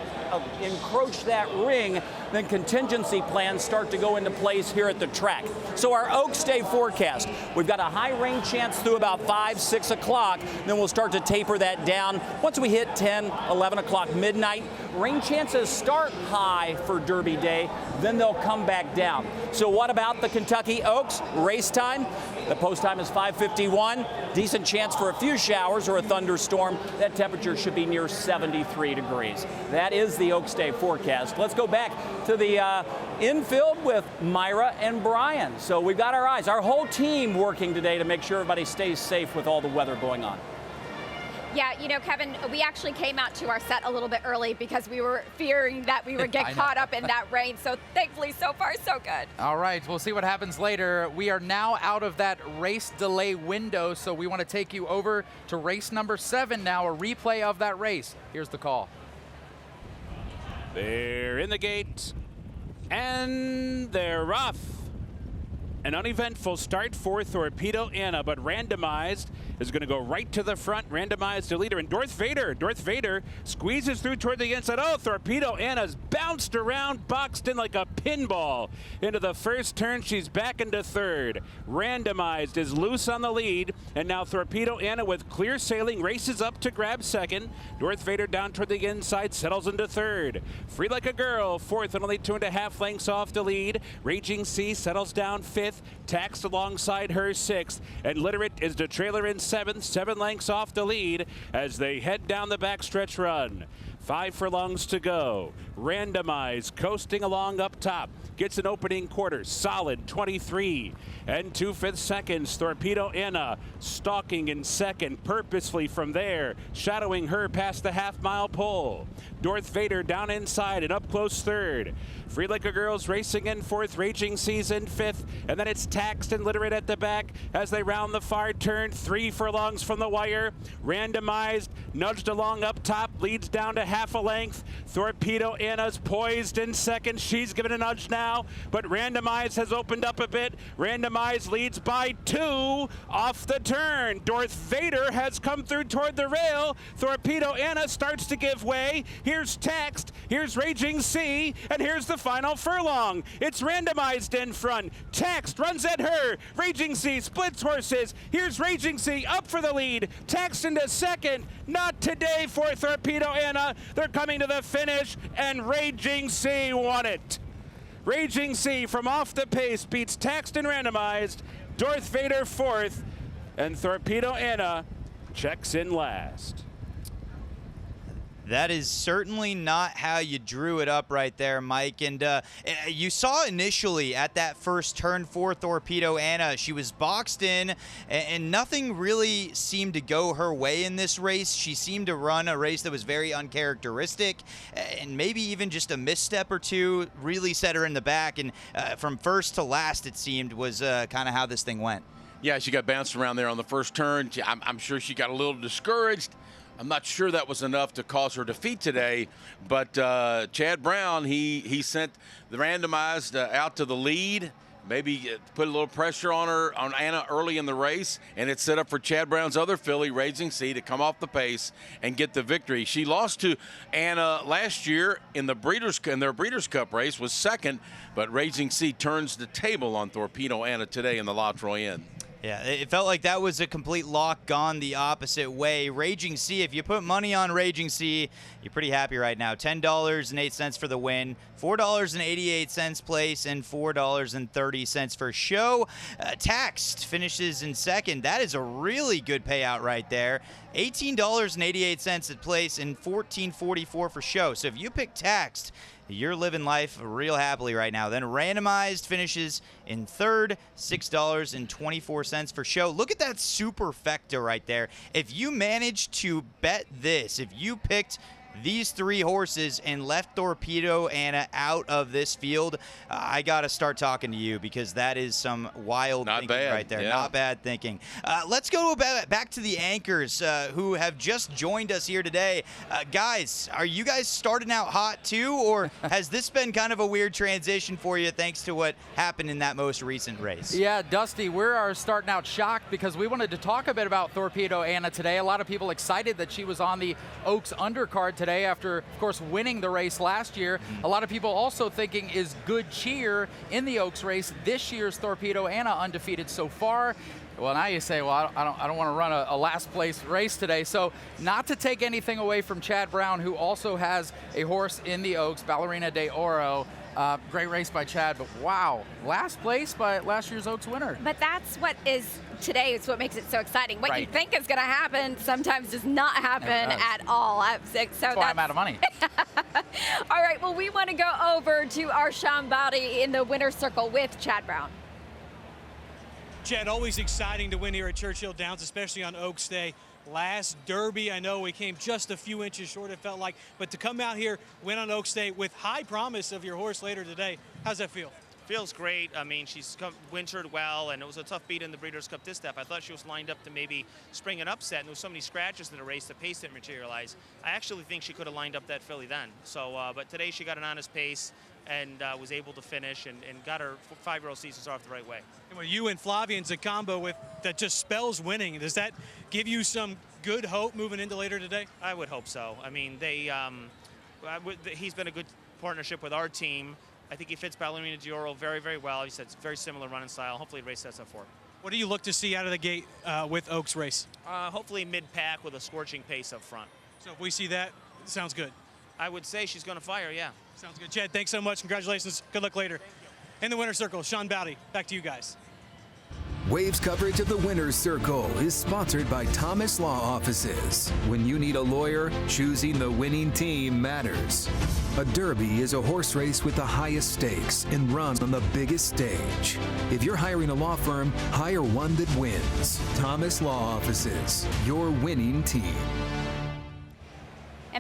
encroach that ring, then contingency plans start to go into place here at the track. So our Oaks Day forecast, we've got a high rain chance through about 5, 6 o'clock. Then we'll start to taper that down. Once we hit 10, 11 o'clock midnight, rain chances start high for Derby Day, then they'll come back down. So what about the Kentucky Oaks race time? The post time is 5:51. Decent chance for a few showers or a thunderstorm. That temperature should be near 73 degrees. That is the Oaks Day forecast. Let's go back to the Infield with Myra and Brian. So we've got our eyes, our whole team working today to make sure everybody stays safe with all the weather going on. Yeah, you know, Kevin, we actually came out to our set a little bit early because we were fearing that we would get caught up in that rain. So thankfully, so far, so good. All right, we'll see what happens later. We are now out of that race delay window, so we want to take you over to race number 7 now, a replay of that race. Here's the call. They're in the gate, and they're off. An uneventful start for Torpedo Anna, but randomized is going to go right to the front. Randomized to leader, and Darth Vader squeezes through toward the inside. Oh, Torpedo Anna's bounced around, boxed in like a pinball into the first turn. She's back into third. Randomized is loose on the lead, and now Torpedo Anna with clear sailing races up to grab second. Darth Vader down toward the inside, settles into third. Free Like a Girl, fourth and only 2.5 lengths off the lead. Raging Sea settles down fifth. Taxed alongside her sixth, and Literate is the trailer in seventh, 7 lengths off the lead as they head down the backstretch run. 5 furlongs to go. Randomized coasting along up top. Gets an opening quarter, solid 23 and 2/5 seconds. Torpedo Anna stalking in second, purposefully from there, shadowing her past the half-mile pole. Darth Vader down inside and up close third. Free Liquor Girls racing in fourth, Raging Seas in fifth, and then it's Taxed and Literate at the back as they round the far turn. 3 furlongs from the wire. Randomized, nudged along up top, leads down to half a length. Torpedo Anna's poised in second. She's given a nudge now, but Randomized has opened up a bit. Randomized leads by 2 off the turn. Darth Vader has come through toward the rail. Torpedo Anna starts to give way. Here's Text, here's Raging Sea, and here's the final furlong. It's Randomized in front. Text runs at her. Raging Sea splits horses. Here's Raging Sea up for the lead. Text into second. Not today for Torpedo Anna. They're coming to the finish, and Raging Sea won it. Raging Sea from off the pace beats Text and Randomized. Darth Vader fourth, and Torpedo Anna checks in last. That is certainly not how you drew it up right there, Mike. And you saw initially at that first turn for Torpedo Anna, she was boxed in, and nothing really seemed to go her way in this race. She seemed to run a race that was very uncharacteristic, and maybe even just a misstep or two really set her in the back. And from first to last, it seemed, was kind of how this thing went. Yeah, she got bounced around there on the first turn. I'm sure she got a little discouraged. I'm not sure that was enough to cause her defeat today, but Chad Brown, he sent the Randomized out to the lead, maybe put a little pressure on Anna early in the race, and it set up for Chad Brown's other filly, Raging Sea, to come off the pace and get the victory. She lost to Anna last year in their Breeders' Cup race, was second, but Raging Sea turns the table on Torpedo Anna today in the La Troyenne. Yeah, it felt like that was a complete lock gone the opposite way. Raging Sea, if you put money on Raging Sea, you're pretty happy right now. $10.08 for the win, $4.88 place, and $4.30 for show. Taxed finishes in second. That is a really good payout right there. $18.88 at place and $14.44 for show. So if you pick Taxed, you're living life real happily right now. Then Randomized finishes in third, $6.24 for show. Look at that superfecta right there. If you manage to bet this, if you picked these 3 horses and left Torpedo Anna out of this field, I got to start talking to you, because that is some wild thinking right there. Yeah. Not bad thinking. Let's go back to the anchors who have just joined us here today. Guys, are you guys starting out hot too, or has this been kind of a weird transition for you thanks to what happened in that most recent race? Yeah, Dusty, we are starting out shocked because we wanted to talk a bit about Torpedo Anna today. A lot of people excited that she was on the Oaks undercard today after, of course, winning the race last year. A lot of people also thinking, is Good Cheer in the Oaks race this year's Torpedo Anna undefeated so far? Well, now you say, well, I don't want to run a last place race today. So not to take anything away from Chad Brown, who also has a horse in the Oaks, Ballerina de Oro. Great race by Chad, but wow, last place by last year's Oaks winner. But that's what is today. It's what makes it so exciting. What Right. you think is going to happen sometimes does not happen at all. So That's why I'm out of money. All right, well, we want to go over to our Sean Bowdy in the winner's circle with Chad Brown. Chad, always exciting to win here at Churchill Downs, especially on Oaks Day. Last Derby, I know we came just a few inches short, it felt like, but to come out here, win on Oaks Day with high promise of your horse later today, how's that feel? Feels great. I mean, she's wintered well, and it was a tough beat in the Breeders' Cup this step. I thought she was lined up to maybe spring an upset, and there was so many scratches in the race, the pace didn't materialize. I actually think she could have lined up that filly then. So, but today she got an honest pace and was able to finish and got her 5-year-old seasons off the right way. And with you and Flavian's a combo with that just spells winning. Does that give you some good hope moving into later today? I would hope so. I mean, he's been a good partnership with our team. I think he fits Ballerina de Oro very, very well. He said it's very similar running style. Hopefully, race sets up for him. What do you look to see out of the gate with Oaks race? Hopefully, mid-pack with a scorching pace up front. So if we see that, sounds good. I would say she's going to fire, yeah. Sounds good. Chad, thanks so much. Congratulations. Good luck later. In the winner's circle, Sean Bowdy, back to you guys. Waves coverage of the Winner's Circle is sponsored by Thomas Law Offices. When you need a lawyer, choosing the winning team matters. A derby is a horse race with the highest stakes and runs on the biggest stage. If you're hiring a law firm, hire one that wins. Thomas Law Offices, your winning team.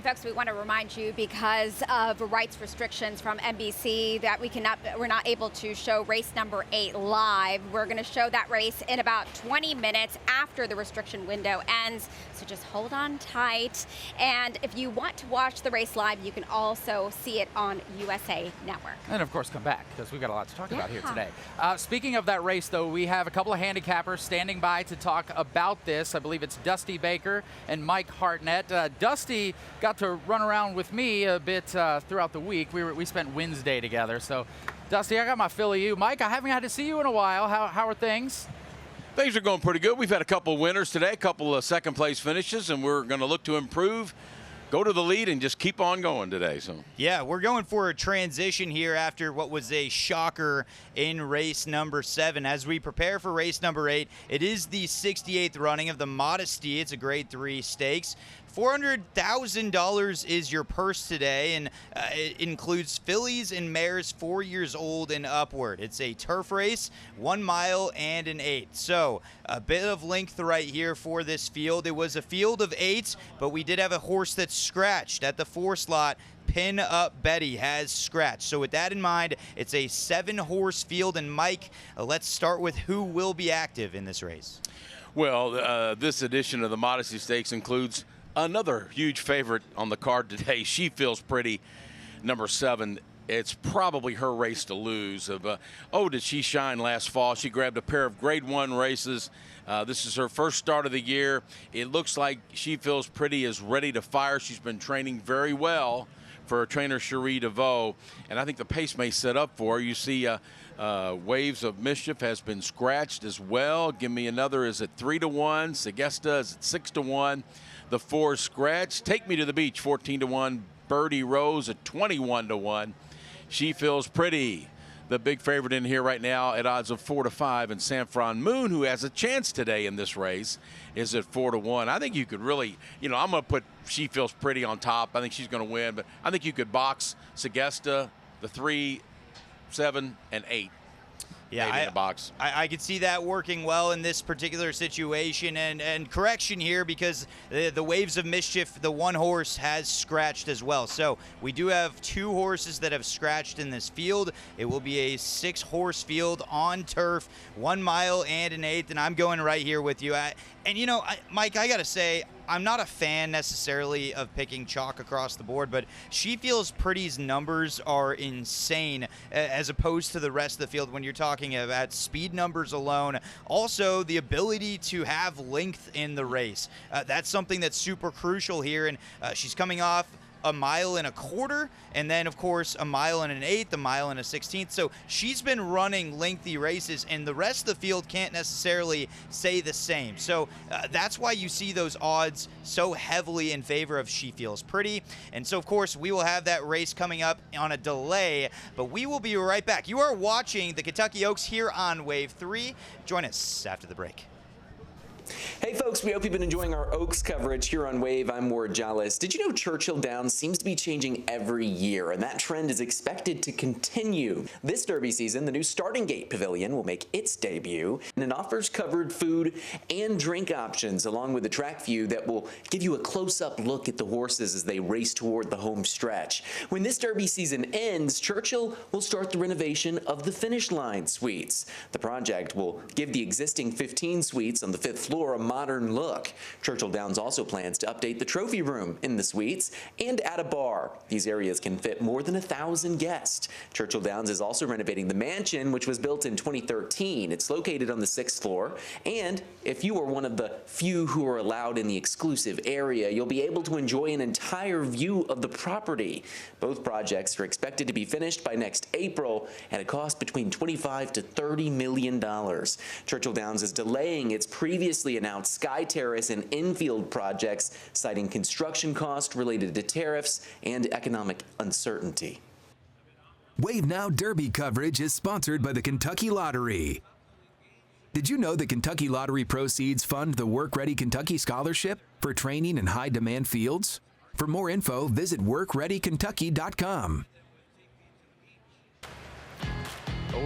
And folks, we want to remind you, because of rights restrictions from NBC, that we're not able to show race number 8 live. We're going to show that race in about 20 minutes after the restriction window ends. So just hold on tight. And if you want to watch the race live, you can also see it on USA Network. And of course, come back, because we've got a lot to talk about here today. Speaking of that race, though, we have a couple of handicappers standing by to talk about this. I believe it's Dusty Baker and Mike Hartnett. Dusty got to run around with me a bit throughout the week. We spent Wednesday together. So, Dusty, I got my fill of you. Mike, I haven't had to see you in a while. How are things? Things are going pretty good. We've had a couple of winners today, a couple of second-place finishes, and we're going to look to improve, go to the lead, and just keep on going today. So yeah, we're going for a transition here after what was a shocker in race number 7. As we prepare for race number 8, it is the 68th running of the Modesty. It's a Grade 3 stakes. $400,000 is your purse today, and it includes fillies and mares 4 years old and upward. It's a turf race, 1 mile and an 8. So a bit of length right here for this field. It was a field of 8, but we did have a horse that's scratched at the 4 slot. Pin Up Betty has scratched. So with that in mind, it's a 7-horse field. And Mike, let's start with who will be active in this race. Well, this edition of the Modesty Stakes includes another huge favorite on the card today. She Feels Pretty, number 7. It's probably her race to lose. Did she shine last fall? She grabbed a pair of Grade 1 races. This is her first start of the year. It looks like She Feels Pretty is ready to fire. She's been training very well for her trainer, Cherie DeVoe, and I think the pace may set up for her. You see Waves of Mischief has been scratched as well. Give Me Another is at 3-1. Segesta is at 6-1. The 4 scratch. Take Me to the Beach, 14-1. Birdie Rose at 21-1. She Feels Pretty, the big favorite in here right now at odds of 4-5. And Sanfron Moon, who has a chance today in this race, is at 4-1. I think you could really, I'm going to put She Feels Pretty on top. I think she's going to win, but I think you could box Segesta, the 3, 7, and 8. Yeah, in a box. I could see that working well in this particular situation. And correction here, because the Waves of Mischief, the 1 horse, has scratched as well. So we do have 2 horses that have scratched in this field. It will be a 6-horse field on turf, 1 mile and an 8th. And I'm going right here with you. Mike, I got to say, I'm not a fan necessarily of picking chalk across the board, but She Feels Pretty's numbers are insane as opposed to the rest of the field when you're talking about speed numbers alone. Also, the ability to have length in the race. That's something that's super crucial here, and she's coming off 1.25 miles, and then of course 1 mile and an 1/8, 1 mile and a 1/16. So she's been running lengthy races, and the rest of the field can't necessarily say the same. So that's why you see those odds so heavily in favor of She Feels Pretty. And so of course we will have that race coming up on a delay, but we will be right back. You are watching the Kentucky Oaks here on Wave 3. Join us after the break. Hey folks, we hope you've been enjoying our Oaks coverage here on Wave. I'm Ward Jollis. Did you know Churchill Downs seems to be changing every year, and that trend is expected to continue? This Derby season, the new Starting Gate Pavilion will make its debut, and it offers covered food and drink options, along with a track view that will give you a close-up look at the horses as they race toward the home stretch. When this Derby season ends, Churchill will start the renovation of the Finish Line suites. The project will give the existing 15 suites on the 5th floor a modern look. Churchill Downs also plans to update the trophy room in the suites and add a bar. These areas can fit more than 1,000 guests. Churchill Downs is also renovating the mansion, which was built in 2013. It's located on the 6th floor, and if you are one of the few who are allowed in the exclusive area, you'll be able to enjoy an entire view of the property. Both projects are expected to be finished by next April at a cost between $25 to $30 million. Churchill Downs is delaying its previously announced Sky Terrace and Infield projects, citing construction costs related to tariffs and economic uncertainty. Wave Now Derby coverage is sponsored by the Kentucky Lottery. Did you know the Kentucky Lottery proceeds fund the Work Ready Kentucky Scholarship for training in high-demand fields? For more info, visit workreadykentucky.com.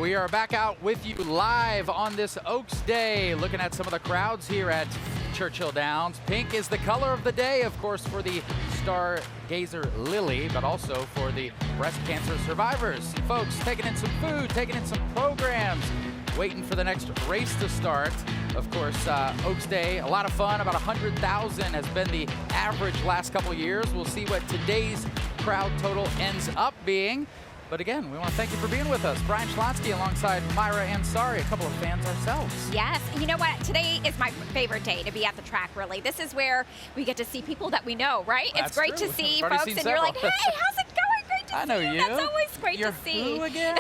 We are back out with you live on this Oaks Day, looking at some of the crowds here at Churchill Downs. Pink is the color of the day, of course, for the stargazer Lily, but also for the breast cancer survivors. Folks taking in some food, taking in some programs, waiting for the next race to start. Of course, Oaks Day, a lot of fun. About 100,000 has been the average last couple of years. We'll see what today's crowd total ends up being. But again, we want to thank you for being with us. Brian Schlonsky alongside Myra Ansari, a couple of fans ourselves. Yes, you know what? Today is my favorite day to be at the track, really. This is where we get to see people that we know, right? That's it's great true. to see We've already folks, seen and you're like, several. hey, how's it going? Great to I know see you. That's always great You're to see. who again?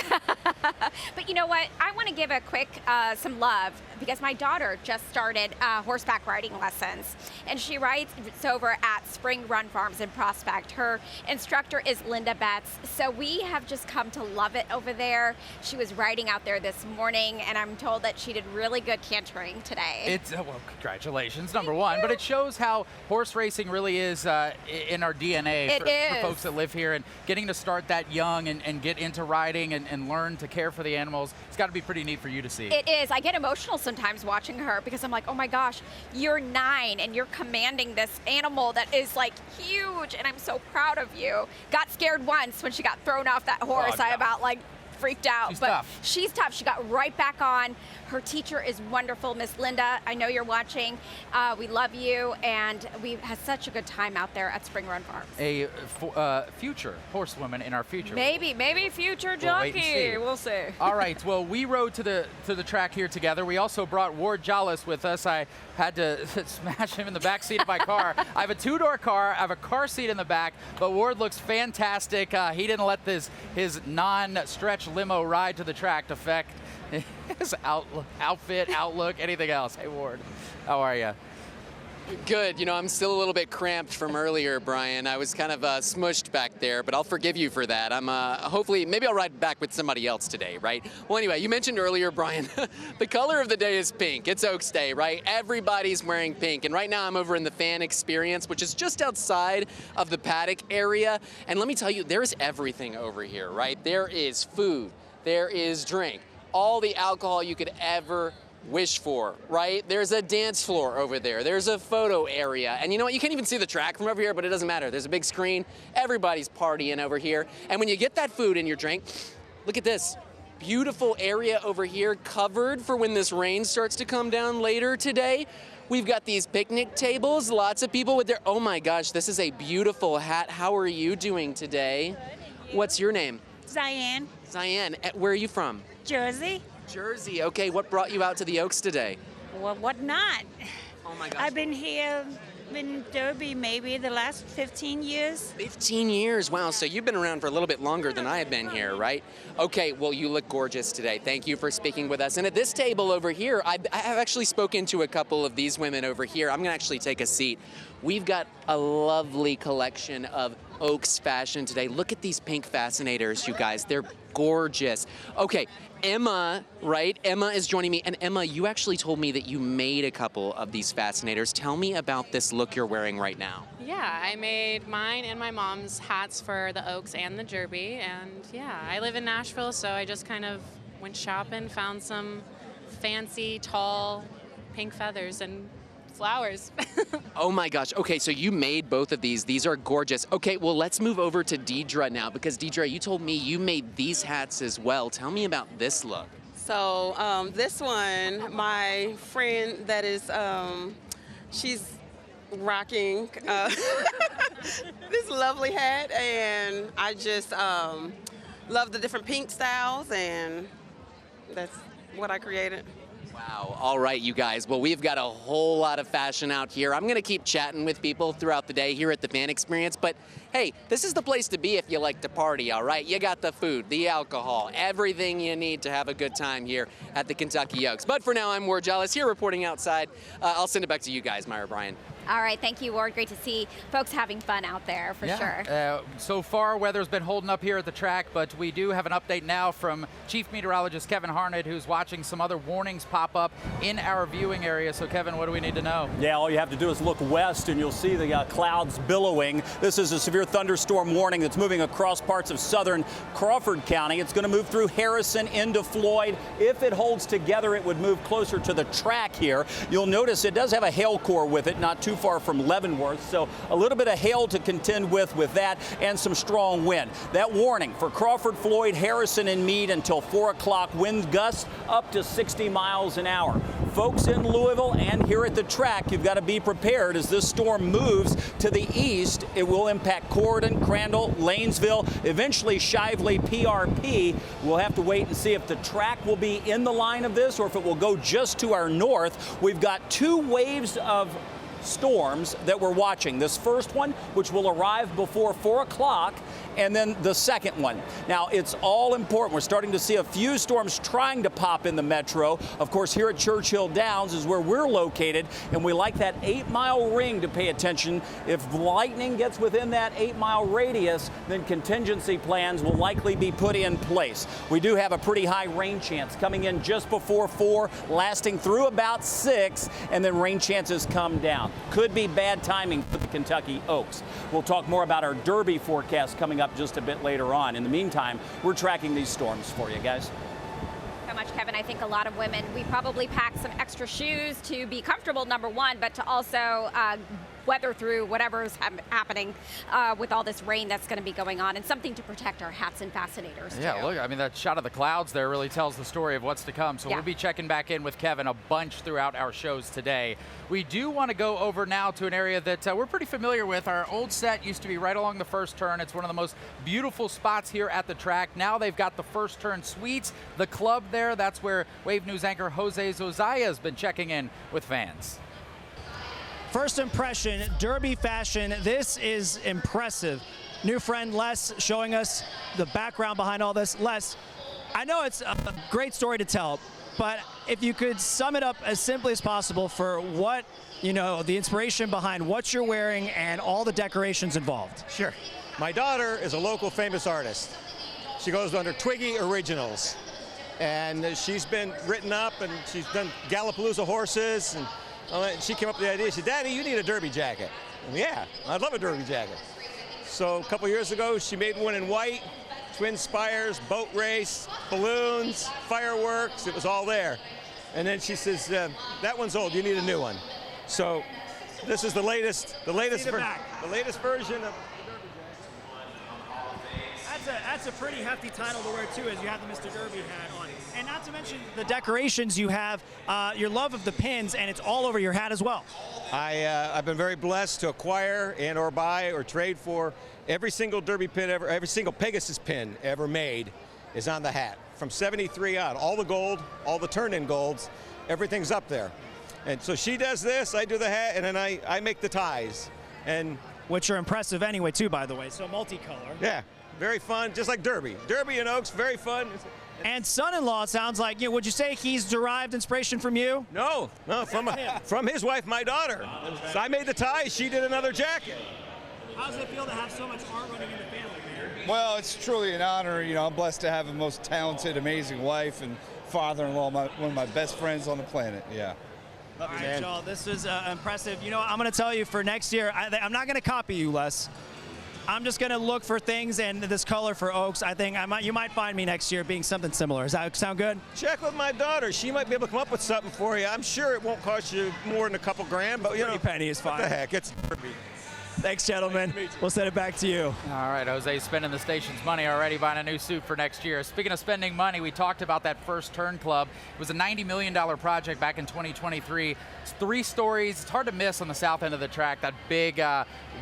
But you know what? I want to give a quick some love because my daughter just started horseback riding lessons, and she rides over at Spring Run Farms in Prospect. Her instructor is Linda Betts, so we have just come to love it over there. She was riding out there this morning, and I'm told that she did really good cantering today. It's well, congratulations, number one. But it shows how horse racing really is in our DNA for folks that live here, and getting to start that young and get into riding and learn to care for the animals. It's got to be pretty neat for you to see. It is. I get emotional sometimes watching her because I'm like, oh my gosh, you're 9 and you're commanding this animal that is like huge, and I'm so proud of you. Got scared once when she got thrown off that horse. I about like freaked out. She's but tough. She's tough. She got right back on. Her teacher is wonderful, Miss Linda. I know you're watching. We love you, and we had such a good time out there at Spring Run Farms. A future horsewoman in our future. Maybe future We'll wait and jockey. see. We'll see. All right. Well, we rode to the track here together. We also brought Ward Jollis with us. I had to smash him in the back seat of my car. I have a 2-door car. I have a car seat in the back, but Ward looks fantastic. He didn't let his non-stretch limo ride to the track affect his outfit, outlook, anything else. Hey, Ward, how are you? Good. You know, I'm still a little bit cramped from earlier, Brian. I was kind of smushed back there, but I'll forgive you for that. I'm hopefully, maybe I'll ride back with somebody else today, right? Well, anyway, you mentioned earlier, Brian, the color of the day is pink. It's Oaks Day, right? Everybody's wearing pink. And right now I'm over in the fan experience, which is just outside of the Paddock area. And let me tell you, there's everything over here, right? There is food. There is drink. All the alcohol you could ever wish for, right? There's a dance floor over there. There's a photo area. And you know what? You can't even see the track from over here, but it doesn't matter. There's a big screen. Everybody's partying over here. And when you get that food in your drink, look at this. Beautiful area over here covered for when this rain starts to come down later today. We've got these picnic tables, lots of people with their, oh my gosh, this is a beautiful hat. How are you doing today? Good, and you? What's your name? Cyan. Cyan. Where are you from? Jersey. Jersey. Okay, what brought you out to the Oaks today? Well, what not? Oh my gosh. I've been here in Derby maybe the last 15 years. 15 years. Wow, so you've been around for a little bit longer than I have been here, right? Okay, well, you look gorgeous today. Thank you for speaking with us. And at this table over here, I have actually spoken to a couple of these women over here. I'm going to actually take a seat. We've got a lovely collection of Oaks fashion today. Look at these pink fascinators, you guys. They're gorgeous. Okay, Emma, right? Emma is joining me. And Emma, you actually told me that you made a couple of these fascinators. Tell me about this look you're wearing right now. Yeah, I made mine and my mom's hats for the Oaks and the Derby. And yeah, I live in Nashville, so I just kind of went shopping, found some fancy, tall, pink feathers and flowers. Oh my gosh. Okay, so you made both of these. These are gorgeous. Okay, well, let's move over to Deidre now, because Deidre, you told me you made these hats as well. Tell me about this look. So this one, my friend that is, she's rocking this lovely hat, and I just love the different pink styles, and that's what I created. Wow. All right, you guys. Well, we've got a whole lot of fashion out here. I'm going to keep chatting with people throughout the day here at the Fan Experience. But, hey, this is the place to be if you like to party, all right? You got the food, the alcohol, everything you need to have a good time here at the Kentucky Oaks. But for now, I'm Ward Jollis here reporting outside. I'll send it back to you guys, Myra Bryan. All right, thank you, Ward. Great to see folks having fun out there, for sure. So far, weather's been holding up here at the track, but we do have an update now from Chief Meteorologist Kevin Harned, who's watching some other warnings pop up in our viewing area. So, Kevin, what do we need to know? Yeah, all you have to do is look west, and you'll see the clouds billowing. This is a severe thunderstorm warning that's moving across parts of southern Crawford County. It's going to move through Harrison into Floyd. If it holds together, it would move closer to the track here. You'll notice it does have a hail core with it, not too too far from Leavenworth. So a little bit of hail to contend with that, and some strong wind. That warning for Crawford, Floyd, Harrison, and Meade until 4 o'clock. Wind gusts up to 60 miles an hour. Folks in Louisville and here at the track, you've got to be prepared as this storm moves to the east. It will impact Corydon, Crandall, Lanesville, eventually Shively, PRP. We'll have to wait and see if the track will be in the line of this or if it will go just to our north. We've got 2 waves of storms that we're watching. This first one, which will arrive before 4 o'clock, and then the second one. Now, it's all important. We're starting to see a few storms trying to pop in the metro. Of course, here at Churchill Downs is where we're located, and we like that 8-mile ring to pay attention. If lightning gets within that 8-mile radius, then contingency plans will likely be put in place. We do have a pretty high rain chance coming in just before 4, lasting through about 6, and then rain chances come down. Could be bad timing for the Kentucky Oaks. We'll talk more about our Derby forecast coming up just a bit later on. In the meantime, we're tracking these storms for you guys. So much, Kevin. I think a lot of women, we probably pack some extra shoes to be comfortable, number one, but to also weather through whatever's happening with all this rain that's going to be going on, and something to protect our hats and fascinators. Yeah, too. look, I mean, that shot of the clouds there really tells the story of what's to come. So Yeah. we'll be checking back in with Kevin a bunch throughout our shows today. We do want to go over now to an area that we're pretty familiar with. Our old set used to be right along the first turn. It's one of the most beautiful spots here at the track. Now they've got the first turn suites, the club there. That's where Wave News anchor Jose Zozaya has been checking in with fans. First impression, Derby fashion. This is impressive. New friend Les showing us the background behind all this. Les, I know it's a great story to tell, but if you could sum it up as simply as possible for what, the inspiration behind what you're wearing and all the decorations involved. Sure. My daughter is a local famous artist. She goes under Twiggy Originals. And she's been written up, and she's done Gallapalooza horses, and she came up with the idea. She said, "Daddy, you need a derby jacket." And yeah, I'd love a derby jacket. So a couple years ago, she made one in white, twin spires, boat race, balloons, fireworks. It was all there. And then she says, "That one's old. You need a new one." So this is the latest version of. That's a pretty hefty title to wear, too, as you have the Mr. Derby hat on. And not to mention the decorations you have, your love of the pins, and it's all over your hat as well. I've been very blessed to acquire and or buy or trade for every single Derby pin ever, every single Pegasus pin ever made is on the hat. From 73 on, all the gold, all the turn-in golds, everything's up there. And so she does this, I do the hat, and then I make the ties. And which are impressive anyway, too, by the way, so multicolor. Yeah. Very fun, just like Derby. Derby and Oaks, very fun. And son-in-law sounds like, would you say he's derived inspiration from you? No, from his wife, my daughter. So I made the tie, she did another jacket. How does it feel to have so much art running in the family, man? Well, it's truly an honor. I'm blessed to have a most talented, amazing wife and father-in-law, one of my best friends on the planet. Yeah. All right, Joel, this is impressive. I'm going to tell you for next year, I'm not going to copy you, Les. I'm just going to look for things, and this color for Oaks, I think you might find me next year being something similar. Does that sound good? Check with my daughter. She might be able to come up with something for you. I'm sure it won't cost you more than a couple grand, but a penny is fine. What the heck? It's Derby. Thanks, gentlemen. We'll send it back to you. All right, Jose's spending the station's money already buying a new suit for next year. Speaking of spending money, we talked about that First Turn Club. It was a $90 million project back in 2023. It's 3 stories. It's hard to miss on the south end of the track, that big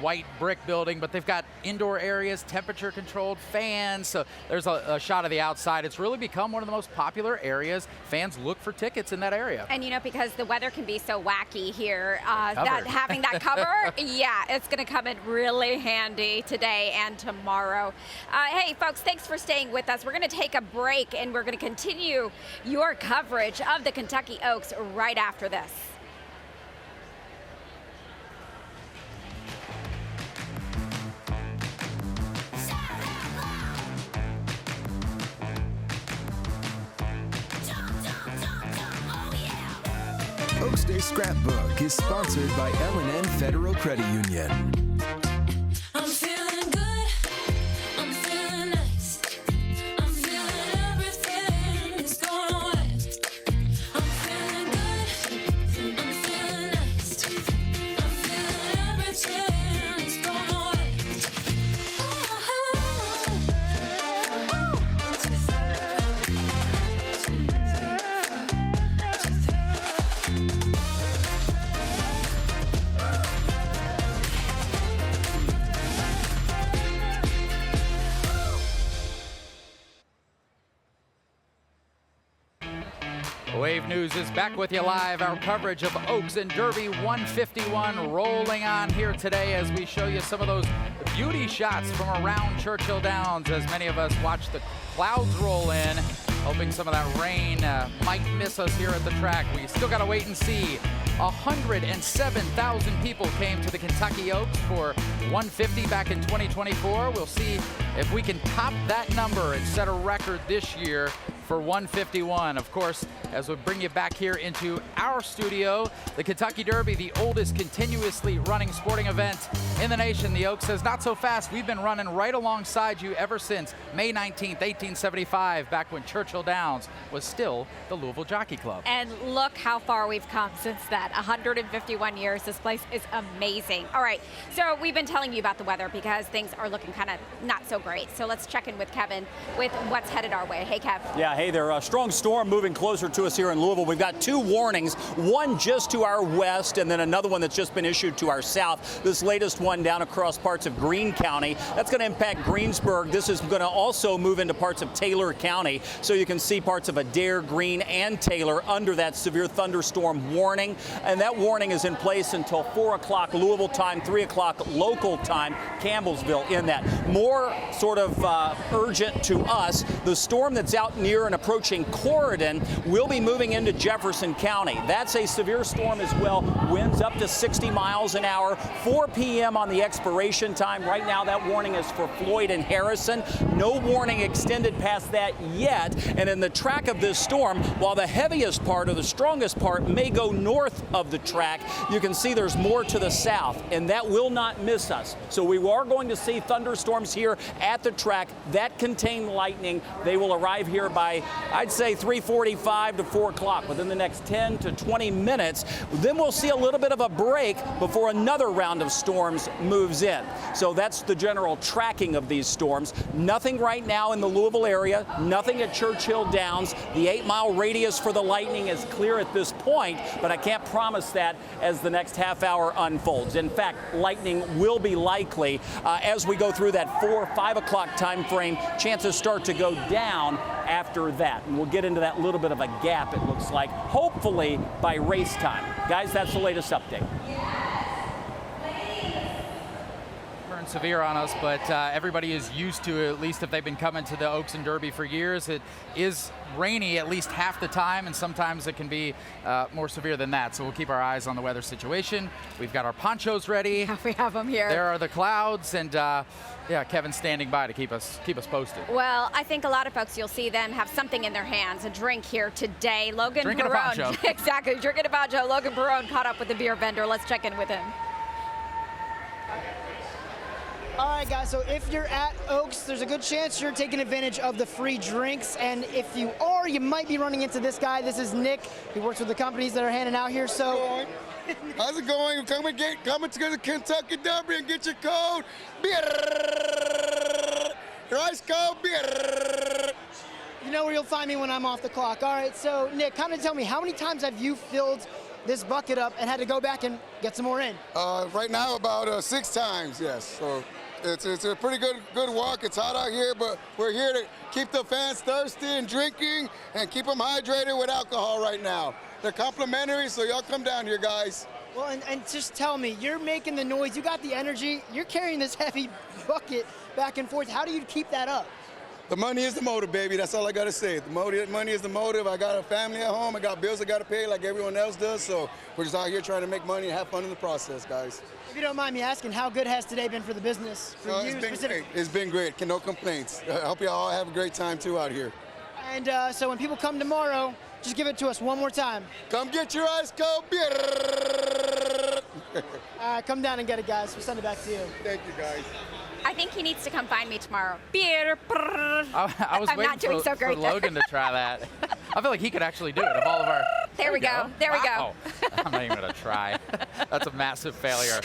white brick building, but they've got indoor areas, temperature-controlled fans. So there's a shot of the outside. It's really become one of the most popular areas. Fans look for tickets in that area. And because the weather can be so wacky here, that having that cover, yeah, it's going to come in really handy today and tomorrow. Hey, folks, thanks for staying with us. We're going to take a break, and we're going to continue your coverage of the Kentucky Oaks right after this. Oaks Day Scrapbook is sponsored by L&N Federal Credit Union. I'm feeling good. I'm feeling nice. I'm feeling everything is going away. I'm feeling good. I'm feeling nice. I'm feeling Wave News is back with you live. Our coverage of Oaks and Derby 151 rolling on here today as we show you some of those beauty shots from around Churchill Downs as many of us watch the clouds roll in, hoping some of that rain might miss us here at the track. We still got to wait and see. 107,000 people came to the Kentucky Oaks for 150 back in 2024. We'll see if we can top that number and set a record this year for 151. Of course, as we bring you back here into our studio, the Kentucky Derby, the oldest continuously running sporting event in the nation. The Oaks says, not so fast. We've been running right alongside you ever since May 19th, 1875, back when Churchill Downs was still the Louisville Jockey Club. And look how far we've come since that. 151 years. This place is amazing. All right, so we've been telling you about the weather because things are looking kind of not so great. So let's check in with Kevin with what's headed our way. Hey, Kev. Yeah, hey there. A strong storm moving closer to us here in Louisville. We've got two warnings, one just to our west and then another one that's just been issued to our south. This latest one down across parts of Greene County. That's going to impact Greensburg. This is going to also move into parts of Taylor County. So you can see parts of Adair, Greene, and Taylor under that severe thunderstorm warning. And that warning is in place until 4 o'clock Louisville time, 3 o'clock local time, Campbellsville in that. More sort of urgent to us, the storm that's out near and approaching Corydon will be moving into Jefferson County. That's a severe storm as well. Winds up to 60 miles an hour. 4 p.m. on the expiration time. Right now that warning is for Floyd and Harrison. No warning extended past that yet. And in the track of this storm, while the heaviest part or the strongest part may go north of the track, you can see there's more to the south, and that will not miss us. So we are going to see thunderstorms here at the track that contain lightning. They will arrive here by, I'd say, 3:45 to 4 o'clock within the next 10 to 20 minutes. Then we'll see a little bit of a break before another round of storms moves in. So that's the general tracking of these storms. Nothing right now in the Louisville area, nothing at Churchill Downs. The 8-mile radius for the lightning is clear at this point, but I can't promise that as the next half hour unfolds. In fact, lightning will be likely as we go through that 4 or 5 o'clock time frame. Chances start to go down after that. And we'll get into that little bit of a gap, it looks like, hopefully by race time. Guys, that's the latest update. Turn severe on us, but everybody is used to it, at least if they've been coming to the Oaks and Derby for years. It is rainy at least half the time, and sometimes it can be more severe than that. So we'll keep our eyes on the weather situation. We've got our ponchos ready. Yeah, we have them here. There are the clouds, and yeah, Kevin's standing by to keep us posted. Well, I think a lot of folks, you'll see them have something in their hands, a drink here today. Logan Drinking Perone. a poncho. Exactly, drinking a poncho. Logan Perone caught up with the beer vendor. Let's check in with him. All right, guys, so if you're at Oaks, there's a good chance you're taking advantage of the free drinks. And if you are, you might be running into this guy. This is Nick. He works with the companies that are handing out here. So, how's it going? Come to the Kentucky Derby and get your cold beer. Your ice cold beer. You know where you'll find me when I'm off the clock. All right, so Nick, kind of tell me, how many times have you filled this bucket up and had to go back and get some more in? Right now, about 6 times, yes. So it's a pretty good walk. It's hot out here, but we're here to keep the fans thirsty and drinking and keep them hydrated with alcohol right now. They're complimentary, so y'all come down here, guys. Well, and just tell me, you're making the noise, you got the energy, you're carrying this heavy bucket back and forth. How do you keep that up? The money is the motive, baby. That's all I got to say. The money is the motive. I got a family at home. I got bills I got to pay like everyone else does. So we're just out here trying to make money and have fun in the process, guys. If you don't mind me asking, how good has today been for the business? For you it's been specifically? great. It's been great. No complaints. I hope you all have a great time, too, out here. And so when people come tomorrow, just give it to us one more time. Come get your ice cold beer. All right, come down and get it, guys. We'll send it back to you. Thank you, guys. I think he needs to come find me tomorrow. Beer. I was I'm waiting not doing so for great. Logan to try that. I feel like he could actually do it of all of our... There we go. There we go. Wow. I'm not even going to try. That's a massive failure.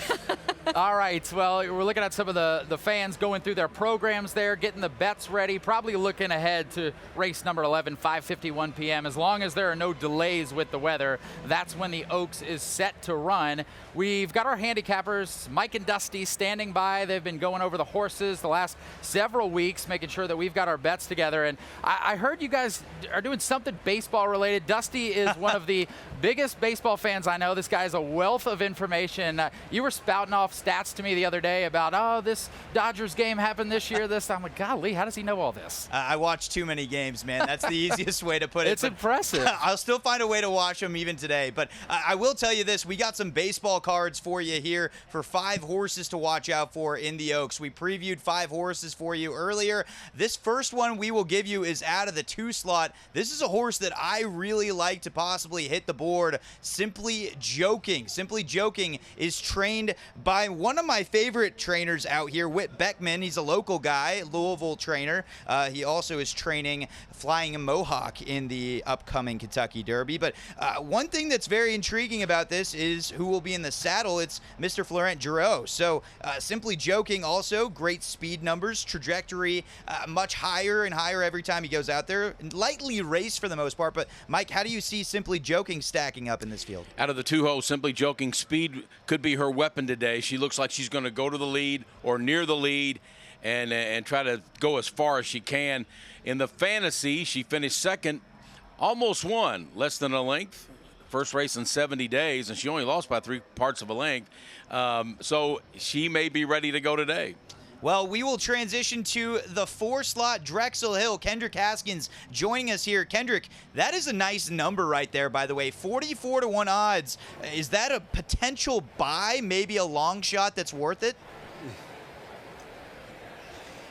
All right, well, we're looking at some of the fans going through their programs there, getting the bets ready, probably looking ahead to race number 11, 5:51 p.m. As long as there are no delays with the weather, that's when the Oaks is set to run. We've got our handicappers, Mike and Dusty, standing by. They've been going over the horses the last several weeks, making sure that we've got our bets together. And I heard you guys are doing something baseball related. Dusty is one of the biggest baseball fans I know. This guy's a wealth of information. You were spouting off stats to me the other day about, oh, this Dodgers game happened this year, this. I'm like, golly, how does he know all this? I watch too many games, man. That's the easiest way to put it. It's impressive. I'll still find a way to watch them even today. But I will tell you this. We got some baseball cards for you here for 5 horses to watch out for in the Oaks. We previewed 5 horses for you earlier. This first one we will give you is out of the 2 slot. This is a horse that I really like to possibly hit the board. Simply Joking. Simply Joking is trained by one of my favorite trainers out here, Whit Beckman. He's a local guy, Louisville trainer. He also is training Flying Mohawk in the upcoming Kentucky Derby. But one thing that's very intriguing about this is who will be in the saddle. It's Mr. Florent Giroux. So Simply Joking also great speed numbers, trajectory much higher and higher every time he goes out there. Lightly raced for the most part. But Mike, how do you see Simply Joking stacking up in this field? Out of the 2 holes, Simply Joking, speed could be her weapon today. She looks like she's going to go to the lead or near the lead and try to go as far as she can. In the fantasy, she finished second, almost won, less than a length. First race in 70 days, and she only lost by 3 parts of a length. So she may be ready to go today. Well, we will transition to the 4 slot Drexel Hill. Kendrick Haskins joining us here. Kendrick, that is a nice number right there, by the way. 44-1 odds. Is that a potential buy, maybe a long shot that's worth it?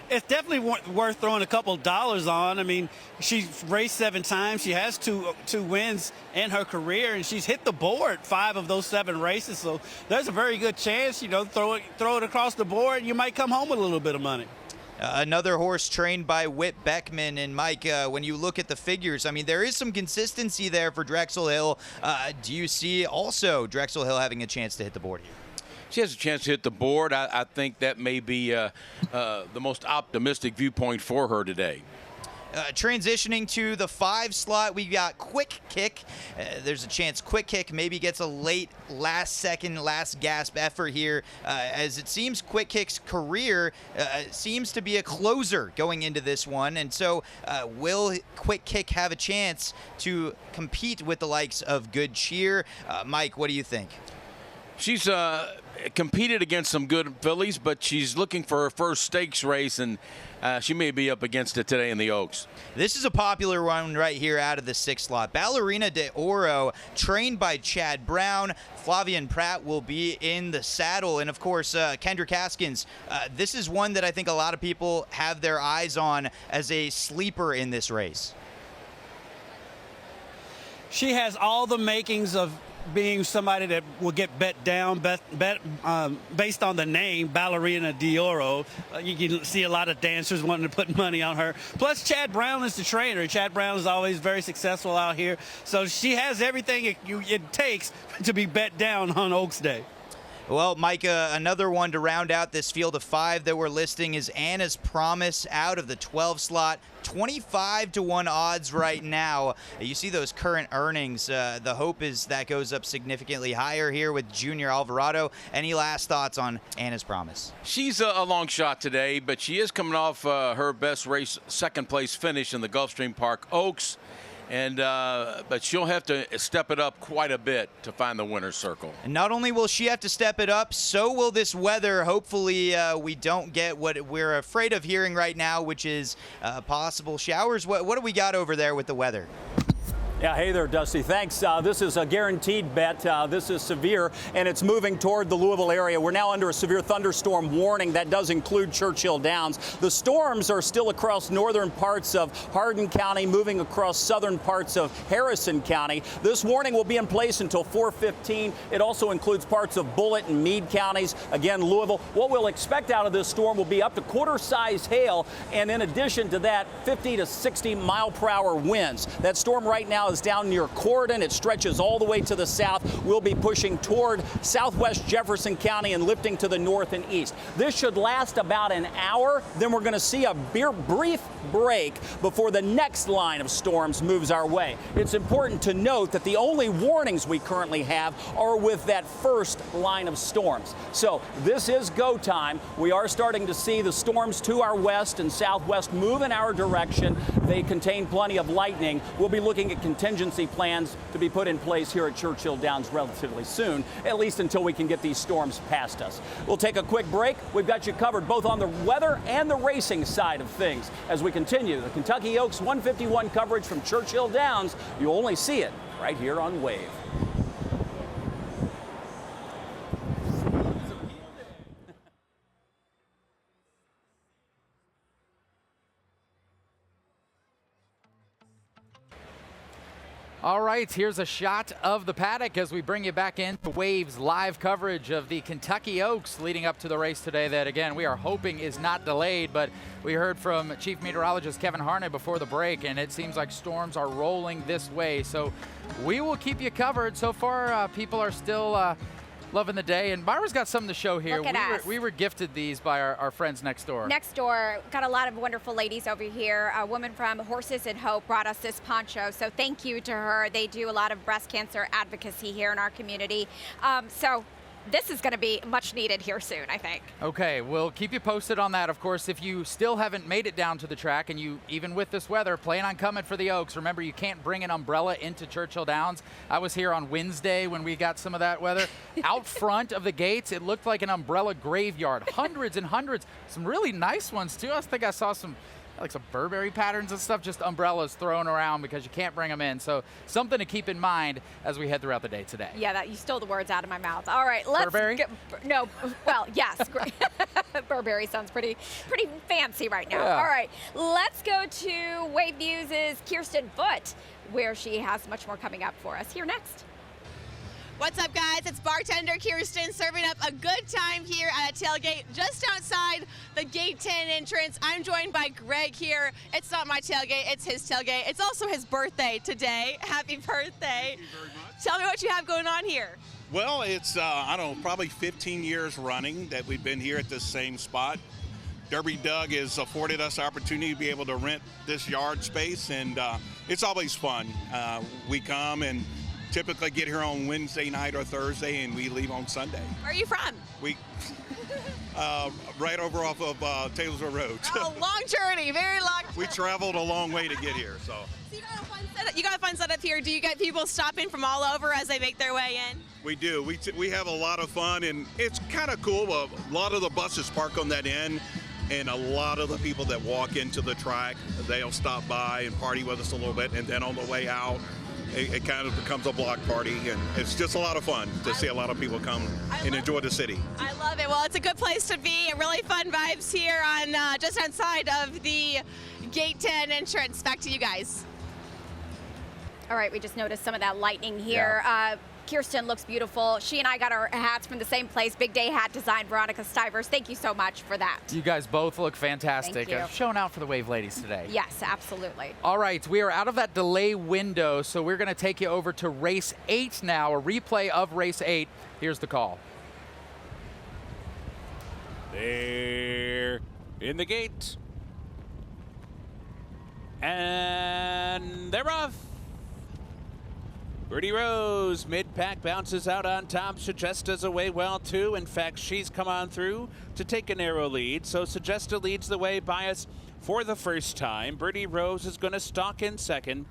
It's definitely worth throwing a couple dollars on. I mean, she's raced 7 times. She has two wins in her career, and she's hit the board 5 of those 7 races. So there's a very good chance, you know, throw it across the board, and you might come home with a little bit of money. Another horse trained by Whit Beckman. And Mike, when you look at the figures, I mean, there is some consistency there for Drexel Hill. Do you see also Drexel Hill having a chance to hit the board here? She has a chance to hit the board. I think that may be the most optimistic viewpoint for her today. Transitioning to the 5 slot, we got Quick Kick. There's a chance Quick Kick maybe gets a late, last-second, last-gasp effort here, as it seems Quick Kick's career seems to be a closer going into this one. And so will Quick Kick have a chance to compete with the likes of Good Cheer? Mike, what do you think? She's competed against some good fillies, but she's looking for her first stakes race, and she may be up against it today in the Oaks. This is a popular one right here out of the 6 slot. Ballerina de Oro, trained by Chad Brown. Flavian Pratt will be in the saddle. And, of course, Kendrick Haskins. This is one that I think a lot of people have their eyes on as a sleeper in this race. She has all the makings of being somebody that will get bet down based on the name, Ballerina de Oro. You can see a lot of dancers wanting to put money on her. Plus, Chad Brown is the trainer. Chad Brown is always very successful out here. So she has everything it takes to be bet down on Oaks Day. Well, Micah, another one to round out this field of 5 that we're listing is Anna's Promise out of the 12 slot. 25-1 odds right now. You see those current earnings. The hope is that goes up significantly higher here with Junior Alvarado. Any last thoughts on Anna's Promise? She's a long shot today, but she is coming off her best race, 2nd place finish in the Gulfstream Park Oaks. And but she'll have to step it up quite a bit to find the winner's circle. And not only will she have to step it up, so will this weather. Hopefully we don't get what we're afraid of hearing right now, which is possible showers. What do we got over there with the weather? Yeah, hey there, Dusty. Thanks. This is a guaranteed bet. This is severe, and it's moving toward the Louisville area. We're now under a severe thunderstorm warning. That does include Churchill Downs. The storms are still across northern parts of Hardin County, moving across southern parts of Harrison County. This warning will be in place until 4:15. It also includes parts of Bullitt and Meade counties. Again, Louisville. What we'll expect out of this storm will be up to quarter-size hail, and in addition to that, 50 to 60 mile-per-hour winds. That storm right now now is down near Corydon. It stretches all the way to the south. We'll be pushing toward southwest Jefferson County and lifting to the north and east. This should last about an hour. Then we're going to see a brief break before the next line of storms moves our way. It's important to note that the only warnings we currently have are with that first line of storms. So this is go time. We are starting to see the storms to our west and southwest move in our direction. They contain plenty of lightning. We'll be looking at contingency plans to be put in place here at Churchill Downs relatively soon, at least until we can get these storms past us. We'll take a quick break. We've got you covered both on the weather and the racing side of things as we continue the Kentucky Oaks 151 coverage from Churchill Downs. You only see it right here on Wave. All right, here's a shot of the paddock as we bring you back into Wave's live coverage of the Kentucky Oaks leading up to the race today that, again, we are hoping is not delayed. But we heard from Chief Meteorologist Kevin Harney before the break, and it seems like storms are rolling this way. So we will keep you covered. So far, people are still loving the day. And Myra's got something to show here. Look at us. We were gifted these by our friends next door. Next door, got a lot of wonderful ladies over here. A woman from Horses and Hope brought us this poncho, so thank you to her. They do a lot of breast cancer advocacy here in our community. So this is going to be much needed here soon, I think. Okay, we'll keep you posted on that. Of course, if you still haven't made it down to the track and you, even with this weather, plan on coming for the Oaks, remember you can't bring an umbrella into Churchill Downs. I was here on Wednesday when we got some of that weather. Out front of the gates, it looked like an umbrella graveyard. Hundreds and hundreds, some really nice ones too. I think I saw some like some Burberry patterns and stuff, just umbrellas thrown around because you can't bring them in. So something to keep in mind as we head throughout the day today. Yeah, you stole the words out of my mouth. All right, let's Burberry? No, well, yes. Burberry sounds pretty fancy right now. Yeah. All right, let's go to Wave News' Kirsten Foote, where she has much more coming up for us. Here next. What's up, guys? It's bartender Kirsten serving up a good time here at a tailgate just outside the Gate 10 entrance. I'm joined by Greg here. It's not my tailgate, it's his tailgate. It's also his birthday today. Happy birthday. Thank you very much. Tell me what you have going on here. Well, it's, I don't know, probably 15 years running that we've been here at this same spot. Derby Doug has afforded us the opportunity to be able to rent this yard space, and it's always fun. We come and typically get here on Wednesday night or Thursday, and we leave on Sunday. Where are you from? We right over off of Taylorsville Road. Oh, long journey, very long. We traveled a long way to get here, so. You got a fun setup here. Do you get people stopping from all over as they make their way in? We do. We have a lot of fun, and it's kind of cool. A lot of the buses park on that end, and a lot of the people that walk into the track, they'll stop by and party with us a little bit, and then on the way out, it kind of becomes a block party, and it's just a lot of fun to see a lot of people come and enjoy the city. I love it. Well, it's a good place to be. Really fun vibes here on just outside of the Gate 10 entrance. Back to you guys. All right, we just noticed some of that lightning here. Yeah. Kirsten looks beautiful. She and I got our hats from the same place, Big Day Hat Design, Veronica Stivers. Thank you so much for that. You guys both look fantastic. Thank you. Showing out for the Wave ladies today. Yes, absolutely. All right, we are out of that delay window, so we're going to take you over to race 8 now, a replay of race 8. Here's the call. They're in the gate. And they're off. Birdie Rose, mid-pack, bounces out on top. Sagesta's away well, too. In fact, she's come on through to take a narrow lead. So Sagesta leads the way by us for the first time. Birdie Rose is going to stalk in second.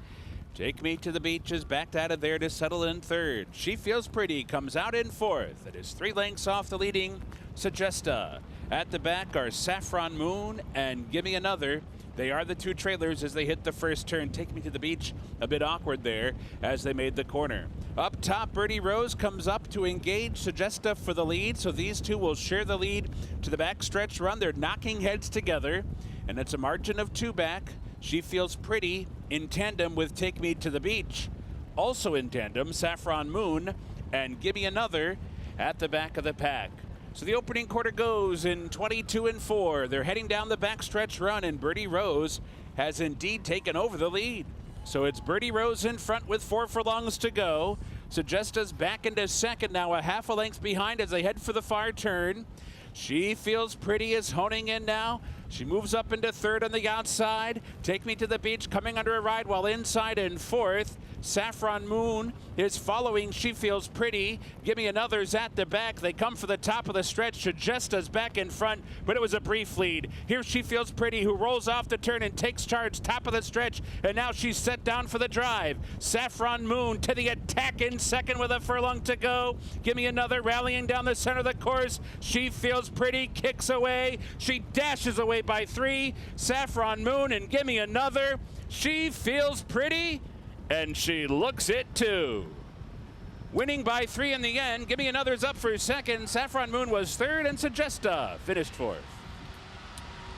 Take Me to the Beach is backed out of there to settle in third. She Feels Pretty comes out in fourth. It is 3 lengths off the leading Sagesta. At the back are Saffron Moon and Gimme Another. They are the 2 trailers as they hit the first turn. Take Me to the Beach, a bit awkward there as they made the corner. Up top, Birdie Rose comes up to engage Sagesta for the lead, so these 2 will share the lead to the backstretch run. They're knocking heads together, and it's a margin of 2 back. She Feels Pretty in tandem with Take Me to the Beach. Also in tandem, Saffron Moon and Gimme Another at the back of the pack. So the opening quarter goes in 22-4. They're heading down the backstretch run, and Birdie Rose has indeed taken over the lead. So it's Birdie Rose in front with 4 furlongs to go. Sugesta's back into second now, a half a length behind as they head for the far turn. She Feels Pretty is honing in now. She moves up into third on the outside. Take Me to the Beach coming under a ride, while inside in fourth. Saffron Moon is following She Feels Pretty. Give Me Another's at the back. They come for the top of the stretch. Sugesta's back in front, but it was a brief lead. Here's She Feels Pretty, who rolls off the turn and takes charge, top of the stretch, and now she's set down for the drive. Saffron Moon to the attack in second with a furlong to go. Give Me Another rallying down the center of the course. She Feels Pretty kicks away. She dashes away by 3. Saffron Moon and Give Me Another. She Feels Pretty, and she looks it too. Winning by 3 in the end. Give Me Another's up for second. Saffron Moon was third, and Sugesta finished fourth.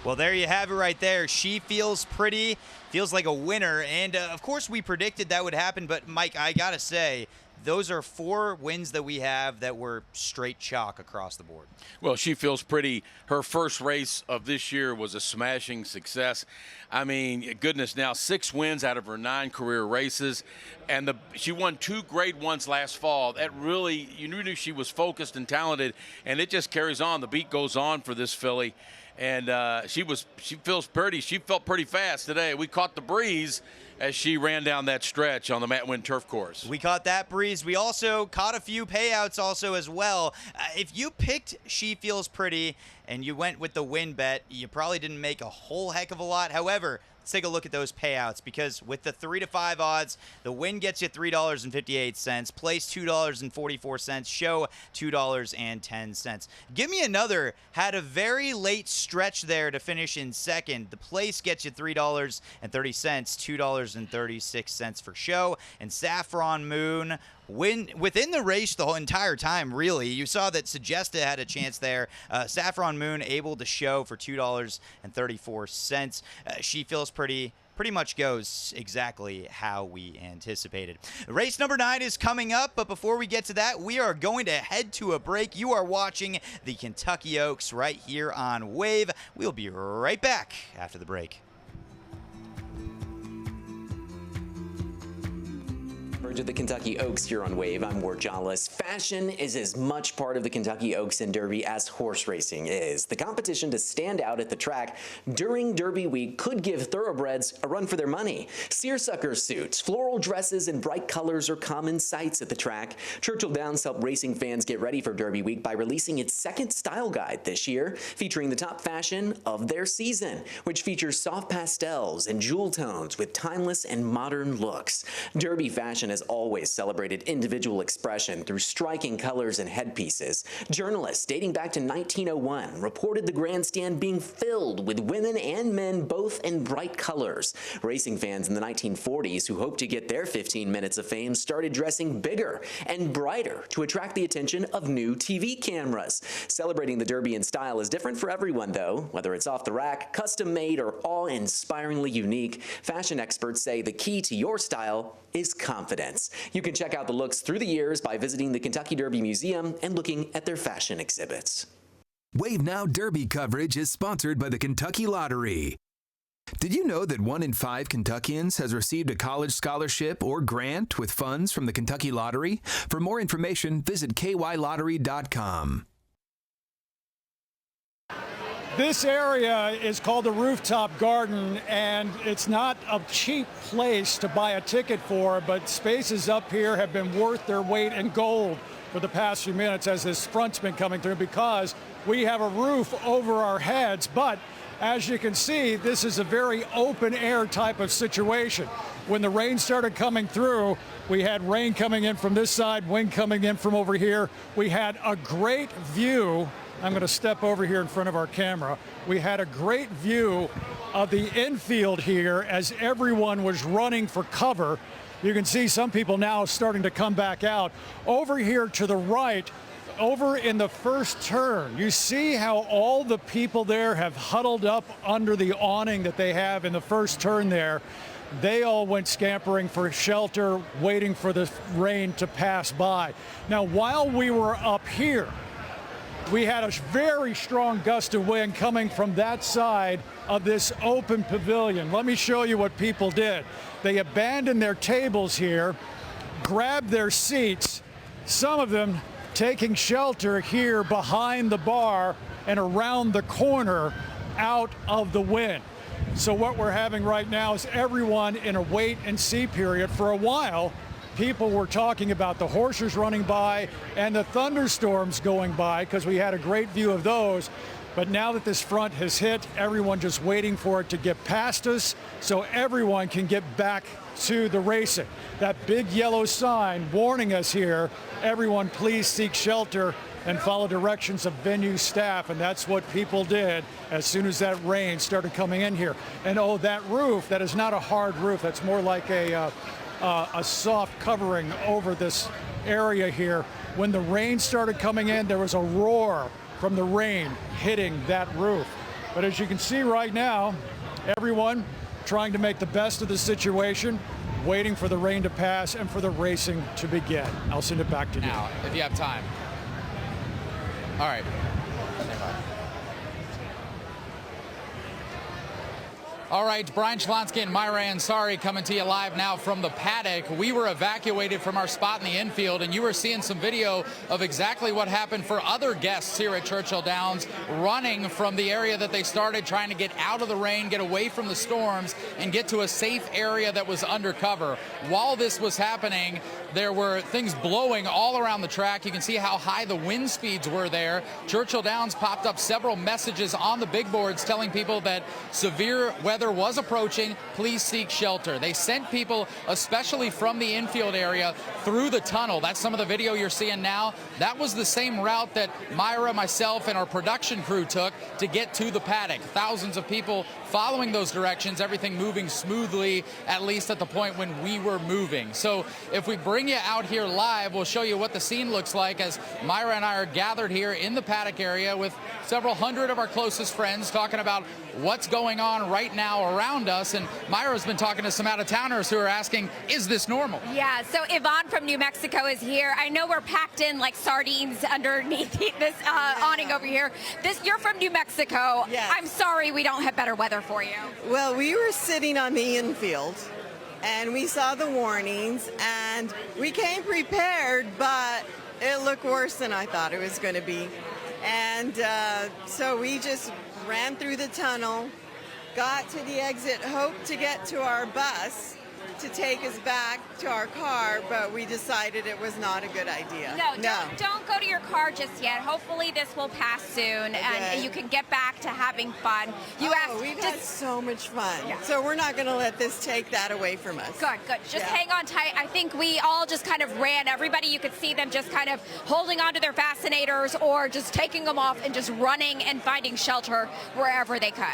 Well, there you have it right there. She Feels Pretty. Feels like a winner. And, of course, we predicted that would happen. But, Mike, I got to say, those are 4 wins that we have that were straight chalk across the board. Well, She Feels Pretty. Her first race of this year was a smashing success. I mean, goodness, now 6 wins out of her 9 career races. And she won 2 grade ones last fall. That really, you knew she was focused and talented, and it just carries on. The beat goes on for this filly. And She Feels Pretty. She felt pretty fast today. We caught the breeze as she ran down that stretch on the Matt Winn turf course. We caught that breeze. We also caught a few payouts also as well. If you picked She Feels Pretty and you went with the win bet, you probably didn't make a whole heck of a lot. However, let's take a look at those payouts, because with the 3 to 5 odds, the win gets you $3.58, place $2.44, show $2.10. Give Me Another had a very late stretch there to finish in second. The place gets you $3.30, $2.36 for show, and Saffron Moon within the race the whole entire time, really. You saw that Sugesta had a chance there. Saffron Moon able to show for $2.34. She Feels Pretty much goes exactly how we anticipated. Race number 9 is coming up, but before we get to that, we are going to head to a break. You are watching the Kentucky Oaks right here on Wave. We'll be right back after the break. Coverage of the Kentucky Oaks here on Wave. I'm Ward Jollis. Fashion is as much part of the Kentucky Oaks and Derby as horse racing is. The competition to stand out at the track during Derby week could give thoroughbreds a run for their money. Seersucker suits, floral dresses, and bright colors are common sights at the track. Churchill Downs helped racing fans get ready for Derby week by releasing its second style guide this year, featuring the top fashion of their season, which features soft pastels and jewel tones with timeless and modern looks. Derby fashion has always celebrated individual expression through striking colors and headpieces. Journalists dating back to 1901 reported the grandstand being filled with women and men both in bright colors. Racing fans in the 1940s who hoped to get their 15 minutes of fame started dressing bigger and brighter to attract the attention of new TV cameras. Celebrating the Derby in style is different for everyone, though. Whether it's off the rack, custom made, or awe-inspiringly unique, fashion experts say the key to your style is confidence. You can check out the looks through the years by visiting the Kentucky Derby Museum and looking at their fashion exhibits. Wave Now Derby coverage is sponsored by the Kentucky Lottery. Did you know that 1 in 5 Kentuckians has received a college scholarship or grant with funds from the Kentucky Lottery? For more information, visit kylottery.com. This area is called the Rooftop Garden, and it's not a cheap place to buy a ticket for, but spaces up here have been worth their weight in gold for the past few minutes as this front's been coming through, because we have a roof over our heads. But as you can see, this is a very open air type of situation. When the rain started coming through, we had rain coming in from this side, wind coming in from over here. We had a great view. I'm going to step over here in front of our camera. We had a great view of the infield here as everyone was running for cover. You can see some people now starting to come back out. Over here to the right, over in the first turn, you see how all the people there have huddled up under the awning that they have in the first turn there. They all went scampering for shelter, waiting for the rain to pass by. Now, while we were up here, we had a very strong gust of wind coming from that side of this open pavilion. Let me show you what people did. They abandoned their tables here, grabbed their seats, some of them taking shelter here behind the bar and around the corner out of the wind. So what we're having right now is everyone in a wait and see period. For a while, people were talking about the horses running by and the thunderstorms going by because we had a great view of those. But now that this front has hit, everyone just waiting for it to get past us so everyone can get back to the racing. That big yellow sign warning us here, everyone please seek shelter and follow directions of venue staff, and that's what people did as soon as that rain started coming in here. And oh, that roof, that is not a hard roof, that's more like a soft covering over this area here. When the rain started coming in, there was a roar from the rain hitting that roof. But as you can see right now, everyone trying to make the best of the situation, waiting for the rain to pass and for the racing to begin. I'll send it back to you. Now, if you have time. All right. All right, Brian Chlonsky and Myra Ansari coming to you live now from the paddock. We were evacuated from our spot in the infield, and you were seeing some video of exactly what happened for other guests here at Churchill Downs, running from the area that they started, trying to get out of the rain, get away from the storms, and get to a safe area that was undercover. While this was happening, there were things blowing all around the track. You can see how high the wind speeds were there. Churchill Downs popped up several messages on the big boards telling people that severe weather was approaching, please seek shelter. They sent people, especially from the infield area, through the tunnel. That's some of the video you're seeing now. That was the same route that Myra, myself, and our production crew took to get to the paddock. Thousands of people following those directions, everything moving smoothly, at least at the point when we were moving. So if we bring you out here live, we'll show you what the scene looks like as Myra and I are gathered here in the paddock area with several hundred of our closest friends talking about what's going on right now around us. And Myra's been talking to some out-of-towners who are asking, is this normal? Yeah, so Yvonne from New Mexico is here. I know we're packed in like sardines underneath this awning over here. You're from New Mexico. Yes. I'm sorry we don't have better weather for you. Well, we were sitting on the infield, and we saw the warnings, and we came prepared, but it looked worse than I thought it was going to be. And so we just ran through the tunnel, got to the exit, hoped to get to our bus to take us back to our car, but we decided it was not a good idea. Don't go to your car just yet. Hopefully this will pass soon, and you can get back to having fun. We've had so much fun, so we're not going to let this take that away from us. Good. Just hang on tight. I think we all just kind of ran. Everybody, you could see them just kind of holding onto their fascinators or just taking them off and just running and finding shelter wherever they could.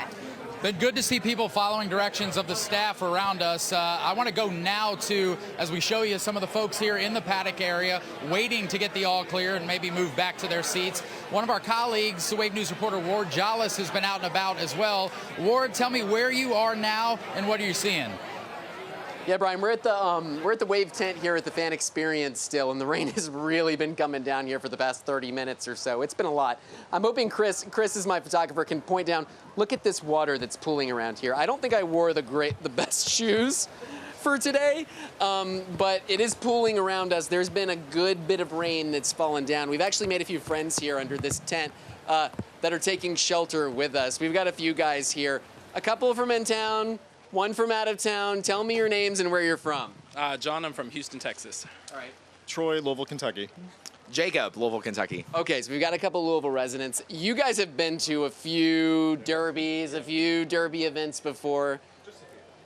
Been good to see people following directions of the staff around us. I want to go now to, as we show you, some of the folks here in the paddock area waiting to get the all clear and maybe move back to their seats. One of our colleagues, Wave News reporter Ward Jollis, has been out and about as well. Ward, tell me where you are now and what are you seeing? Yeah, Brian, we're at the Wave tent here at the Fan Experience still, and the rain has really been coming down here for the past 30 minutes or so. It's been a lot. I'm hoping Chris is my photographer, can point down. Look at this water that's pooling around here. I don't think I wore the best shoes for today, but it is pooling around us. There's been a good bit of rain that's fallen down. We've actually made a few friends here under this tent that are taking shelter with us. We've got a few guys here, a couple from in town, one from out of town. Tell me your names and where you're from. John, I'm from Houston, Texas. All right. Troy, Louisville, Kentucky. Jacob, Louisville, Kentucky. Okay, so we've got a couple Louisville residents. You guys have been to a few derbies, a few derby events before.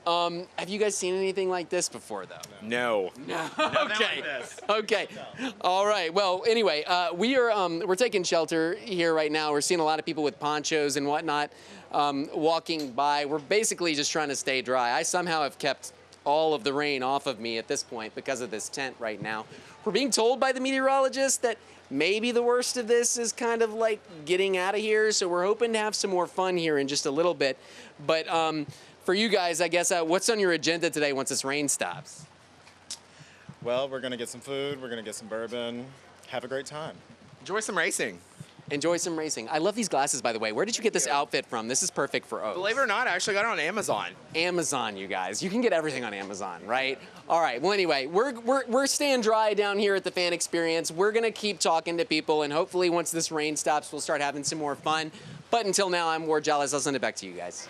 Have you guys seen anything like this before, though? No. Okay. Okay. All right. Well, anyway, we're taking shelter here right now. We're seeing a lot of people with ponchos and whatnot walking by. We're basically just trying to stay dry. I somehow have kept all of the rain off of me at this point because of this tent right now. We're being told by the meteorologist that maybe the worst of this is kind of like getting out of here. So we're hoping to have some more fun here in just a little bit. But for you guys, I guess, what's on your agenda today once this rain stops? Well, we're going to get some food. We're going to get some bourbon. Have a great time. Enjoy some racing. enjoy some racing. I love these glasses, by the way. Where did you get this outfit from? This is perfect for Oaks. Believe it or not, I actually got it on Amazon. Amazon, you guys. You can get everything on Amazon, right? All right, well, anyway, we're staying dry down here at the Fan Experience. We're going to keep talking to people, and hopefully once this rain stops, we'll start having some more fun. But until now, I'm Ward Jollis. I'll send it back to you guys.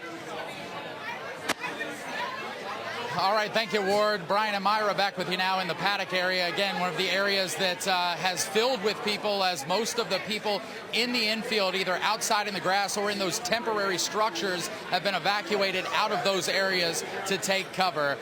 All right, thank you, Ward. Brian and Myra back with you now in the Paddock area. Again, one of the areas that has filled with people, as most of the people in the infield, either outside in the grass or in those temporary structures, have been evacuated out of those areas to take cover.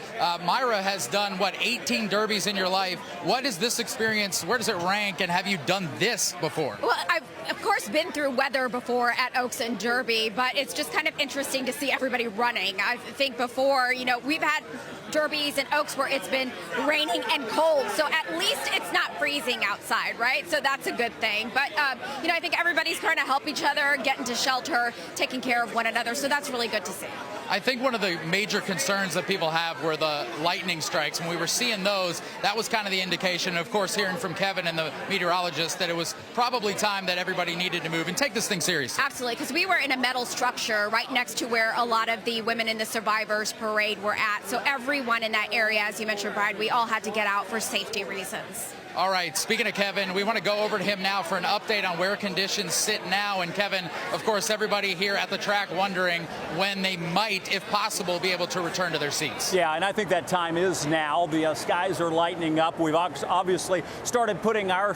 Myra has done, 18 derbies in your life. What is this experience? Where does it rank? And have you done this before? Well, I've, of course, been through weather before at Oaks and Derby, but it's just kind of interesting to see everybody running. I think before, we've had derbies and Oaks where it's been raining and cold, so at least it's not freezing outside, right? So that's a good thing. But I think everybody's trying to help each other, get into shelter, taking care of one another, so that's really good to see. I think one of the major concerns that people have were the lightning strikes. When we were seeing those, that was kind of the indication, of course, hearing from Kevin and the meteorologist, that it was probably time that everybody needed to move and take this thing seriously. Absolutely, because we were in a metal structure right next to where a lot of the women in the Survivors Parade were at. So everyone in that area, as you mentioned, Brian, we all had to get out for safety reasons. All right, speaking of Kevin, we want to go over to him now for an update on where conditions sit now. And Kevin, of course, everybody here at the track wondering when they might, if possible, be able to return to their seats. Yeah, and I think that time is now. The skies are lightening up. We've obviously started putting our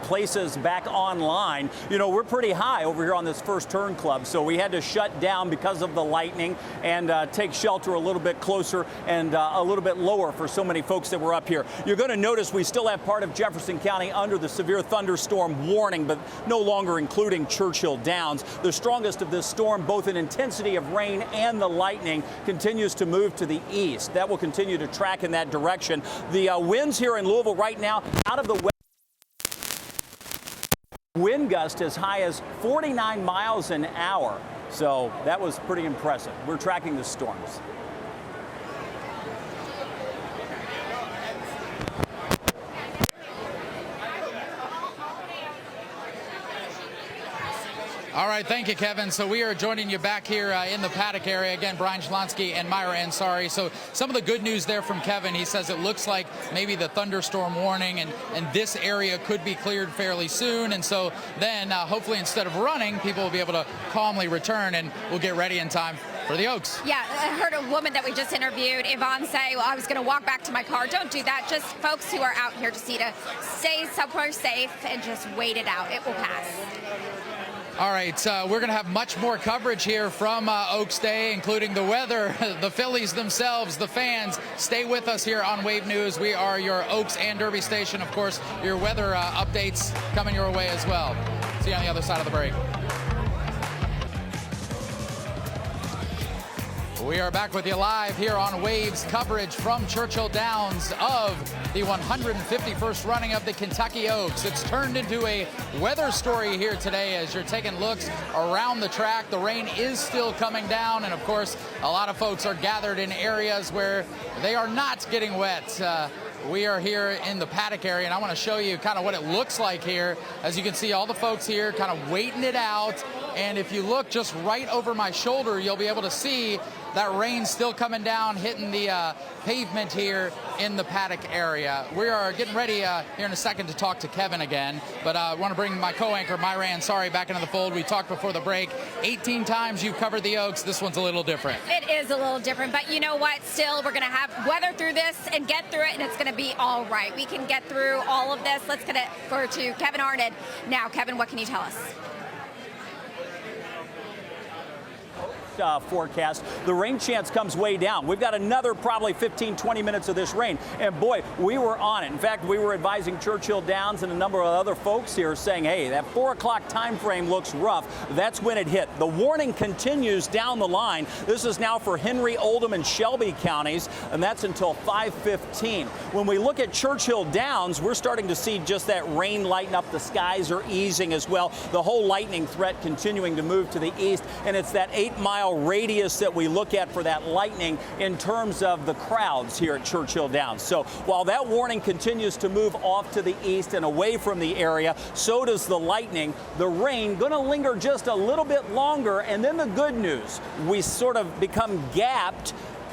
places back online. We're pretty high over here on this first turn club, so we had to shut down because of the lightning and take shelter a little bit closer and a little bit lower for so many folks that were up here. You're going to notice we still have part of Jefferson County under the severe thunderstorm warning, but no longer including Churchill Downs. The strongest of this storm, both in intensity of rain and the lightning, continues to move to the east. That will continue to track in that direction. The winds here in Louisville right now, out of the west, wind gust as high as 49 miles an hour. So that was pretty impressive. We're tracking the storms. All right, thank you, Kevin. So we are joining you back here in the Paddock area. Again, Brian Shlonsky and Myra Ansari. So some of the good news there from Kevin, he says it looks like maybe the thunderstorm warning and this area could be cleared fairly soon. And so then hopefully instead of running, people will be able to calmly return and we'll get ready in time for the Oaks. Yeah, I heard a woman that we just interviewed, Yvonne, say, well, I was going to walk back to my car. Don't do that. Just folks who are out here just need to stay somewhere safe and just wait it out. It will pass. All right, we're going to have much more coverage here from Oaks Day, including the weather, the Phillies themselves, the fans. Stay with us here on Wave News. We are your Oaks and Derby station. Of course, your weather updates coming your way as well. See you on the other side of the break. We are back with you live here on Waves coverage from Churchill Downs of the 151st running of the Kentucky Oaks. It's turned into a weather story here today as you're taking looks around the track. The rain is still coming down, and of course, a lot of folks are gathered in areas where they are not getting wet. We are here in the Paddock area, and I want to show you kind of what it looks like here. As you can see, all the folks here kind of waiting it out. And if you look just right over my shoulder, you'll be able to see that rain still coming down, hitting the pavement here in the Paddock area. We are getting ready here in a second to talk to Kevin again, but I want to bring my co-anchor, Myra Ansari, back into the fold. We talked before the break. 18 times you've covered the Oaks. This one's a little different. It is a little different, but you know what? Still, we're going to have weather through this and get through it, and it's going to be all right. We can get through all of this. Let's get it over to Kevin Arnett. Now, Kevin, what can you tell us? Forecast, the rain chance comes way down. We've got another probably 15-20 minutes of this rain, and boy, we were on it. In fact, we were advising Churchill Downs and a number of other folks here saying, hey, that 4 o'clock time frame looks rough. That's when it hit. The warning continues down the line. This is now for Henry, Oldham, and Shelby counties, and that's until 5:15. When we look at Churchill Downs, we're starting to see just that rain lighten up. The skies are easing as well. The whole lightning threat continuing to move to the east, and it's that 8-mile mile radius that we look at for that lightning in terms of the crowds here at Churchill Downs. So while that warning continues to move off to the east and away from the area, so does the lightning. The rain going to linger just a little bit longer, and then the good news, we sort of become gapped,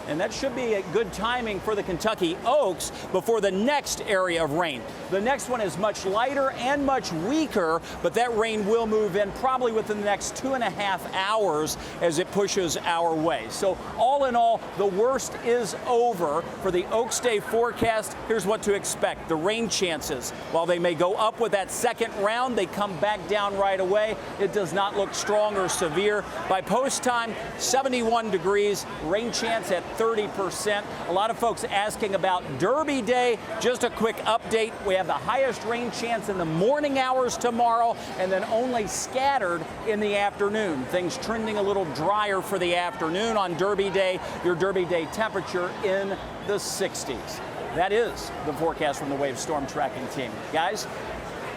and that should be a good timing for the Kentucky Oaks before the next area of rain. The next one is much lighter and much weaker, but that rain will move in probably within the next 2.5 hours as it pushes our way. So all in all, the worst is over. For the Oaks Day forecast, here's what to expect. The rain chances, while they may go up with that second round, they come back down right away. It does not look strong or severe. By post time, 71 degrees, rain chance at 30%. A lot of folks asking about Derby Day. Just a quick update. We have the highest rain chance in the morning hours tomorrow, and then only scattered in the afternoon. Things trending a little drier for the afternoon on Derby Day. Your Derby Day temperature in the 60s. That is the forecast from the Wave Storm Tracking Team. Guys,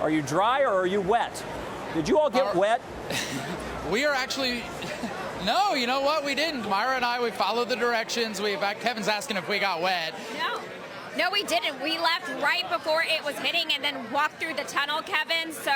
are you dry or are you wet? Did you all get wet? We are actually... No, you know what? We didn't. Myra and I, we followed the directions. Kevin's asking if we got wet. No, we didn't. We left right before it was hitting and then walked through the tunnel, Kevin, so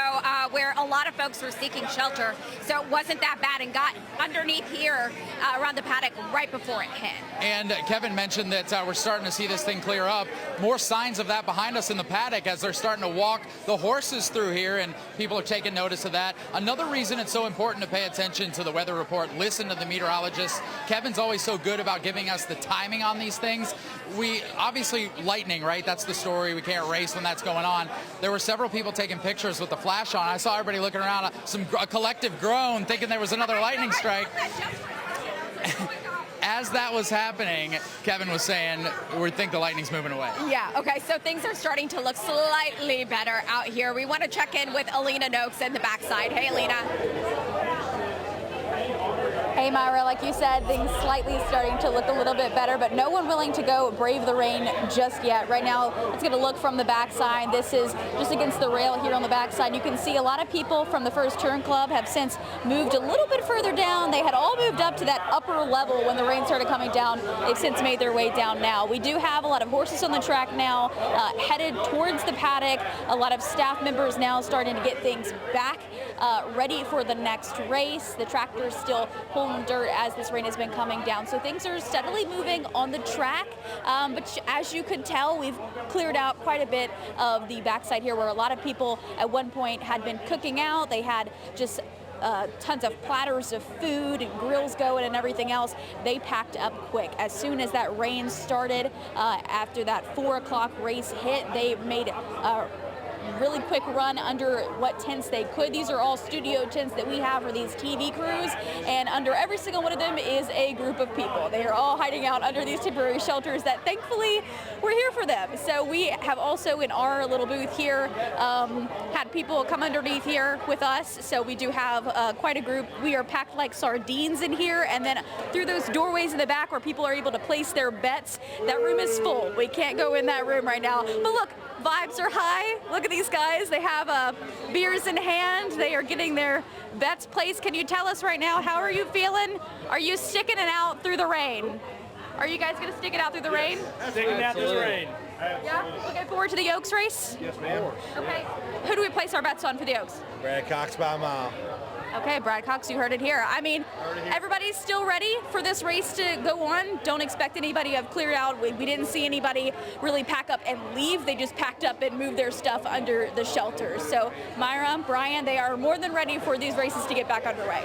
where a lot of folks were seeking shelter. So it wasn't that bad, and got underneath here around the paddock right before it hit. And Kevin mentioned that we're starting to see this thing clear up. More signs of that behind us in the paddock as they're starting to walk the horses through here, and people are taking notice of that. Another reason it's so important to pay attention to the weather report, listen to the meteorologists. Kevin's always so good about giving us the timing on these things. We obviously lightning, right? That's the story. We can't race when that's going on. There were several people taking pictures with the flash on. I saw everybody looking around, a collective groan, thinking there was another lightning strike. As that was happening, Kevin was saying, we think the lightning's moving away. Yeah, okay, so things are starting to look slightly better out here. We want to check in with Alina Noakes in the backside. Hey, Alina. Hey, Myra, like you said, things slightly starting to look a little bit better, but no one willing to go brave the rain just yet. Right now, it's going to look from the backside. This is just against the rail here on the backside. You can see a lot of people from the First Turn Club have since moved a little bit further down. They had all moved up to that upper level when the rain started coming down. They've since made their way down now. We do have a lot of horses on the track now, headed towards the paddock. A lot of staff members now starting to get things back ready for the next race. The tractor's still pulling dirt as this rain has been coming down. So things are steadily moving on the track. But as you could tell, we've cleared out quite a bit of the backside here where a lot of people at one point had been cooking out. They had just tons of platters of food and grills going and everything else. They packed up quick. As soon as that rain started, after that 4 o'clock race hit, they made really quick run under what tents they could. These are all studio tents that we have for these TV crews, and under every single one of them is a group of people. They are all hiding out under these temporary shelters that thankfully we're here for them. So we have also in our little booth here had people come underneath here with us. So we do have quite a group. We are packed like sardines in here, and then through those doorways in the back where people are able to place their bets, that room is full. We can't go in that room right now. But look, vibes are high. Look at these guys. They have beers in hand. They are getting their bets placed. Can you tell us right now, how are you feeling? Are you sticking it out through the rain? Are you guys going to stick it out through the rain? Sticking it out through the rain. Yeah? Looking forward to the Oaks race? Yes, ma'am. Okay. Who do we place our bets on for the Oaks? Brad Cox by a mile. Okay, Brad Cox, you heard it here. I mean, everybody's still ready for this race to go on. Don't expect anybody to have cleared out. We didn't see anybody really pack up and leave. They just packed up and moved their stuff under the shelters. So Myra, Brian, they are more than ready for these races to get back underway.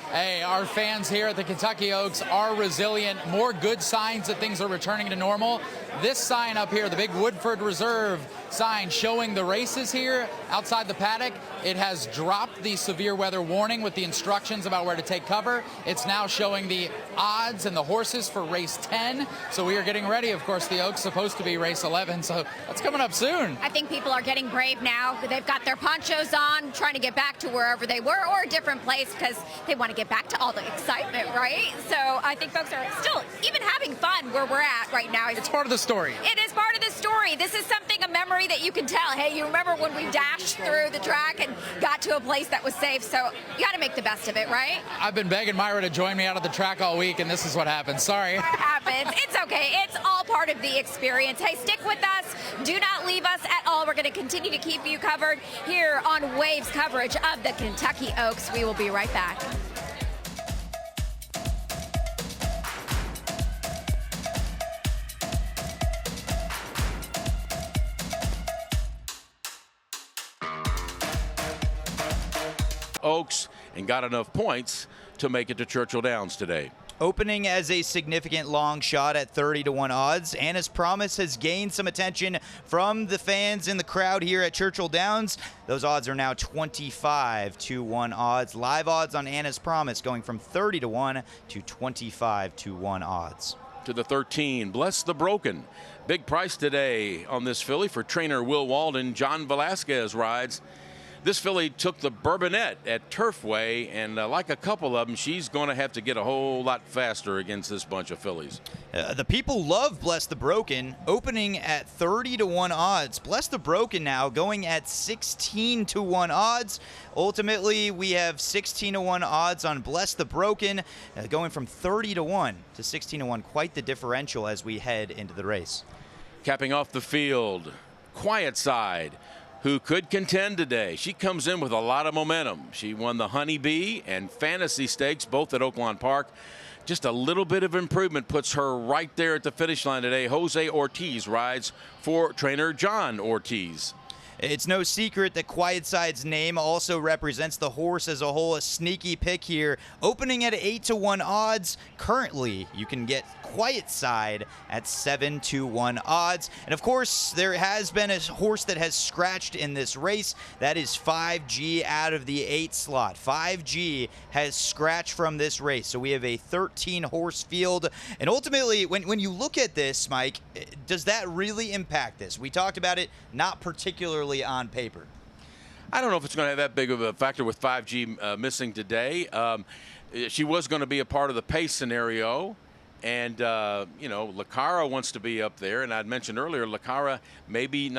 Hey, our fans here at the Kentucky Oaks are resilient. More good signs that things are returning to normal. This sign up here, the big Woodford Reserve sign showing the races here outside the paddock, it has dropped the severe weather warning with the instructions about where to take cover. It's now showing the odds and the horses for race 10. So we are getting ready. Of course, the Oaks supposed to be race 11, so that's coming up soon. I think people are getting brave now. They've got their ponchos on, trying to get back to wherever they were or a different place because they want to get back to all the excitement, right? So I think folks are still even having fun where we're at right now. It's part of the story. It is part of the story. memory. This is a memory that you can tell. Hey, you remember when we dashed through the track and got to a place that was safe, so you got to make the best of it, right? I've been begging Myra to join me out of the track all week, and this is what happened. Sorry. It happens. It's okay. It's all part of the experience. Hey, stick with us. Do not leave us at all. We're going to continue to keep you covered here on Waves coverage of the Kentucky Oaks. We will be right back. Oaks and got enough points to make it to Churchill Downs today. Opening as a significant long shot at 30-1 odds, Anna's Promise has gained some attention from the fans in the crowd here at Churchill Downs. Those odds are now 25-1 odds. Live odds on Anna's Promise going from 30-1 to 25-1 odds. To the 13, Bless the Broken. Big price today on this filly for trainer Will Walden. John Velasquez rides. This filly took the Bourbonette at Turfway, and like a couple of them, she's going to have to get a whole lot faster against this bunch of fillies. The people love Bless the Broken, opening at 30-1 odds. Bless the Broken now going at 16-1 odds. Ultimately, we have 16-1 odds on Bless the Broken, going from 30-1 to 16-1. Quite the differential as we head into the race. Capping off the field, Quiet Side, who could contend today. She comes in with a lot of momentum. She won the Honeybee and Fantasy Stakes, both at Oaklawn Park. Just a little bit of improvement puts her right there at the finish line today. Jose Ortiz rides for trainer John Ortiz. It's no secret that Quiet Side's name also represents the horse as a whole. A sneaky pick here. Opening at 8-1 odds. Currently, you can get Quiet Side at 7-1 odds. And of course, there has been a horse that has scratched in this race. That is 5G out of the 8 slot. 5G has scratched from this race. So we have a 13-horse field. And ultimately, when you look at this, Mike, does that really impact this? We talked about it, not particularly on paper. I don't know if it's going to have that big of a factor with 5G missing today. She was going to be a part of the pace scenario, and you know, Lacara wants to be up there. And I'd mentioned earlier, Lacara maybe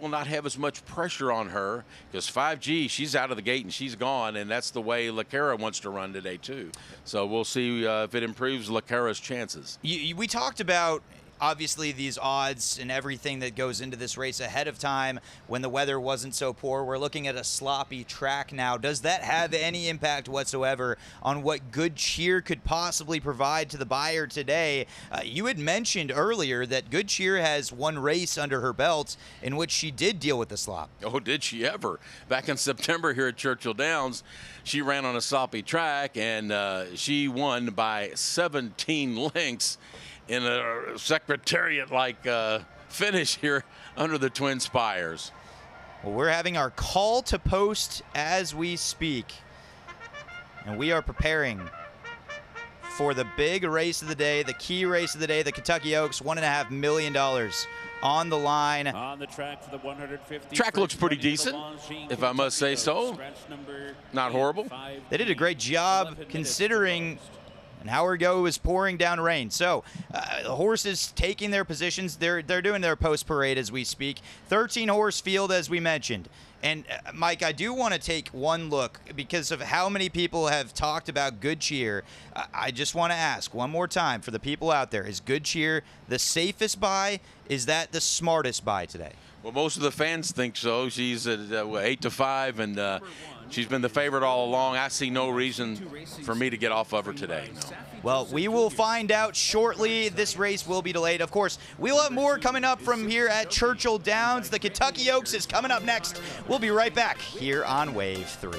will not have as much pressure on her because 5G, she's out of the gate and she's gone, and that's the way Lacara wants to run today too. So we'll see if it improves Lacara's chances. We talked about obviously these odds and everything that goes into this race ahead of time when the weather wasn't so poor. We're looking at a sloppy track now. Does that have any impact whatsoever on what Good Cheer could possibly provide to the buyer today? You had mentioned earlier that Good Cheer has one race under her belt in which she did deal with the slop. Oh, did she ever? Back in September here at Churchill Downs, she ran on a sloppy track, and she won by 17 lengths in a secretariat-like finish here under the Twin Spires. Well, we're having our call to post as we speak, and we are preparing for the big race of the day, the key race of the day, the Kentucky Oaks, $1.5 million on the line. On the track for the 150. Track looks pretty decent, if I must say so. Not horrible. They did a great job considering and how Ergo is pouring down rain. So the horses taking their positions. They're doing their post parade as we speak. 13-horse field, as we mentioned. And Mike, I do want to take one look because of how many people have talked about Good Cheer. I just want to ask one more time for the people out there: is Good Cheer the safest buy? Is that the smartest buy today? Well, most of the fans think so. She's at 8-5, and she's been the favorite all along. I see no reason for me to get off of her today. No. Well, we will find out shortly. This race will be delayed. Of course, we'll have more coming up from here at Churchill Downs. The Kentucky Oaks is coming up next. We'll be right back here on Wave 3.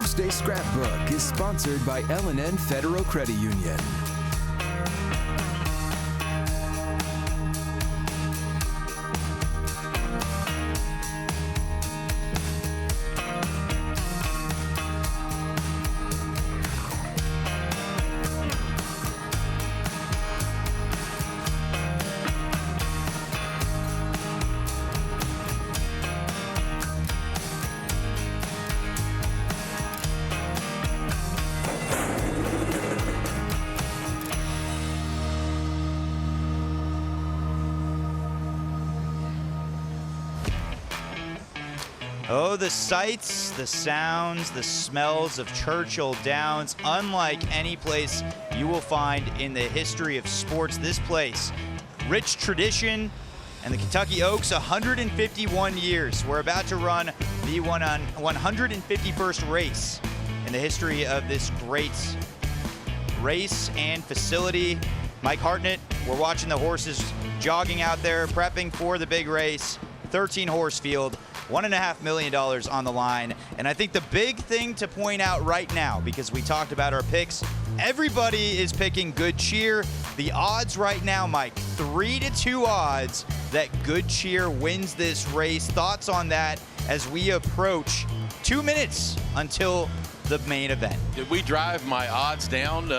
Oaks Day Scrapbook is sponsored by L&N Federal Credit Union. Oh, the sights, the sounds, the smells of Churchill Downs, unlike any place you will find in the history of sports. This place, rich tradition, and the Kentucky Oaks, 151 years. We're about to run the 151st race in the history of this great race and facility. Mike Hartnett, we're watching the horses jogging out there, prepping for the big race. 13 horse field. $1.5 million on the line. And I think the big thing to point out right now, because we talked about our picks, everybody is picking Good Cheer. The odds right now, Mike, 3-2 odds that Good Cheer wins this race. Thoughts on that as we approach 2 minutes until the main event? Did we drive my odds down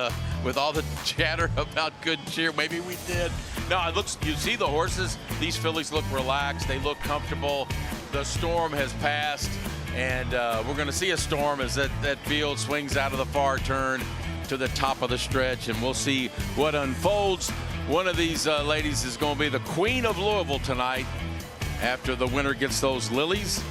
with all the chatter about Good Cheer? Maybe we did. No, it looks, you see the horses, these fillies look relaxed, they look comfortable. The storm has passed, and we're going to see a storm as that field swings out of the far turn to the top of the stretch, and we'll see what unfolds. One of these ladies is going to be the Queen of Louisville tonight after the winner gets those Lilies.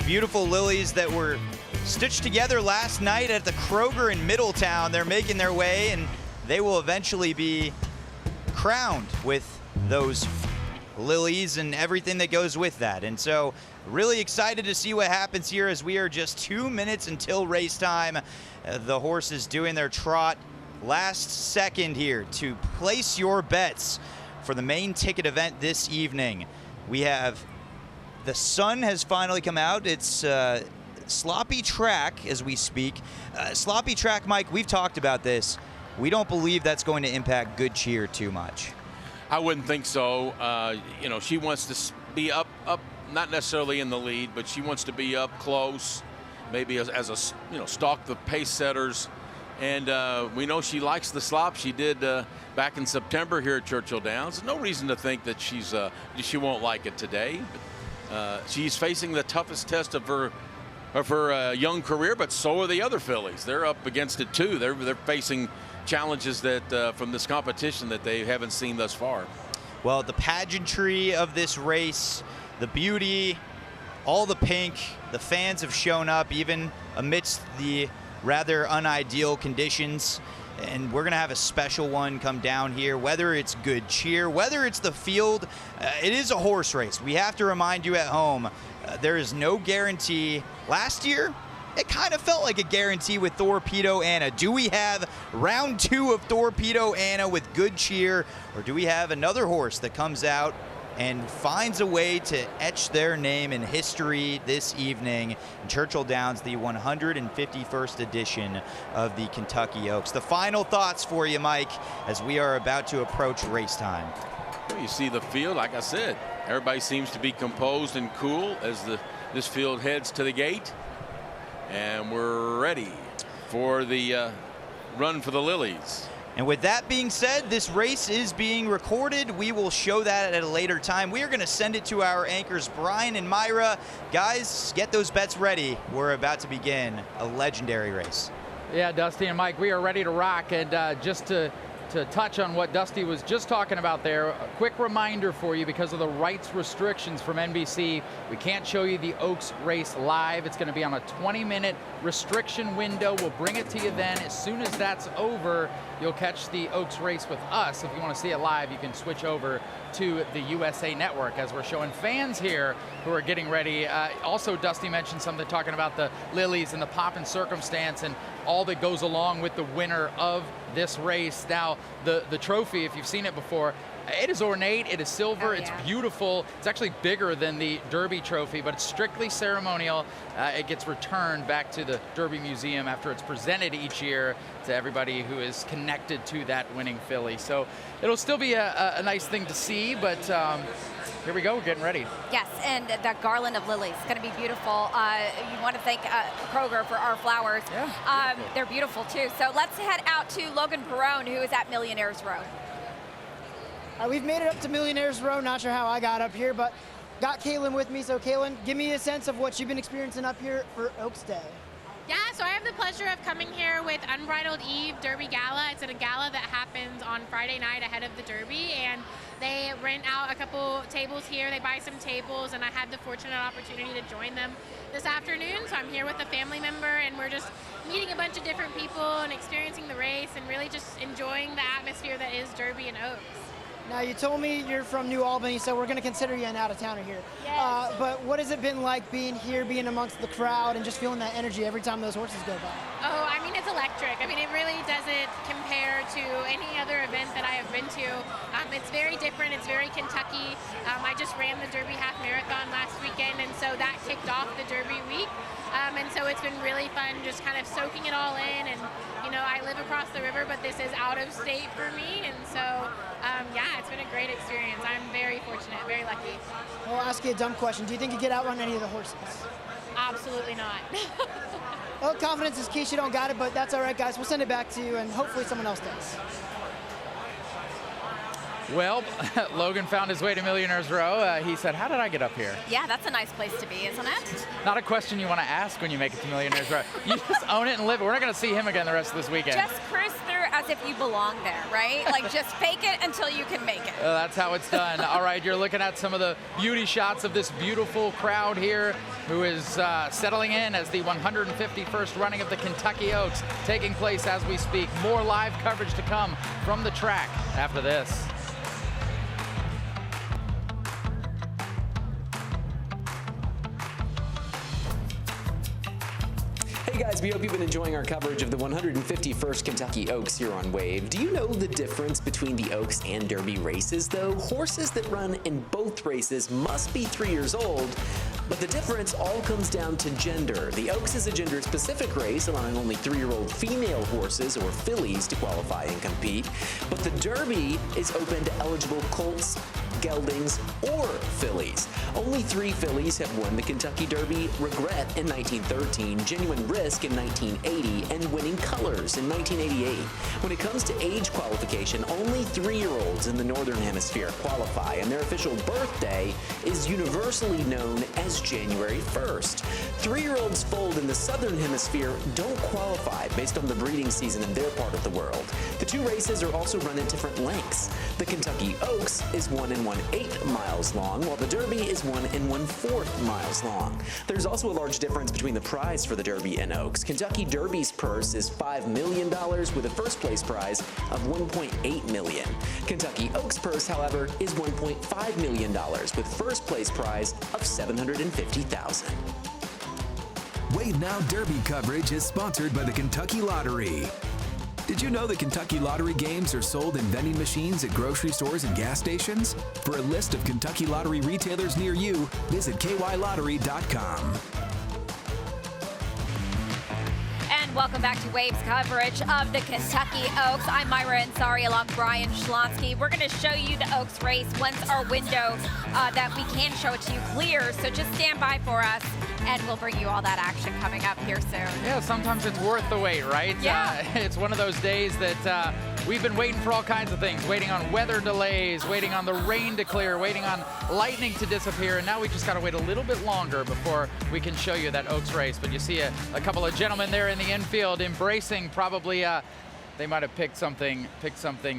Beautiful Lilies that were stitched together last night at the Kroger in Middletown. They're making their way, and they will eventually be crowned with those Lilies and everything that goes with that. And so really excited to see what happens here as we are just 2 minutes until race time. The horses doing their trot last second here to place your bets for the main ticket event this evening. We have the sun has finally come out. It's sloppy track as we speak. Sloppy track, Mike, we've talked about this. We don't believe that's going to impact Good Cheer too much. I wouldn't think so. You know, she wants to be up, not necessarily in the lead, but she wants to be up close, maybe as a, you know, stalk the pace setters. And we know she likes the slop. She did back in September here at Churchill Downs. No reason to think that she won't like it today. But, she's facing the toughest test of her young career, but so are the other fillies. They're up against it too. They're facing challenges that from this competition that they haven't seen thus far. Well, the pageantry of this race, the beauty, all the pink, the fans have shown up even amidst the rather unideal conditions. And we're going to have a special one come down here, whether it's Good Cheer, whether it's the field. It is a horse race. We have to remind you at home, there is no guarantee. Last year, it kind of felt like a guarantee with Torpedo Anna. Do we have round 2 of Torpedo Anna with Good Cheer, or do we have another horse that comes out and finds a way to etch their name in history this evening in Churchill Downs, the 151st edition of the Kentucky Oaks? The final thoughts for you, Mike, as we are about to approach race time. Well, you see the field, like I said, everybody seems to be composed and cool as this field heads to the gate. And we're ready for the run for the Lilies. And with that being said, this race is being recorded. We will show that at a later time. We are going to send it to our anchors, Brian and Myra. Guys, get those bets ready. We're about to begin a legendary race. Yeah, Dusty and Mike, we are ready to rock. And just to touch on what Dusty was just talking about there, a quick reminder for you, because of the rights restrictions from NBC, we can't show you the Oaks race live. It's going to be on a 20-minute restriction window. We'll bring it to you then. As soon as that's over, you'll catch the Oaks race with us. If you want to see it live, you can switch over to the USA Network as we're showing fans here who are getting ready. Also, Dusty mentioned something talking about the Lilies and the pomp and circumstance and all that goes along with the winner of this race. Now, the trophy, if you've seen it before, It is ornate, it is silver, Oh, it's yeah. beautiful. It's actually bigger than the Derby trophy, but it's strictly ceremonial. It gets returned back to the Derby Museum after it's presented each year to everybody who is connected to that winning filly. So it'll still be a nice thing to see, but here we go, we're getting ready. Yes, and the garland of lilies is going to be beautiful. You want to thank Kroger for our flowers. Yeah, they're beautiful too. So let's head out to Logan Perone, who is at Millionaires Row. We've made it up to Millionaires Row. Not sure how I got up here, but got Kaylin with me. So Kaylin, give me a sense of what you've been experiencing up here for Oaks Day. Yeah, so I have the pleasure of coming here with Unbridled Eve Derby Gala. It's at a gala that happens on Friday night ahead of the Derby, and they rent out a couple tables here. They buy some tables, and I had the fortunate opportunity to join them this afternoon. So I'm here with a family member, and we're just meeting a bunch of different people and experiencing the race and really just enjoying the atmosphere that is Derby and Oaks. Now, you told me you're from New Albany, so we're going to consider you an out-of-towner here. Yes. But what has it been like being here, being amongst the crowd, and just feeling that energy every time those horses go by? Oh, I mean, it's electric. I mean, it really doesn't compare to any other event that I have been to. It's very different. It's very Kentucky. I just ran the Derby Half Marathon last weekend, and so that kicked off the Derby week. And so it's been really fun just kind of soaking it all in. And, you know, I live across the river, but this is out of state for me. And so, yeah, it's been a great experience. I'm very fortunate, very lucky. I'll ask you a dumb question. Do you think you get outrun any of the horses? Absolutely not. Well, confidence is key. You don't got it, but that's all right, guys. We'll send it back to you, and hopefully someone else does. Well, Logan found his way to Millionaires Row. He said, how did I get up here? Yeah, that's a nice place to be, isn't it? Not a question you want to ask when you make it to Millionaires Row. You just own it and live it. We're not going to see him again the rest of this weekend. Just cruise through as if you belong there, right? Like, just fake it until you can make it. That's how it's done. All right, you're looking at some of the beauty shots of this beautiful crowd here who is settling in as the 151st running of the Kentucky Oaks taking place as we speak. More live coverage to come from the track after this. Hey guys, we hope you've been enjoying our coverage of the 151st Kentucky Oaks here on Wave. Do you know the difference between the Oaks and Derby races, though? Horses that run in both races must be 3 years old, but the difference all comes down to gender. The Oaks is a gender-specific race, allowing only 3-year-old female horses or fillies to qualify and compete, but the Derby is open to eligible colts, geldings, or fillies. Only 3 fillies have won the Kentucky Derby: Regret in 1913, Genuine Risk in 1980, and Winning Colors in 1988. When it comes to age qualification, only 3-year-olds in the Northern Hemisphere qualify, and their official birthday is universally known as January 1st. 3-year-olds foaled in the Southern Hemisphere don't qualify based on the breeding season in their part of the world. The 2 races are also run at different lengths. The Kentucky Oaks is 1 1/8 miles long, while the Derby is 1 1/4 miles long. There's also a large difference between the prize for the Derby and Oaks. Kentucky Derby's purse is $5 million with a first place prize of $1.8 million. Kentucky Oaks purse, however, is $1.5 million with first place prize of $750,000. Wave Now Derby coverage is sponsored by the Kentucky Lottery. Did you know the Kentucky Lottery games are sold in vending machines at grocery stores and gas stations? For a list of Kentucky Lottery retailers near you, visit kylottery.com. And welcome back to Wave's coverage of the Kentucky Oaks. I'm Myra Ansari along Brian Schlonsky. We're going to show you the Oaks race once our window that we can show it to you clears. So just stand by for us, and we'll bring you all that action coming up here soon. Yeah, sometimes it's worth the wait, right? Yeah. It's one of those days that we've been waiting for all kinds of things, waiting on weather delays, waiting on the rain to clear, waiting on lightning to disappear, and now we just got to wait a little bit longer before we can show you that Oaks race. But you see a couple of gentlemen there in the infield embracing probably, they might have picked something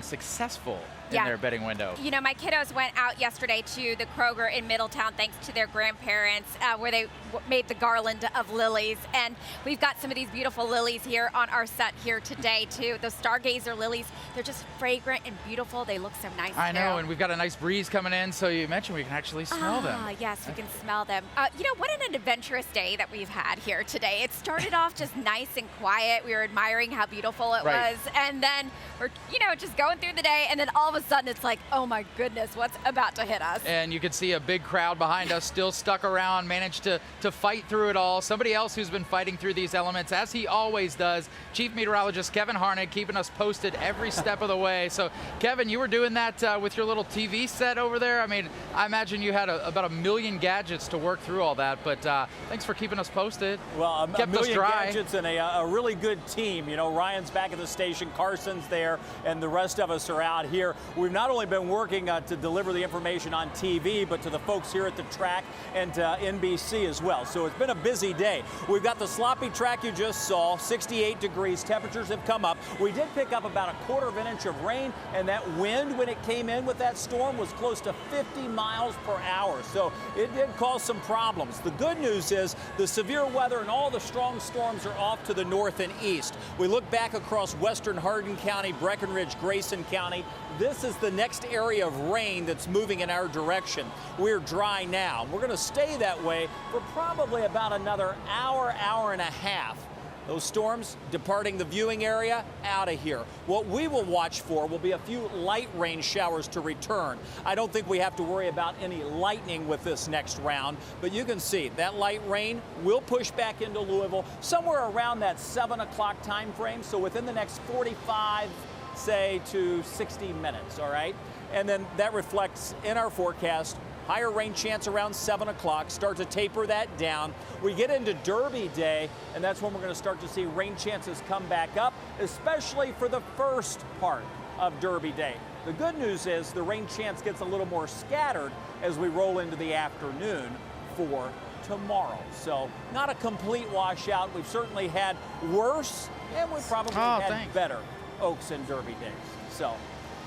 successful in their betting window. You know, my kiddos went out yesterday to the Kroger in Middletown thanks to their grandparents where they made the garland of lilies. And we've got some of these beautiful lilies here on our set here today too. Those Stargazer lilies, they're just fragrant and beautiful. They look so nice. I know, and we've got a nice breeze coming in, so you mentioned we can actually smell them. Yes, we can smell them. You know, what an adventurous day that we've had here today. It started off just nice and quiet. We were admiring how beautiful it was. And then we're, you know, just going through the day, and then all of a a sudden it's like, oh my goodness, what's about to hit us? And you can see a big crowd behind us still stuck around, managed to fight through it all. Somebody else who's been fighting through these elements, as he always does, Chief Meteorologist Kevin Harnig, keeping us posted every step of the way. So, Kevin, you were doing that with your little TV set over there. I mean, I imagine you had about 1 million gadgets to work through all that, but thanks for keeping us posted. Well, a Kept us million dry. gadgets and a really good team. You know, Ryan's back at the station, Carson's there, and the rest of us are out here. We've not only been working to deliver the information on TV, but to the folks here at the track and to NBC as well. So it's been a busy day. We've got the sloppy track you just saw, 68 degrees. Temperatures have come up. We did pick up about 1/4 of an inch of rain, and that wind, when it came in with that storm, was close to 50 miles per hour. So it did cause some problems. The good news is the severe weather and all the strong storms are off to the north and east. We look back across western Hardin County, Breckenridge, Grayson County. This is the next area of rain that's moving in our direction. We're dry now. We're going to stay that way for probably about another hour, hour and a half. Those storms departing the viewing area, out of here. What we will watch for will be a few light rain showers to return. I don't think we have to worry about any lightning with this next round, but you can see that light rain will push back into Louisville somewhere around that 7 o'clock time frame. So within the next 45, say, to 60 minutes, all right? And then that reflects in our forecast higher rain chance around 7 o'clock, start to taper that down. We get into Derby Day, and that's when we're going to start to see rain chances come back up, especially for the first part of Derby Day. The good news is the rain chance gets a little more scattered as we roll into the afternoon for tomorrow. So not a complete washout. We've certainly had worse, and we've probably had better Oaks and Derby days. So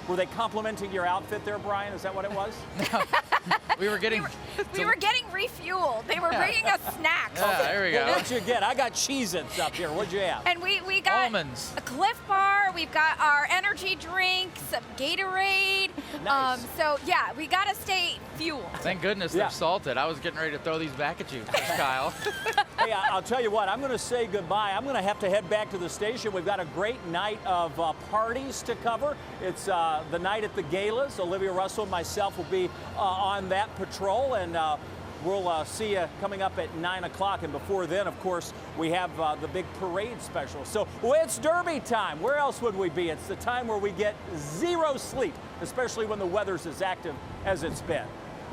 were they complimenting your outfit there, Brian? Is that what it was? We were getting refueled. They were bringing us snacks. There we go. Well, what'd you get? I got Cheez-Its up here. What'd you have? And we got almonds, a Cliff Bar. We've got our energy drinks, some Gatorade. Nice. So yeah, we gotta stay fueled. Thank goodness they're salted. I was getting ready to throw these back at you, Kyle. Hey, I'll tell you what, I'm going to say goodbye. I'm going to have to head back to the station. We've got a great night of parties to cover. It's the night at the galas. Olivia Russell and myself will be on that patrol, and we'll see you coming up at 9 o'clock. And before then, of course, we have the big parade special. So it's Derby time. Where else would we be? It's the time where we get zero sleep, especially when the weather's as active as it's been.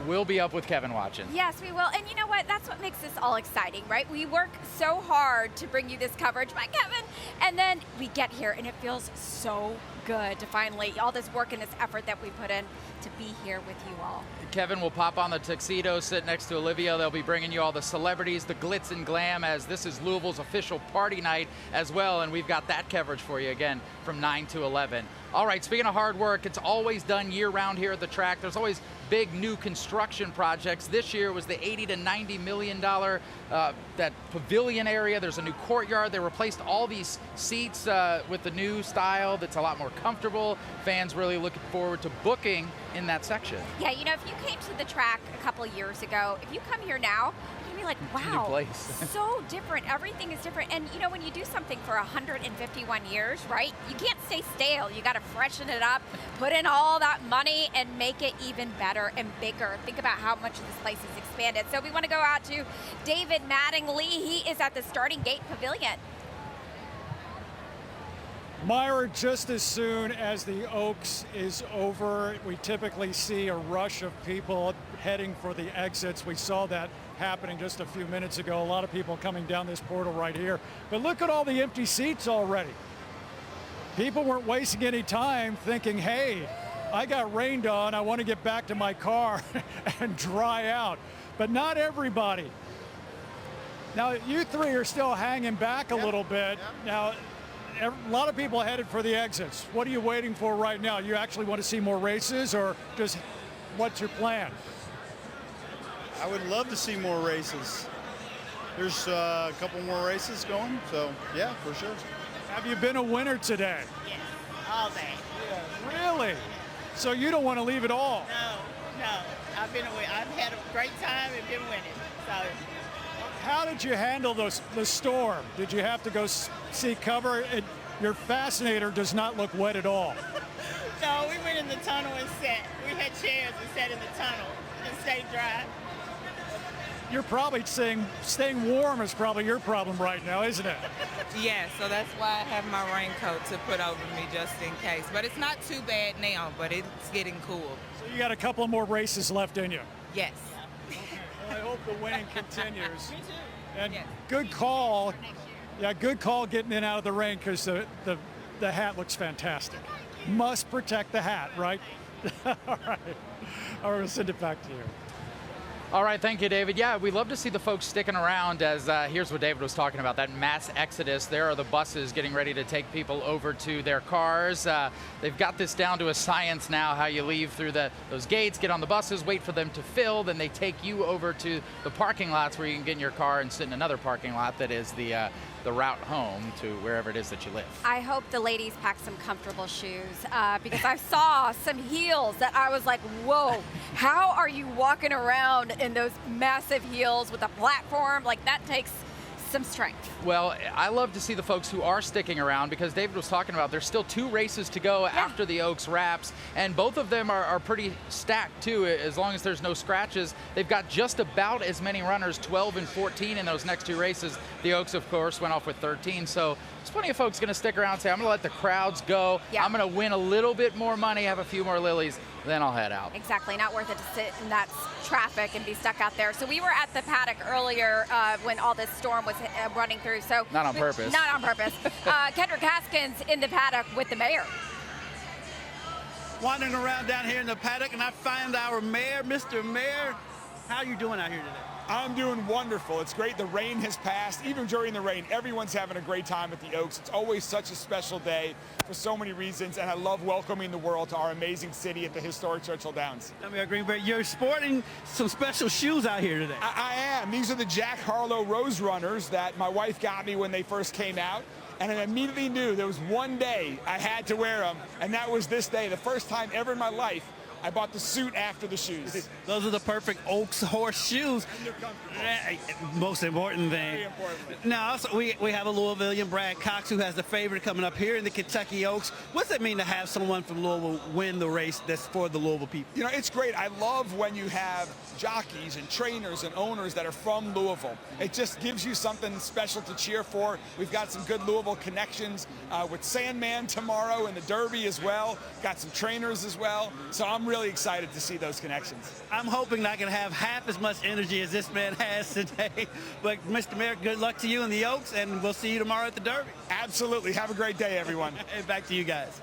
We'll be up with Kevin watching. Yes, we will. And you know what? That's what makes this all exciting, right? We work so hard to bring you this coverage by Kevin, and then we get here, and it feels so good to finally, all this work and this effort that we put in to be here with you all. Kevin will pop on the tuxedo, sit next to Olivia. They'll be bringing you all the celebrities, the glitz and glam, as this is Louisville's official party night as well, and we've got that coverage for you again from 9 to 11. All right, speaking of hard work, it's always done year-round here at the track. There's always big new construction projects. This year was the $80 to $90 million that pavilion area. There's a new courtyard. They replaced all these seats with the new style that's a lot more comfortable. Fans really looking forward to booking in that section. Yeah, you know, if you came to the track a couple years ago, if you come here now, you're gonna be like, wow, new place. so different. Everything is different. And you know, when you do something for 151 years, right, you can't stay stale. You gotta freshen it up, put in all that money, and make it even better and bigger. Think about how much this place has expanded. So we want to go out to David Mattingly. He is at the starting gate pavilion. Myra, just as soon as the Oaks is over, we typically see a rush of people heading for the exits. We saw that happening just a few minutes ago. A lot of people coming down this portal right here. But look at all the empty seats already. People weren't wasting any time thinking, hey, I got rained on, I want to get back to my car and dry out. But not everybody. Now, you three are still hanging back a little bit. Now, a lot of people headed for the exits. What are you waiting for right now? You actually want to see more races, or just what's your plan? I would love to see more races. There's a couple more races going, so yeah, for sure. Have you been a winner today? Yes, all day. Yeah, really? So you don't want to leave at all? No. I've had a great time and been winning. So. How did you handle the storm? Did you have to go see cover? Your Fascinator does not look wet at all. No, we went in the tunnel and sat. We had chairs and sat in the tunnel and stayed dry. You're probably saying staying warm is probably your problem right now, isn't it? Yeah, so that's why I have my raincoat to put over me just in case. But it's not too bad now, but it's getting cool. So you got a couple of more races left in you. Yes. Well, I hope the winning continues. Me too. And Yes. good call. Yeah, good call getting in and out of the rain because the hat looks fantastic. Must protect the hat, right? All right. All right, we'll send it back to you. All right, thank you, David. Yeah, we love to see the folks sticking around as here's what David was talking about, that mass exodus. There are the buses getting ready to take people over to their cars. They've got this down to a science now, how you leave through those gates, get on the buses, wait for them to fill, then they take you over to the parking lots where you can get in your car and sit in another parking lot that is the route home to wherever it is that you live. I hope the ladies pack some comfortable shoes because I saw some heels that I was like, whoa, how are you walking around in those massive heels with a platform? Like, that takes some strength. Well, I love to see the folks who are sticking around because David was talking about there's still 2 races to go after the Oaks wraps, and both of them are pretty stacked too. As long as there's no scratches, they've got just about as many runners, 12 and 14 in those next 2 races. The Oaks, of course, went off with 13, so there's plenty of folks going to stick around and say, I'm going to let the crowds go. Yeah. I'm going to win a little bit more money, have a few more Lilies, then I'll head out. Exactly, not worth it to sit in that traffic and be stuck out there. So we were at the paddock earlier when all this storm was running through. So not on purpose. Not on purpose. Kendrick Haskins in the paddock with the mayor. Wandering around down here in the paddock, and I find our mayor, Mr. Mayor. How are you doing out here today? I'm doing wonderful. It's great. The rain has passed. Even during the rain, everyone's having a great time at the Oaks. It's always such a special day for so many reasons, and I love welcoming the world to our amazing city at the historic Churchill Downs. Mayor Greenberg, you're sporting some special shoes out here today. I am. These are the Jack Harlow Rose Runners that my wife got me when they first came out, and I immediately knew there was one day I had to wear them, and that was this day, the first time ever in my life I bought the suit after the shoes. Those are the perfect Oaks horse shoes. And they're comfortable. Most important thing. Very important. Now, also, we have a Louisvillian, Brad Cox, who has the favorite coming up here in the Kentucky Oaks. What's it mean to have someone from Louisville win the race that's for the Louisville people? You know, it's great. I love when you have jockeys and trainers and owners that are from Louisville. It just gives you something special to cheer for. We've got some good Louisville connections with Sandman tomorrow and the Derby as well. Got some trainers as well. So I'm really excited to see those connections. I'm hoping I can have half as much energy as this man has today. But Mr. Mayor, good luck to you in the Oaks, and we'll see you tomorrow at the Derby. Absolutely. Have a great day, everyone. And back to you guys.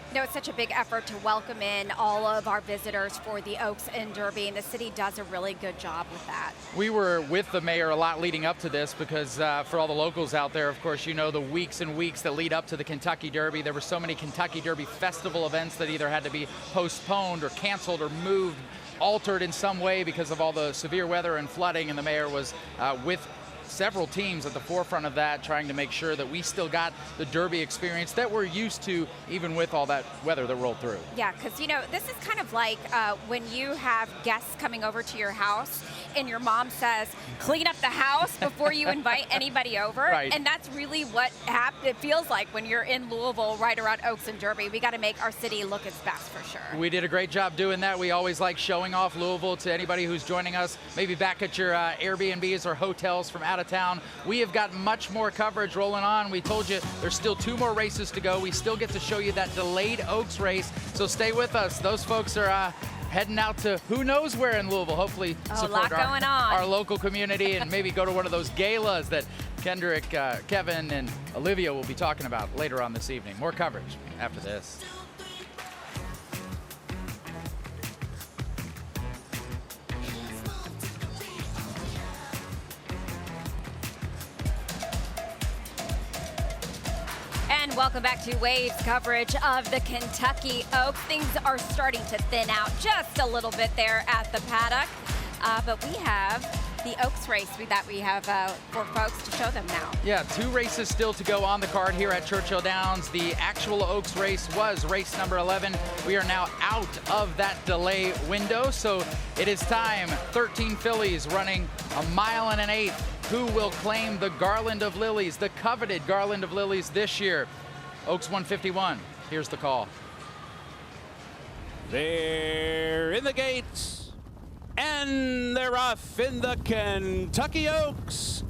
You know, it's such a big effort to welcome in all of our visitors for the Oaks and Derby, and the city does a really good job with that. We were with the mayor a lot leading up to this because for all the locals out there, of course, you know the weeks and weeks that lead up to the Kentucky Derby. There were so many Kentucky Derby festival events that either had to be postponed or canceled or moved, altered in some way because of all the severe weather and flooding, and the mayor was with several teams at the forefront of that, trying to make sure that we still got the Derby experience that we're used to, even with all that weather that rolled through. Yeah, because, you know, this is kind of like when you have guests coming over to your house and your mom says, clean up the house before you invite anybody over. Right. And that's really what it feels like when you're in Louisville right around Oaks and Derby. We got to make our city look its best for sure. We did a great job doing that. We always like showing off Louisville to anybody who's joining us, maybe back at your Airbnbs or hotels from out of town. We have got much more coverage rolling on. We told you there's still 2 more races to go. We still get to show you that delayed Oaks race, so stay with us. Those folks are heading out to who knows where in Louisville. Hopefully support our local community and maybe go to one of those galas that Kendrick, Kevin, and Olivia will be talking about later on this evening. More coverage after this. And welcome back to Waves coverage of the Kentucky Oaks. Things are starting to thin out just a little bit there at the paddock, but we have the Oaks race that we have for folks to show them now. Yeah, 2 races still to go on the card here at Churchill Downs. The actual Oaks race was race number 11. We are now out of that delay window, so it is time. 13 fillies running 1 mile and an eighth. Who will claim the Garland of Lilies, the coveted Garland of Lilies this year? Oaks 151. Here's the call. They're in the gates, and they're off in the Kentucky Oaks.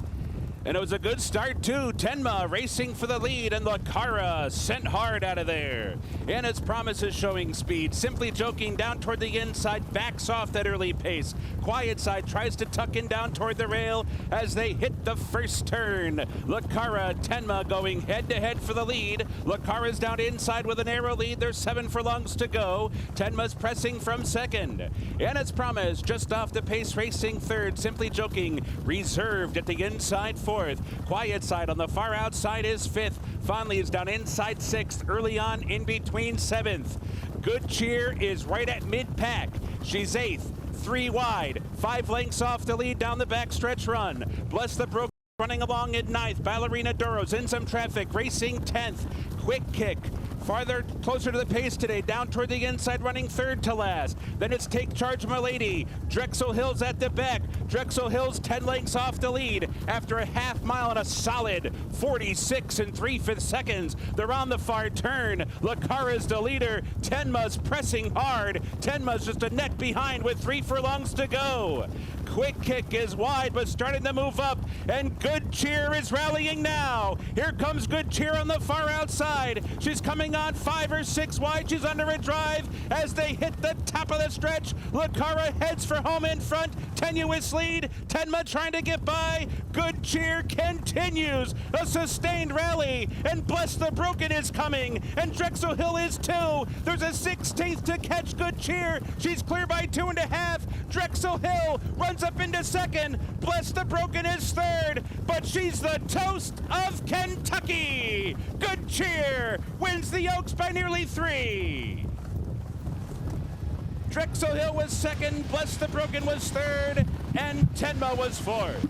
And it was a good start, too. Tenma racing for the lead, and Lucara sent hard out of there. And its promise is showing speed. Simply Joking down toward the inside, backs off that early pace. Quiet Side tries to tuck in down toward the rail as they hit the first turn. Lucara, Tenma going head-to-head for the lead. Lucara's down inside with a narrow lead. There's 7 furlongs to go. Tenma's pressing from second. And its promise just off the pace, racing third. Simply Joking reserved at the inside fourth. Quiet Side on the far outside is fifth. Fondly is down inside sixth. Early on in between seventh. Good Cheer is right at mid-pack. She's eighth. 3 wide. 5 lengths off the lead down the backstretch run. Bless the Brook running along at ninth. Ballerina Doro's in some traffic. Racing 10th. Quick Kick. Farther, closer to the pace today, down toward the inside, running third to last. Then it's Take Charge Milady. Drexel Hill's at the back. Drexel Hill's 10 lengths off the lead after a half mile and a solid 46 and 3/5 seconds. They're on the far turn. Lucara's the leader. Tenma's pressing hard. Tenma's just a neck behind with 3 furlongs to go. Quick Kick is wide, but starting to move up, and Good Cheer is rallying now. Here comes Good Cheer on the far outside. She's coming on 5 or 6 wide. She's under a drive as they hit the top of the stretch. Lucara heads for home in front. Tenuous lead. Tenma trying to get by. Good Cheer continues a sustained rally, and Bless the Broken is coming, and Drexel Hill is too. There's a 16th to catch Good Cheer. She's clear by 2.5. Drexel Hill runs up into second. Bless the Broken is third, but she's the toast of Kentucky. Good Cheer wins the Oaks by nearly 3. Drexel Hill was second, Bless the Broken was third, and Tenma was fourth.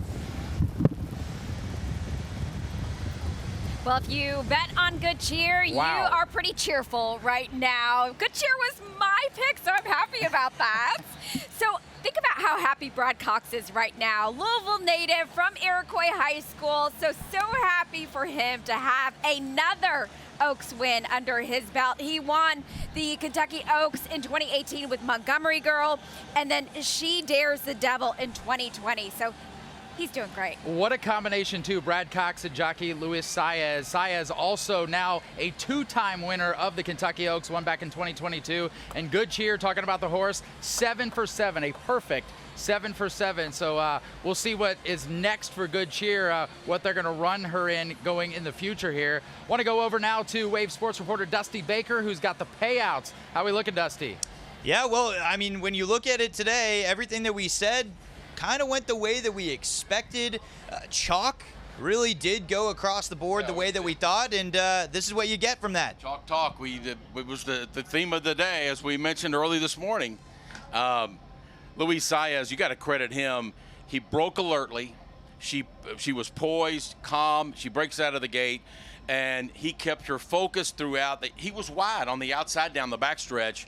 Well, if you bet on Good Cheer, you are pretty cheerful right now. Good Cheer was my pick, so I'm happy about that. So think about how happy Brad Cox is right now. Louisville native from Iroquois High School. So happy for him to have another Oaks win under his belt. He won the Kentucky Oaks in 2018 with Montgomery Girl, and then She Dares the Devil in 2020. So he's doing great. What a combination, too. Brad Cox and jockey Luis Saez. Saez also now a 2-time winner of the Kentucky Oaks, won back in 2022. And Good Cheer, talking about the horse, 7 for 7, a perfect 7 for 7. So we'll see what is next for Good Cheer, what they're going to run her in going in the future here. Want to go over now to Wave Sports reporter Dusty Baker, who's got the payouts. How are we looking, Dusty? Yeah, well, I mean, when you look at it today, everything that we said kind of went the way that we expected. Chalk really did go across the board the way that we thought, and this is what you get from that. Chalk talk. It was the theme of the day, as we mentioned early this morning. Luis Saez, you got to credit him. He broke alertly. She was poised, calm. She breaks out of the gate, and he kept her focused throughout. He was wide on the outside down the backstretch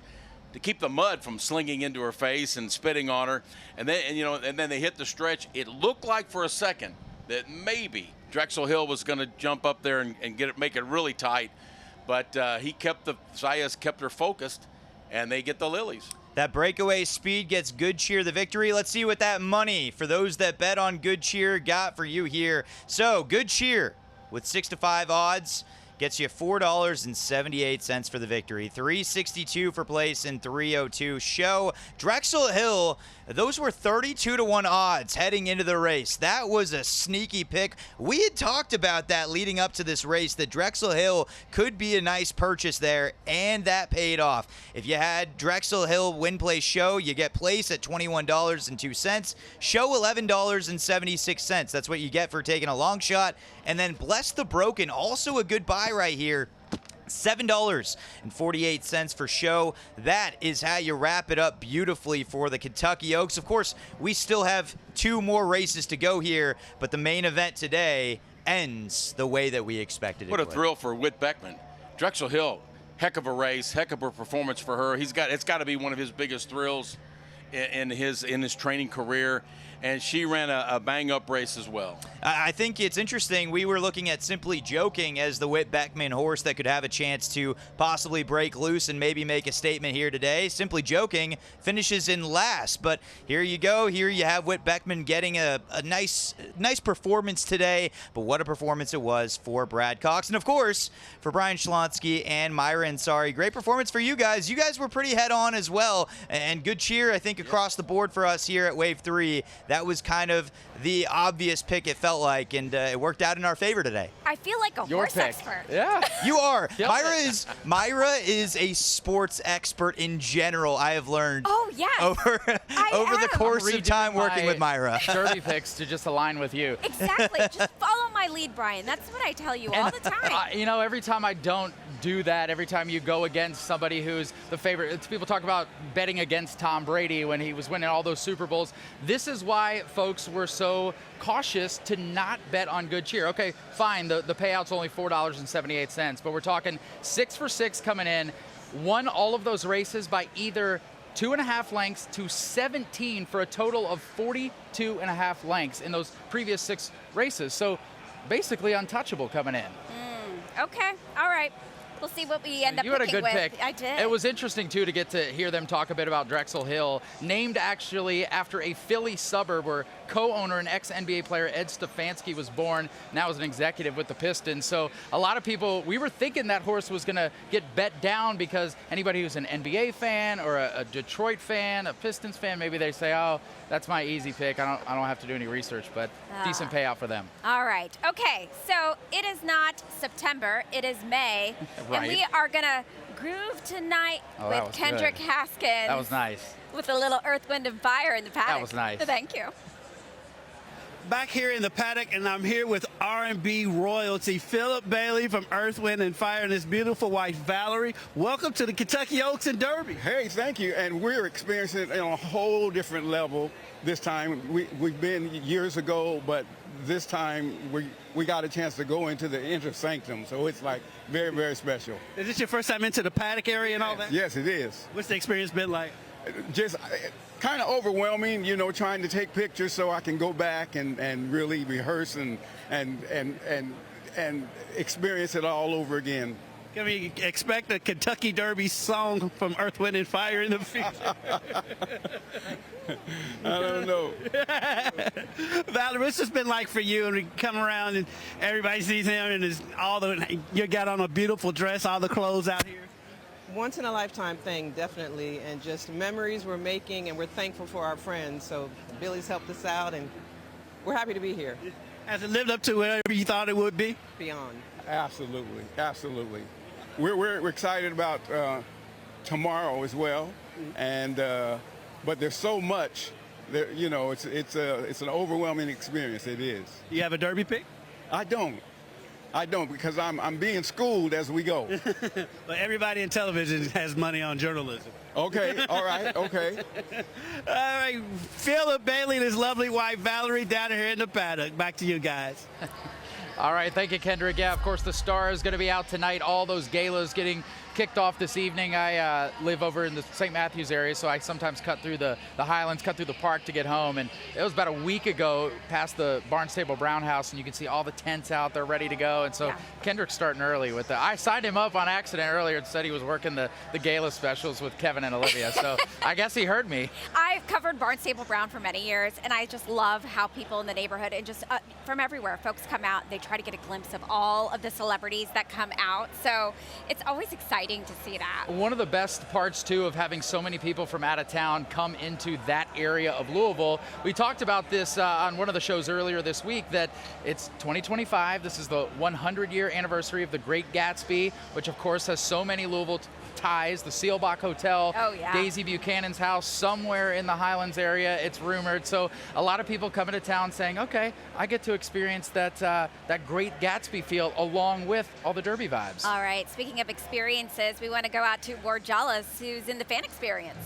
to keep the mud from slinging into her face and spitting on her. And then they hit the stretch. It looked like for a second that maybe Drexel Hill was going to jump up there and make it really tight. But Saez kept her focused, and they get the Lilies. That breakaway speed gets Good Cheer the victory. Let's see what that money for those that bet on Good Cheer got for you here. So Good Cheer with 6 to 5 odds gets you $4.78 for the victory. $3.62 for place and $3.02 show. Drexel Hill, those were 32 to 1 odds heading into the race. That was a sneaky pick. We had talked about that leading up to this race, that Drexel Hill could be a nice purchase there, and that paid off. If you had Drexel Hill win place show, you get place at $21.02. Show $11.76. That's what you get for taking a long shot. And then Bless the Broken, also a good buy right here. $7.48 for show. That is how you wrap it up beautifully for the Kentucky Oaks. Of course, we still have 2 more races to go here, but the main event today ends the way that we expected it. What a thrill for Whit Beckman. Drexel Hill, heck of a race, heck of a performance for her. It's got to be one of his biggest thrills in his training career, and she ran a bang-up race as well. I think it's interesting. We were looking at Simply Joking as the Whit Beckman horse that could have a chance to possibly break loose and maybe make a statement here today. Simply Joking finishes in last, but here you go. Here you have Whit Beckman getting a nice performance today, but what a performance it was for Brad Cox. And, of course, for Brian Schlonsky and Myra Ansari. Great performance for you guys. You guys were pretty head-on as well, and good cheer, I think, across the board for us here at Wave 3. That was kind of the obvious pick, it felt like, and it worked out in our favor today. I feel like a horse expert. Yeah. You are. Myra is a sports expert in general, I have learned. Oh, yes. Over the course of time working with Myra. Derby picks to just align with you. Exactly. Just follow my lead, Brian. That's what I tell you all the time. You know, every time I don't do that, every time you go against somebody who's the favorite, people talk about betting against Tom Brady when he was winning all those Super Bowls. This is why folks were so cautious to not bet on good cheer. Okay, fine, the payout's only $4.78, but we're talking 6 for 6 coming in, won all of those races by either 2.5 lengths to 17 for a total of 42.5 lengths in those previous 6 races. So basically untouchable coming in. Okay, all right. We'll see what we end up You had a picking good with. pick. I did. It was interesting, too, to get to hear them talk a bit about Drexel Hill, named actually after a Philly suburb where co-owner and ex-NBA player Ed Stefanski was born, now as an executive with the Pistons. So a lot of people, we were thinking that horse was going to get bet down because anybody who's an NBA fan or a Detroit fan, a Pistons fan, maybe they say, oh, that's my easy pick. I don't have to do any research, but decent payout for them. All right. Okay, so it is not September. It is May. Right. And we are going to groove tonight with Kendrick Haskins. That was nice. With a little Earth, Wind, and Fire in the paddock. That was nice. Thank you. Back here in the paddock, and I'm here with R&B royalty, Philip Bailey from Earth, Wind, and Fire, and his beautiful wife, Valerie. Welcome to the Kentucky Oaks and Derby. Hey, thank you. And we're experiencing it on a whole different level this time. We've been years ago, but this time we got a chance to go into the inner sanctum, so it's like very, very special. Is this your first time into the paddock area and all that? Yes, it is. What's the experience been like? Just kind of overwhelming, you know, trying to take pictures so I can go back and really rehearse and experience it all over again. Can we expect a Kentucky Derby song from Earth, Wind, and Fire in the future? I don't know. Valerie, what's this been like for you? And we come around and everybody sees him and you got on a beautiful dress, all the clothes out here. Once in a lifetime thing, definitely, and just memories we're making, and we're thankful for our friends. So Billy's helped us out, and we're happy to be here. Has it lived up to whatever you thought it would be? Beyond. Absolutely, absolutely. We're excited about tomorrow as well, and but there's so much. You know, it's an overwhelming experience. It is. You have a Derby pick? I don't because I'm being schooled as we go. But everybody in television has money on journalism. Okay, all right, okay. All right, Philip Bailey and his lovely wife Valerie down here in the paddock. Back to you guys. All right, thank you, Kendrick. Yeah, of course, the Star is going to be out tonight. All those galas getting kicked off this evening. I live over in the St. Matthews area, so I sometimes cut through the Highlands, cut through the park to get home. And it was about a week ago past the Barnstable Brown House, and you can see all the tents out there ready to go. And so Kendrick's starting early with I signed him up on accident earlier and said he was working the gala specials with Kevin and Olivia. So I guess he heard me. I've covered Barnstable Brown for many years, and I just love how people in the neighborhood and just from everywhere, folks come out. They try to get a glimpse of all of the celebrities that come out. So it's always exciting to see that. One of the best parts, too, of having so many people from out of town come into that area of Louisville, we talked about this on one of the shows earlier this week, that it's 2025. This is the 100-year anniversary of The Great Gatsby, which, of course, has so many Louisville ties. The Seelbach Hotel, Daisy Buchanan's house, somewhere in the Highlands area, it's rumored. So a lot of people coming to town saying, okay, I get to experience that Great Gatsby feel along with all the Derby vibes. All right, speaking of experiences, we want to go out to Ward Jollis, who's in the fan experience.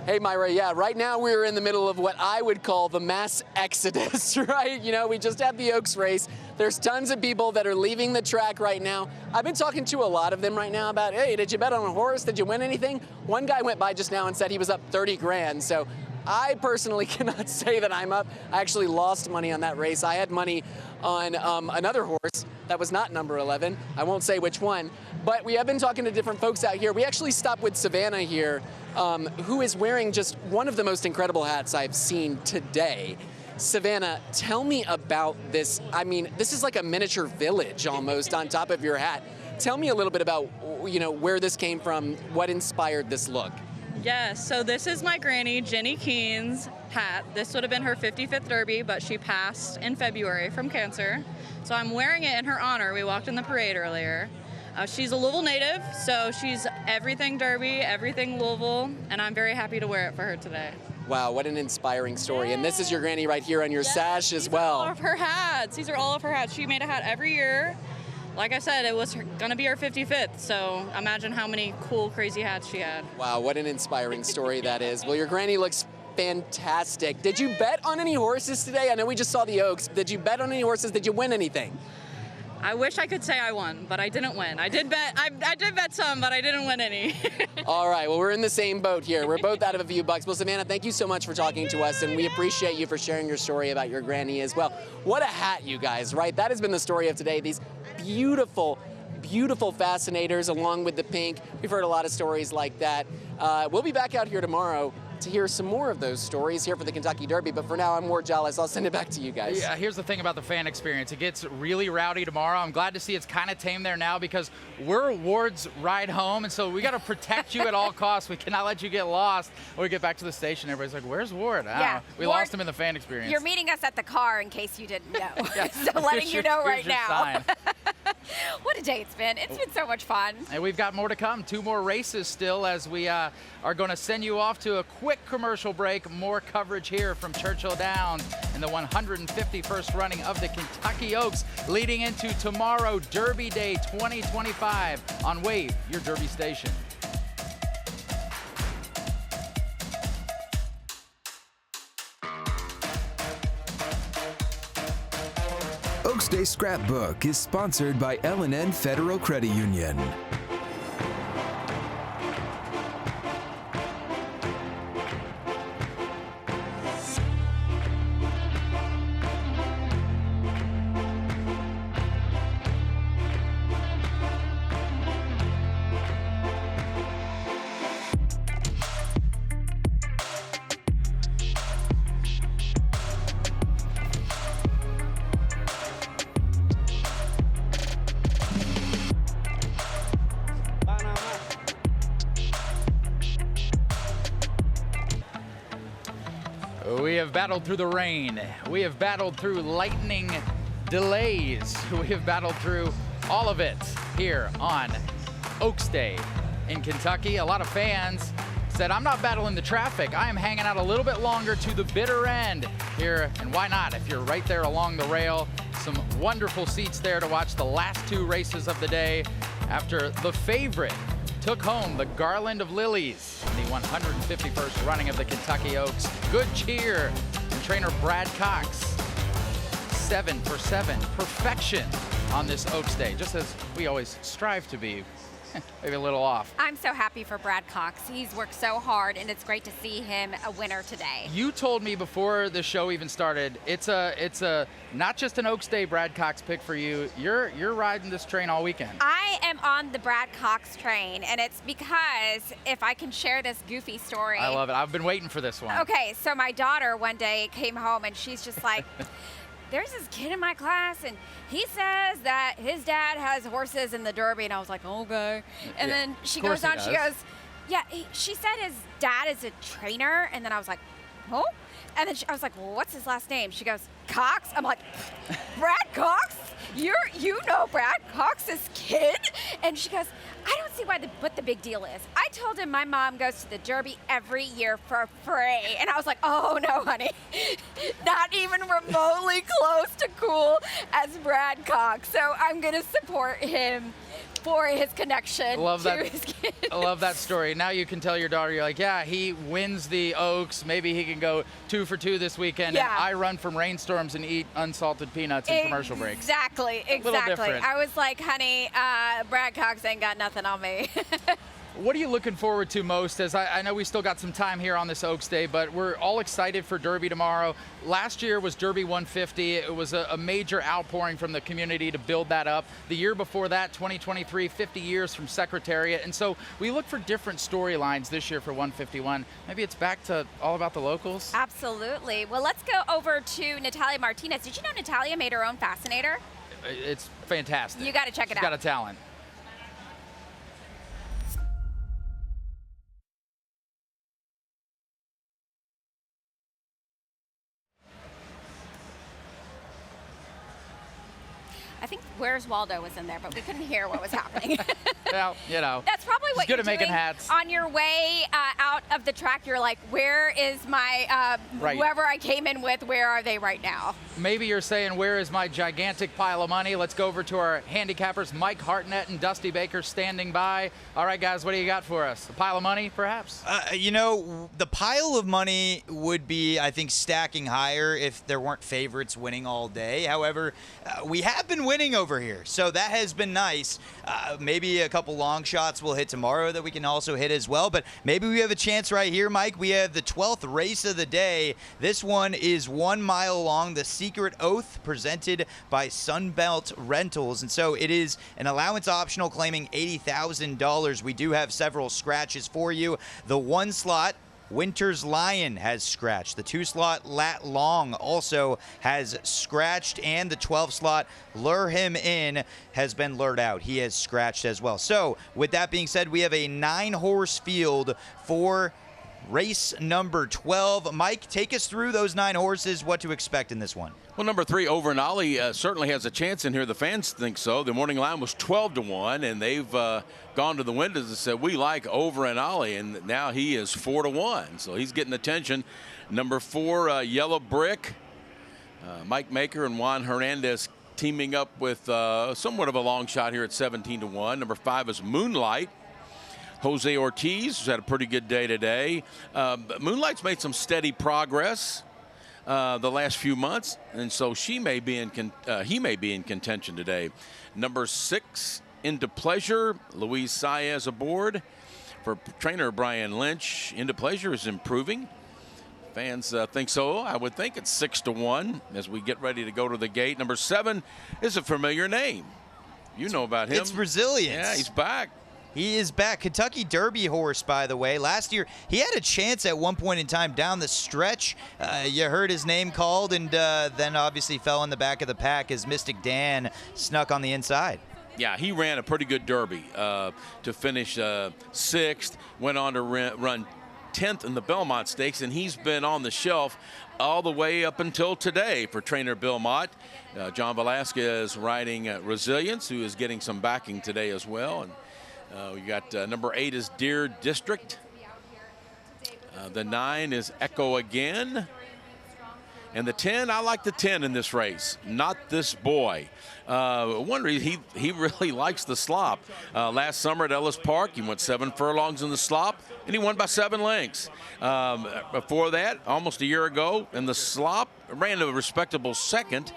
Hey, Myra, yeah, right now we're in the middle of what I would call the mass exodus, right? You know, we just had the Oaks race. There's tons of people that are leaving the track right now. I've been talking to a lot of them right now about, hey, did you bet on a horse? Did you win anything? One guy went by just now and said he was up 30 grand. So I personally cannot say that I'm up. I actually lost money on that race. I had money on another horse that was not number 11. I won't say which one, but we have been talking to different folks out here. We actually stopped with Savannah here, who is wearing just one of the most incredible hats I've seen today. Savannah, tell me about this. I mean, this is like a miniature village almost on top of your hat. Tell me a little bit about, where this came from, what inspired this look. Yeah, so this is my granny, Jenny Keene's hat. This would have been her 55th Derby, but she passed in February from cancer. So I'm wearing it in her honor. We walked in the parade earlier. She's a Louisville native, so she's everything Derby, everything Louisville, and I'm very happy to wear it for her today. Wow, what an inspiring story. And this is your granny right here on your sash as well. All of her hats. These are all of her hats. She made a hat every year. Like I said, it was going to be her 55th, so imagine how many cool, crazy hats she had. Wow, what an inspiring story that is. Well, your granny looks fantastic. Did you bet on any horses today? I know we just saw the Oaks. Did you bet on any horses? Did you win anything? I wish I could say I won, but I didn't win. I did bet some, but I didn't win any. All right, well, we're in the same boat here. We're both out of a few bucks. Well, Savannah, thank you so much for talking to us, and we appreciate you for sharing your story about your granny as well. What a hat, you guys, right? That has been the story of today. These beautiful, beautiful fascinators along with the pink. We've heard a lot of stories like that. We'll be back out here tomorrow to hear some more of those stories here for the Kentucky Derby. But for now, I'm Ward Jollis. I'll send it back to you guys. Yeah, here's the thing about the fan experience. It gets really rowdy tomorrow. I'm glad to see it's kind of tame there now because we're Ward's ride home, and so we got to protect you at all costs. We cannot let you get lost. When we get back to the station, everybody's like, where's Ward? Yeah, we Ward, lost him in the fan experience. You're meeting us at the car in case you didn't know. Yeah. So letting you know right now. Sign. What a day it's been. It's been so much fun. And we've got more to come. 2 more races still as we are going to send you off to a quick commercial break. More coverage here from Churchill Downs in the 151st running of the Kentucky Oaks, leading into tomorrow, Derby Day 2025 on Wave, your Derby station. Oaks Day Scrapbook is sponsored by L&N Federal Credit Union. We have battled through the rain. We have battled through lightning delays. We have battled through all of it here on Oaks Day in Kentucky. A lot of fans said, I'm not battling the traffic. I am hanging out a little bit longer to the bitter end here. And why not? If you're right there along the rail, some wonderful seats there to watch the last 2 races of the day after the favorite took home the Garland of Lilies in the 151st running of the Kentucky Oaks. Good cheer from trainer Brad Cox. 7 for 7, perfection on this Oaks Day, just as we always strive to be. Maybe a little off. I'm so happy for Brad Cox. He's worked so hard, and it's great to see him a winner today. You told me before the show even started, it's a not just an Oaks Day Brad Cox pick for you. You're riding this train all weekend. I am on the Brad Cox train, and it's because if I can share this goofy story. I love it. I've been waiting for this one. Okay, so my daughter one day came home, and she's just like, there's this kid in my class, and he says that his dad has horses in the Derby. And I was like, okay. And then she goes on, she goes, yeah, she said his dad is a trainer. And then I was like, oh? And then I was like, well, what's his last name? She goes, Cox. I'm like, Brad Cox? You know Brad Cox's kid? And she goes, I don't see what the big deal is. I told him my mom goes to the Derby every year for free. And I was like, oh, no, honey. Not even remotely close to cool as Brad Cox. So I'm going to support him for his connection to his kid. I love that story. Now you can tell your daughter, you're like, yeah, he wins the Oaks. Maybe he can go 2 for 2 this weekend. Yeah. And I run from rainstorms and eat unsalted peanuts in commercial breaks. Exactly. A little different. I was like, honey, Brad Cox ain't got nothing on me. What are you looking forward to most? As I know we still got some time here on this Oaks Day, but we're all excited for Derby tomorrow. Last year was Derby 150. It was a major outpouring from the community to build that up. The year before that, 2023, 50 years from Secretariat. And so we look for different storylines this year for 151. Maybe it's back to all about the locals? Absolutely. Well, let's go over to Natalia Martinez. Did you know Natalia made her own fascinator? It's fantastic. You got to check it out. She's got a talent. I think Where's Waldo was in there, but we couldn't hear what was happening. Well, you know. That's probably what good you're at making doing hats. on your way out of the track. You're like, where is my, Right. whoever I came in with, where are they right now? Maybe you're saying, where is my gigantic pile of money? Let's go over to our handicappers, Mike Hartnett and Dusty Baker standing by. All right, guys, what do you got for us? A pile of money, perhaps? You know, the pile of money would be, I think, stacking higher if there weren't favorites winning all day. However, we have been winning over here, so that has been nice. Maybe a couple long shots will hit tomorrow that we can also hit as well, but maybe we have a chance right here, Mike. We have the 12th race of the day. This one is 1 mile long, the Secret Oath, presented by Sunbelt Rentals, and so it is an allowance optional claiming $80,000. We do have several scratches for you. The 1 slot, Winter's Lion, has scratched. The 2 slot, Lat Long, also has scratched, and the 12 slot, Lure Him In, has been lured out. He has scratched as well. So with that being said, we have a 9-horse field for race number 12. Mike, take us through those 9 horses, what to expect in this one. Well, number 3, Over and Ollie, certainly has a chance in here. The fans think so. The morning line was 12-1, and they've gone to the windows and said, we like Over and Ollie, and now he is 4-1. So he's getting attention. Number 4, Yellow Brick, Mike Maker and Juan Hernandez teaming up with somewhat of a long shot here at 17-1. Number 5 is Moonlight. Jose Ortiz has had a pretty good day today. Moonlight's made some steady progress the last few months, and so he may be in contention today. Number 6, Into Pleasure, Luis Saez aboard. For trainer Brian Lynch, Into Pleasure is improving. Fans think so. I would think it's 6-1 as we get ready to go to the gate. Number 7 is a familiar name. You know about him. It's Brazilians. Yeah, he's back. He is back. Kentucky Derby horse, by the way. Last year, he had a chance at one point in time down the stretch. You heard his name called, and then obviously fell in the back of the pack as Mystic Dan snuck on the inside. Yeah, he ran a pretty good Derby to finish 6th, went on to run 10th in the Belmont Stakes, and he's been on the shelf all the way up until today for trainer Bill Mott. John Velasquez riding Resilience, who is getting some backing today as well. And we got number 8 is Deer District. The 9 is Echo Again. And the 10, I like the 10 in this race. Not This Boy. One reason he really likes the slop. Last summer at Ellis Park, he went 7 furlongs in the slop, and he won by 7 lengths. Before that, almost a year ago, in the slop, ran a respectable 2nd.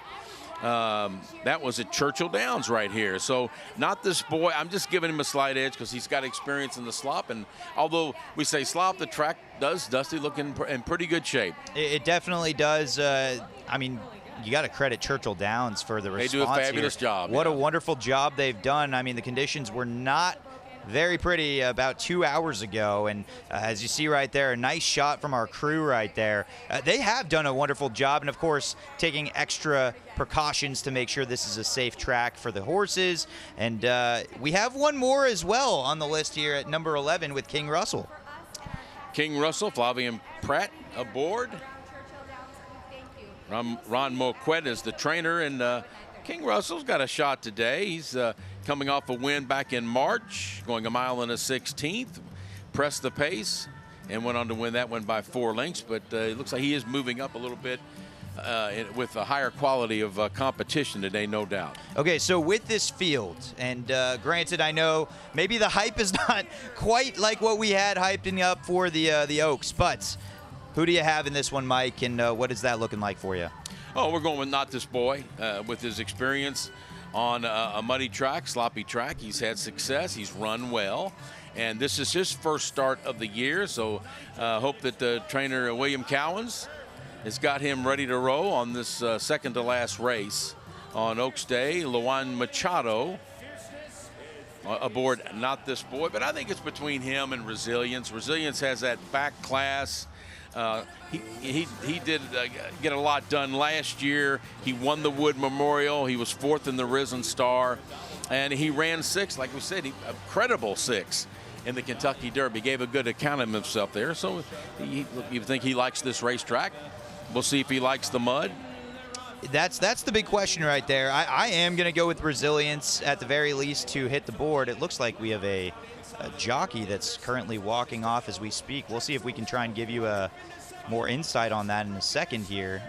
That was at Churchill Downs right here. So Not This Boy, I'm just giving him a slight edge because he's got experience in the slop. And although we say slop, the track does, Dusty, look in pretty good shape. It definitely does. I mean, you got to credit Churchill Downs for the response. They do a fabulous job. What a wonderful job they've done. I mean, the conditions were not very pretty about 2 hours ago, and as you see right there, a nice shot from our crew right there. They have done a wonderful job, and of course taking extra precautions to make sure this is a safe track for the horses. And we have one more as well on the list here at number 11 with King Russell. King Russell, Flavian Pratt aboard. Ron Moquet is the trainer, and King Russell's got a shot today. He's coming off a win back in March, going 1 mile and a 16th, pressed the pace, and went on to win that one by 4 lengths. But it looks like he is moving up a little bit with a higher quality of competition today, no doubt. Okay, so with this field, and granted, I know maybe the hype is not quite like what we had hyping up for the Oaks, but who do you have in this one, Mike, and what is that looking like for you? Oh, we're going with Not This Boy with his experience. on a muddy track, sloppy track. He's had success. He's run well. And this is his first start of the year, so hope that the trainer William Cowens has got him ready to roll on this second to last race on Oaks Day. Luan Machado aboard Not This Boy, but I think it's between him and Resilience. Resilience has that back class. He did get a lot done last year. He won the Wood Memorial. He was 4th in the Risen Star, and he ran 6th, like we said, a credible 6th in the Kentucky Derby. Gave a good account of himself there. So you think he likes this racetrack? We'll see if he likes the mud. That's the big question right there. I am going to go with Resilience at the very least to hit the board. It looks like we have a jockey that's currently walking off as we speak. We'll see if we can try and give you more insight on that in a second here.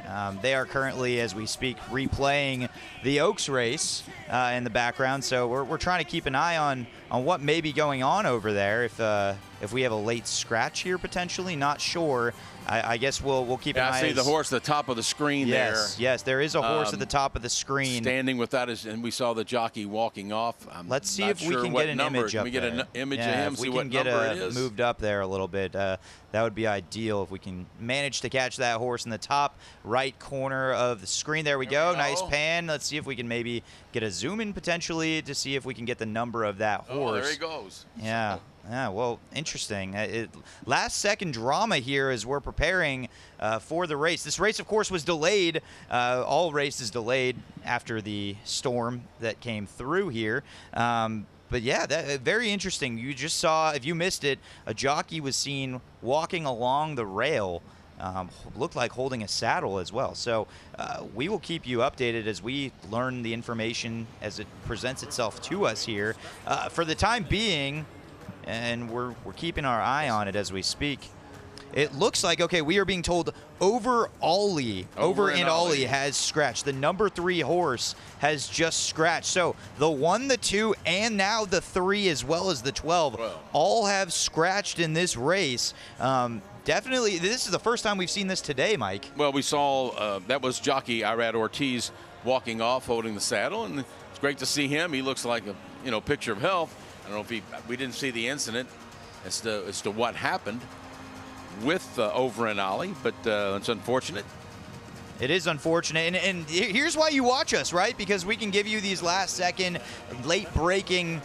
They are currently, as we speak, replaying the Oaks race in the background, so we're trying to keep an eye on what may be going on over there. If we have a late scratch here potentially, not sure. I guess we'll keep an eye. I see the horse at the top of the screen there. Yes, there is a horse at the top of the screen. Standing without his, and we saw the jockey walking off. Let's see if we can get an image up there. Can we get an image of him, see what number it is? If we can get moved up there a little bit, that would be ideal if we can manage to catch that horse in the top right corner of the screen. There we go. Nice pan. Let's see if we can maybe get a zoom in potentially to see if we can get the number of that horse. Oh, there he goes. Yeah. Yeah, well, interesting. Last second drama here as we're preparing for the race. This race, of course, was delayed. All races delayed after the storm that came through here. But yeah, very interesting. You just saw, if you missed it, a jockey was seen walking along the rail. Looked like holding a saddle as well. So we will keep you updated as we learn the information as it presents itself to us here. For the time being, and we're keeping our eye on it as we speak. It looks like, okay, we are being told Over and Ollie has scratched. The number 3 horse has just scratched. So the 1, the 2, and now the 3 as well as the 12 all have scratched in this race. Definitely, this is the first time we've seen this today, Mike. Well, we saw that was jockey Irad Ortiz walking off, holding the saddle, and it's great to see him. He looks like a picture of health. I don't know if we didn't see the incident as to what happened with Over and Ollie, but it's unfortunate. It is unfortunate, and here's why you watch us, right? Because we can give you these last-second, late-breaking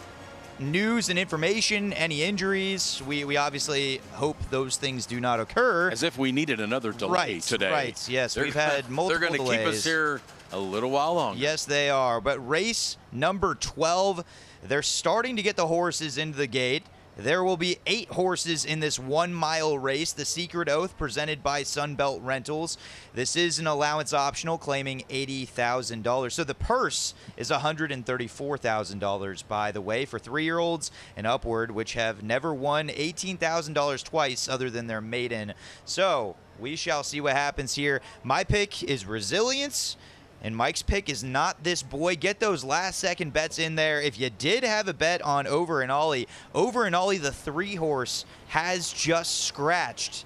news and information, any injuries. We obviously hope those things do not occur. As if we needed another delay today. Right, yes. We've had multiple delays. They're going to keep us here a little while longer. Yes, they are. But race number 12, they're starting to get the horses into the gate. There will be 8 horses in this 1-mile race. The Secret Oath presented by Sunbelt Rentals. This is an allowance optional, claiming $80,000. So the purse is $134,000, by the way, for 3-year-olds and upward, which have never won $18,000 twice other than their maiden. So we shall see what happens here. My pick is Resilience. And Mike's pick is Not This Boy. Get those last-second bets in there. If you did have a bet on Over and Ollie, the 3-horse has just scratched,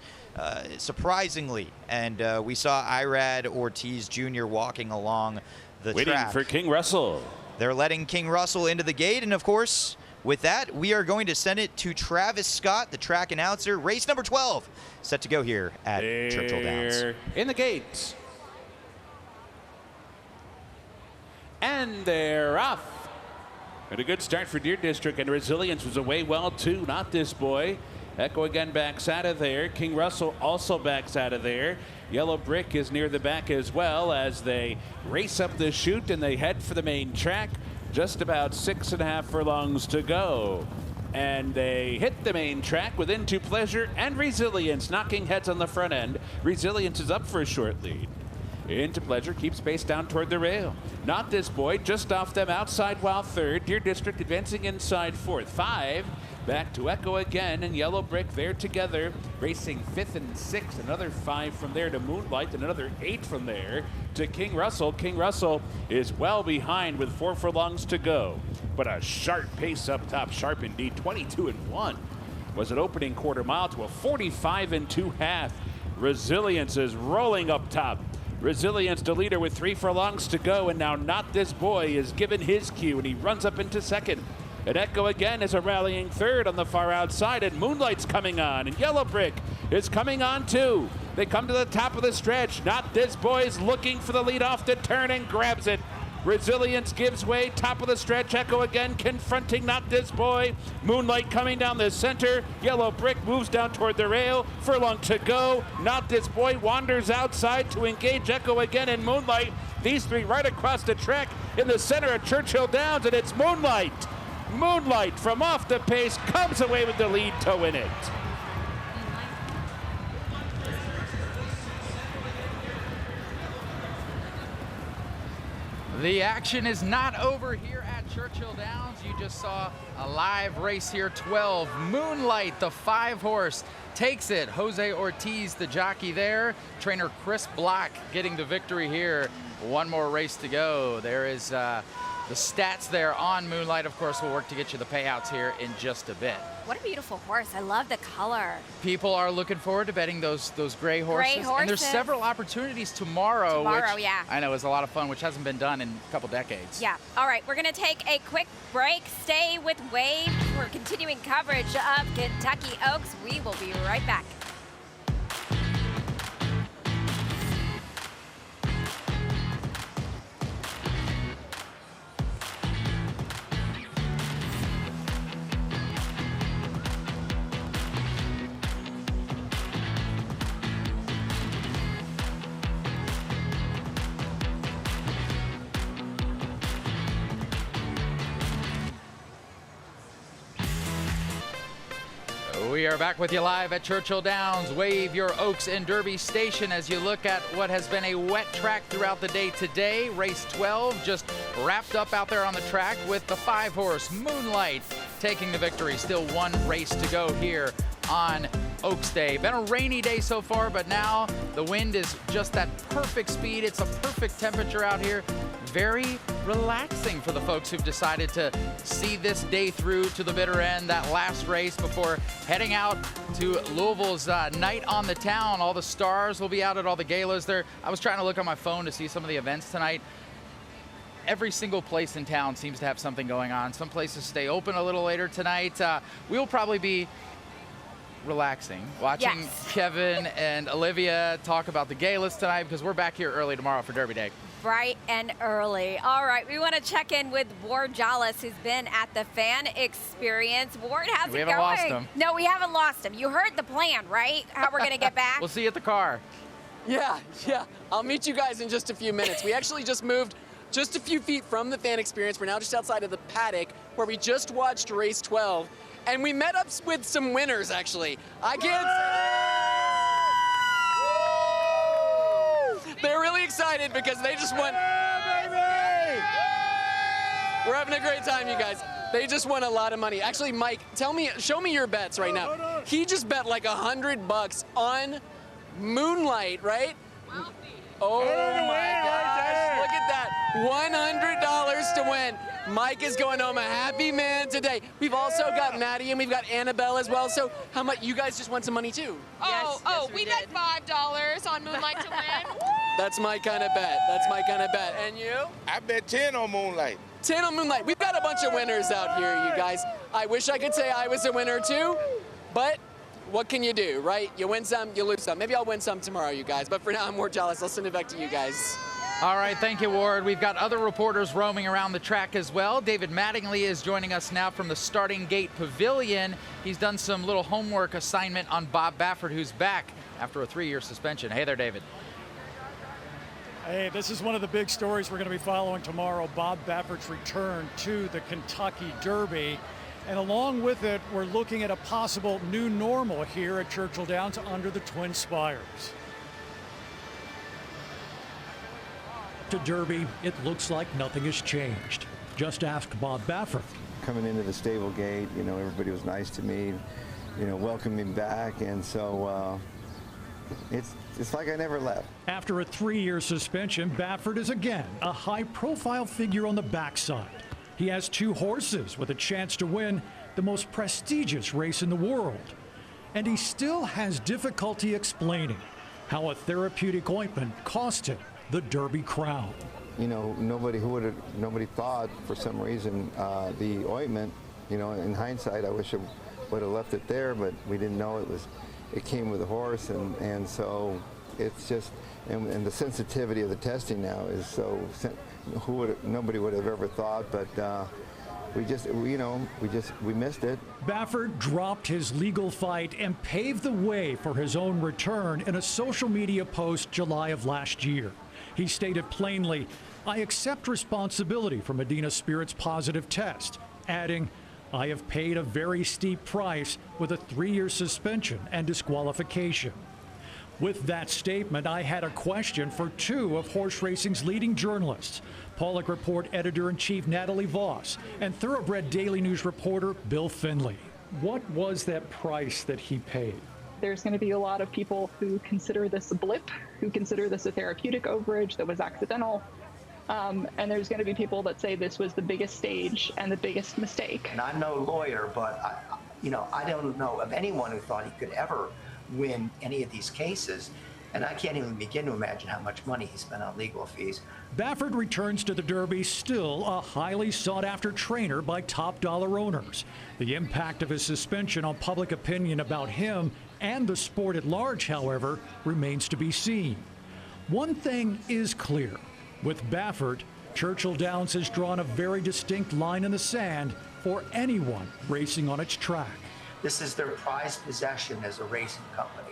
surprisingly. And we saw Irad Ortiz Jr. walking along the track. Waiting for King Russell. They're letting King Russell into the gate. And, of course, with that, we are going to send it to Travis Scott, the track announcer. Race number 12 set to go here at Churchill Downs. In the gates. And they're off. And a good start for Deer District, and Resilience was away well too. Not This Boy. Echo again backs out of there. King Russell also backs out of there. Yellow Brick is near the back as well as they race up the chute and they head for the main track. Just about 6.5 furlongs to go. And they hit the main track with Into Pleasure and Resilience knocking heads on the front end. Resilience is up for a short lead. Into Pleasure keeps pace down toward the rail. Not This Boy just off them outside while 3rd. Deer District advancing inside 4th. 5 back to Echo again, and Yellow Brick there together, racing 5th and 6th. Another 5 from there to Moonlight, and another 8 from there to King Russell. King Russell is well behind with 4 furlongs to go, but a sharp pace up top, sharp indeed. 22-1 was an opening quarter mile to a 45 2/2. Resilience is rolling up top. Resilience to leader with 3 furlongs to go, and now Not This Boy is given his cue, and he runs up into second. And Echo again is a rallying third on the far outside, and Moonlight's coming on, and Yellow Brick is coming on too. They come to the top of the stretch. Not This Boy's looking for the lead off the turn and grabs it. Resilience gives way, top of the stretch. Echo again confronting Not This Boy. Moonlight coming down the center. Yellow Brick moves down toward the rail. Furlong to go. Not This Boy wanders outside to engage Echo again in Moonlight. These three right across the track in the center of Churchill Downs, and it's Moonlight. Moonlight from off the pace comes away with the lead to win it. The action is not over here at Churchill Downs. You just saw a live race here. 12. Moonlight, the 5-horse, takes it. Jose Ortiz, the jockey there. Trainer Chris Block getting the victory here. One more race to go. There is the stats there on Moonlight. Of course, we'll work to get you the payouts here in just a bit. What a beautiful horse. I love the color. People are looking forward to betting those gray horses. Gray horses. And there's several opportunities tomorrow. Tomorrow, which yeah. I know is a lot of fun, which hasn't been done in a couple decades. Yeah. All right, we're going to take a quick break. Stay with Wave. We're continuing coverage of Kentucky Oaks. We will be right back. We are back with you live at Churchill Downs. Wave your Oaks and Derby station as you look at what has been a wet track throughout the day today. Race 12 just wrapped up out there on the track with the 5-horse Moonlight taking the victory. Still one race to go here on Oaks Day. Been a rainy day so far, but now the wind is just that perfect speed. It's a perfect temperature out here. Very relaxing for the folks who've decided to see this day through to the bitter end, that last race before heading out to Louisville's night on the town. All the stars will be out at all the galas there. I was trying to look on my phone to see some of the events tonight. Every single place in town seems to have something going on. Some places stay open a little later tonight. We'll probably be relaxing, watching Kevin and Olivia talk about the galas tonight because we're back here early tomorrow for Derby Day. Bright and early. All right, we want to check in with Ward Jollis, who's been at the fan experience. Ward, how's it going? We haven't lost him. No, we haven't lost him. You heard the plan, right? How we're going to get back? We'll see you at the car. Yeah. I'll meet you guys in just a few minutes. We actually just moved just a few feet from the fan experience. We're now just outside of the Paddock, where we just watched race 12, and we met up with some winners, actually. I can't They're really excited because they just won. We're having a great time, you guys. They just won a lot of money. Actually, Mike, show me your bets right now. He just bet like $100 on Moonlight, right? Oh my gosh, look at that. $100 to win. Mike is going home a happy man today. We've also got Maddie and we've got Annabelle as well. So how much, you guys just won some money too? Yes, we bet $5 on Moonlight to win. That's my kind of bet. That's my kind of bet. And you? I bet 10 on Moonlight. 10 on Moonlight. We've got a bunch of winners out here, you guys. I wish I could say I was a winner too, but what can you do, right? You win some, you lose some. Maybe I'll win some tomorrow, you guys. But for now, I'm more jealous. I'll send it back to you guys. All right, thank you, Ward. We've got other reporters roaming around the track as well. David Mattingly is joining us now from the Starting Gate Pavilion. He's done some little homework assignment on Bob Baffert, who's back after a 3-year suspension. Hey there, David. Hey, this is one of the big stories we're going to be following tomorrow, Bob Baffert's return to the Kentucky Derby. And along with it, we're looking at a possible new normal here at Churchill Downs under the Twin Spires. To Derby, it looks like nothing has changed. Just ask Bob Baffert. Coming into the stable gate, everybody was nice to me, welcomed me back, and so it's like I never left. After a 3-year suspension, Baffert is again a high-profile figure on the backside. He has 2 horses with a chance to win the most prestigious race in the world. And he still has difficulty explaining how a therapeutic ointment cost him the Derby crown. You know, nobody thought for some reason the ointment, you know, in hindsight, I wish I would have left it there, but we didn't know it came with a horse, and so it's just, and the sensitivity of the testing now is so, nobody would have ever thought, but we missed it. Baffert dropped his legal fight and paved the way for his own return in a social media post July of last year. He stated plainly, "I accept responsibility for Medina Spirit's positive test," adding, "I have paid a very steep price with a 3-year suspension and disqualification." With that statement, I had a question for two of horse racing's leading journalists, Paddock Report Editor-in-Chief Natalie Voss and Thoroughbred Daily News reporter Bill Finley. What was that price that he paid? There's going to be a lot of people who consider this a blip, who consider this a therapeutic overage that was accidental. And there's going to be people that say this was the biggest stage and the biggest mistake. And I'm no lawyer, but I don't know of anyone who thought he could ever win any of these cases. And I can't even begin to imagine how much money he spent on legal fees. Baffert returns to the Derby still a highly sought-after trainer by top-dollar owners. The impact of his suspension on public opinion about him and the sport at large, however, remains to be seen. One thing is clear. With Baffert, Churchill Downs has drawn a very distinct line in the sand for anyone racing on its track. This is their prized possession as a racing company.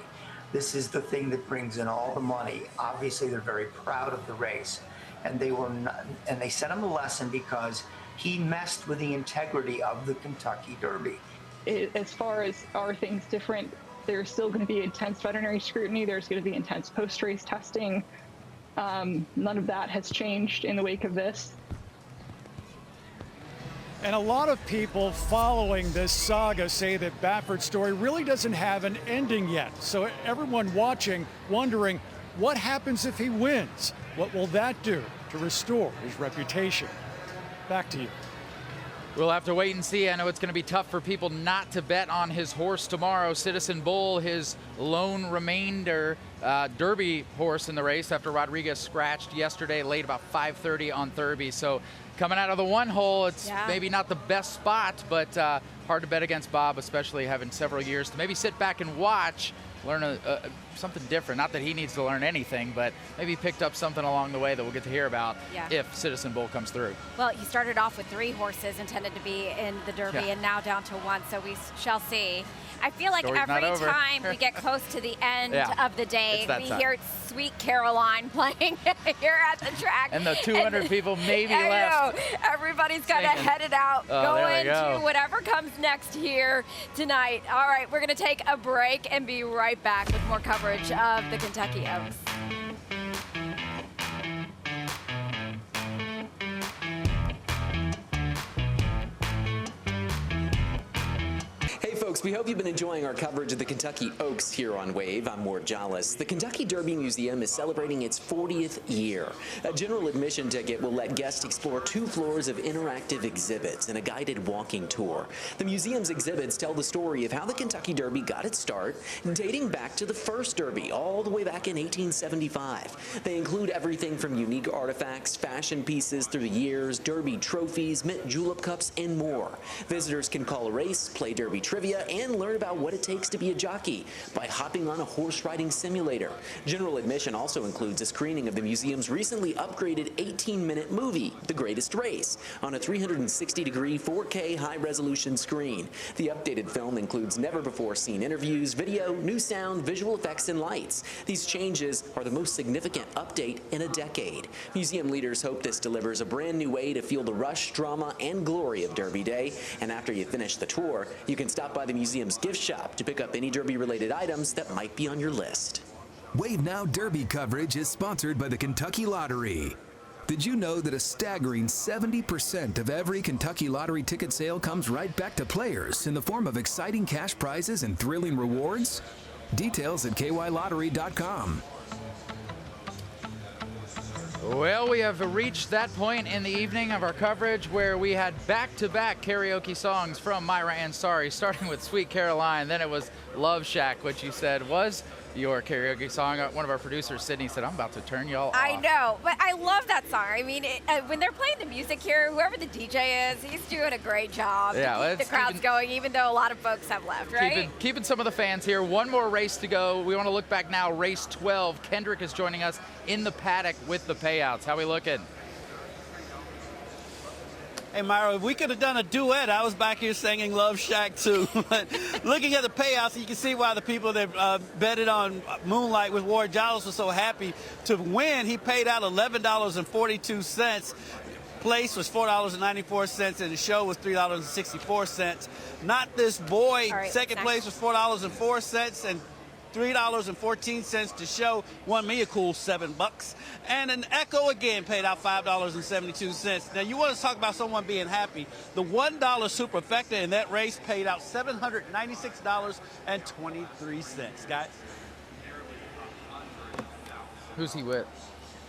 This is the thing that brings in all the money. Obviously, they're very proud of the race, and they sent him a lesson because he messed with the integrity of the Kentucky Derby. As far as are things different, there's still going to be intense veterinary scrutiny. There's going to be intense post-race testing. None of that has changed in the wake of this. And a lot of people following this saga say that Baffert's story really doesn't have an ending yet. So everyone watching, wondering, what happens if he wins? What will that do to restore his reputation? Back to you. We'll have to wait and see. I know it's going to be tough for people not to bet on his horse tomorrow. Citizen Bull, his lone remainder Derby horse in the race after Rodriguez scratched yesterday late about 5:30 on Derby. So coming out of the one hole, it's maybe not the best spot, but hard to bet against Bob, especially having several years to maybe sit back and watch, learn something different. Not that he needs to learn anything, but maybe he picked up something along the way that we'll get to hear about if Citizen Bull comes through. Well, he started off with 3 horses intended to be in the Derby and now down to 1, so we shall see. I feel like every time we get close to the end of the day, we hear Sweet Caroline playing here at the track. And the 200 people maybe left. Everybody's got to head it out, go into whatever comes next here tonight. All right, we're going to take a break and be right back with more coverage of the Kentucky Oaks. We hope you've been enjoying our coverage of the Kentucky Oaks here on Wave. I'm Ward Jollis. The Kentucky Derby Museum is celebrating its 40th year. A general admission ticket will let guests explore 2 floors of interactive exhibits and a guided walking tour. The museum's exhibits tell the story of how the Kentucky Derby got its start, dating back to the first Derby all the way back in 1875. They include everything from unique artifacts, fashion pieces through the years, Derby trophies, mint julep cups, and more. Visitors can call a race, play Derby trivia, and learn about what it takes to be a jockey by hopping on a horse riding simulator. General admission also includes a screening of the museum's recently upgraded 18-minute movie, The Greatest Race, on a 360-degree 4K high-resolution screen. The updated film includes never-before-seen interviews, video, new sound, visual effects, and lights. These changes are the most significant update in a decade. Museum leaders hope this delivers a brand new way to feel the rush, drama, and glory of Derby Day. And after you finish the tour, you can stop by the museum's gift shop to pick up any Derby-related items that might be on your list. Wave Now Derby coverage is sponsored by the Kentucky Lottery. Did you know that a staggering 70% of every Kentucky Lottery ticket sale comes right back to players in the form of exciting cash prizes and thrilling rewards? Details at kylottery.com. Well, we have reached that point in the evening of our coverage where we had back-to-back karaoke songs from Myra Ansari, starting with Sweet Caroline, then it was Love Shack, which you said was your karaoke song. One of our producers, Sydney, said, I'm about to turn y'all off. I know, but I love that song. I mean, when they're playing the music here, whoever the DJ is, he's doing a great job to keep the crowds going, even though a lot of folks have left, right? Keeping some of the fans here. One more race to go. We want to look back now. Race 12. Kendrick is joining us in the paddock with the payouts. How we looking? Hey, Myra, we could have done a duet. I was back here singing Love Shack, too. But looking at the payouts, you can see why the people that betted on Moonlight with Ward Giles were so happy. To win, he paid out $11.42. Place was $4.94, and the show was $3.64. Not This Boy. Right, second place was $4.04, and $3.14 to show won me a cool $7. And an Echo again paid out $5.72. Now you want to talk about someone being happy. The $1 superfecta in that race paid out $796.23, guys. Who's he with?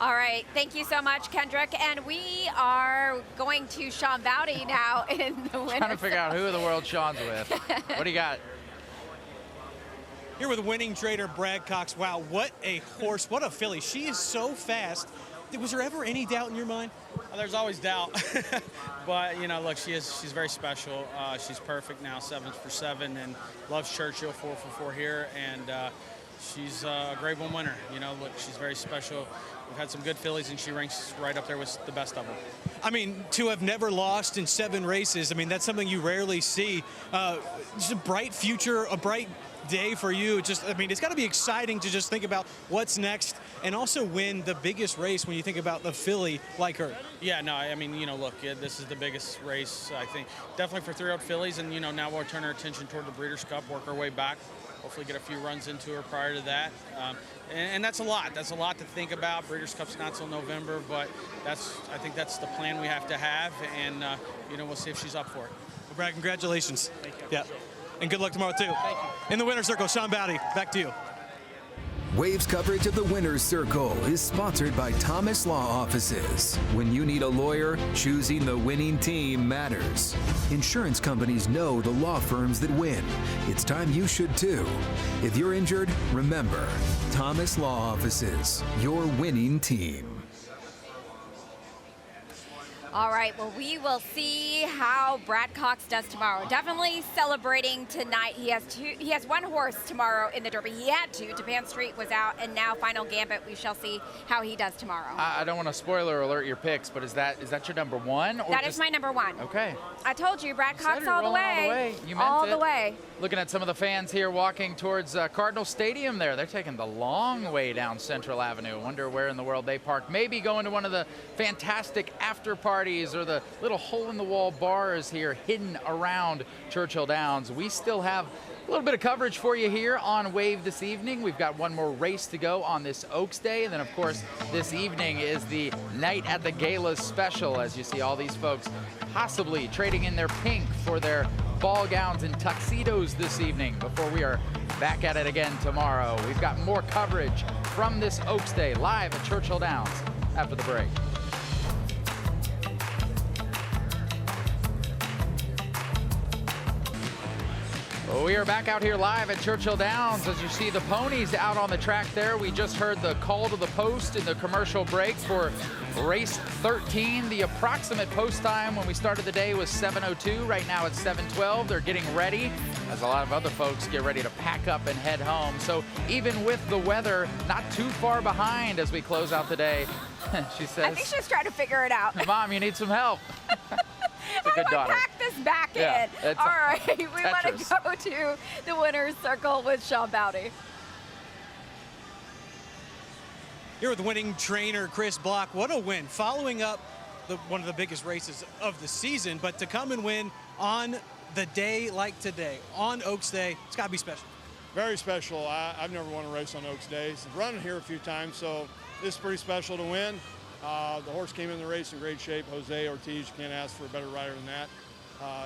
All right, thank you so much, Kendrick. And we are going to Sean Bowdy now in the winner. Trying to figure out who in the world Sean's with. What do you got? Here with winning trader Brad Cox. Wow, what a horse, what a filly. She is so fast. Was there ever any doubt in your mind? There's always doubt. But, you know, look, she's very special. She's perfect now, 7 for 7, and loves Churchill, 4 for 4 here. And she's a Grade 1 winner. You know, look, she's very special. We've had some good fillies, and she ranks right up there with the best of them. I mean, to have never lost in 7 races, I mean, that's something you rarely see. Just a bright future, a bright day for you. I mean, it's got to be exciting to just think about what's next and also win the biggest race when you think about the filly like her. Yeah, no, I mean, you know, look, this is the biggest race, I think, definitely for 3-year-old fillies. And, you know, now we'll turn our attention toward the Breeders' Cup, work our way back, hopefully get a few runs into her prior to that. And that's a lot. That's a lot to think about. Breeders' Cup's not till November, but I think that's the plan we have to have. And, you know, we'll see if she's up for it. Well, Brad, congratulations. Thank you. Yeah. And good luck tomorrow, too. Thank you. In the winner's circle, Sean Bowdy, back to you. Waves coverage of the Winner's Circle is sponsored by Thomas Law Offices. When you need a lawyer, choosing the winning team matters. Insurance companies know the law firms that win. It's time you should too. If you're injured, remember, Thomas Law Offices, your winning team. All right, well, we will see how Brad Cox does tomorrow. Definitely celebrating tonight. He has 1 horse tomorrow in the Derby. He had 2. Japan Street was out, and now Final Gambit. We shall see how he does tomorrow. I don't want to spoiler alert your picks, but is that your number 1? Or that is my number 1. Okay. I told you, Brad Cox all the way. You meant all it. the way. Looking at some of the fans here walking towards Cardinal Stadium there. They're taking the long way down Central Avenue. Wonder where in the world they park. Maybe going to one of the fantastic after parties or the little hole-in-the-wall bars here hidden around Churchill Downs. We still have a little bit of coverage for you here on Wave this evening. We've got one more race to go on this Oaks Day. And then, of course, this evening is the Night at the Gala special, as you see all these folks possibly trading in their pink for their ball gowns and tuxedos this evening before we are back at it again tomorrow. We've got more coverage from this Oaks Day live at Churchill Downs after the break. We are back out here live at Churchill Downs. As you see the ponies out on the track there, we just heard the call to the post in the commercial break for race 13. The approximate post time when we started the day was 7:02. Right now it's 7:12. They're getting ready as a lot of other folks get ready to pack up and head home. So even with the weather not too far behind as we close out the day, she says, I think she's trying to figure it out. Mom, you need some help. How do I pack this back in? All right, we want to go to the Winner's Circle with Sean Bowdy. Here with winning trainer Chris Block. What a win. Following up one of the biggest races of the season, but to come and win on the day like today, on Oaks Day, it's got to be special. Very special. I've never won a race on Oaks Days. I've run here a few times, so this is pretty special to win. The horse came in the race in great shape. Jose Ortiz, you can't ask for a better rider than that.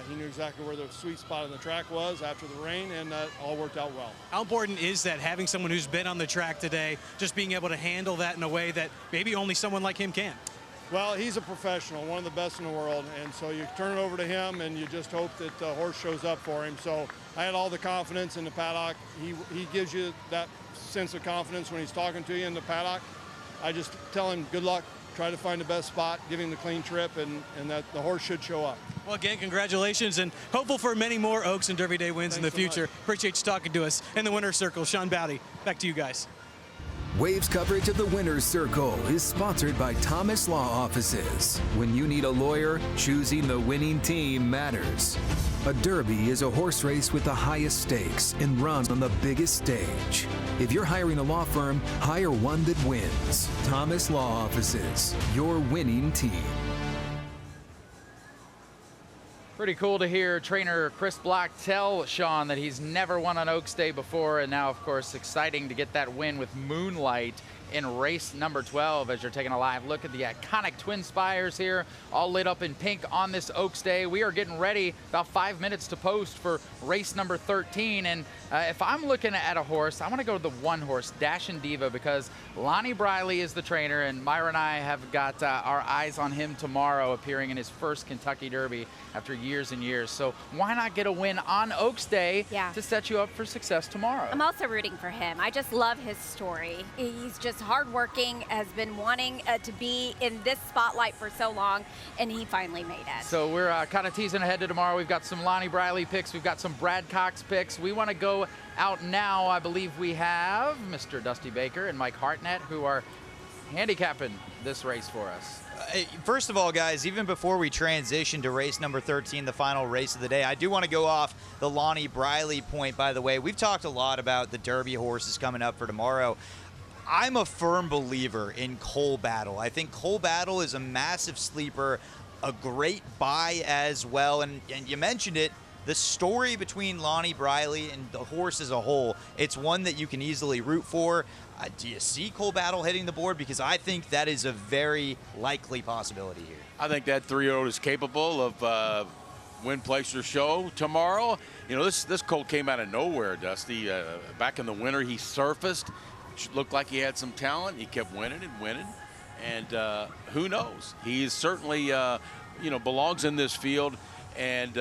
He knew exactly where the sweet spot on the track was after the rain, and that all worked out well. How important is that, having someone who's been on the track today, just being able to handle that in a way that maybe only someone like him can? Well, he's a professional, one of the best in the world, and so you turn it over to him, and you just hope that the horse shows up for him. So I had all the confidence in the paddock. He gives you that sense of confidence when he's talking to you in the paddock. I just tell him good luck, try to find the best spot, give him the clean trip, and that the horse should show up. Well, again, congratulations, and hopeful for many more Oaks and Derby Day wins in the future. Much. Appreciate you talking to us. In the winner's circle, Sean Bowdy, back to you guys. Waves coverage of the Winner's Circle is sponsored by Thomas Law Offices. When you need a lawyer, choosing the winning team matters. A derby is a horse race with the highest stakes and runs on the biggest stage. If you're hiring a law firm, hire one that wins. Thomas Law Offices, your winning team. Pretty cool to hear trainer Chris Block tell Sean that he's never won on Oaks Day before, and now, of course, exciting to get that win with Moonlight in race number 12 as you're taking a live look at the iconic twin spires here, all lit up in pink on this Oaks Day. We are getting ready, about 5 minutes to post for race number 13, and if I'm looking at a horse, I want to go to the one horse, Dashin' Diva, because Lonnie Briley is the trainer, and Myra and I have got our eyes on him tomorrow, appearing in his first Kentucky Derby after years and years. So why not get a win on Oaks Day to set you up for success tomorrow? I'm also rooting for him. I just love his story. He's just hardworking, has been wanting to be in this spotlight for so long, and he finally made it. So we're kind of teasing ahead to tomorrow. We've got some Lonnie Briley picks. We've got some Brad Cox picks. We want to go out now. I believe we have Mr. Dusty Baker and Mike Hartnett, who are handicapping this race for us. First of all, guys, even before we transition to race number 13, the final race of the day, I do want to go off the Lonnie Briley point, by the way. We've talked a lot about the Derby horses coming up for tomorrow. I'm a firm believer in Cole Battle. I think Cole Battle is a massive sleeper, a great buy as well. And you mentioned it, the story between Lonnie Briley and the horse as a whole, it's one that you can easily root for. Do you see Cole Battle hitting the board? Because I think that is a very likely possibility here. I think that 3-year-old is capable of win, place, or show tomorrow. You know, this colt came out of nowhere, Dusty. Back in the winter, he surfaced. Looked like he had some talent. He kept winning and winning. And who knows? He is certainly, you know, belongs in this field. And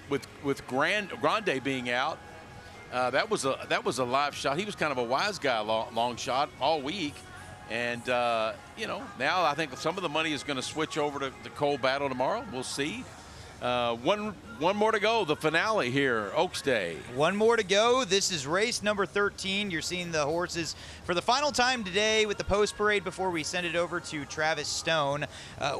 with Grande being out, that was a live shot. He was kind of a wise guy, long shot all week. And, you know, now I think some of the money is going to switch over to the Cole Battle tomorrow. We'll see. One more to go, the finale here, Oaks Day. One more to go. This is race number 13. You're seeing the horses for the final time today with the post parade before we send it over to Travis Stone.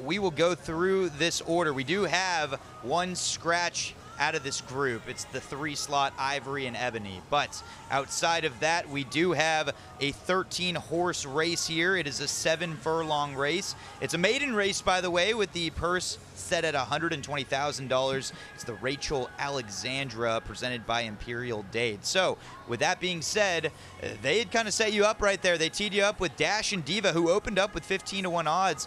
We will go through this order. We do have one scratch out of this group. It's the 3-slot Ivory and Ebony. But outside of that, we do have a 13-horse race here. It is a 7-furlong race. It's a maiden race, by the way, with the purse set at $120,000. It's the Rachel Alexandra presented by Imperial Dade. So with that being said, they had kind of set you up right there. They teed you up with Dashin' Diva, who opened up with 15-1 odds.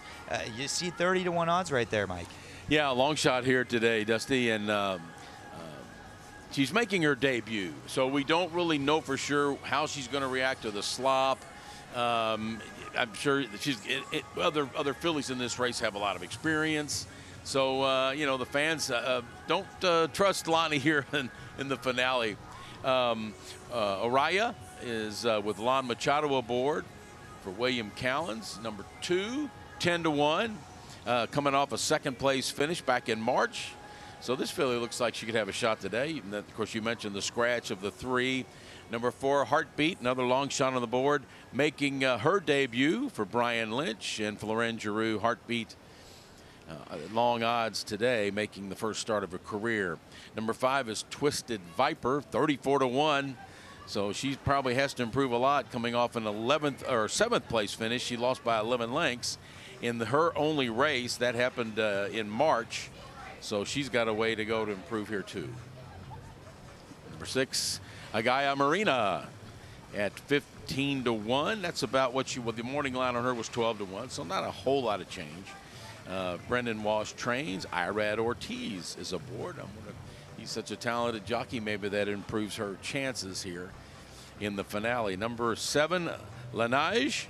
You see 30-1 odds right there, Mike. Yeah, long shot here today, Dusty, and she's making her debut, so we don't really know for sure how she's going to react to the slop. I'm sure that other fillies in this race have a lot of experience. So, you know, the fans don't trust Lonnie here in the finale. Araya is with Lon Machado aboard for William Callens, number 2, 10-1, coming off a second-place finish back in March. So this filly looks like she could have a shot today. And of course, you mentioned the scratch of the 3. Number 4, Heartbeat, another long shot on the board, making her debut for Brian Lynch and Florent Giroux. Heartbeat, long odds today, making the first start of her career. Number 5 is Twisted Viper, 34-1. So she probably has to improve a lot, coming off an 11th or 7th place finish. She lost by 11 lengths in her only race. That happened in March. So she's got a way to go to improve here, too. Number 6, Agaya Marina at 15-1. That's about what the morning line on her was 12-1, so not a whole lot of change. Brendan Walsh trains. Irad Ortiz is aboard. He's such a talented jockey. Maybe that improves her chances here in the finale. Number 7, Lanage.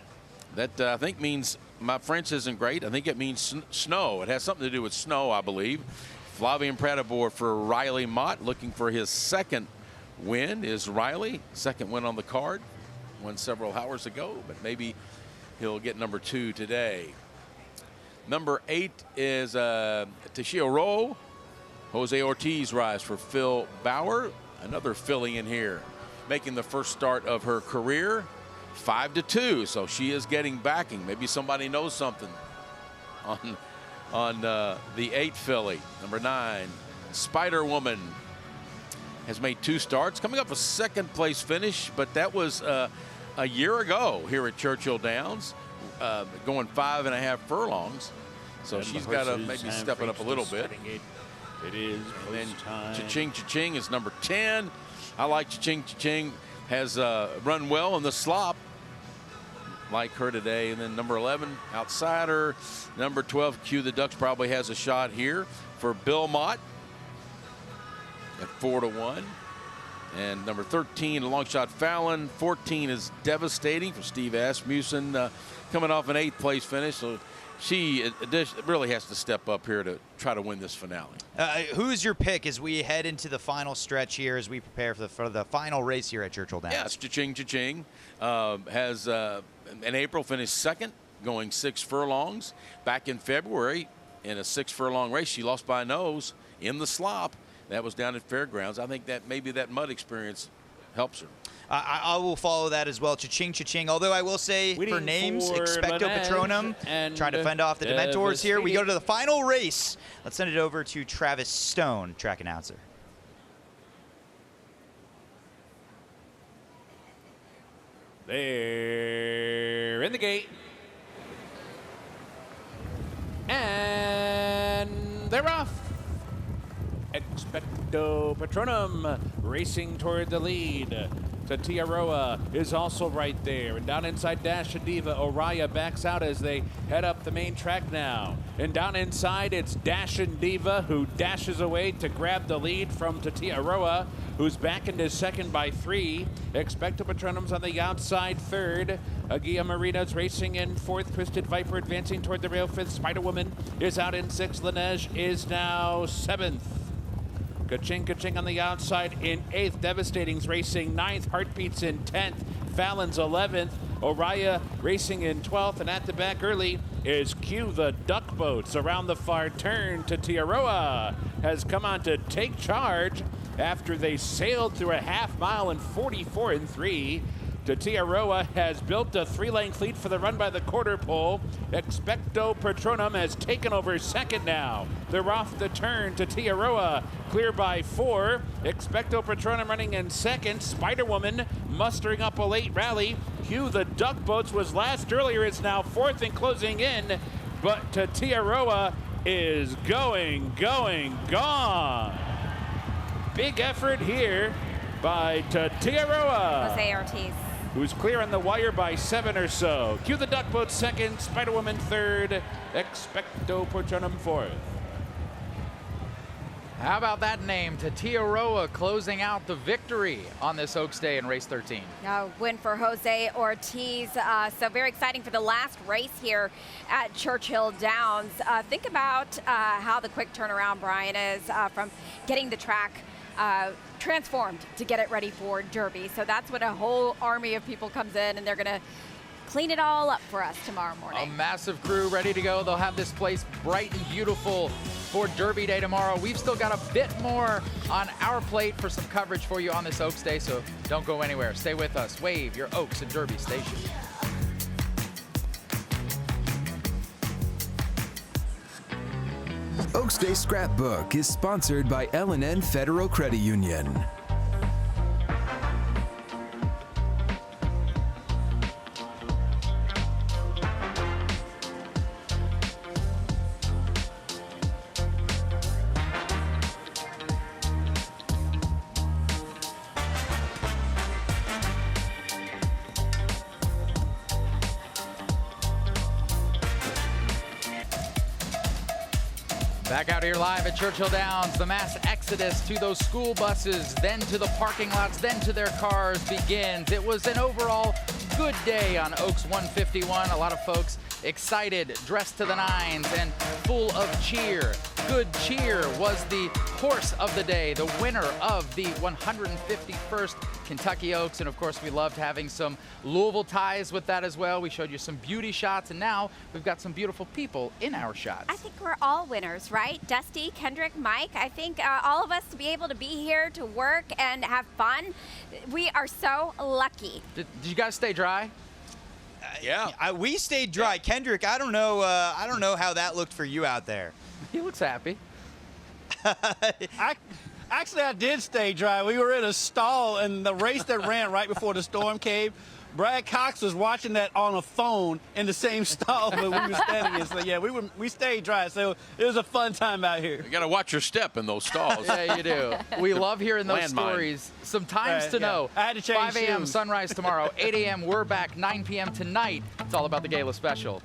That I think means, my French isn't great. I think it means snow. It has something to do with snow, I believe. Flavien Prat aboard for Riley Mott, looking for his second win. Is Riley second win on the card? won several hours ago, but maybe he'll get number 2 today. Number 8 is Tashio Rowe. Jose Ortiz rides for Phil Bauer, another Philly in here, making the first start of her career. 5-2, so she is getting backing. Maybe somebody knows something on the 8 filly. Number 9, Spider Woman, has made 2 starts, coming up a second-place finish, but that was a year ago here at Churchill Downs, going 5.5 furlongs. So and she's got to maybe step it up a little bit. It is. And then Cha-Ching Cha-Ching is number 10. I like Cha-Ching Cha-Ching. Has run well in the slop, like her today. And then number 11, Outsider. Number 12, Q the Ducks, probably has a shot here for Bill Mott at 4-1. And number 13, Longshot Fallon. 14 is Devastating for Steve Asmussen, coming off an 8th place finish. So she really has to step up here to try to win this finale. Who's your pick as we head into the final stretch here, as we prepare for the final race here at Churchill Downs? Yes, Cha-Ching Cha-Ching has in April finished 2nd, going 6 furlongs. Back in February in a 6 furlong race, she lost by a nose in the slop. That was down at Fairgrounds. I think that maybe that mud experience helps her. I will follow that as well. Cha-Ching Cha-Ching. Although I will say for names, Expecto Patronum, trying to fend off the Dementors here. We go to the final race. Let's send it over to Travis Stone, track announcer. They're in the gate. And they're off. Expecto Patronum racing toward the lead. Tatiaroa is also right there. And down inside Dash and Diva, Oriya backs out as they head up the main track now. And down inside, it's Dash and Diva who dashes away to grab the lead from Tatiaroa, who's back into 2nd by 3. Expecto Patronum's on the outside 3rd. Aguia Marina's racing in 4th. Twisted Viper advancing toward the rail 5th. Spider Woman is out in 6th. Laneige is now 7th. Ka-Ching Ka-Ching on the outside in 8th. Devastating's racing 9th. Heartbeats in 10th. Fallon's 11th. Oriya racing in 12th. And at the back early is Q the Duck Boats around the far turn. Tatiaroa has come on to take charge after they sailed through a half mile in 44 3. Tatiaroa has built a 3-lane lead for the run by the quarter pole. Expecto Patronum has taken over 2nd now. They're off the turn. Tatiaroa clear by 4. Expecto Patronum running in 2nd. Spider Woman mustering up a late rally. Hugh the Duck Boats was last earlier. It's now 4th and closing in. But Tatiaroa is gone. Big effort here by Tatiaroa. Jose Ortiz, who's clear on the wire by 7 or so. Cue the Duck Boat 2nd, Spider Woman 3rd, Expecto Patronum 4th. How about that name? Tatiaroa closing out the victory on this Oaks Day in race 13. win for Jose Ortiz. So very exciting for the last race here at Churchill Downs. Think about how the quick turnaround, Brian, is from getting the track transformed to get it ready for Derby. So that's when a whole army of people comes in and they're going to clean it all up for us tomorrow morning. A massive crew ready to go. They'll have this place bright and beautiful for Derby Day tomorrow. We've still got a bit more on our plate for some coverage for you on this Oaks Day, so don't go anywhere. Stay with us. Wave, your Oaks and Derby station. Oaks Day Scrapbook is sponsored by L&N Federal Credit Union. Back out here live at Churchill Downs, the mass exodus to those school buses, then to the parking lots, then to their cars begins. It was an overall good day on Oaks 151. A lot of folks excited, dressed to the nines, and full of cheer. Good Cheer was the horse of the day, the winner of the 151st Kentucky Oaks. And of course, we loved having some Louisville ties with that as well. We showed you some beauty shots, and now we've got some beautiful people in our shots. I think we're all winners, right? Dusty, Kendrick, Mike. I think all of us to be able to be here to work and have fun. We are so lucky. Did you guys stay dry? Yeah, we stayed dry. Kendrick, I don't know how that looked for you out there. He looks happy. Actually, I did stay dry. We were in a stall, and the race that ran right before the storm came, Brad Cox was watching that on a phone in the same stall that we were standing in. So yeah, we stayed dry. So it was a fun time out here. You got to watch your step in those stalls. Yeah, you do. We love hearing those stories. Some times to know. I had to change 5 a.m. shoes. sunrise tomorrow, 8 a.m. we're back, 9 p.m. tonight. It's all about the Gala Special.